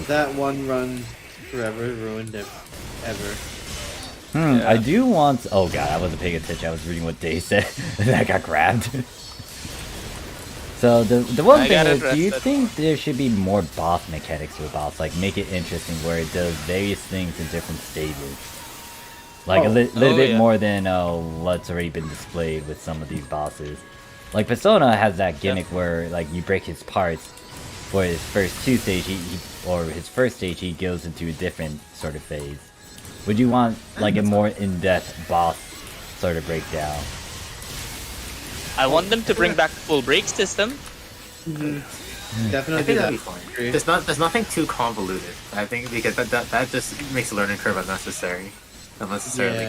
That one run forever ruined it. Ever. I do want. Oh god, I wasn't paying attention. I was reading what Day said, and I got grabbed. So the one thing is, do you think there should be more boss mechanics for boss? Like make it interesting where it does various things in different stages. Like a little bit more than what's already been displayed with some of these bosses. Like Persona has that gimmick where like you break his parts for his first 2 stage, or his first stage he goes into a different sort of phase. Would you want like a more in-depth boss sort of breakdown? I want them to bring back the full break system. Definitely. I think that'd be fine. There's nothing too convoluted. I think because that just makes the learning curve unnecessarily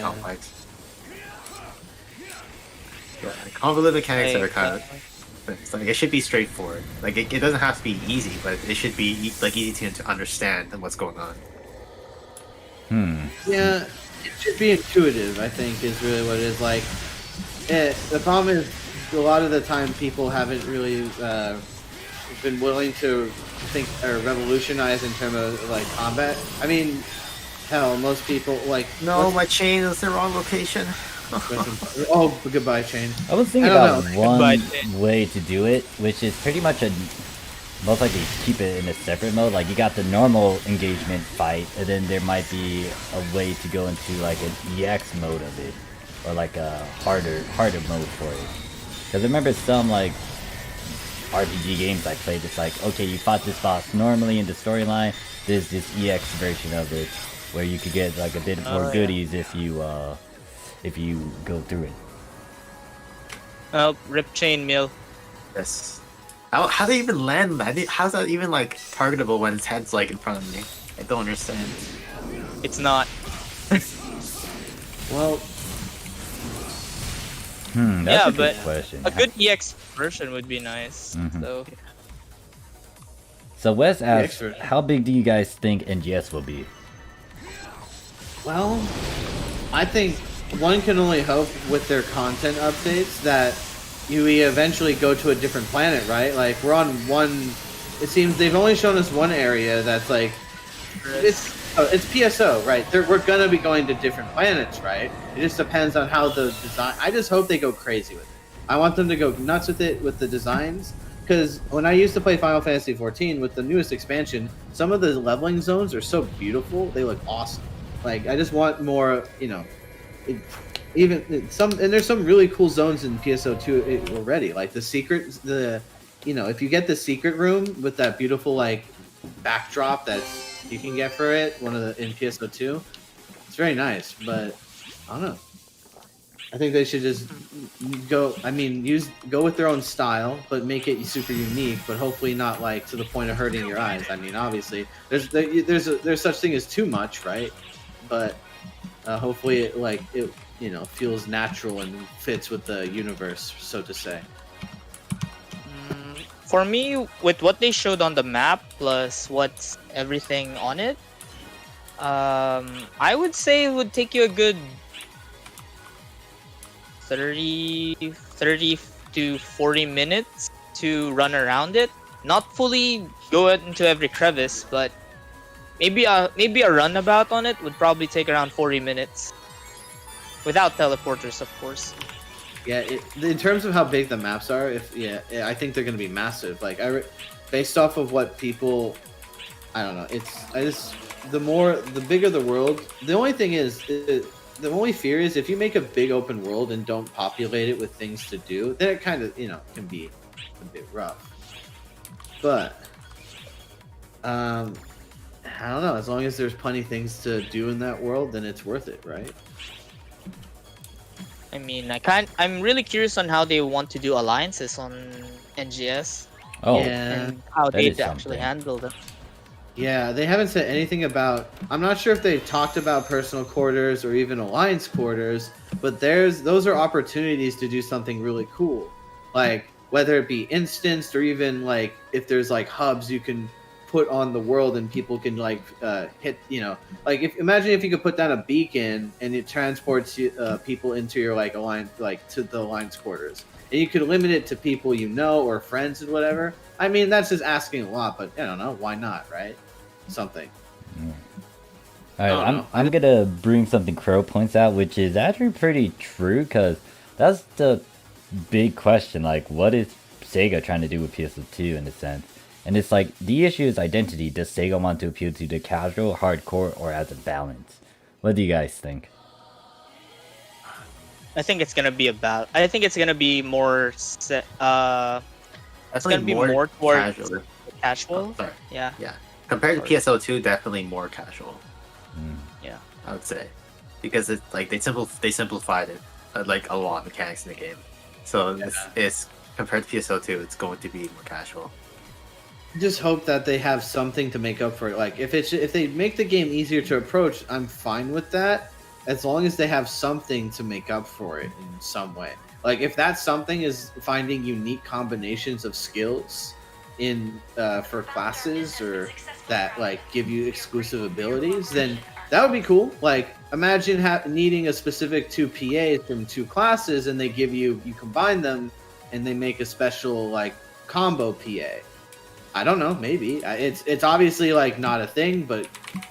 complex. Yeah, convoluted mechanics that are kind of. It's like it should be straightforward. Like it doesn't have to be easy, but it should be like easy to understand and what's going on. Yeah, it should be intuitive, I think, is really what it is. Like, the problem is, a lot of the time people haven't really been willing to think or revolutionize in terms of like combat. I mean, hell, most people like. No, my chain is the wrong location. Oh, goodbye, chain. I was thinking about one way to do it, which is pretty much most likely keep it in a separate mode. Like you got the normal engagement fight, and then there might be a way to go into like an EX mode of it, or like a harder mode for it. Because I remember some like RPG games I played, it's like, okay, you fought this boss normally in the storyline, there's this EX version of it where you could get like a bit more goodies if you go through it. Well, rip chainmail. Yes. How do you even land that? How's that even like targetable when its head's like in front of me? I don't understand. It's not. Well, That's a but good question. a good EX version would be nice. So Wes asks, how big do you guys think NGS will be? well, I think one can only hope with their content updates that we eventually go to a different planet, right? Like we're on one. It seems they've only shown us one area that's like it's PSO, right? We're gonna be going to different planets, right? It just depends on how the design. I just hope they go crazy with it. I want them to go nuts with it with the designs, because when I used to play Final Fantasy XIV with the newest expansion, some of the leveling zones are so beautiful. They look awesome. Like I just want more, there's some really cool zones in PSO2 already, like the secret, if you get the secret room with that beautiful like backdrop that you can get for it, in PSO2, it's very nice. But I don't know. I think they should just go. I mean, go with their own style, but make it super unique. But hopefully not like to the point of hurting your eyes. I mean, obviously, there's such thing as too much, right? But hopefully, it feels natural and fits with the universe, so to say. For me, with what they showed on the map plus what's everything on it, I would say it would take you a good 30 to 40 minutes to run around it. Not fully go into every crevice, but maybe a runabout on it would probably take around 40 minutes. Without teleporters, of course. Yeah, in terms of how big the maps are, I think they're going to be massive. Like based off of what people, I don't know. The bigger the world. The only thing is, the only fear is if you make a big open world and don't populate it with things to do, then it kind of can be a bit rough. But I don't know. As long as there's plenty of things to do in that world, then it's worth it, right? I mean, I'm really curious on how they want to do alliances on NGS. Oh, And how that they is actually something. handle them. Yeah, they haven't said anything about. I'm not sure if they talked about personal quarters or even alliance quarters, but those are opportunities to do something really cool, like whether it be instanced or even like if there's like hubs you can put on the world and people can like hit. Imagine if you could put down a beacon and it transports people into your like alliance, like to the alliance quarters, and you could limit it to people or friends and whatever. I mean, that's just asking a lot, but I don't know, why not, right? Something. Alright, I'm gonna bring something Crow points out, which is actually pretty true, because that's the big question, like, what is Sega trying to do with PSO2 in a sense? And it's like, the issue is identity. Does Sega want to appeal to the casual, hardcore, or as a balance? What do you guys think? I think it's gonna be I think it's gonna be more. It's gonna be more towards casual. Oh, sorry. Yeah. Yeah. Compared to PSO2, definitely more casual. Yeah. I would say, because it's like they simplified it like a lot of mechanics in the game. So it's compared to PSO2, it's going to be more casual. Just hope that they have something to make up for it. Like if they make the game easier to approach, I'm fine with that, as long as they have something to make up for it in some way. Like if that something is finding unique combinations of skills in for classes or that like give you exclusive abilities, then that would be cool. Like imagine needing a specific 2 PAs from 2 classes and they give you combine them and they make a special like combo PA. I don't know, maybe. It's obviously like not a thing, but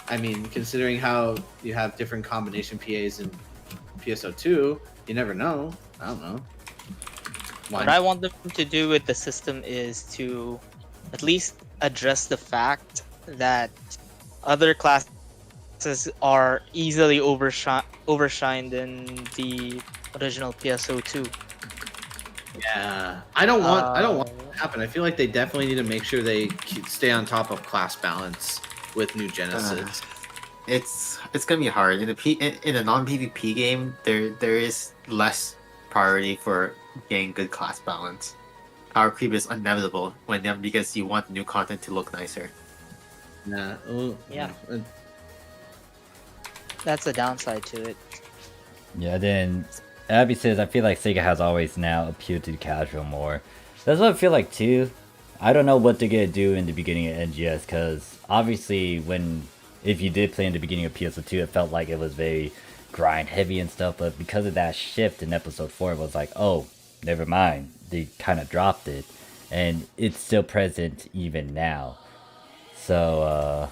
I mean, considering how you have different combination PAs in PSO2, you never know. I don't know. What I want them to do with the system is to at least address the fact that other classes are easily overshined in the original PSO2. Yeah, I don't want that to happen. I feel like they definitely need to make sure they stay on top of class balance with New Genesis. It's gonna be hard in a non-PvP game. There is less priority for getting good class balance. Power creep is inevitable because you want new content to look nicer. Yeah. Yeah. That's a downside to it. Yeah, then Abby says, I feel like Sega has always now appealed to the casual more. That's what I feel like too. I don't know what they're gonna do in the beginning of NGS, because obviously if you did play in the beginning of PSO2, it felt like it was very grind heavy and stuff, but because of that shift in episode 4, it was like, oh, never mind. They kind of dropped it, and it's still present even now. So,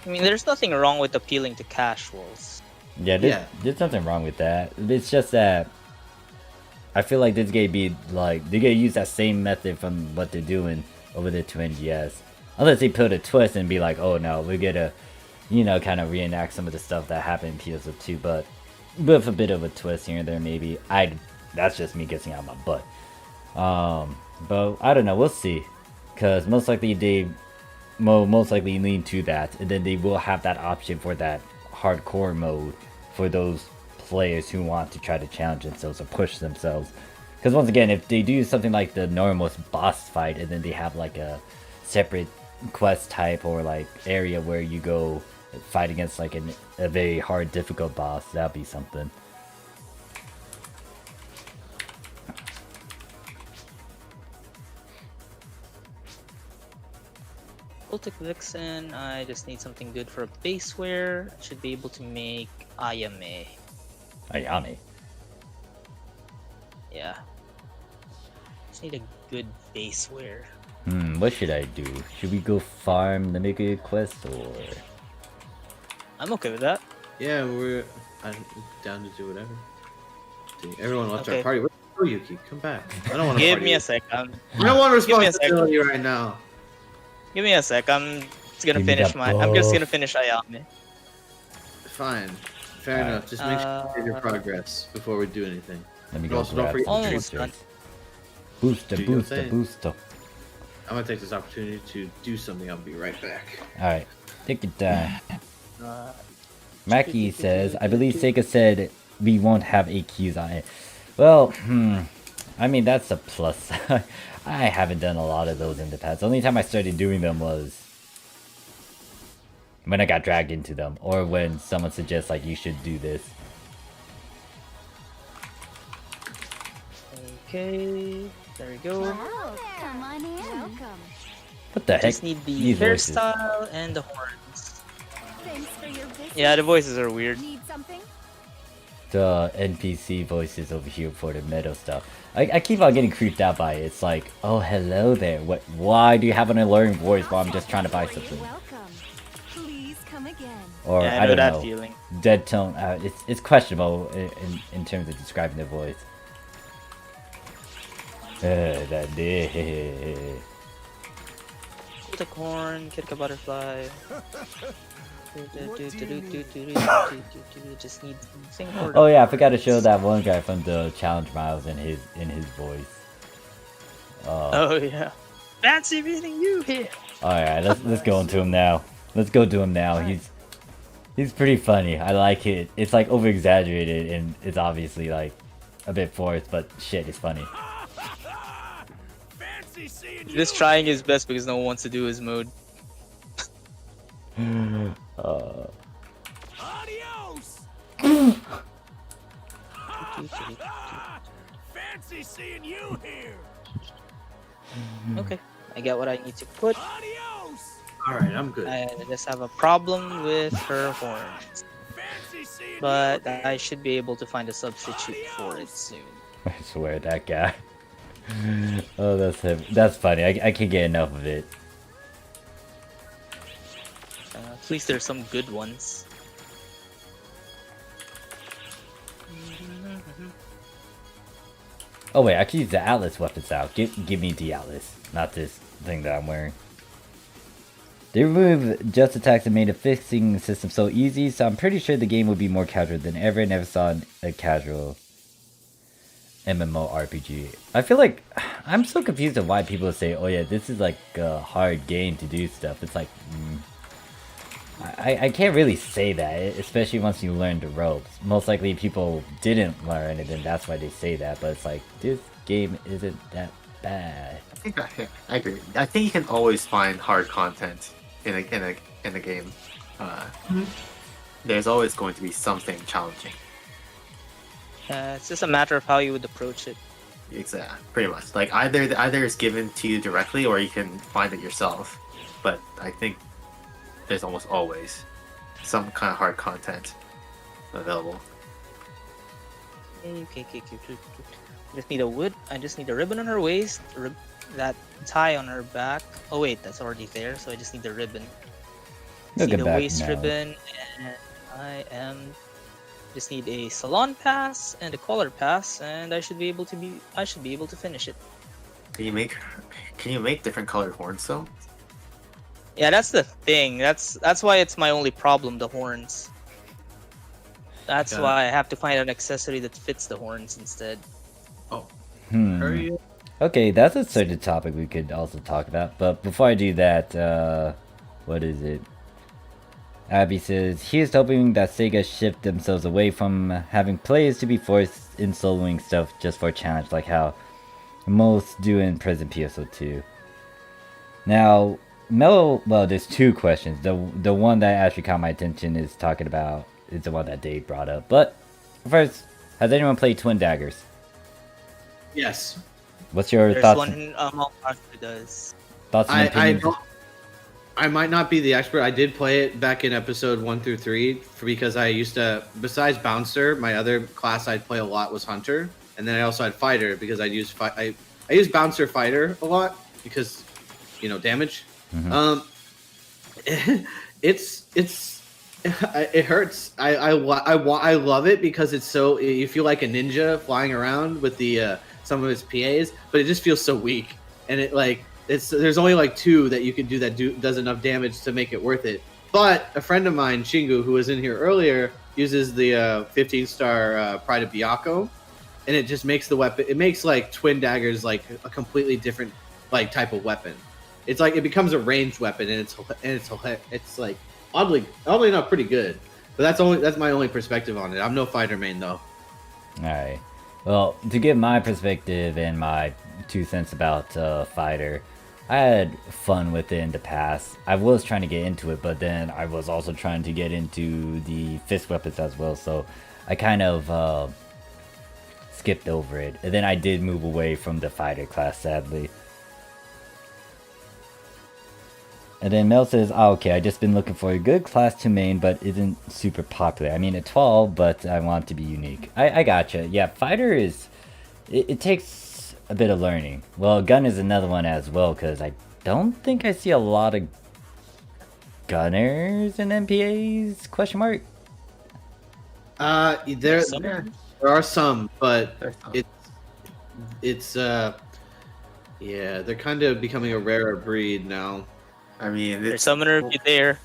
I mean, there's nothing wrong with appealing to casuals. yeah, there's nothing wrong with that. It's just that I feel like this game be like, they're gonna use that same method from what they're doing over there to NGS. Unless they put a twist and be like, oh no, we're gonna, kind of reenact some of the stuff that happened in PSO2, but with a bit of a twist here and there, maybe. That's just me guessing out my butt. But I don't know, we'll see. Because most likely most likely lean to that, and then they will have that option for that hardcore mode for those players who want to try to challenge themselves or push themselves. Because once again, if they do something like the normal boss fight, and then they have like a separate quest type or like area where you go fight against like a very hard, difficult boss, that'd be something. Ultic Vixen, I just need something good for a baseware. I should be able to make Ayame. Ayame. Yeah. Just need a good baseware. What should I do? Should we go farm the mega quest or? I'm okay with that. Yeah, I'm down to do whatever. Everyone left Okay. our party. Where's Yuki? Come back. I don't want to. Give me a sec. I don't want Give me a sec. responsibility right now. Give me a sec. I'm just gonna Give me finish that I'm just buff. gonna finish Ayame. Fine. Fair enough. Just make sure you save your progress before we do anything. Let me And go also, don't grab forget some to Almost boosters. done. Booster, Do your booster, thing. booster. I'm gonna take this opportunity to do something. I'll be right back. Alright, take it down. Mackie says, I believe Sega said we won't have AQs on it. Well, I mean, that's a plus. I haven't done a lot of those in the past. The only time I started doing them was when I got dragged into them, or when someone suggests, like, you should do this. Okay, there we go. Wow, come on in. Welcome. What the heck? Just need the These voices. hairstyle and the horns. Thanks for your visit. Yeah, the voices are weird. Need something? The NPC voices over here for the metal stuff. I keep on getting creeped out by it. It's like, oh, hello there. What? Why do you have an alluring voice while I'm just trying to buy something? You're welcome. Please come again. Or Yeah, I I know don't that know. feeling. Dead tone. It's questionable in terms of describing the voice. That did. Ultic horn, Kitka butterfly. Just need something. Oh yeah, I forgot to show that one guy from the challenge miles in his voice. Oh yeah. Fancy meeting you here. Alright, let's go into him now. Let's go to him now. He's pretty funny. I like it. It's like over exaggerated and it's obviously like a bit forced, but shit, it's funny. Just trying his best because no one wants to do his mode. Adios. Fancy seeing you here. Okay, I get what I need to put. Adios. All right, I'm good. I just have a problem with her horns, Fancy seeing but you here. I should be able to find a substitute for it soon. I swear, that guy. Oh, that's him. That's funny. I can't get enough of it. At least there's some good ones. Oh wait, I can use the Atlas weapons out. Give me the Atlas, not this thing that I'm wearing. They removed just attacks and made a fixing system so easy, so I'm pretty sure the game will be more casual than ever. Never saw a casual MMORPG. I feel like I'm so confused of why people say, "Oh yeah, this is like a hard game to do stuff." It's like, I can't really say that, especially once you learn the ropes. Most likely people didn't learn it, and that's why they say that. But it's like this game isn't that bad. I think I agree. I think you can always find hard content in a game. There's always going to be something challenging. It's just a matter of how you would approach it. Exactly, pretty much. Like either it's given to you directly, or you can find it yourself. But I think there's almost always some kind of hard content available. Okay. I just need a wood. I just need a ribbon on her waist, that tie on her back. Oh wait, that's already there. So I just need the ribbon. Look Need at a back waist now. ribbon, and just need a salon pass and a collar pass, and I should be able to finish it. Can you make different colored horns though? Yeah, that's the thing. That's why it's my only problem, the horns. That's Yeah. why I have to find an accessory that fits the horns instead. Hurry up. Okay, that's a certain topic we could also talk about. But before I do that, what is it? Abby says, he is hoping that Sega shift themselves away from having players to be forced in soloing stuff just for a challenge, like how most do in present PSO2. Now, Mel, well, there's two questions. The one that actually caught my attention is the one that Dave brought up. But first, has anyone played Twin Daggers? Yes. What's your There's thoughts? one among us who does. Thoughts and opinions? I might not be the expert. I did play it back in episode 1 through 3 because I used to, besides Bouncer, my other class I'd play a lot was Hunter, and then I also had Fighter because I used Bouncer Fighter a lot because, you know, damage. Mhm. It hurts. I love it because it's so, you feel like a ninja flying around with the some of his PAs, but it just feels so weak, and it like. There's only like 2 that you can do that does enough damage to make it worth it. But a friend of mine, Shingu, who was in here earlier, uses the 15-star Pride of Byakko, and it just makes the weapon. It makes like Twin Daggers like a completely different like type of weapon. It's like it becomes a ranged weapon, and it's like oddly not pretty good. But that's my only perspective on it. I'm no fighter main though. All right. Well, to give my perspective and my 2 cents about Fighter, I had fun with it in the past. I was trying to get into it, but then I was also trying to get into the fist weapons as well, so I kind of skipped over it. And then I did move away from the Fighter class, sadly. And then Mel says, oh, okay, I just been looking for a good class to main, but isn't super popular. I mean, at 12, but I want to be unique. I gotcha. Yeah, Fighter is... It takes a bit of learning. Well, Gun is another one as well, because I don't think I see a lot of gunners in MPAs, question mark? There are some, but it's yeah, they're kind of becoming a rarer breed now. I mean, There's summoner be there.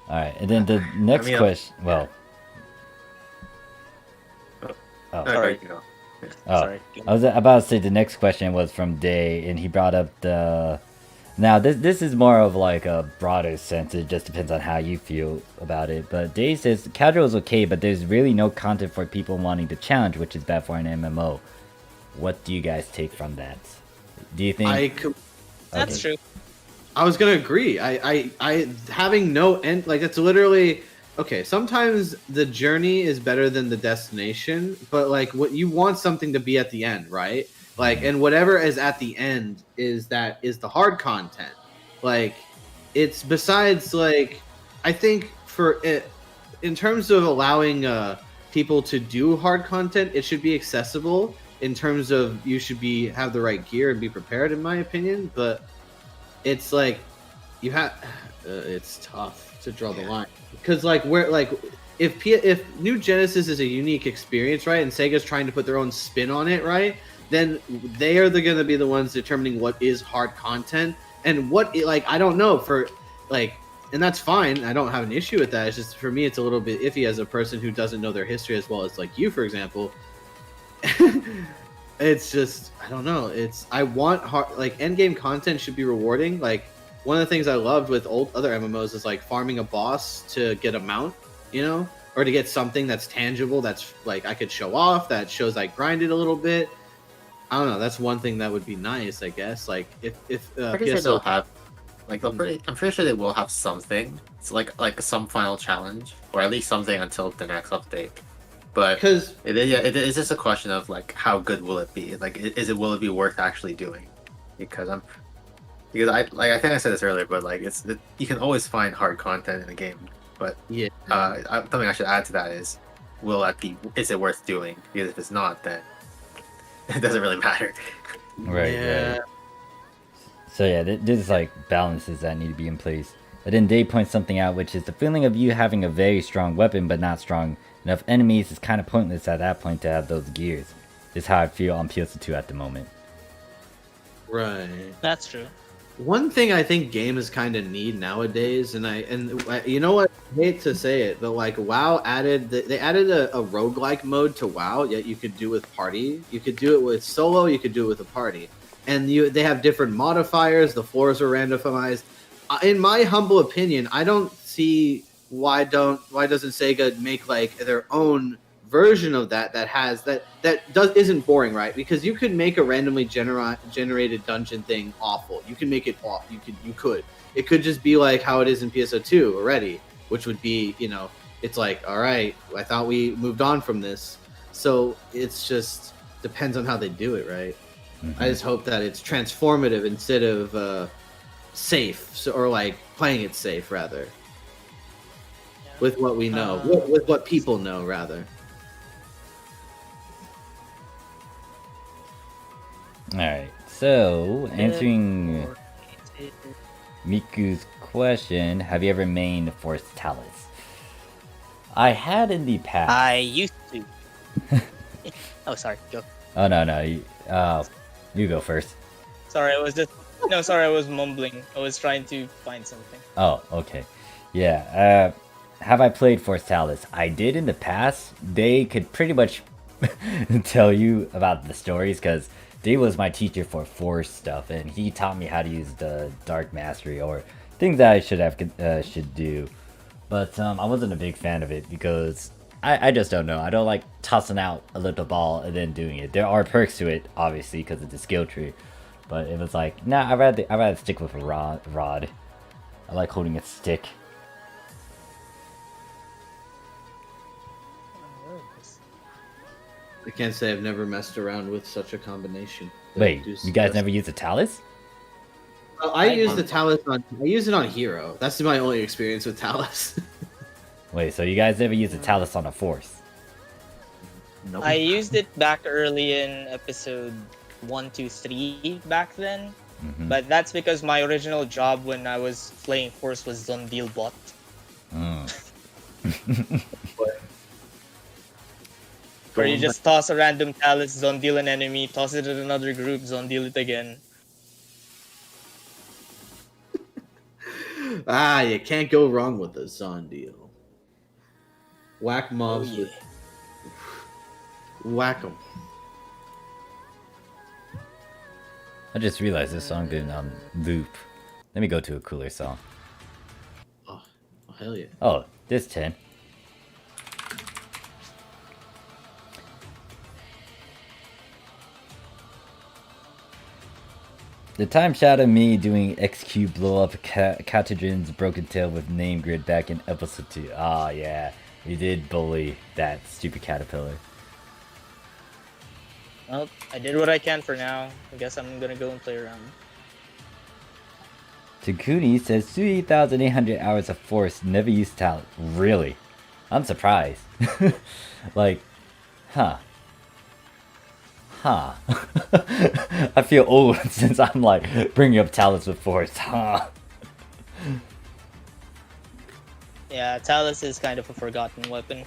Alright, and then the next question... Well... Oh, Sorry. Oh, Sorry. I was about to say the next question was from Day, and he brought up the... Now, this is more of like a broader sense. It just depends on how you feel about it. But Day says, casual is okay, but there's really no content for people wanting to challenge, which is bad for an MMO. What do you guys take from that? Do you think... That's true. I was gonna agree. I having no end, like, it's literally... Okay, sometimes the journey is better than the destination, but like what you want something to be at the end, right? Like, and whatever is at the end is the hard content. Like, it's besides like, I think for it, in terms of allowing people to do hard content, it should be accessible in terms of you should have the right gear and be prepared, in my opinion. But it's like you have, it's tough to draw the line. Because like if New Genesis is a unique experience, right, and Sega's trying to put their own spin on it, right, then they are going to be the ones determining what is hard content and what I don't know for like, and that's fine. I don't have an issue with that. It's just for me, it's a little bit iffy as a person who doesn't know their history as well as like you, for example. It's just I don't know. I want end game content should be rewarding. Like, one of the things I loved with other MMOs is like farming a boss to get a mount, you know, or to get something that's tangible, that's like I could show off, that shows I grinded a little bit. I don't know. That's one thing that would be nice, I guess. Like if pretty sure they'll have, like I'm pretty sure they will have something. It's like some final challenge, or at least something until the next update. But because it is just a question of like how good will it be? Like, will it be worth actually doing? Because I think I said this earlier, but like you can always find hard content in a game. But yeah, something I should add to that is, is it worth doing? Because if it's not, then it doesn't really matter. Right. Yeah. Right. So yeah, there's like balances that need to be in place. And then Dave points something out, which is the feeling of you having a very strong weapon but not strong enough enemies is kind of pointless at that point to have those gears. Is how I feel on PSO2 at the moment. Right. That's true. One thing I think games kind of need nowadays, and you know what, I hate to say it, but like WoW added a roguelike mode to WoW, yet you could do with party. You could do it with solo, you could do it with a party. and they have different modifiers. The floors are randomized. In my humble opinion, I don't see why doesn't Sega make like their own version of that isn't boring, right? Because you could make a randomly generated dungeon thing awful. You can make it off. You could. It could just be like how it is in PSO2 already, which would be, it's like, all right, I thought we moved on from this. So it's just depends on how they do it, right? I just hope that it's transformative instead of safe, or like playing it safe rather. With what we know, with what people know rather. Alright, so answering Miku's question, have you ever mained Force Talus? I had in the past. I used to. Oh, sorry. Go. Oh, no. You go first. Sorry, I was just... No, sorry, I was mumbling. I was trying to find something. Oh, okay. Yeah, have I played Force Talus? I did in the past. They could pretty much tell you about the stories, because Dave was my teacher for Force stuff, and he taught me how to use the Dark Mastery, or things that I should do. But I wasn't a big fan of it, because I just don't know. I don't like tossing out a little ball and then doing it. There are perks to it, obviously, because it's a skill tree. But it was like, nah, I'd rather stick with a rod. I like holding a stick. I can't say I've never messed around with such a combination. Wait, you guys never used a Talus? Well, I use the Talus I use it on Hero. That's my only experience with Talus. Wait, so you guys never used a Talus on a Force? Nope. I used it back early in episode 1, 2, 3 back then. But that's because my original job when I was playing Force was Zondil bot. Where you just toss a random Talus, Zondil an enemy, toss it at another group, Zondil it again. You can't go wrong with a Zondil. Whack mobs with... Whack them. I just realized this song didn't loop. Let me go to a cooler song. Oh, hell yeah. Oh, this 10. The time shot of me doing XQ blow up Catagen's Broken Tail with name grid back in episode 2. Ah, yeah. We did bully that stupid caterpillar. Well, I did what I can for now. I guess I'm gonna go and play around. Takuni says 3,800 hours of Force, never used talent. Really? I'm surprised. Like, huh. I feel old since I'm like bringing up Talus with Force. Yeah, Talus is kind of a forgotten weapon.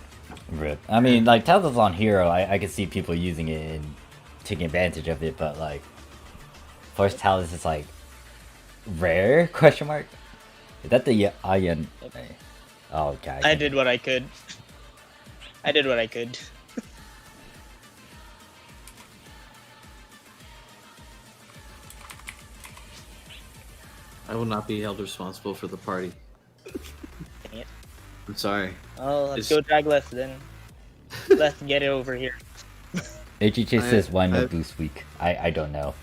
Rip. I mean, like Talus on Hero, I can see people using it and taking advantage of it, but like Force Talus is like rare? Question mark. Is that the Iron? Oh, okay. I did what I could. I did what I could. I will not be held responsible for the party. Dang it. I'm sorry. Oh, let's go drag left then. Let's get it over here. HHA says why no boost week? I don't know.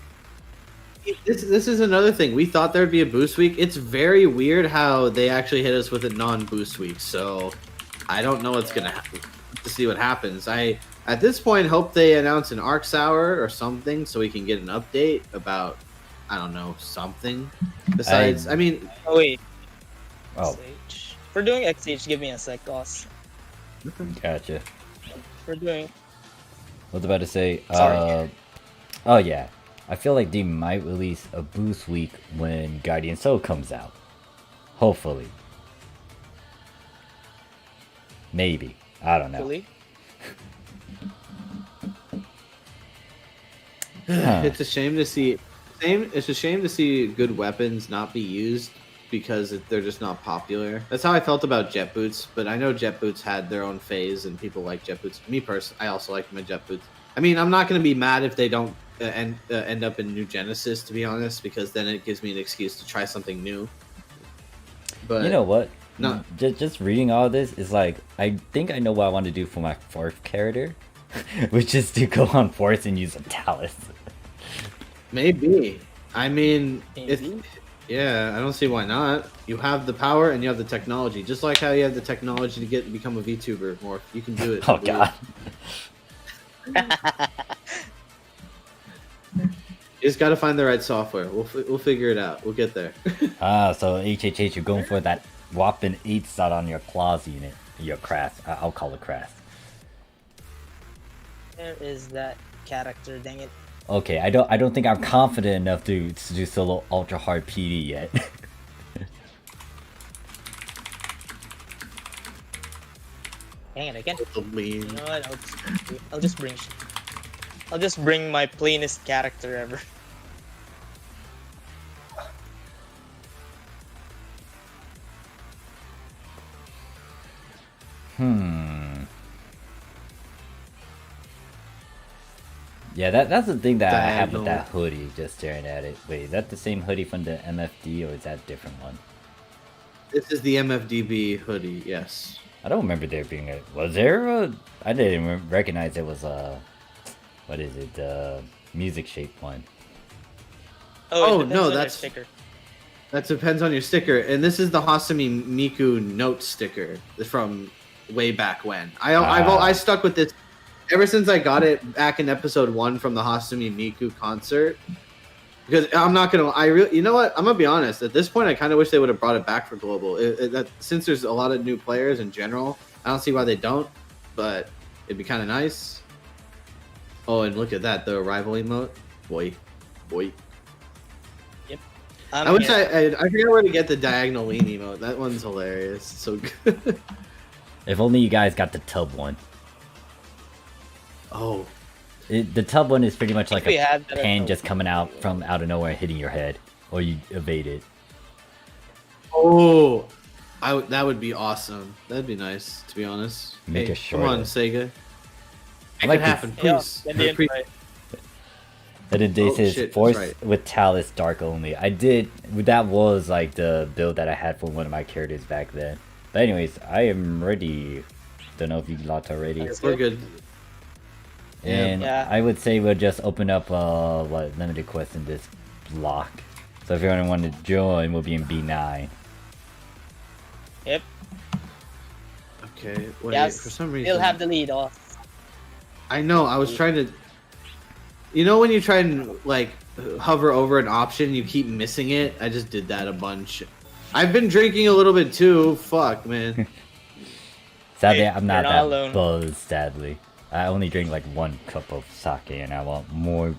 This is another thing. We thought there'd be a boost week. It's very weird how they actually hit us with a non-boost week. So I don't know what's gonna happen. To see what happens. I at this point hope they announce an Arcs Hour or something so we can get an update about, I don't know, something. Besides, I mean. Oh wait. Oh. XH. For doing XH, give me a sec, boss. Gotcha. For doing. I was about to say. Sorry. Oh yeah. I feel like they might release a boost week when Guardian Soul comes out. Hopefully. Maybe. I don't know. Hopefully. It's a shame to see. It's a shame to see good weapons not be used because they're just not popular. That's how I felt about jet boots. But I know jet boots had their own phase, and people like jet boots. Me personally, I also like my jet boots. I mean, I'm not going to be mad if they don't end up in New Genesis, to be honest, because then it gives me an excuse to try something new. But You know what? No. Just reading all this is like, I think I know what I want to do for my fourth character, which is to go on force and use a Talus. Maybe. I mean, Maybe. yeah, I don't see why not. You have the power and you have the technology, just like how you have the technology to become a VTuber. More, you can do it. Oh god. You just gotta find the right software. We'll figure it out. We'll get there. So HHH, you're going for that whopping 8 star on your claws unit. Your craft. I'll call it craft. Where is that character? Dang it. Okay, I don't think I'm confident enough to do solo ultra hard PD yet. Dang it again. Lean. You know what? I'll just bring my plainest character ever. Yeah, that's the thing that I have with Diagonal. that hoodie, just staring at it. Wait, is that the same hoodie from the MFD, or is that a different one? This is the MFDB hoodie. Yes. I don't remember there being a... Was there a... I didn't even recognize it was a... What is it? The music shaped one. Oh, it depends no, on your that's- sticker. That depends on your sticker, and this is the Hasumi Miku note sticker from way back when. I stuck with this ever since I got it back in episode 1 from the Hasumi Miku concert. Because I'm not gonna, you know what? I'm gonna be honest. At this point, I kind of wish they would have brought it back for global. Since there's a lot of new players in general, I don't see why they don't. But it'd be kind of nice. Oh, and look at that, the arrival emote, boy. I wish I forgot where to get the diagonal lean emote. That one's hilarious. It's so good. If only you guys got the tub one. Oh, The tub one is pretty much like we a had that pan at just coming out from out of nowhere, hitting your head, or you evade it. oh, that would be awesome. That'd be nice, to be honest. Make Hey, a short come on, of- Sega. I Make like it this- happen, Yeah, please. then the Please. invite. And then they Oh, says shit, that's force right. with Talus dark only. That was like the build that I had for one of my characters back then. But anyways, I am ready. Don't know if you locked already. We're good. And Yeah. I would say we'll just open up limited quest in this block. So if anyone want to join, we'll be in B9. Yep. Okay, wait, Yes. for some reason. They'll have the lead off. I know, I was trying to... You know when you try and, like, hover over an option, you keep missing it? I just did that a bunch. I've been drinking a little bit too. Fuck, man. Sadly, Hey, I'm not you're that not alone. buzzed, sadly. I only drink like 1 cup of sake and I want more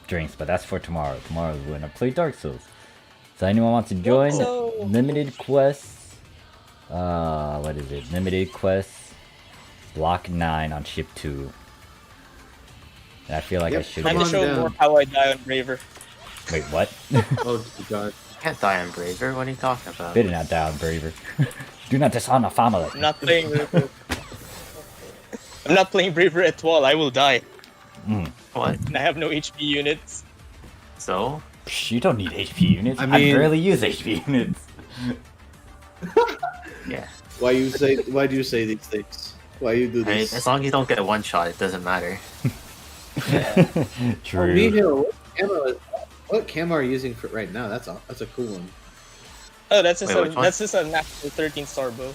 drinks, but that's for tomorrow. Tomorrow is when I play Dark Souls. So anyone wants to join? So- Limited quests. What is it? Limited quests. Block 9 on ship 2. And I feel like I Yep, should. Time come to on show down. more how I die on Braver. Wait, what? Oh, God. You can't die on Braver. What are you talking about? Better not die on Braver. Do not dishonor family. I'm not playing Braver. I'm not playing Braver at all. I will die. What? And I have no HP units. So? Psh, you don't need HP units. I I mean- barely use HP units. Yeah. Why do you say these things? Why you do I mean, this? as long as you don't get a one shot, it doesn't matter. True. Mihiro, what camera are you using for right now? That's a cool one. Oh, that's just Wait, which one? that's just a natural 13-star bow.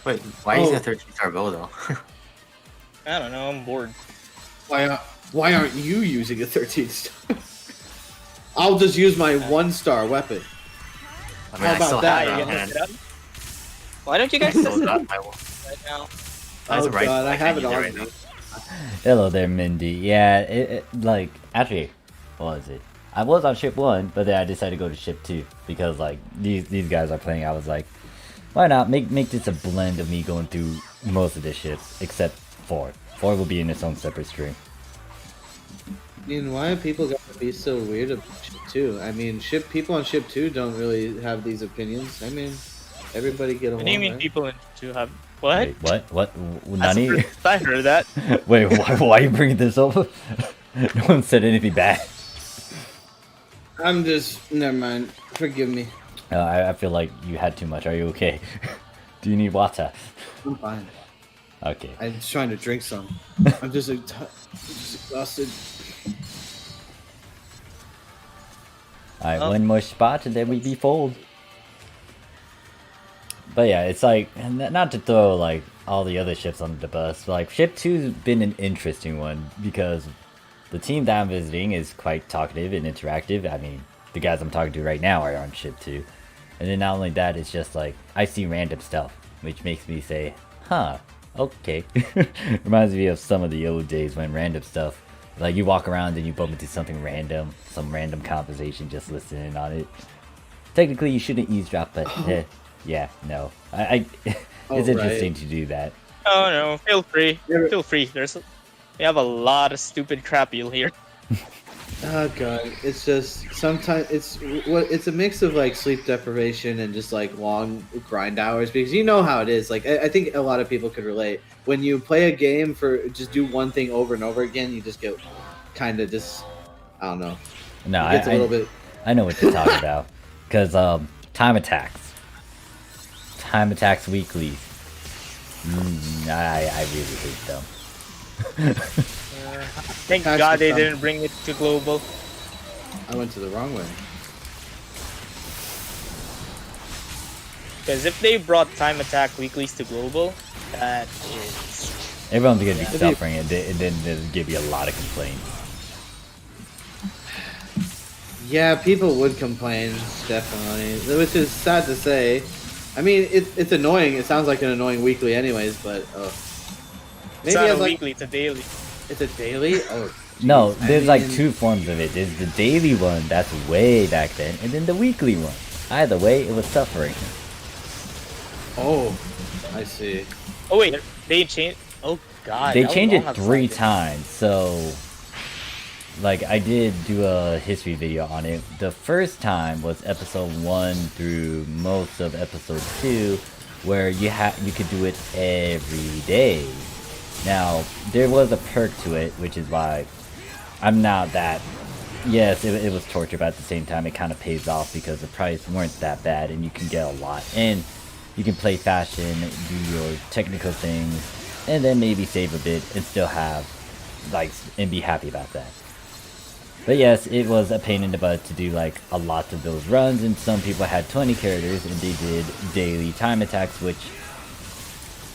Wait, why is Oh. it a 13-star bow though? I don't know. I'm bored. Why aren't you using a 13 star? I'll just use my 1-star weapon. I mean, How I about still that? have You it on gonna hand. look it up? Why don't you guys Still test it got my right now? That's Oh right. God, I have it use on right me. now. Hello there, Mindy. Yeah, like, actually, what was it? I was on ship 1, but then I decided to go to ship 2 because, like, these guys are playing. I was like, why not make this a blend of me going through most of the ships except 4. 4 will be in its own separate stream. I mean, why do people gotta be so weird about ship 2? I mean, people on ship 2 don't really have these opinions. I mean, everybody get along. What do you mean right? people to have what? Wait, what? That's the Nani? first time I heard that. Wait, why are you bringing this up? No one said anything bad. I'm just never mind. Forgive me. I feel like you had too much. Are you okay? Do you need water? I'm fine. Okay. I'm just trying to drink some. I'm just exhausted. Alright, one more spot and then we be full. But yeah, it's like, not to throw like all the other ships under the bus, but like ship 2's been an interesting one because the team that I'm visiting is quite talkative and interactive. I mean, the guys I'm talking to right now are on ship 2. And then not only that, it's just like, I see random stuff, which makes me say, huh, okay. Reminds me of some of the old days when random stuff, like you walk around and you bump into something random, some random conversation, just listening on it. Technically, you shouldn't eavesdrop, but yeah, no. It's interesting to do that. Oh no, feel free. Feel free. We have a lot of stupid crap you'll hear. Oh god, it's just sometimes it's a mix of like sleep deprivation and just like long grind hours because you know how it is. Like I think a lot of people could relate. When you play a game for just do one thing over and over again, you just get kind of just I don't know. No, it gets a little bit. I know what you're talking about because time attacks weekly. I really hate them. Thank God they didn't bring it to global. I went to the wrong way. Because if they brought time attack weeklies to global, that is... Everyone's gonna be suffering and then there's gonna be a lot of complaints. Yeah, people would complain, definitely. Which is sad to say. I mean, it's annoying. It sounds like an annoying weekly anyways, but... Maybe it's not a weekly, it's a daily. It's a daily? Oh, geez. No, there's like two forms of it. There's the daily one, that's way back then, and then the weekly one. Either way, it was suffering. Oh, I see. Oh wait, they changed... Oh god. They changed it 3 times, so... Like, I did do a history video on it. The first time was episode 1 through most of episode 2, where you could do it every day. Now, there was a perk to it, which is why I'm not that... Yes, it was torture, but at the same time, it kind of pays off because the price weren't that bad, and you can get a lot. And you can play fashion, do your technical things, and then maybe save a bit and still have, like, and be happy about that. But yes, it was a pain in the butt to do, like, a lot of those runs, and some people had 20 characters, and they did daily time attacks, which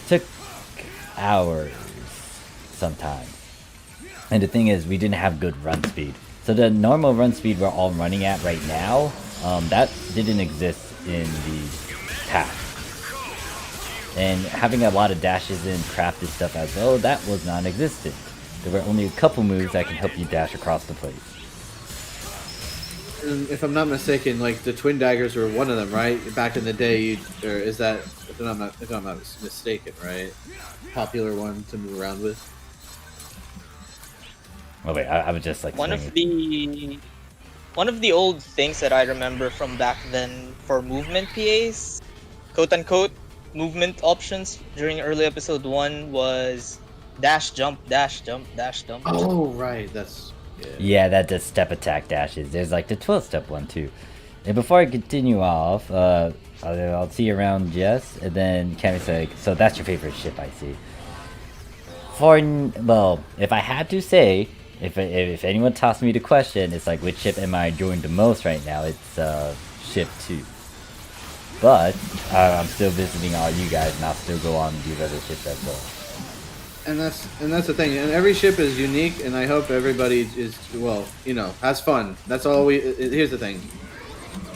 took hours sometimes. And the thing is, we didn't have good run speed. So the normal run speed we're all running at right now, that didn't exist in the past. And having a lot of dashes and crafted stuff as well, that was non-existent. There were only a couple moves that can help you dash across the place. And if I'm not mistaken, like the twin daggers were one of them, right? Back in the day, or is that if I'm not mistaken, right? Popular one to move around with. Oh wait, I was just like one of the old things that I remember from back then for movement PAs, quote unquote movement options during early episode 1 was dash jump, dash jump, dash jump. Oh right, that's yeah, that does step attack dashes. There's like the 12-step one too. And before I continue off, I'll see you around Jess, and then Cammy's like, so that's your favorite ship, I see. Well, if I had to say, if anyone tossed me the question, it's like, which ship am I enjoying the most right now? It's ship 2. But I'm still visiting all you guys, and I'll still go on these other ships as well. And that's the thing. And every ship is unique, and I hope everybody is has fun. That's all here's the thing.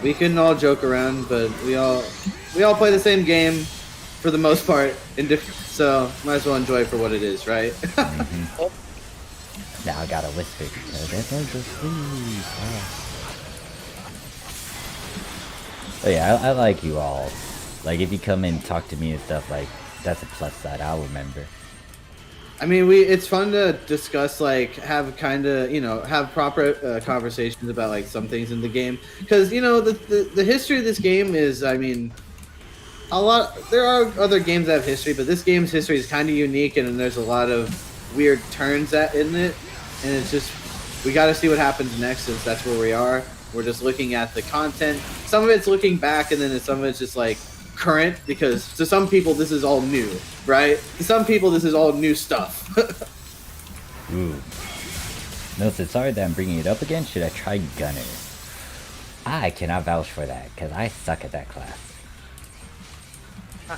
We can all joke around, but we all play the same game for the most part. So might as well enjoy it for what it is, right? Now I gotta whisper because they're going to sleep. Oh yeah, I like you all. Like if you come and talk to me and stuff, like that's a plus side I'll remember. I mean, it's fun to discuss, like, have proper conversations about, like, some things in the game. Because, the history of this game is, I mean, there are other games that have history, but this game's history is kind of unique, and there's a lot of weird turns in it. And it's just we got to see what happens next since that's where we are. We're just looking at the content. Some of it's looking back, and then some of it's just like current, because to some people this is all new, right? To some people this is all new stuff. Ooh. Notice, sorry that I'm bringing it up again. Should I try Gunner? I cannot vouch for that, because I suck at that class.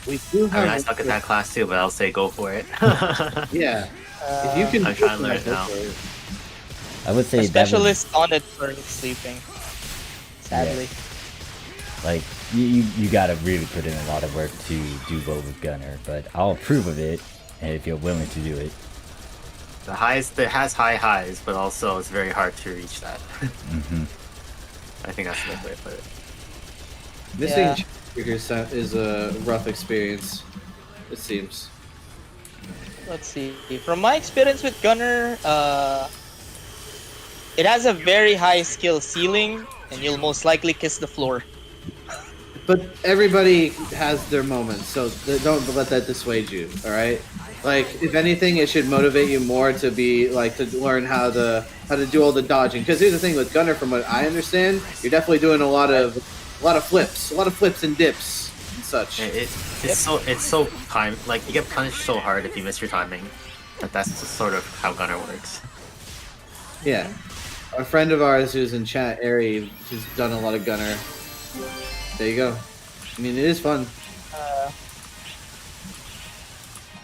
We do I mean, I have suck at that class too, but I'll say go for it. yeah. If you can I'm trying to learn it now. I would say A that would, specialist on it for sleeping. Sadly. like, you gotta really put in a lot of work to do well with Gunner, but I'll approve of it, and if you're willing to do it. The highest, it has high highs, but also it's very hard to reach that. I think that's the best way to put it. Missing triggers is a rough experience, it seems. Let's see. From my experience with Gunner, it has a very high skill ceiling, and you'll most likely kiss the floor. But everybody has their moments, so don't let that dissuade you, alright? Like, if anything, it should motivate you more to be, like, to learn how to do all the dodging. Because here's the thing with Gunner, from what I understand, you're definitely doing a lot of flips and dips and such. It's so time, like, you get punished so hard if you miss your timing. But that's sort of how Gunner works. Yeah. A friend of ours who's in chat, Ari, who's done a lot of Gunner. There you go. I mean, it is fun.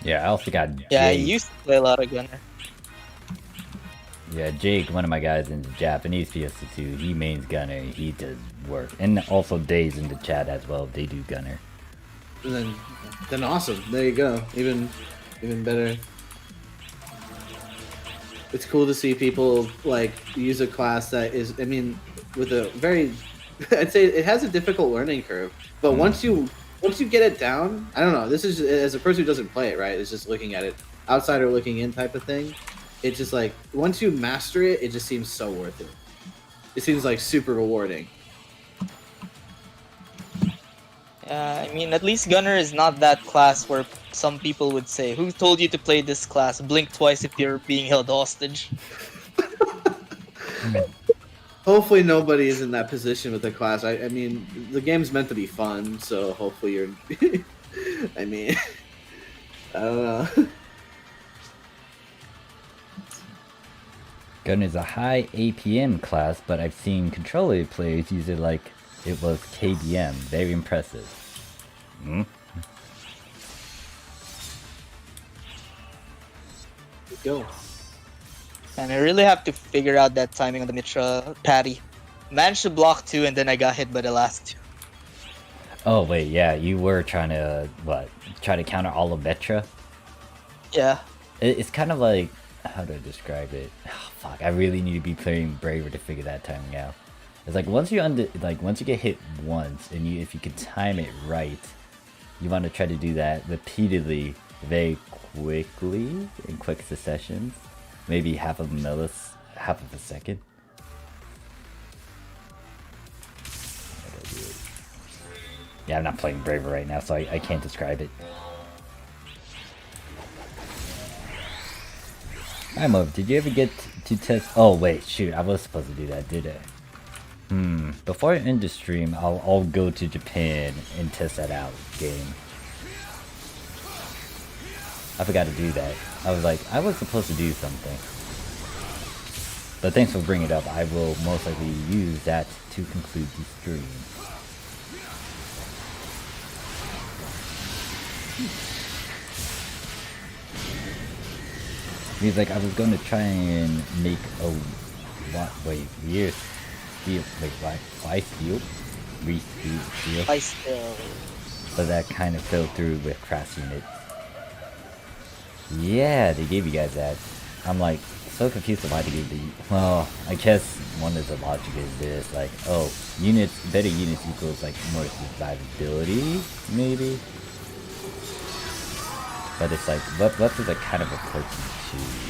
Yeah, I also got Jake. Yeah, I used to play a lot of Gunner. Yeah, Jake, one of my guys in the Japanese PSO2, he mains Gunner, he does work. And also Days in the chat as well, they do Gunner. And then awesome. There you go. Even better. It's cool to see people, like, use a class that is, I mean, with a very, I'd say it has a difficult learning curve, but once you get it down, I don't know, this is, as a person who doesn't play it, right, it's just looking at it, outsider looking in type of thing, it's just like, once you master it, it just seems so worth it. It seems like super rewarding. I mean, at least Gunner is not that class where some people would say, "Who told you to play this class? Blink twice if you're being held hostage." Hopefully nobody is in that position with the class. I mean, the game's meant to be fun, so hopefully you're... I mean, I don't know. Gunner is a high APM class, but I've seen controller players use it like it was KBM. Very impressive. Go. And I really have to figure out that timing on the Mitra patty. Managed to block 2 and then I got hit by the last 2. Oh wait, yeah, you were trying to, try to counter all of Metra? Yeah. It's kind of like, how do I describe it? Oh, fuck, I really need to be playing Braver to figure that timing out. It's like once you once you get hit once, and if you can time it right, you want to try to do that repeatedly, very quickly, in quick successions. Maybe half of a second. Yeah, I'm not playing Braver right now, so I can't describe it. Hi Mov, did you ever get to test... Oh wait, shoot, I was supposed to do that, did I? Before I end the stream, I'll go to Japan and test that out game. I forgot to do that. I was like, I was supposed to do something. But thanks for bringing it up. I will most likely use that to conclude the stream. He's like, I was going to try and make a... What? Wait, weird steel. Wait, why steel? Steel? I still... But that kind of fell through with crashing it. Yeah, they gave you guys that. I'm like, so confused of why they gave the... Well, I guess one of the logic is this, like, oh, better units equals, like, more survivability, maybe? But it's like, what is a kind of approach to choose?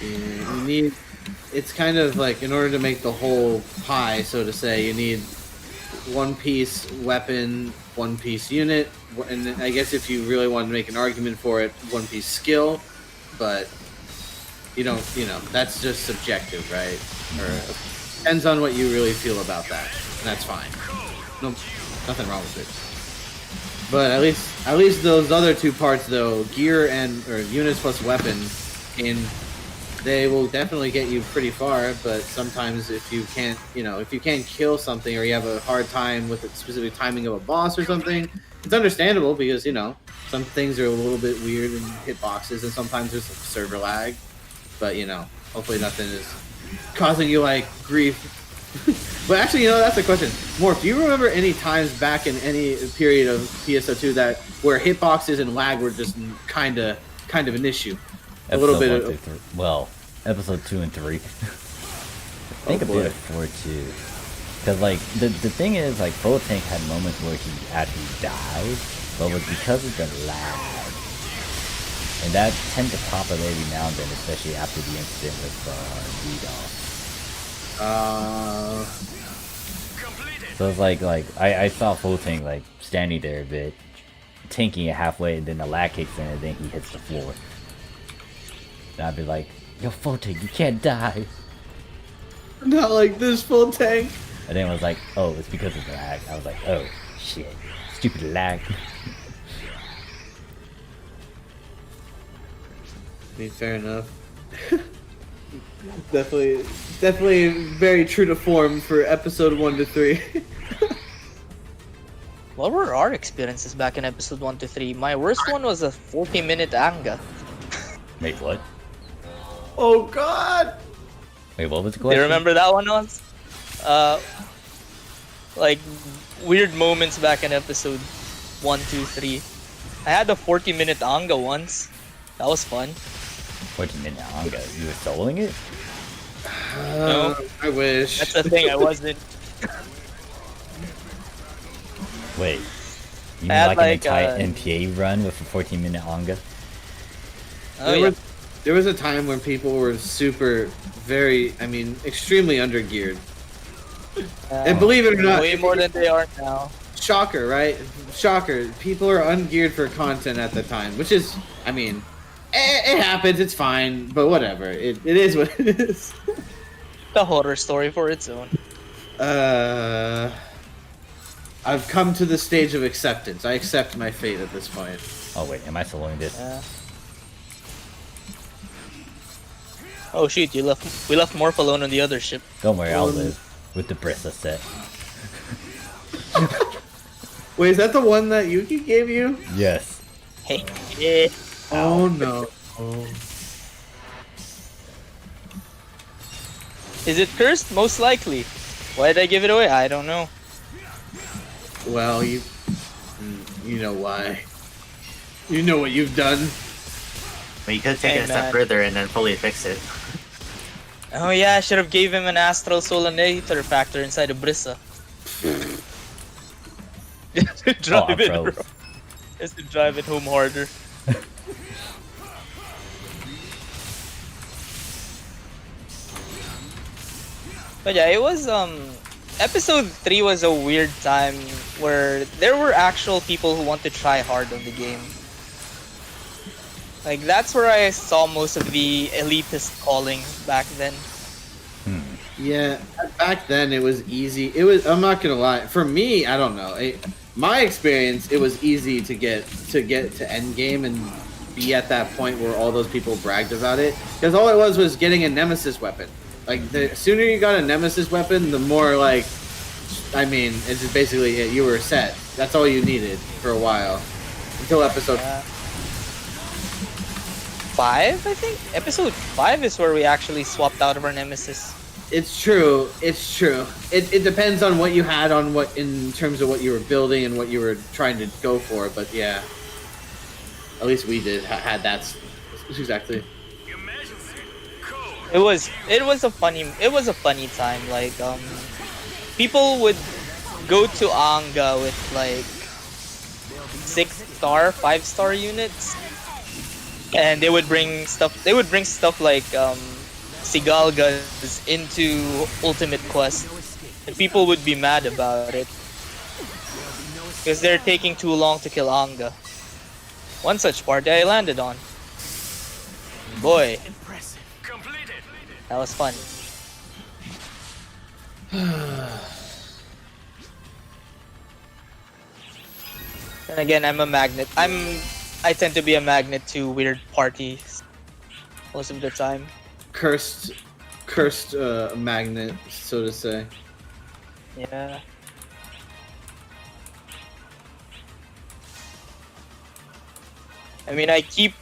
Yeah, you need... It's kind of like, in order to make the whole pie, so to say, you need one piece weapon one-piece unit, and I guess if you really wanted to make an argument for it, one-piece skill, but you know, that's just subjective, right? Or depends on what you really feel about that, and that's fine. No, nothing wrong with it. But at least those other two parts, though, gear or units plus weapon, they will definitely get you pretty far. But sometimes if you can't kill something, or you have a hard time with the specific timing of a boss or something, it's understandable because some things are a little bit weird in hitboxes, and sometimes there's server lag. But hopefully nothing is causing you like grief. But actually, that's a question. Morph, do you remember any times back in any period of PSO2 where hitboxes and lag were just kind of an issue? A little bit of... Well, episode 2 and 3. I think a bit of 4 too. Because like the thing is, like Full Tank had moments where he actually died, but it was because of the lag. And that tends to pop up every now and then, especially after the incident with DDoS. So it's like I saw Full Tank like standing there a bit, tanking it halfway, and then the lag kicks in, and then he hits the floor. And I'd be like, "Yo, Full Tank, you can't die." Not like this, Full Tank. And then I was like, "Oh, it's because of the lag." I was like, "Oh, shit, stupid lag." I mean, fair enough. Definitely very true to form for episode 1 to 3. What were our experiences back in episode 1 to 3? My worst one was a 40-minute anga. Wait, what? Oh God! Wait, what was the Do question? you remember that one, Oz? Like weird moments back in episode 1, 2, 3. I had a 40-minute anga once. That was fun. 40-minute anga. You were soloing it? No. I wish. That's the thing, I wasn't. Wait. You mean I had like an entire NPA run with a 14-minute anga? Oh, There was a time when people were extremely undergeared. And believe it or not, way more than they are now. Shocker, right? Shocker. People are ungeared for content at the time, which is, it happens, it's fine, but whatever. It is what it is. The horror story for its own. I've come to the stage of acceptance. I accept my fate at this point. Oh wait, am I soloing this? Oh shoot, we left Morph alone on the other ship. Don't worry, I'll live with the Brissa set. Wait, is that the one that Yuki gave you? Yes. Hey. Oh no. Oh. Is it cursed? Most likely. Why did I give it away? I don't know. Well, you know why. You know what you've done. But you could take it a step further and then fully fix it. Oh yeah, I should have gave him an astral solanator factor inside of Brissa. Just to drive it, bro. Just to drive it home harder. But yeah, it was episode 3 was a weird time where there were actual people who want to try hard on the game. Like that's where I saw most of the elitist calling back then. Yeah, back then it was easy. I'm not gonna lie. For me, I don't know. My experience, it was easy to get to end game and be at that point where all those people bragged about it. Because all it was getting a nemesis weapon. Like the sooner you got a nemesis weapon, the more like, it's just basically it. You were set. That's all you needed for a while until episode 5, I think. Episode 5 is where we actually swapped out of our nemesis. It's true. It's true. It depends on what you had on what in terms of what you were building and what you were trying to go for. But yeah, at least we had that exactly. It was a funny time. Like people would go to Anga with like 6-star, 5-star units, and they would bring stuff. They would bring stuff like Sigalgas into Ultimate Quest, and people would be mad about it. Because they're taking too long to kill Anga. One such party I landed on. Boy, Impressive. Completed. that was fun. And again, I'm a magnet. I tend to be a magnet to weird parties most of the time. Cursed magnet, so to say. Yeah. I mean, I keep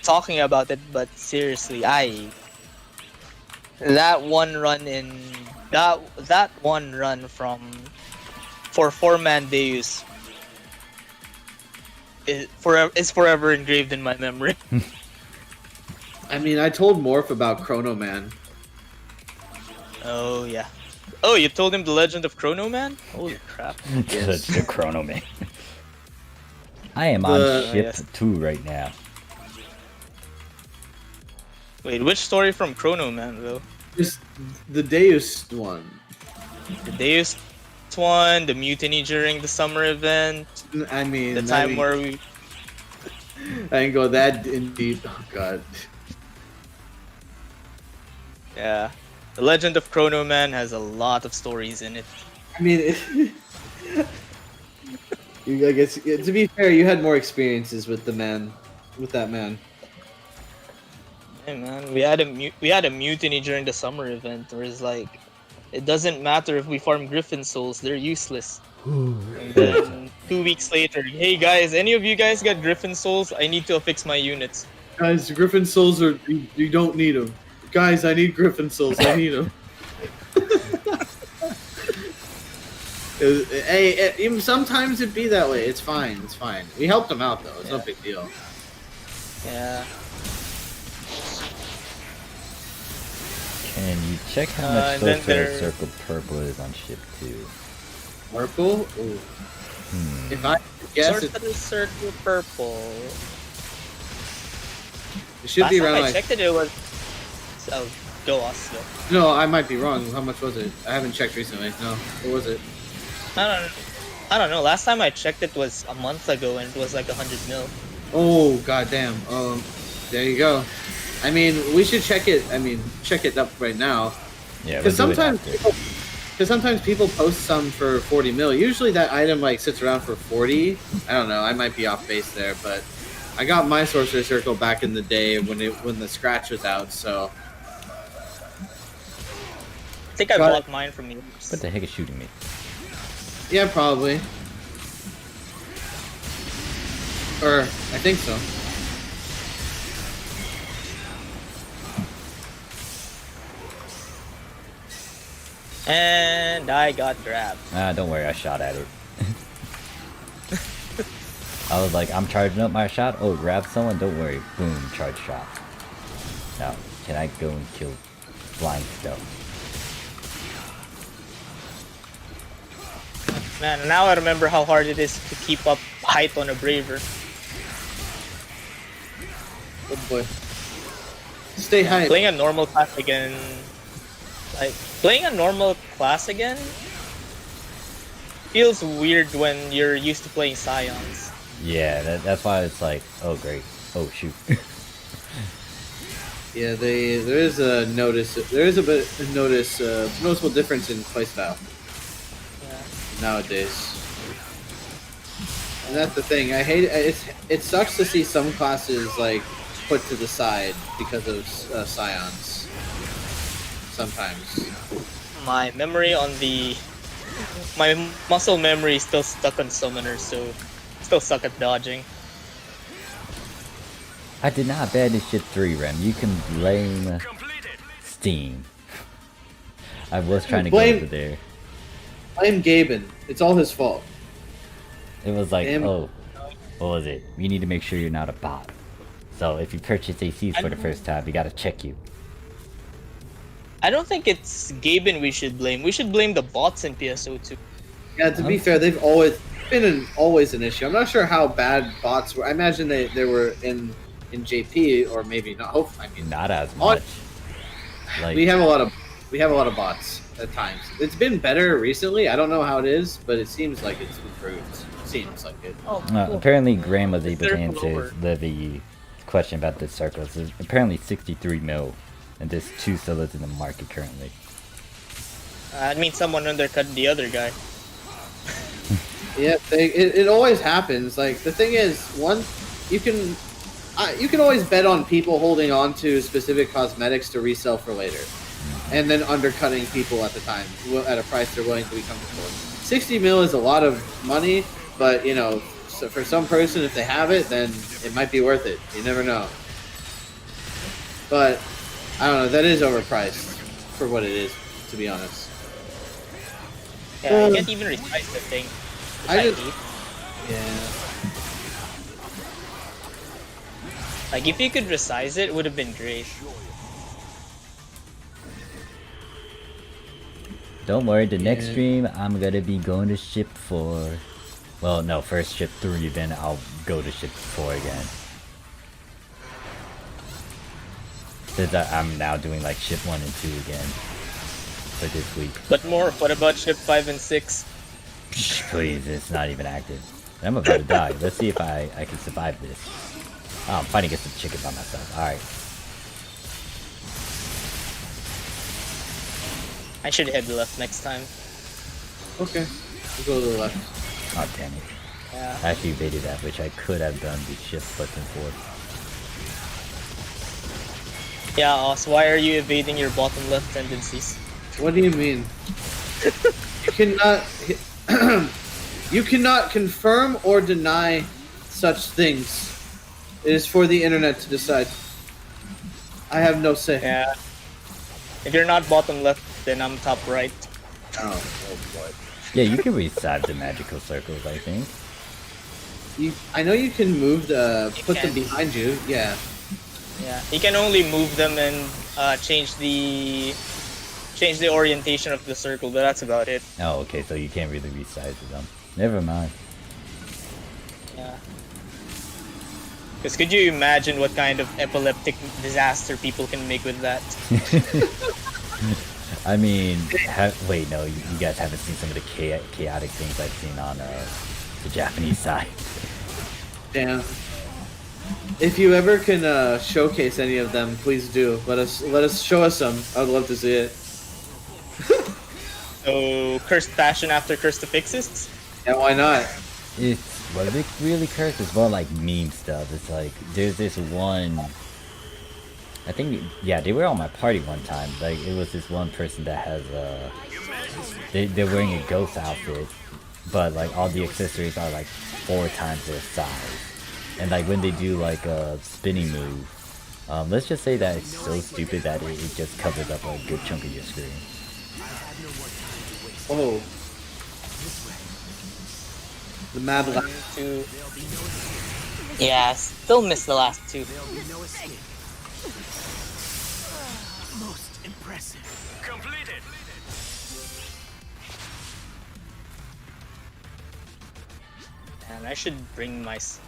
talking about it, but seriously, that one run from for 4-man Deus is forever engraved in my memory. I mean, I told Morph about Chrono Man. Oh yeah. Oh, you told him the legend of Chrono Man? Holy crap. That's the Chrono Man. I am The- on ship yes. 2 right now. Wait, which story from Chrono Man though? Just the Deus one. The Deus one, the mutiny during the summer event, I mean, the time where we I didn't go that in deep. Oh god. yeah. The Legend of Chrono Man has a lot of stories in it. I mean, I guess to be fair, you had more experiences with that man. Hey man, we had a mutiny during the summer event where it's like it doesn't matter if we farm Griffin souls, they're useless. And then 2 weeks later, hey guys, any of you guys got Griffin souls? I need to affix my units. Guys, Griffin souls are you don't need them. Guys, I need Griffin souls. I need them. Hey, even sometimes it'd be that way. It's fine. It's fine. We helped them out though. It's no big deal. Yeah. Can you check how much and then Sorcerer there- Circle Purple is on ship 2? Purple? Ooh. If I guess it, Sorcerer Circle Purple. it should Last be time around I like. checked it, it was. Oh, go us. Go. No, I might be wrong. How much was it? I haven't checked recently. No, what was it? I don't know. Last time I checked it was a month ago, and it was like 100 mil. Oh goddamn. There you go. I mean, we should check it. I mean, check it up right now. Yeah, Because we'll do it sometimes after. people post some for 40 mil. Usually that item like sits around for 40. I don't know. I might be off base there, but I got my Sorcerer Circle back in the day when the scratch was out. So I think I Got bought mine from you. What the heck is shooting me? yeah, probably. Or I think so. And I got grabbed. Ah, don't worry, I shot at it. I was like, I'm charging up my shot. Oh, grab someone. Don't worry. Boom, charge shot. Now, can I go and kill flying stuff? Man, now I remember how hard it is to keep up height on a Braver. Oh boy. Stay high. Playing a normal class again. Playing a normal class again feels weird when you're used to playing Scions. Yeah, that's why it's like, oh great. Oh shoot. Yeah, there is a noticeable difference in playstyle nowadays. And that's the thing. I hate it sucks to see some classes like put to the side because of Scions. Sometimes. My muscle memory is still stuck on Summoner, so still suck at dodging. I did not ban ship 3, Rem. You can blame Steam. I was trying to go over there. Blame Gaben. It's all his fault. It was like, Damn. oh, what was it? You need to make sure you're not a bot. So if you purchase ACs for the first time, you gotta check you. I don't think it's Gaben we should blame. We should blame the bots in PSO2. Yeah, to be fair, they've always been always an issue. I'm not sure how bad bots were. I imagine they were in JP or maybe not. I mean, Not as much. Like, we have a lot of bots at times. It's been better recently. I don't know how it is, but it seems like it's improved Seems like it. Oh, cool. Apparently, Graham was able to They're answer lower. the question about the circles. There's apparently 63 mil, and there's 2 solos in the market currently. It means someone undercut the other guy. Yeah, it always happens. Like the thing is, you can always bet on people holding on to specific cosmetics to resell for later, and then undercutting people at the time at a price they're willing to be comfortable with. 60 mil is a lot of money, but you know, so for some person, if they have it, then it might be worth it. You never know. But I don't know. That is overpriced for what it is, to be honest. Yeah, you can't even resize the thing. Yeah. Like, if you could resize it, it would have been great. Don't worry, the next stream I'm gonna be going to ship 4. Well, no, first ship 3, then I'll go to ship 4 again. Since I'm now doing like ship 1 and 2 again for this week. But more, what about ship 5 and 6? Please, it's not even active. I'm about to die. Let's see if I can survive this. Oh, I'm fighting against the chicken by myself. Alright. I should head left next time. Okay. We'll go to the left. Oh, damn it. Yeah. I actually evaded that, which I could have done with shift button 4. Yeah, Oz, why are you evading your bottom left tendencies? What do you mean? You cannot you cannot confirm or deny such things. It is for the internet to decide. I have no say. Yeah. If you're not bottom left, then I'm top right. Oh boy. Yeah, you can resize the magical circles, I think. I know you can move put them can. behind you. Yeah. Yeah, you can only move them and change the orientation of the circle, but that's about it. Oh, okay, so you can't really resize them. Never mind. Yeah. Because could you imagine what kind of epileptic disaster people can make with that? I mean, wait, no, you guys haven't seen some of the chaotic things I've seen on the Japanese side. Damn. If you ever can showcase any of them, please do. Let us show us some. I would love to see it. So, cursed fashion after cursed affixes? Yeah, why not? Was it really cursed? It's more like meme stuff. It's like, there's this one, I think, yeah, they were on my party one time. Like, it was this one person that has they're wearing a ghost outfit, but like all the accessories are like 4 times their size. And like when they do like a spinning move, let's just say that it's so stupid that it just covers up a good chunk of your screen. Oh. The mad lab. 2. Yeah, still missed the last 2. Most impressive. Completed. And I should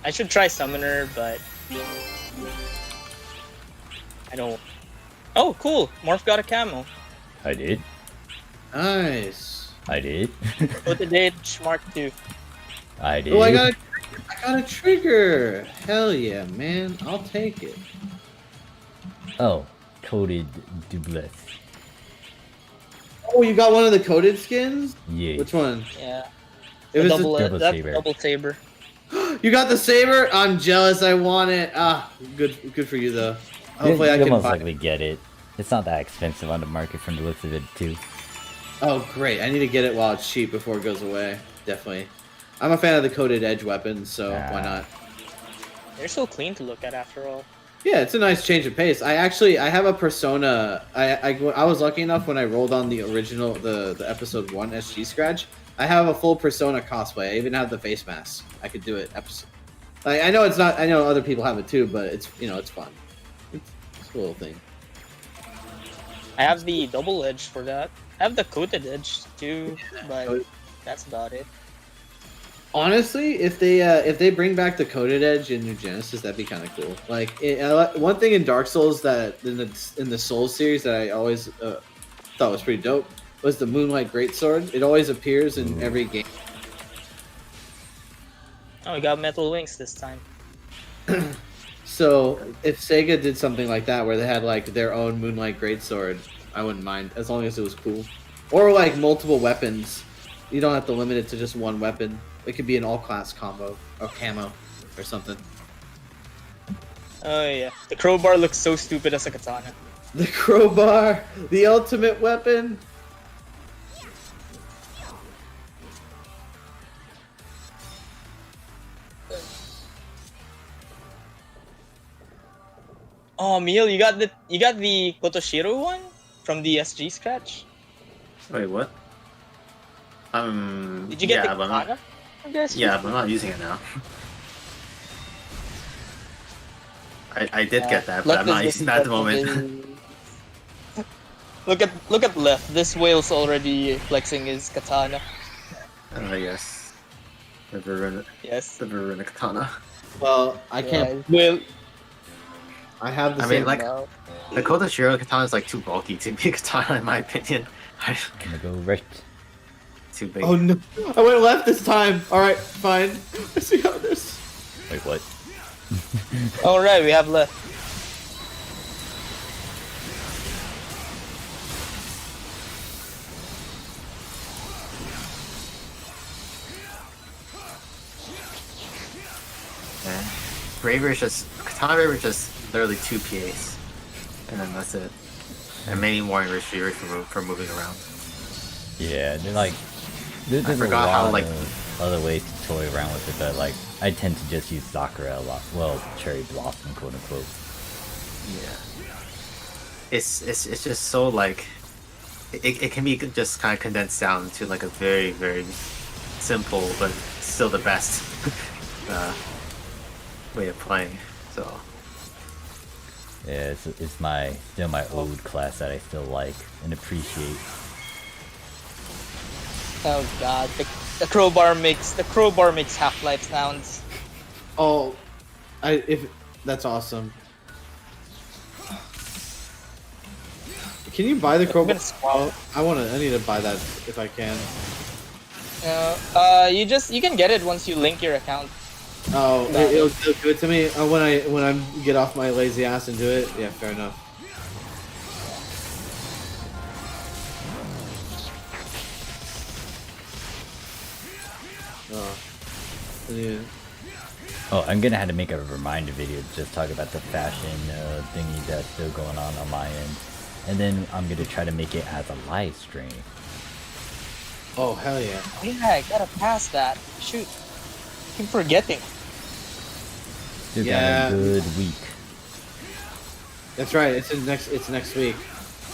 I should try Summoner, but I don't. Oh, cool! Morph got a camo. I did. Nice. I did. What the date? Mark 2. I did. Oh, I got a trigger. Hell yeah, man! I'll take it. Oh, coded doublets. Oh, you got one of the coded skins? Yeah. Which one? Yeah. It was double that's saber. double saber. You got the saber? I'm jealous. I want it. Ah, good for you though. Hopefully I You'll can most buy likely get it. It's not that expensive on the market from the looks of it too. Oh, great. I need to get it while it's cheap before it goes away. Definitely. I'm a fan of the coated edge weapons, so why not? They're so clean to look at after all. Yeah, it's a nice change of pace. I have a persona. I was lucky enough when I rolled on the original, the episode 1 SG scratch. I have a full persona cosplay. I even have the face mask. I could do it. Like, I know it's not. I know other people have it too, but it's it's fun. It's a little thing. I have the double edge for that. I have the coated edge too, but that's about it. Honestly, if they bring back the coded edge in New Genesis, that'd be kind of cool. Like one thing in Dark Souls that in the Souls series that I always thought was pretty dope was the Moonlight Greatsword. It always appears in every game. Oh, we got metal wings this time. So if Sega did something like that, where they had like their own Moonlight Greatsword, I wouldn't mind as long as it was cool. Or like multiple weapons. You don't have to limit it to just one weapon. It could be an all-class combo or camo or something. Oh yeah, the crowbar looks so stupid as a katana. The crowbar, the ultimate weapon. Oh, Miel, you got the Kotoshiro one from the SG scratch. Wait, what? Did you get the yeah, but I'm katana? not, yeah, but I'm not using it now. I did get that, but I'm not using that at the moment. Look at left. This whale's already flexing his katana. Yes. The Verona. Yes. The Verona katana. Well, I can't. Well, I have the I same. mean, like, the Kotoshiro katana is like too bulky to be a katana in my opinion. I'm gonna go right. Too big. Oh no! I went left this time. All right, fine. Let's see how this. Wait, what? all right, we have left. Braver is just katana Braver is just literally 2 PAs, and then that's it. And maybe more retrievers for moving around. Yeah, they're like. There's forgot a how, lot like- of other ways to toy around with it, but like I tend to just use Sakura a lot. Well, Cherry Blossom, quote unquote. Yeah. It's just so like it can be just kind of condensed down to like a very, very simple but still the best way of playing. So Yeah, it's still my old class that I still like and appreciate. Oh god, the crowbar makes Half-Life sounds. Oh, if that's awesome. Can you buy the crowbar? I need to buy that if I can. You can get it once you link your account. Oh, it'll do it to me when I get off my lazy ass and do it. Yeah, fair enough. Oh, yeah. Oh, I'm gonna have to make a reminder video to just talk about the fashion thingy that's still going on my end, and then I'm gonna try to make it as a live stream. Oh hell yeah! Yeah, I gotta pass that. Shoot, keep forgetting. Still Yeah. got a good week. That's right. It's next week.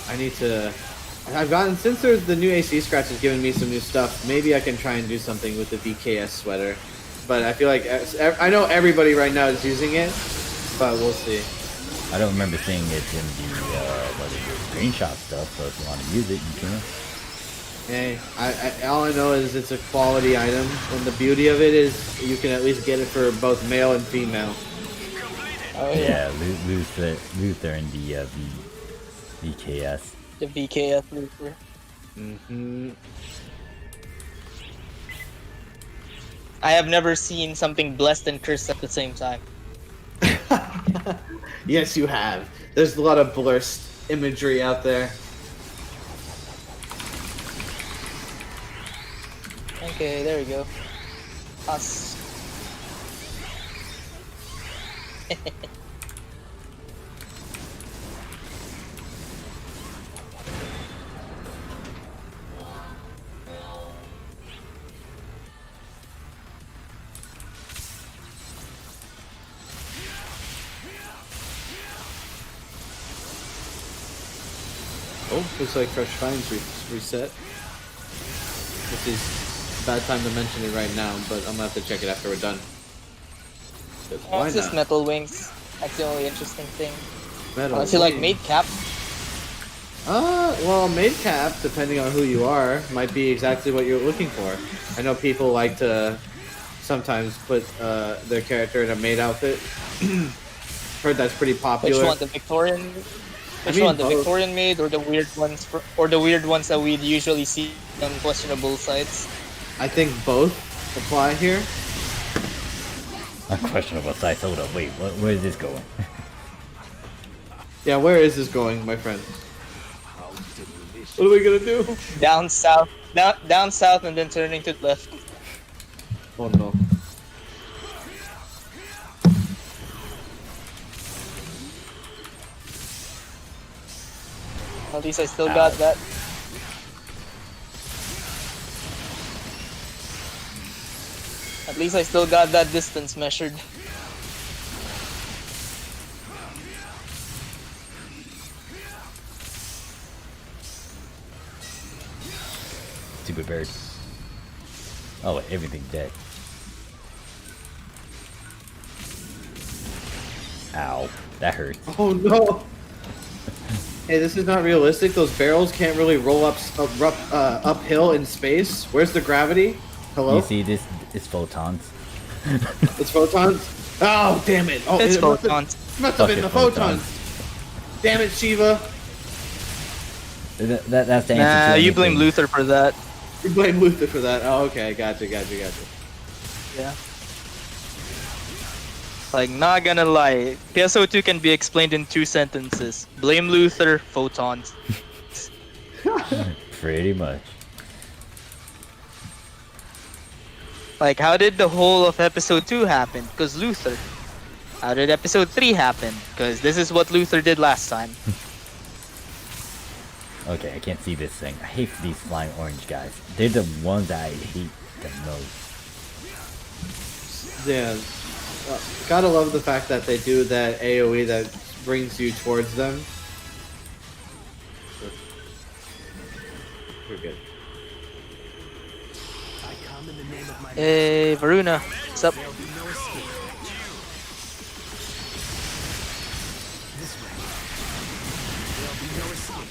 I need to. I've gotten since there's the new AC scratch has given me some new stuff. Maybe I can try and do something with the VKS sweater. But I feel like I know everybody right now is using it, but we'll see. I don't remember seeing it in the screenshot stuff. So if you want to use it, you can. Hey, all I know is it's a quality item, and the beauty of it is you can at least get it for both male and female. Oh Yeah, Luther and the VKS. The VKF Luther. Mm-hmm. I have never seen something blessed and cursed at the same time. Yes, you have. There's a lot of blurst imagery out there. Okay, there we go. Us. Oh, looks like Fresh Finds reset. Which is a bad time to mention it right now, but I'm gonna have to check it after we're done. 'Cause why It's just not? metal wings. That's the only interesting thing. Metal I feel like wing. maid cap. Well, maid cap, depending on who you are, might be exactly what you're looking for. I know people like to sometimes put their character in a maid outfit. Heard that's pretty popular. Which one? The Victorian? Which mean one? The both. Victorian maid or the weird ones? Or the weird ones that we'd usually see on questionable sites? I think both apply here. Unquestionable size. Hold up. Wait, where is this going? Yeah, where is this going, my friend? What are we gonna do? Down south, down south, and then turning to the left. Oh no. At least I still got that. At least I still got that distance measured. Stupid bird. Oh, wait, everything's dead. Ow, that hurt. Oh no. Hey, this is not realistic. Those barrels can't really roll uphill in space. Where's the gravity? Hello? You see, this is photons. It's photons? Oh, damn it. Oh, It's it photons. Must have been the photons. Damn it, Shiva. That's the answer. Nah, to you blame anything. Luther for that. You blame Luther for that. Oh, okay. Gotcha. Yeah. Like, not gonna lie, PSO2 can be explained in 2 sentences. Blame Luther, photons. Pretty much. Like, how did the whole of episode 2 happen? Because Luther. How did episode 3 happen? Because this is what Luther did last time. Okay, I can't see this thing. I hate these flying orange guys. They're the ones I hate the most. Yeah. Gotta love the fact that they do that AoE that brings you towards them. We're good. I come in the name of my Hey, Varuna. What's up? There'll be no escape. This way. There'll be no escape.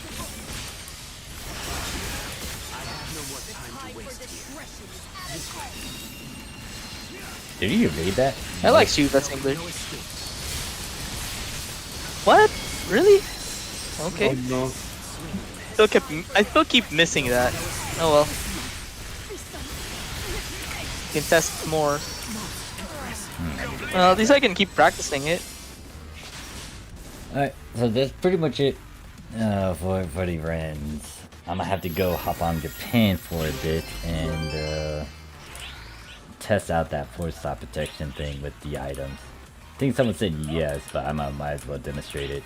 I have no more time to waste here. This way. Did you read that? I like Shiva's English. No escape. What? Really? Okay. Oh no. I still keep missing that. Oh well. Can test more. Well, at least I can keep practicing it. Alright, so that's pretty much it for the Rens. I'm gonna have to go hop on Japan for a bit and test out that 4-stop protection thing with the items. I think someone said yes, but I might as well demonstrate it.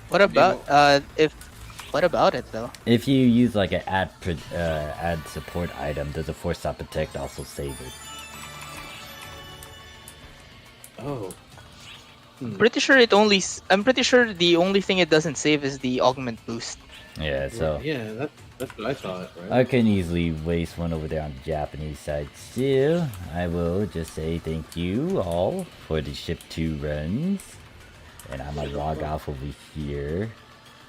What about what about it though? If you use like an add support item, does a 4-stop protect also save it? Oh. Pretty sure it only. I'm pretty sure the only thing it doesn't save is the augment boost. Yeah, so Yeah, that's what I thought, right? I can easily waste one over there on the Japanese side. Still, I will just say thank you all for the ship 2 runs. And I'm gonna log off over here.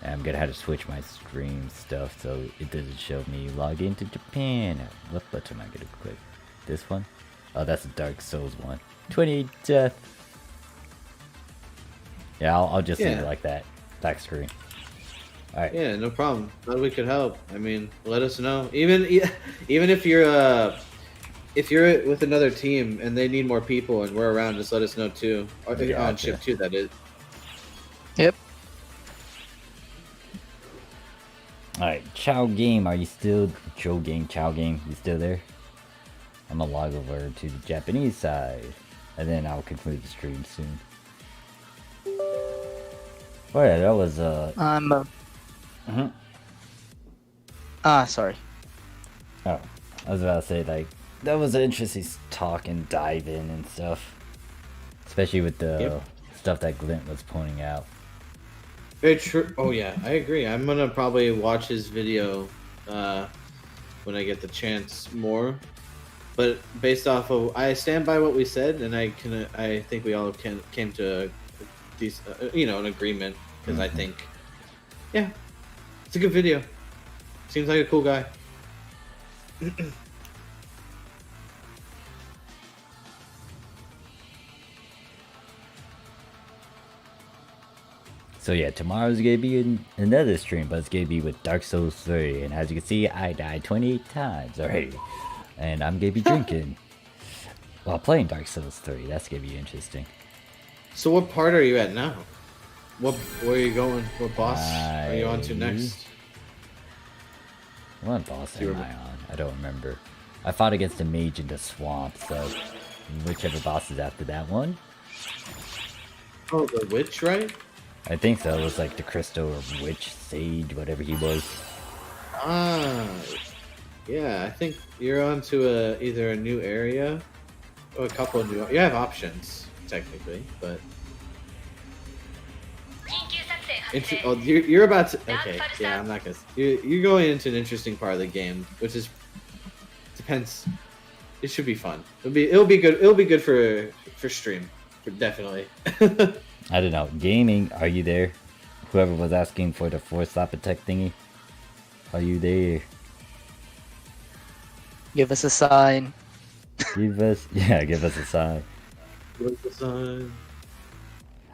And I'm gonna have to switch my stream stuff so it doesn't show me log into Japan. What button am I gonna click? This one? Oh, that's the Dark Souls one. 28 death. Yeah, I'll just leave it like that. Back screen. Alright. Yeah, no problem. Glad we could help. I mean, let us know. Even if you're with another team and they need more people and we're around, just let us know too. Or on ship 2, that is. Yep. Alright, Chow Game, are you still... Chow Game, you still there? I'm gonna log over to the Japanese side. And then I'll conclude the stream soon. Oh yeah, that was Sorry. Oh, I was about to say, like, that was an interesting talk and dive in and stuff. Especially with the stuff that Glint was pointing out. Very true. Oh yeah, I agree. I'm gonna probably watch his video when I get the chance more. But based off of, I stand by what we said, and I think we all came to an agreement, because I think, yeah, it's a good video. Seems like a cool guy. So yeah, tomorrow's gonna be another stream, but it's gonna be with Dark Souls 3. And as you can see, I died 28 times already. And I'm gonna be drinking. Well, playing Dark Souls 3, that's gonna be interesting. So what part are you at now? Where are you going? What boss are you on to next? What boss am I on? I don't remember. I fought against a mage in the swamp, so whichever boss is after that one. Oh, the witch, right? I think so. It was like the crystal or witch, sage, whatever he was. Ah, yeah. I think you're on to either a new area or a couple of new. You have options technically, but. Oh, you're about to. Okay, yeah, I'm not gonna. You're going into an interesting part of the game, which is depends. It should be fun. It'll be good. It'll be good for stream, definitely. I don't know. Gaming, are you there? Whoever was asking for the force stop attack thingy, are you there? Give us a sign. Give us a sign. Give us a sign.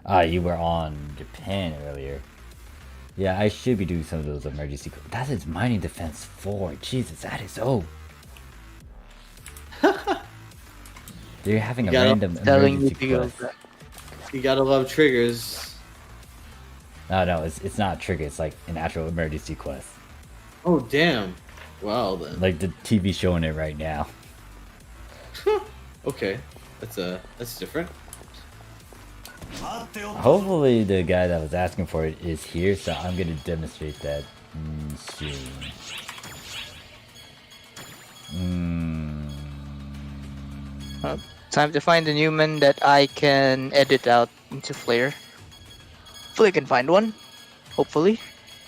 Ah, you were on Japan earlier. Yeah, I should be doing some of those emergency. That is mining defense 4. Jesus, that is They're having a random emergency quest. You gotta love triggers. No, it's not a trigger. It's like an actual emergency quest. Oh damn! Well then. Like the TV showing it right now. Okay, that's different. Hopefully the guy that was asking for it is here, so I'm gonna demonstrate that soon. Time to find a Newman that I can edit out into Flare. Hopefully I can find one. Hopefully.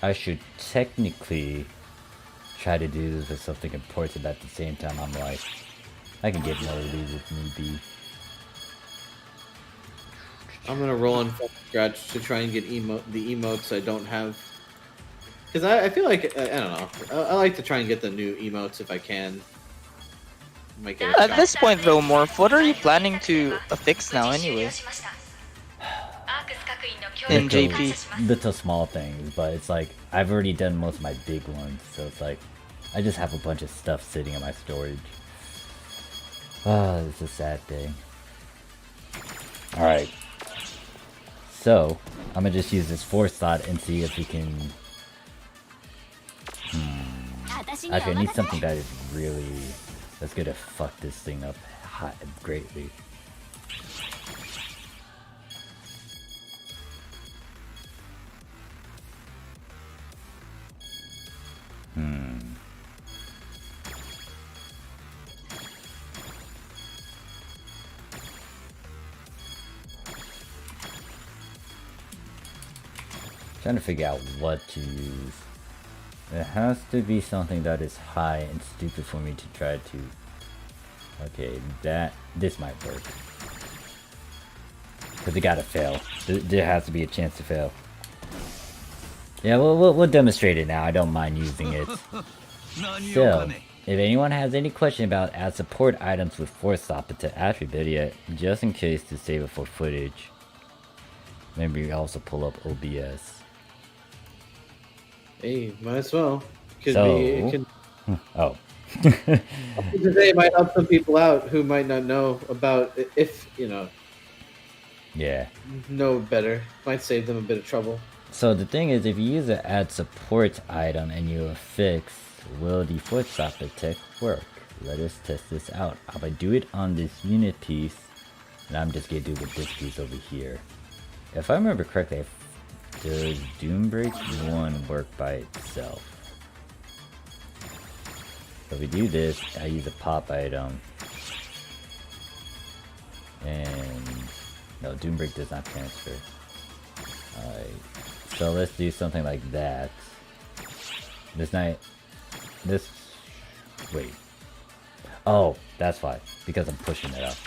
I should technically try to do this with something important, but at the same time I'm like, I can get more of these if need be. I'm gonna roll on from scratch to try and get the emotes I don't have. Because I feel like, I don't know, I like to try and get the new emotes if I can. Might get a At shot. this point though, Morph, what are you planning to fix now anyway? In JP. Little small things, but it's like, I've already done most of my big ones, so it's like, I just have a bunch of stuff sitting in my storage. Ah, it's a sad thing. Alright. So, I'm gonna just use this force slot and see if we can... Actually, I need something that is really... that's gonna fuck this thing up greatly. Trying to figure out what to use. It has to be something that is high and stupid for me to try to... Okay, this might work. Because it gotta fail. There has to be a chance to fail. Yeah, we'll demonstrate it now. I don't mind using it. So, if anyone has any question about add support items with force stop to attribute it, just in case to save it for footage. Maybe also pull up OBS. Hey, might as well. Could So, be. It can. Oh. It might help some people out who might not know about if Yeah. know better. Might save them a bit of trouble. So the thing is, if you use an add support item and you affix, will the force stop attack work? Let us test this out. I'm gonna do it on this unit piece, and I'm just gonna do it with this piece over here. If I remember correctly, does Doombreak 1 work by itself? So if we do this, I use a pop item. And no, Doombreak does not transfer. Alright. So let's do something like that. Wait. Oh, that's why. Because I'm pushing it up.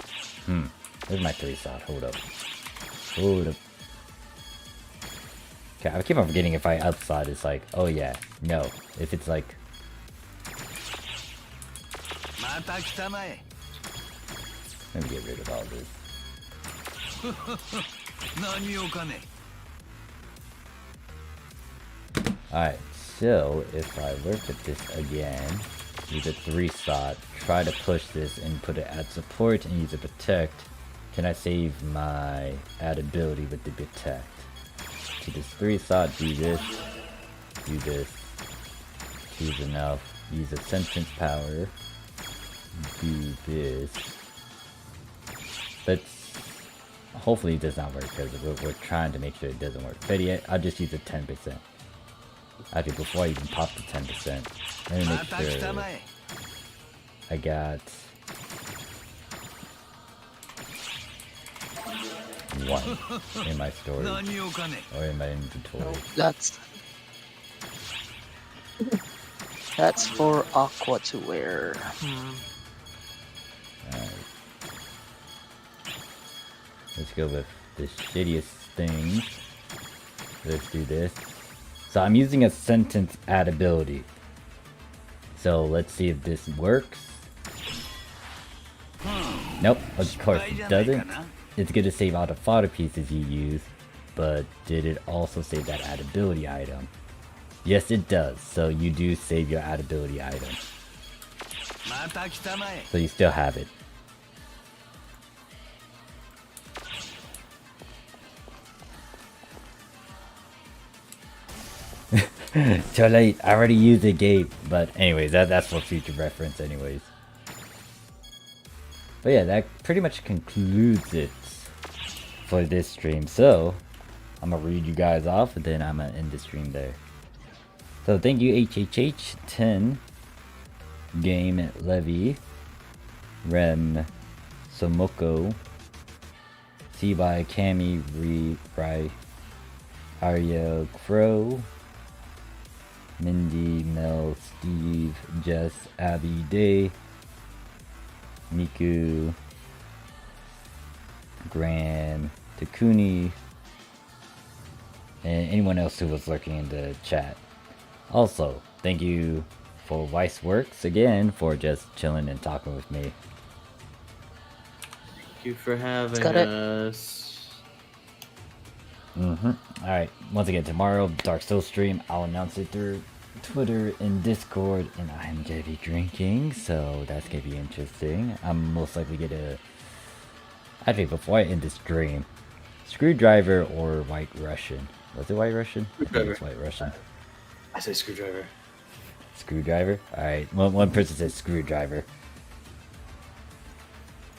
Where's my 3-shot? Hold up. Okay, I keep on forgetting if I outside it's like, oh yeah, no. If it's like... Let me get rid of all this. Alright, so if I work with this again... Use a 3 slot. Try to push this and put it at support and use a protect. Can I save my add ability with the protect? To this 3 slot, do this. Do this. Use enough. Use a sentence power. Do this. Let's. Hopefully it does not work because we're trying to make sure it doesn't work. But yeah, I'll just use a 10%. Actually, before I even pop the 10%, let me make sure I got 1 in my storage or in my inventory. That's for Aqua to wear. Alright. Let's go with the shittiest thing. Let's do this. So I'm using a sentence add ability. So let's see if this works. Nope, of course it doesn't. It's gonna save all the fodder pieces you use, but did it also save that add ability item? Yes, it does. So you do save your add ability item. So you still have it. Too late. I already used it, Gabe. But anyways, that's for future reference anyways. But yeah, that pretty much concludes it for this stream. So, I'm gonna read you guys off and then I'm gonna end the stream there. So thank you HHH10, Game Levy, Rem, Somoko, Seaby, Kami, Rai, Arya, Crow, Mindy, Mel, Steve, Jess, Abby, Day, Miku, Graham, Takuni, and anyone else who was lurking in the chat. Also, thank you for Weiss Works again for just chilling and talking with me. Thank you for having us. Alright, once again, tomorrow, Dark Souls stream. I'll announce it through Twitter and Discord, and I'm gonna be drinking, so that's gonna be interesting. I'm most likely gonna. Actually, before I end this stream, Screwdriver or White Russian? Was it White Russian? I think it's White Russian. I say Screwdriver. Screwdriver? Alright, one person says Screwdriver.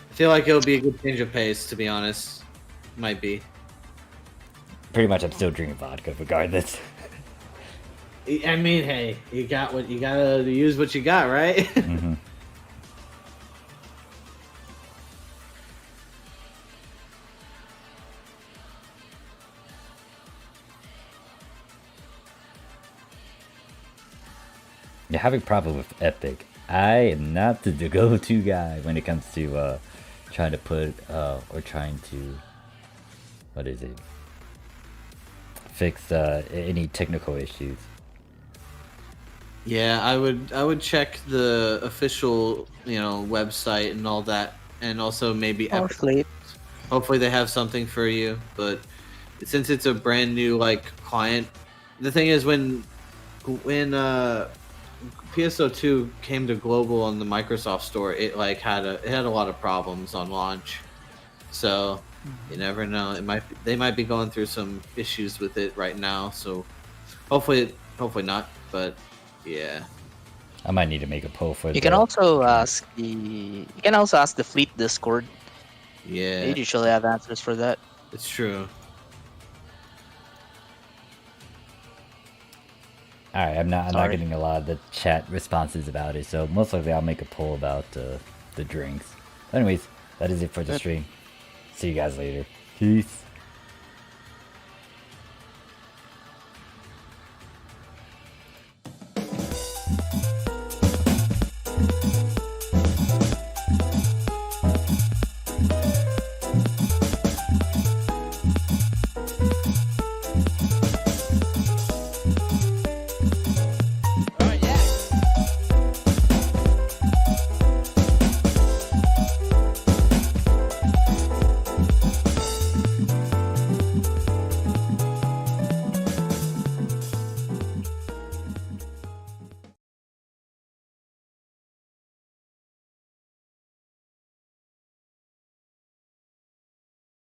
I feel like it'll be a good change of pace, to be honest. Might be. Pretty much, I'm still drinking vodka regardless. I mean, hey, you got what you gotta use what you got, right? You're having a problem with Epic. I am not the go-to guy when it comes to trying to put or trying to, what is it? Fix any technical issues. Yeah, I would check the official, website and all that, and also maybe Epic. Hopefully they have something for you, but since it's a brand new client, the thing is when PSO2 came to global on the Microsoft Store, it had a lot of problems on launch. So you never know. They might be going through some issues with it right now. So hopefully not. But yeah, I might need to make a poll for. You can also ask the Fleet Discord. Yeah, they usually have answers for that. It's true. Alright, I'm not getting a lot of the chat responses about it, so most likely I'll make a poll about the drinks. Anyways, that is it for the stream. See you guys later. Peace.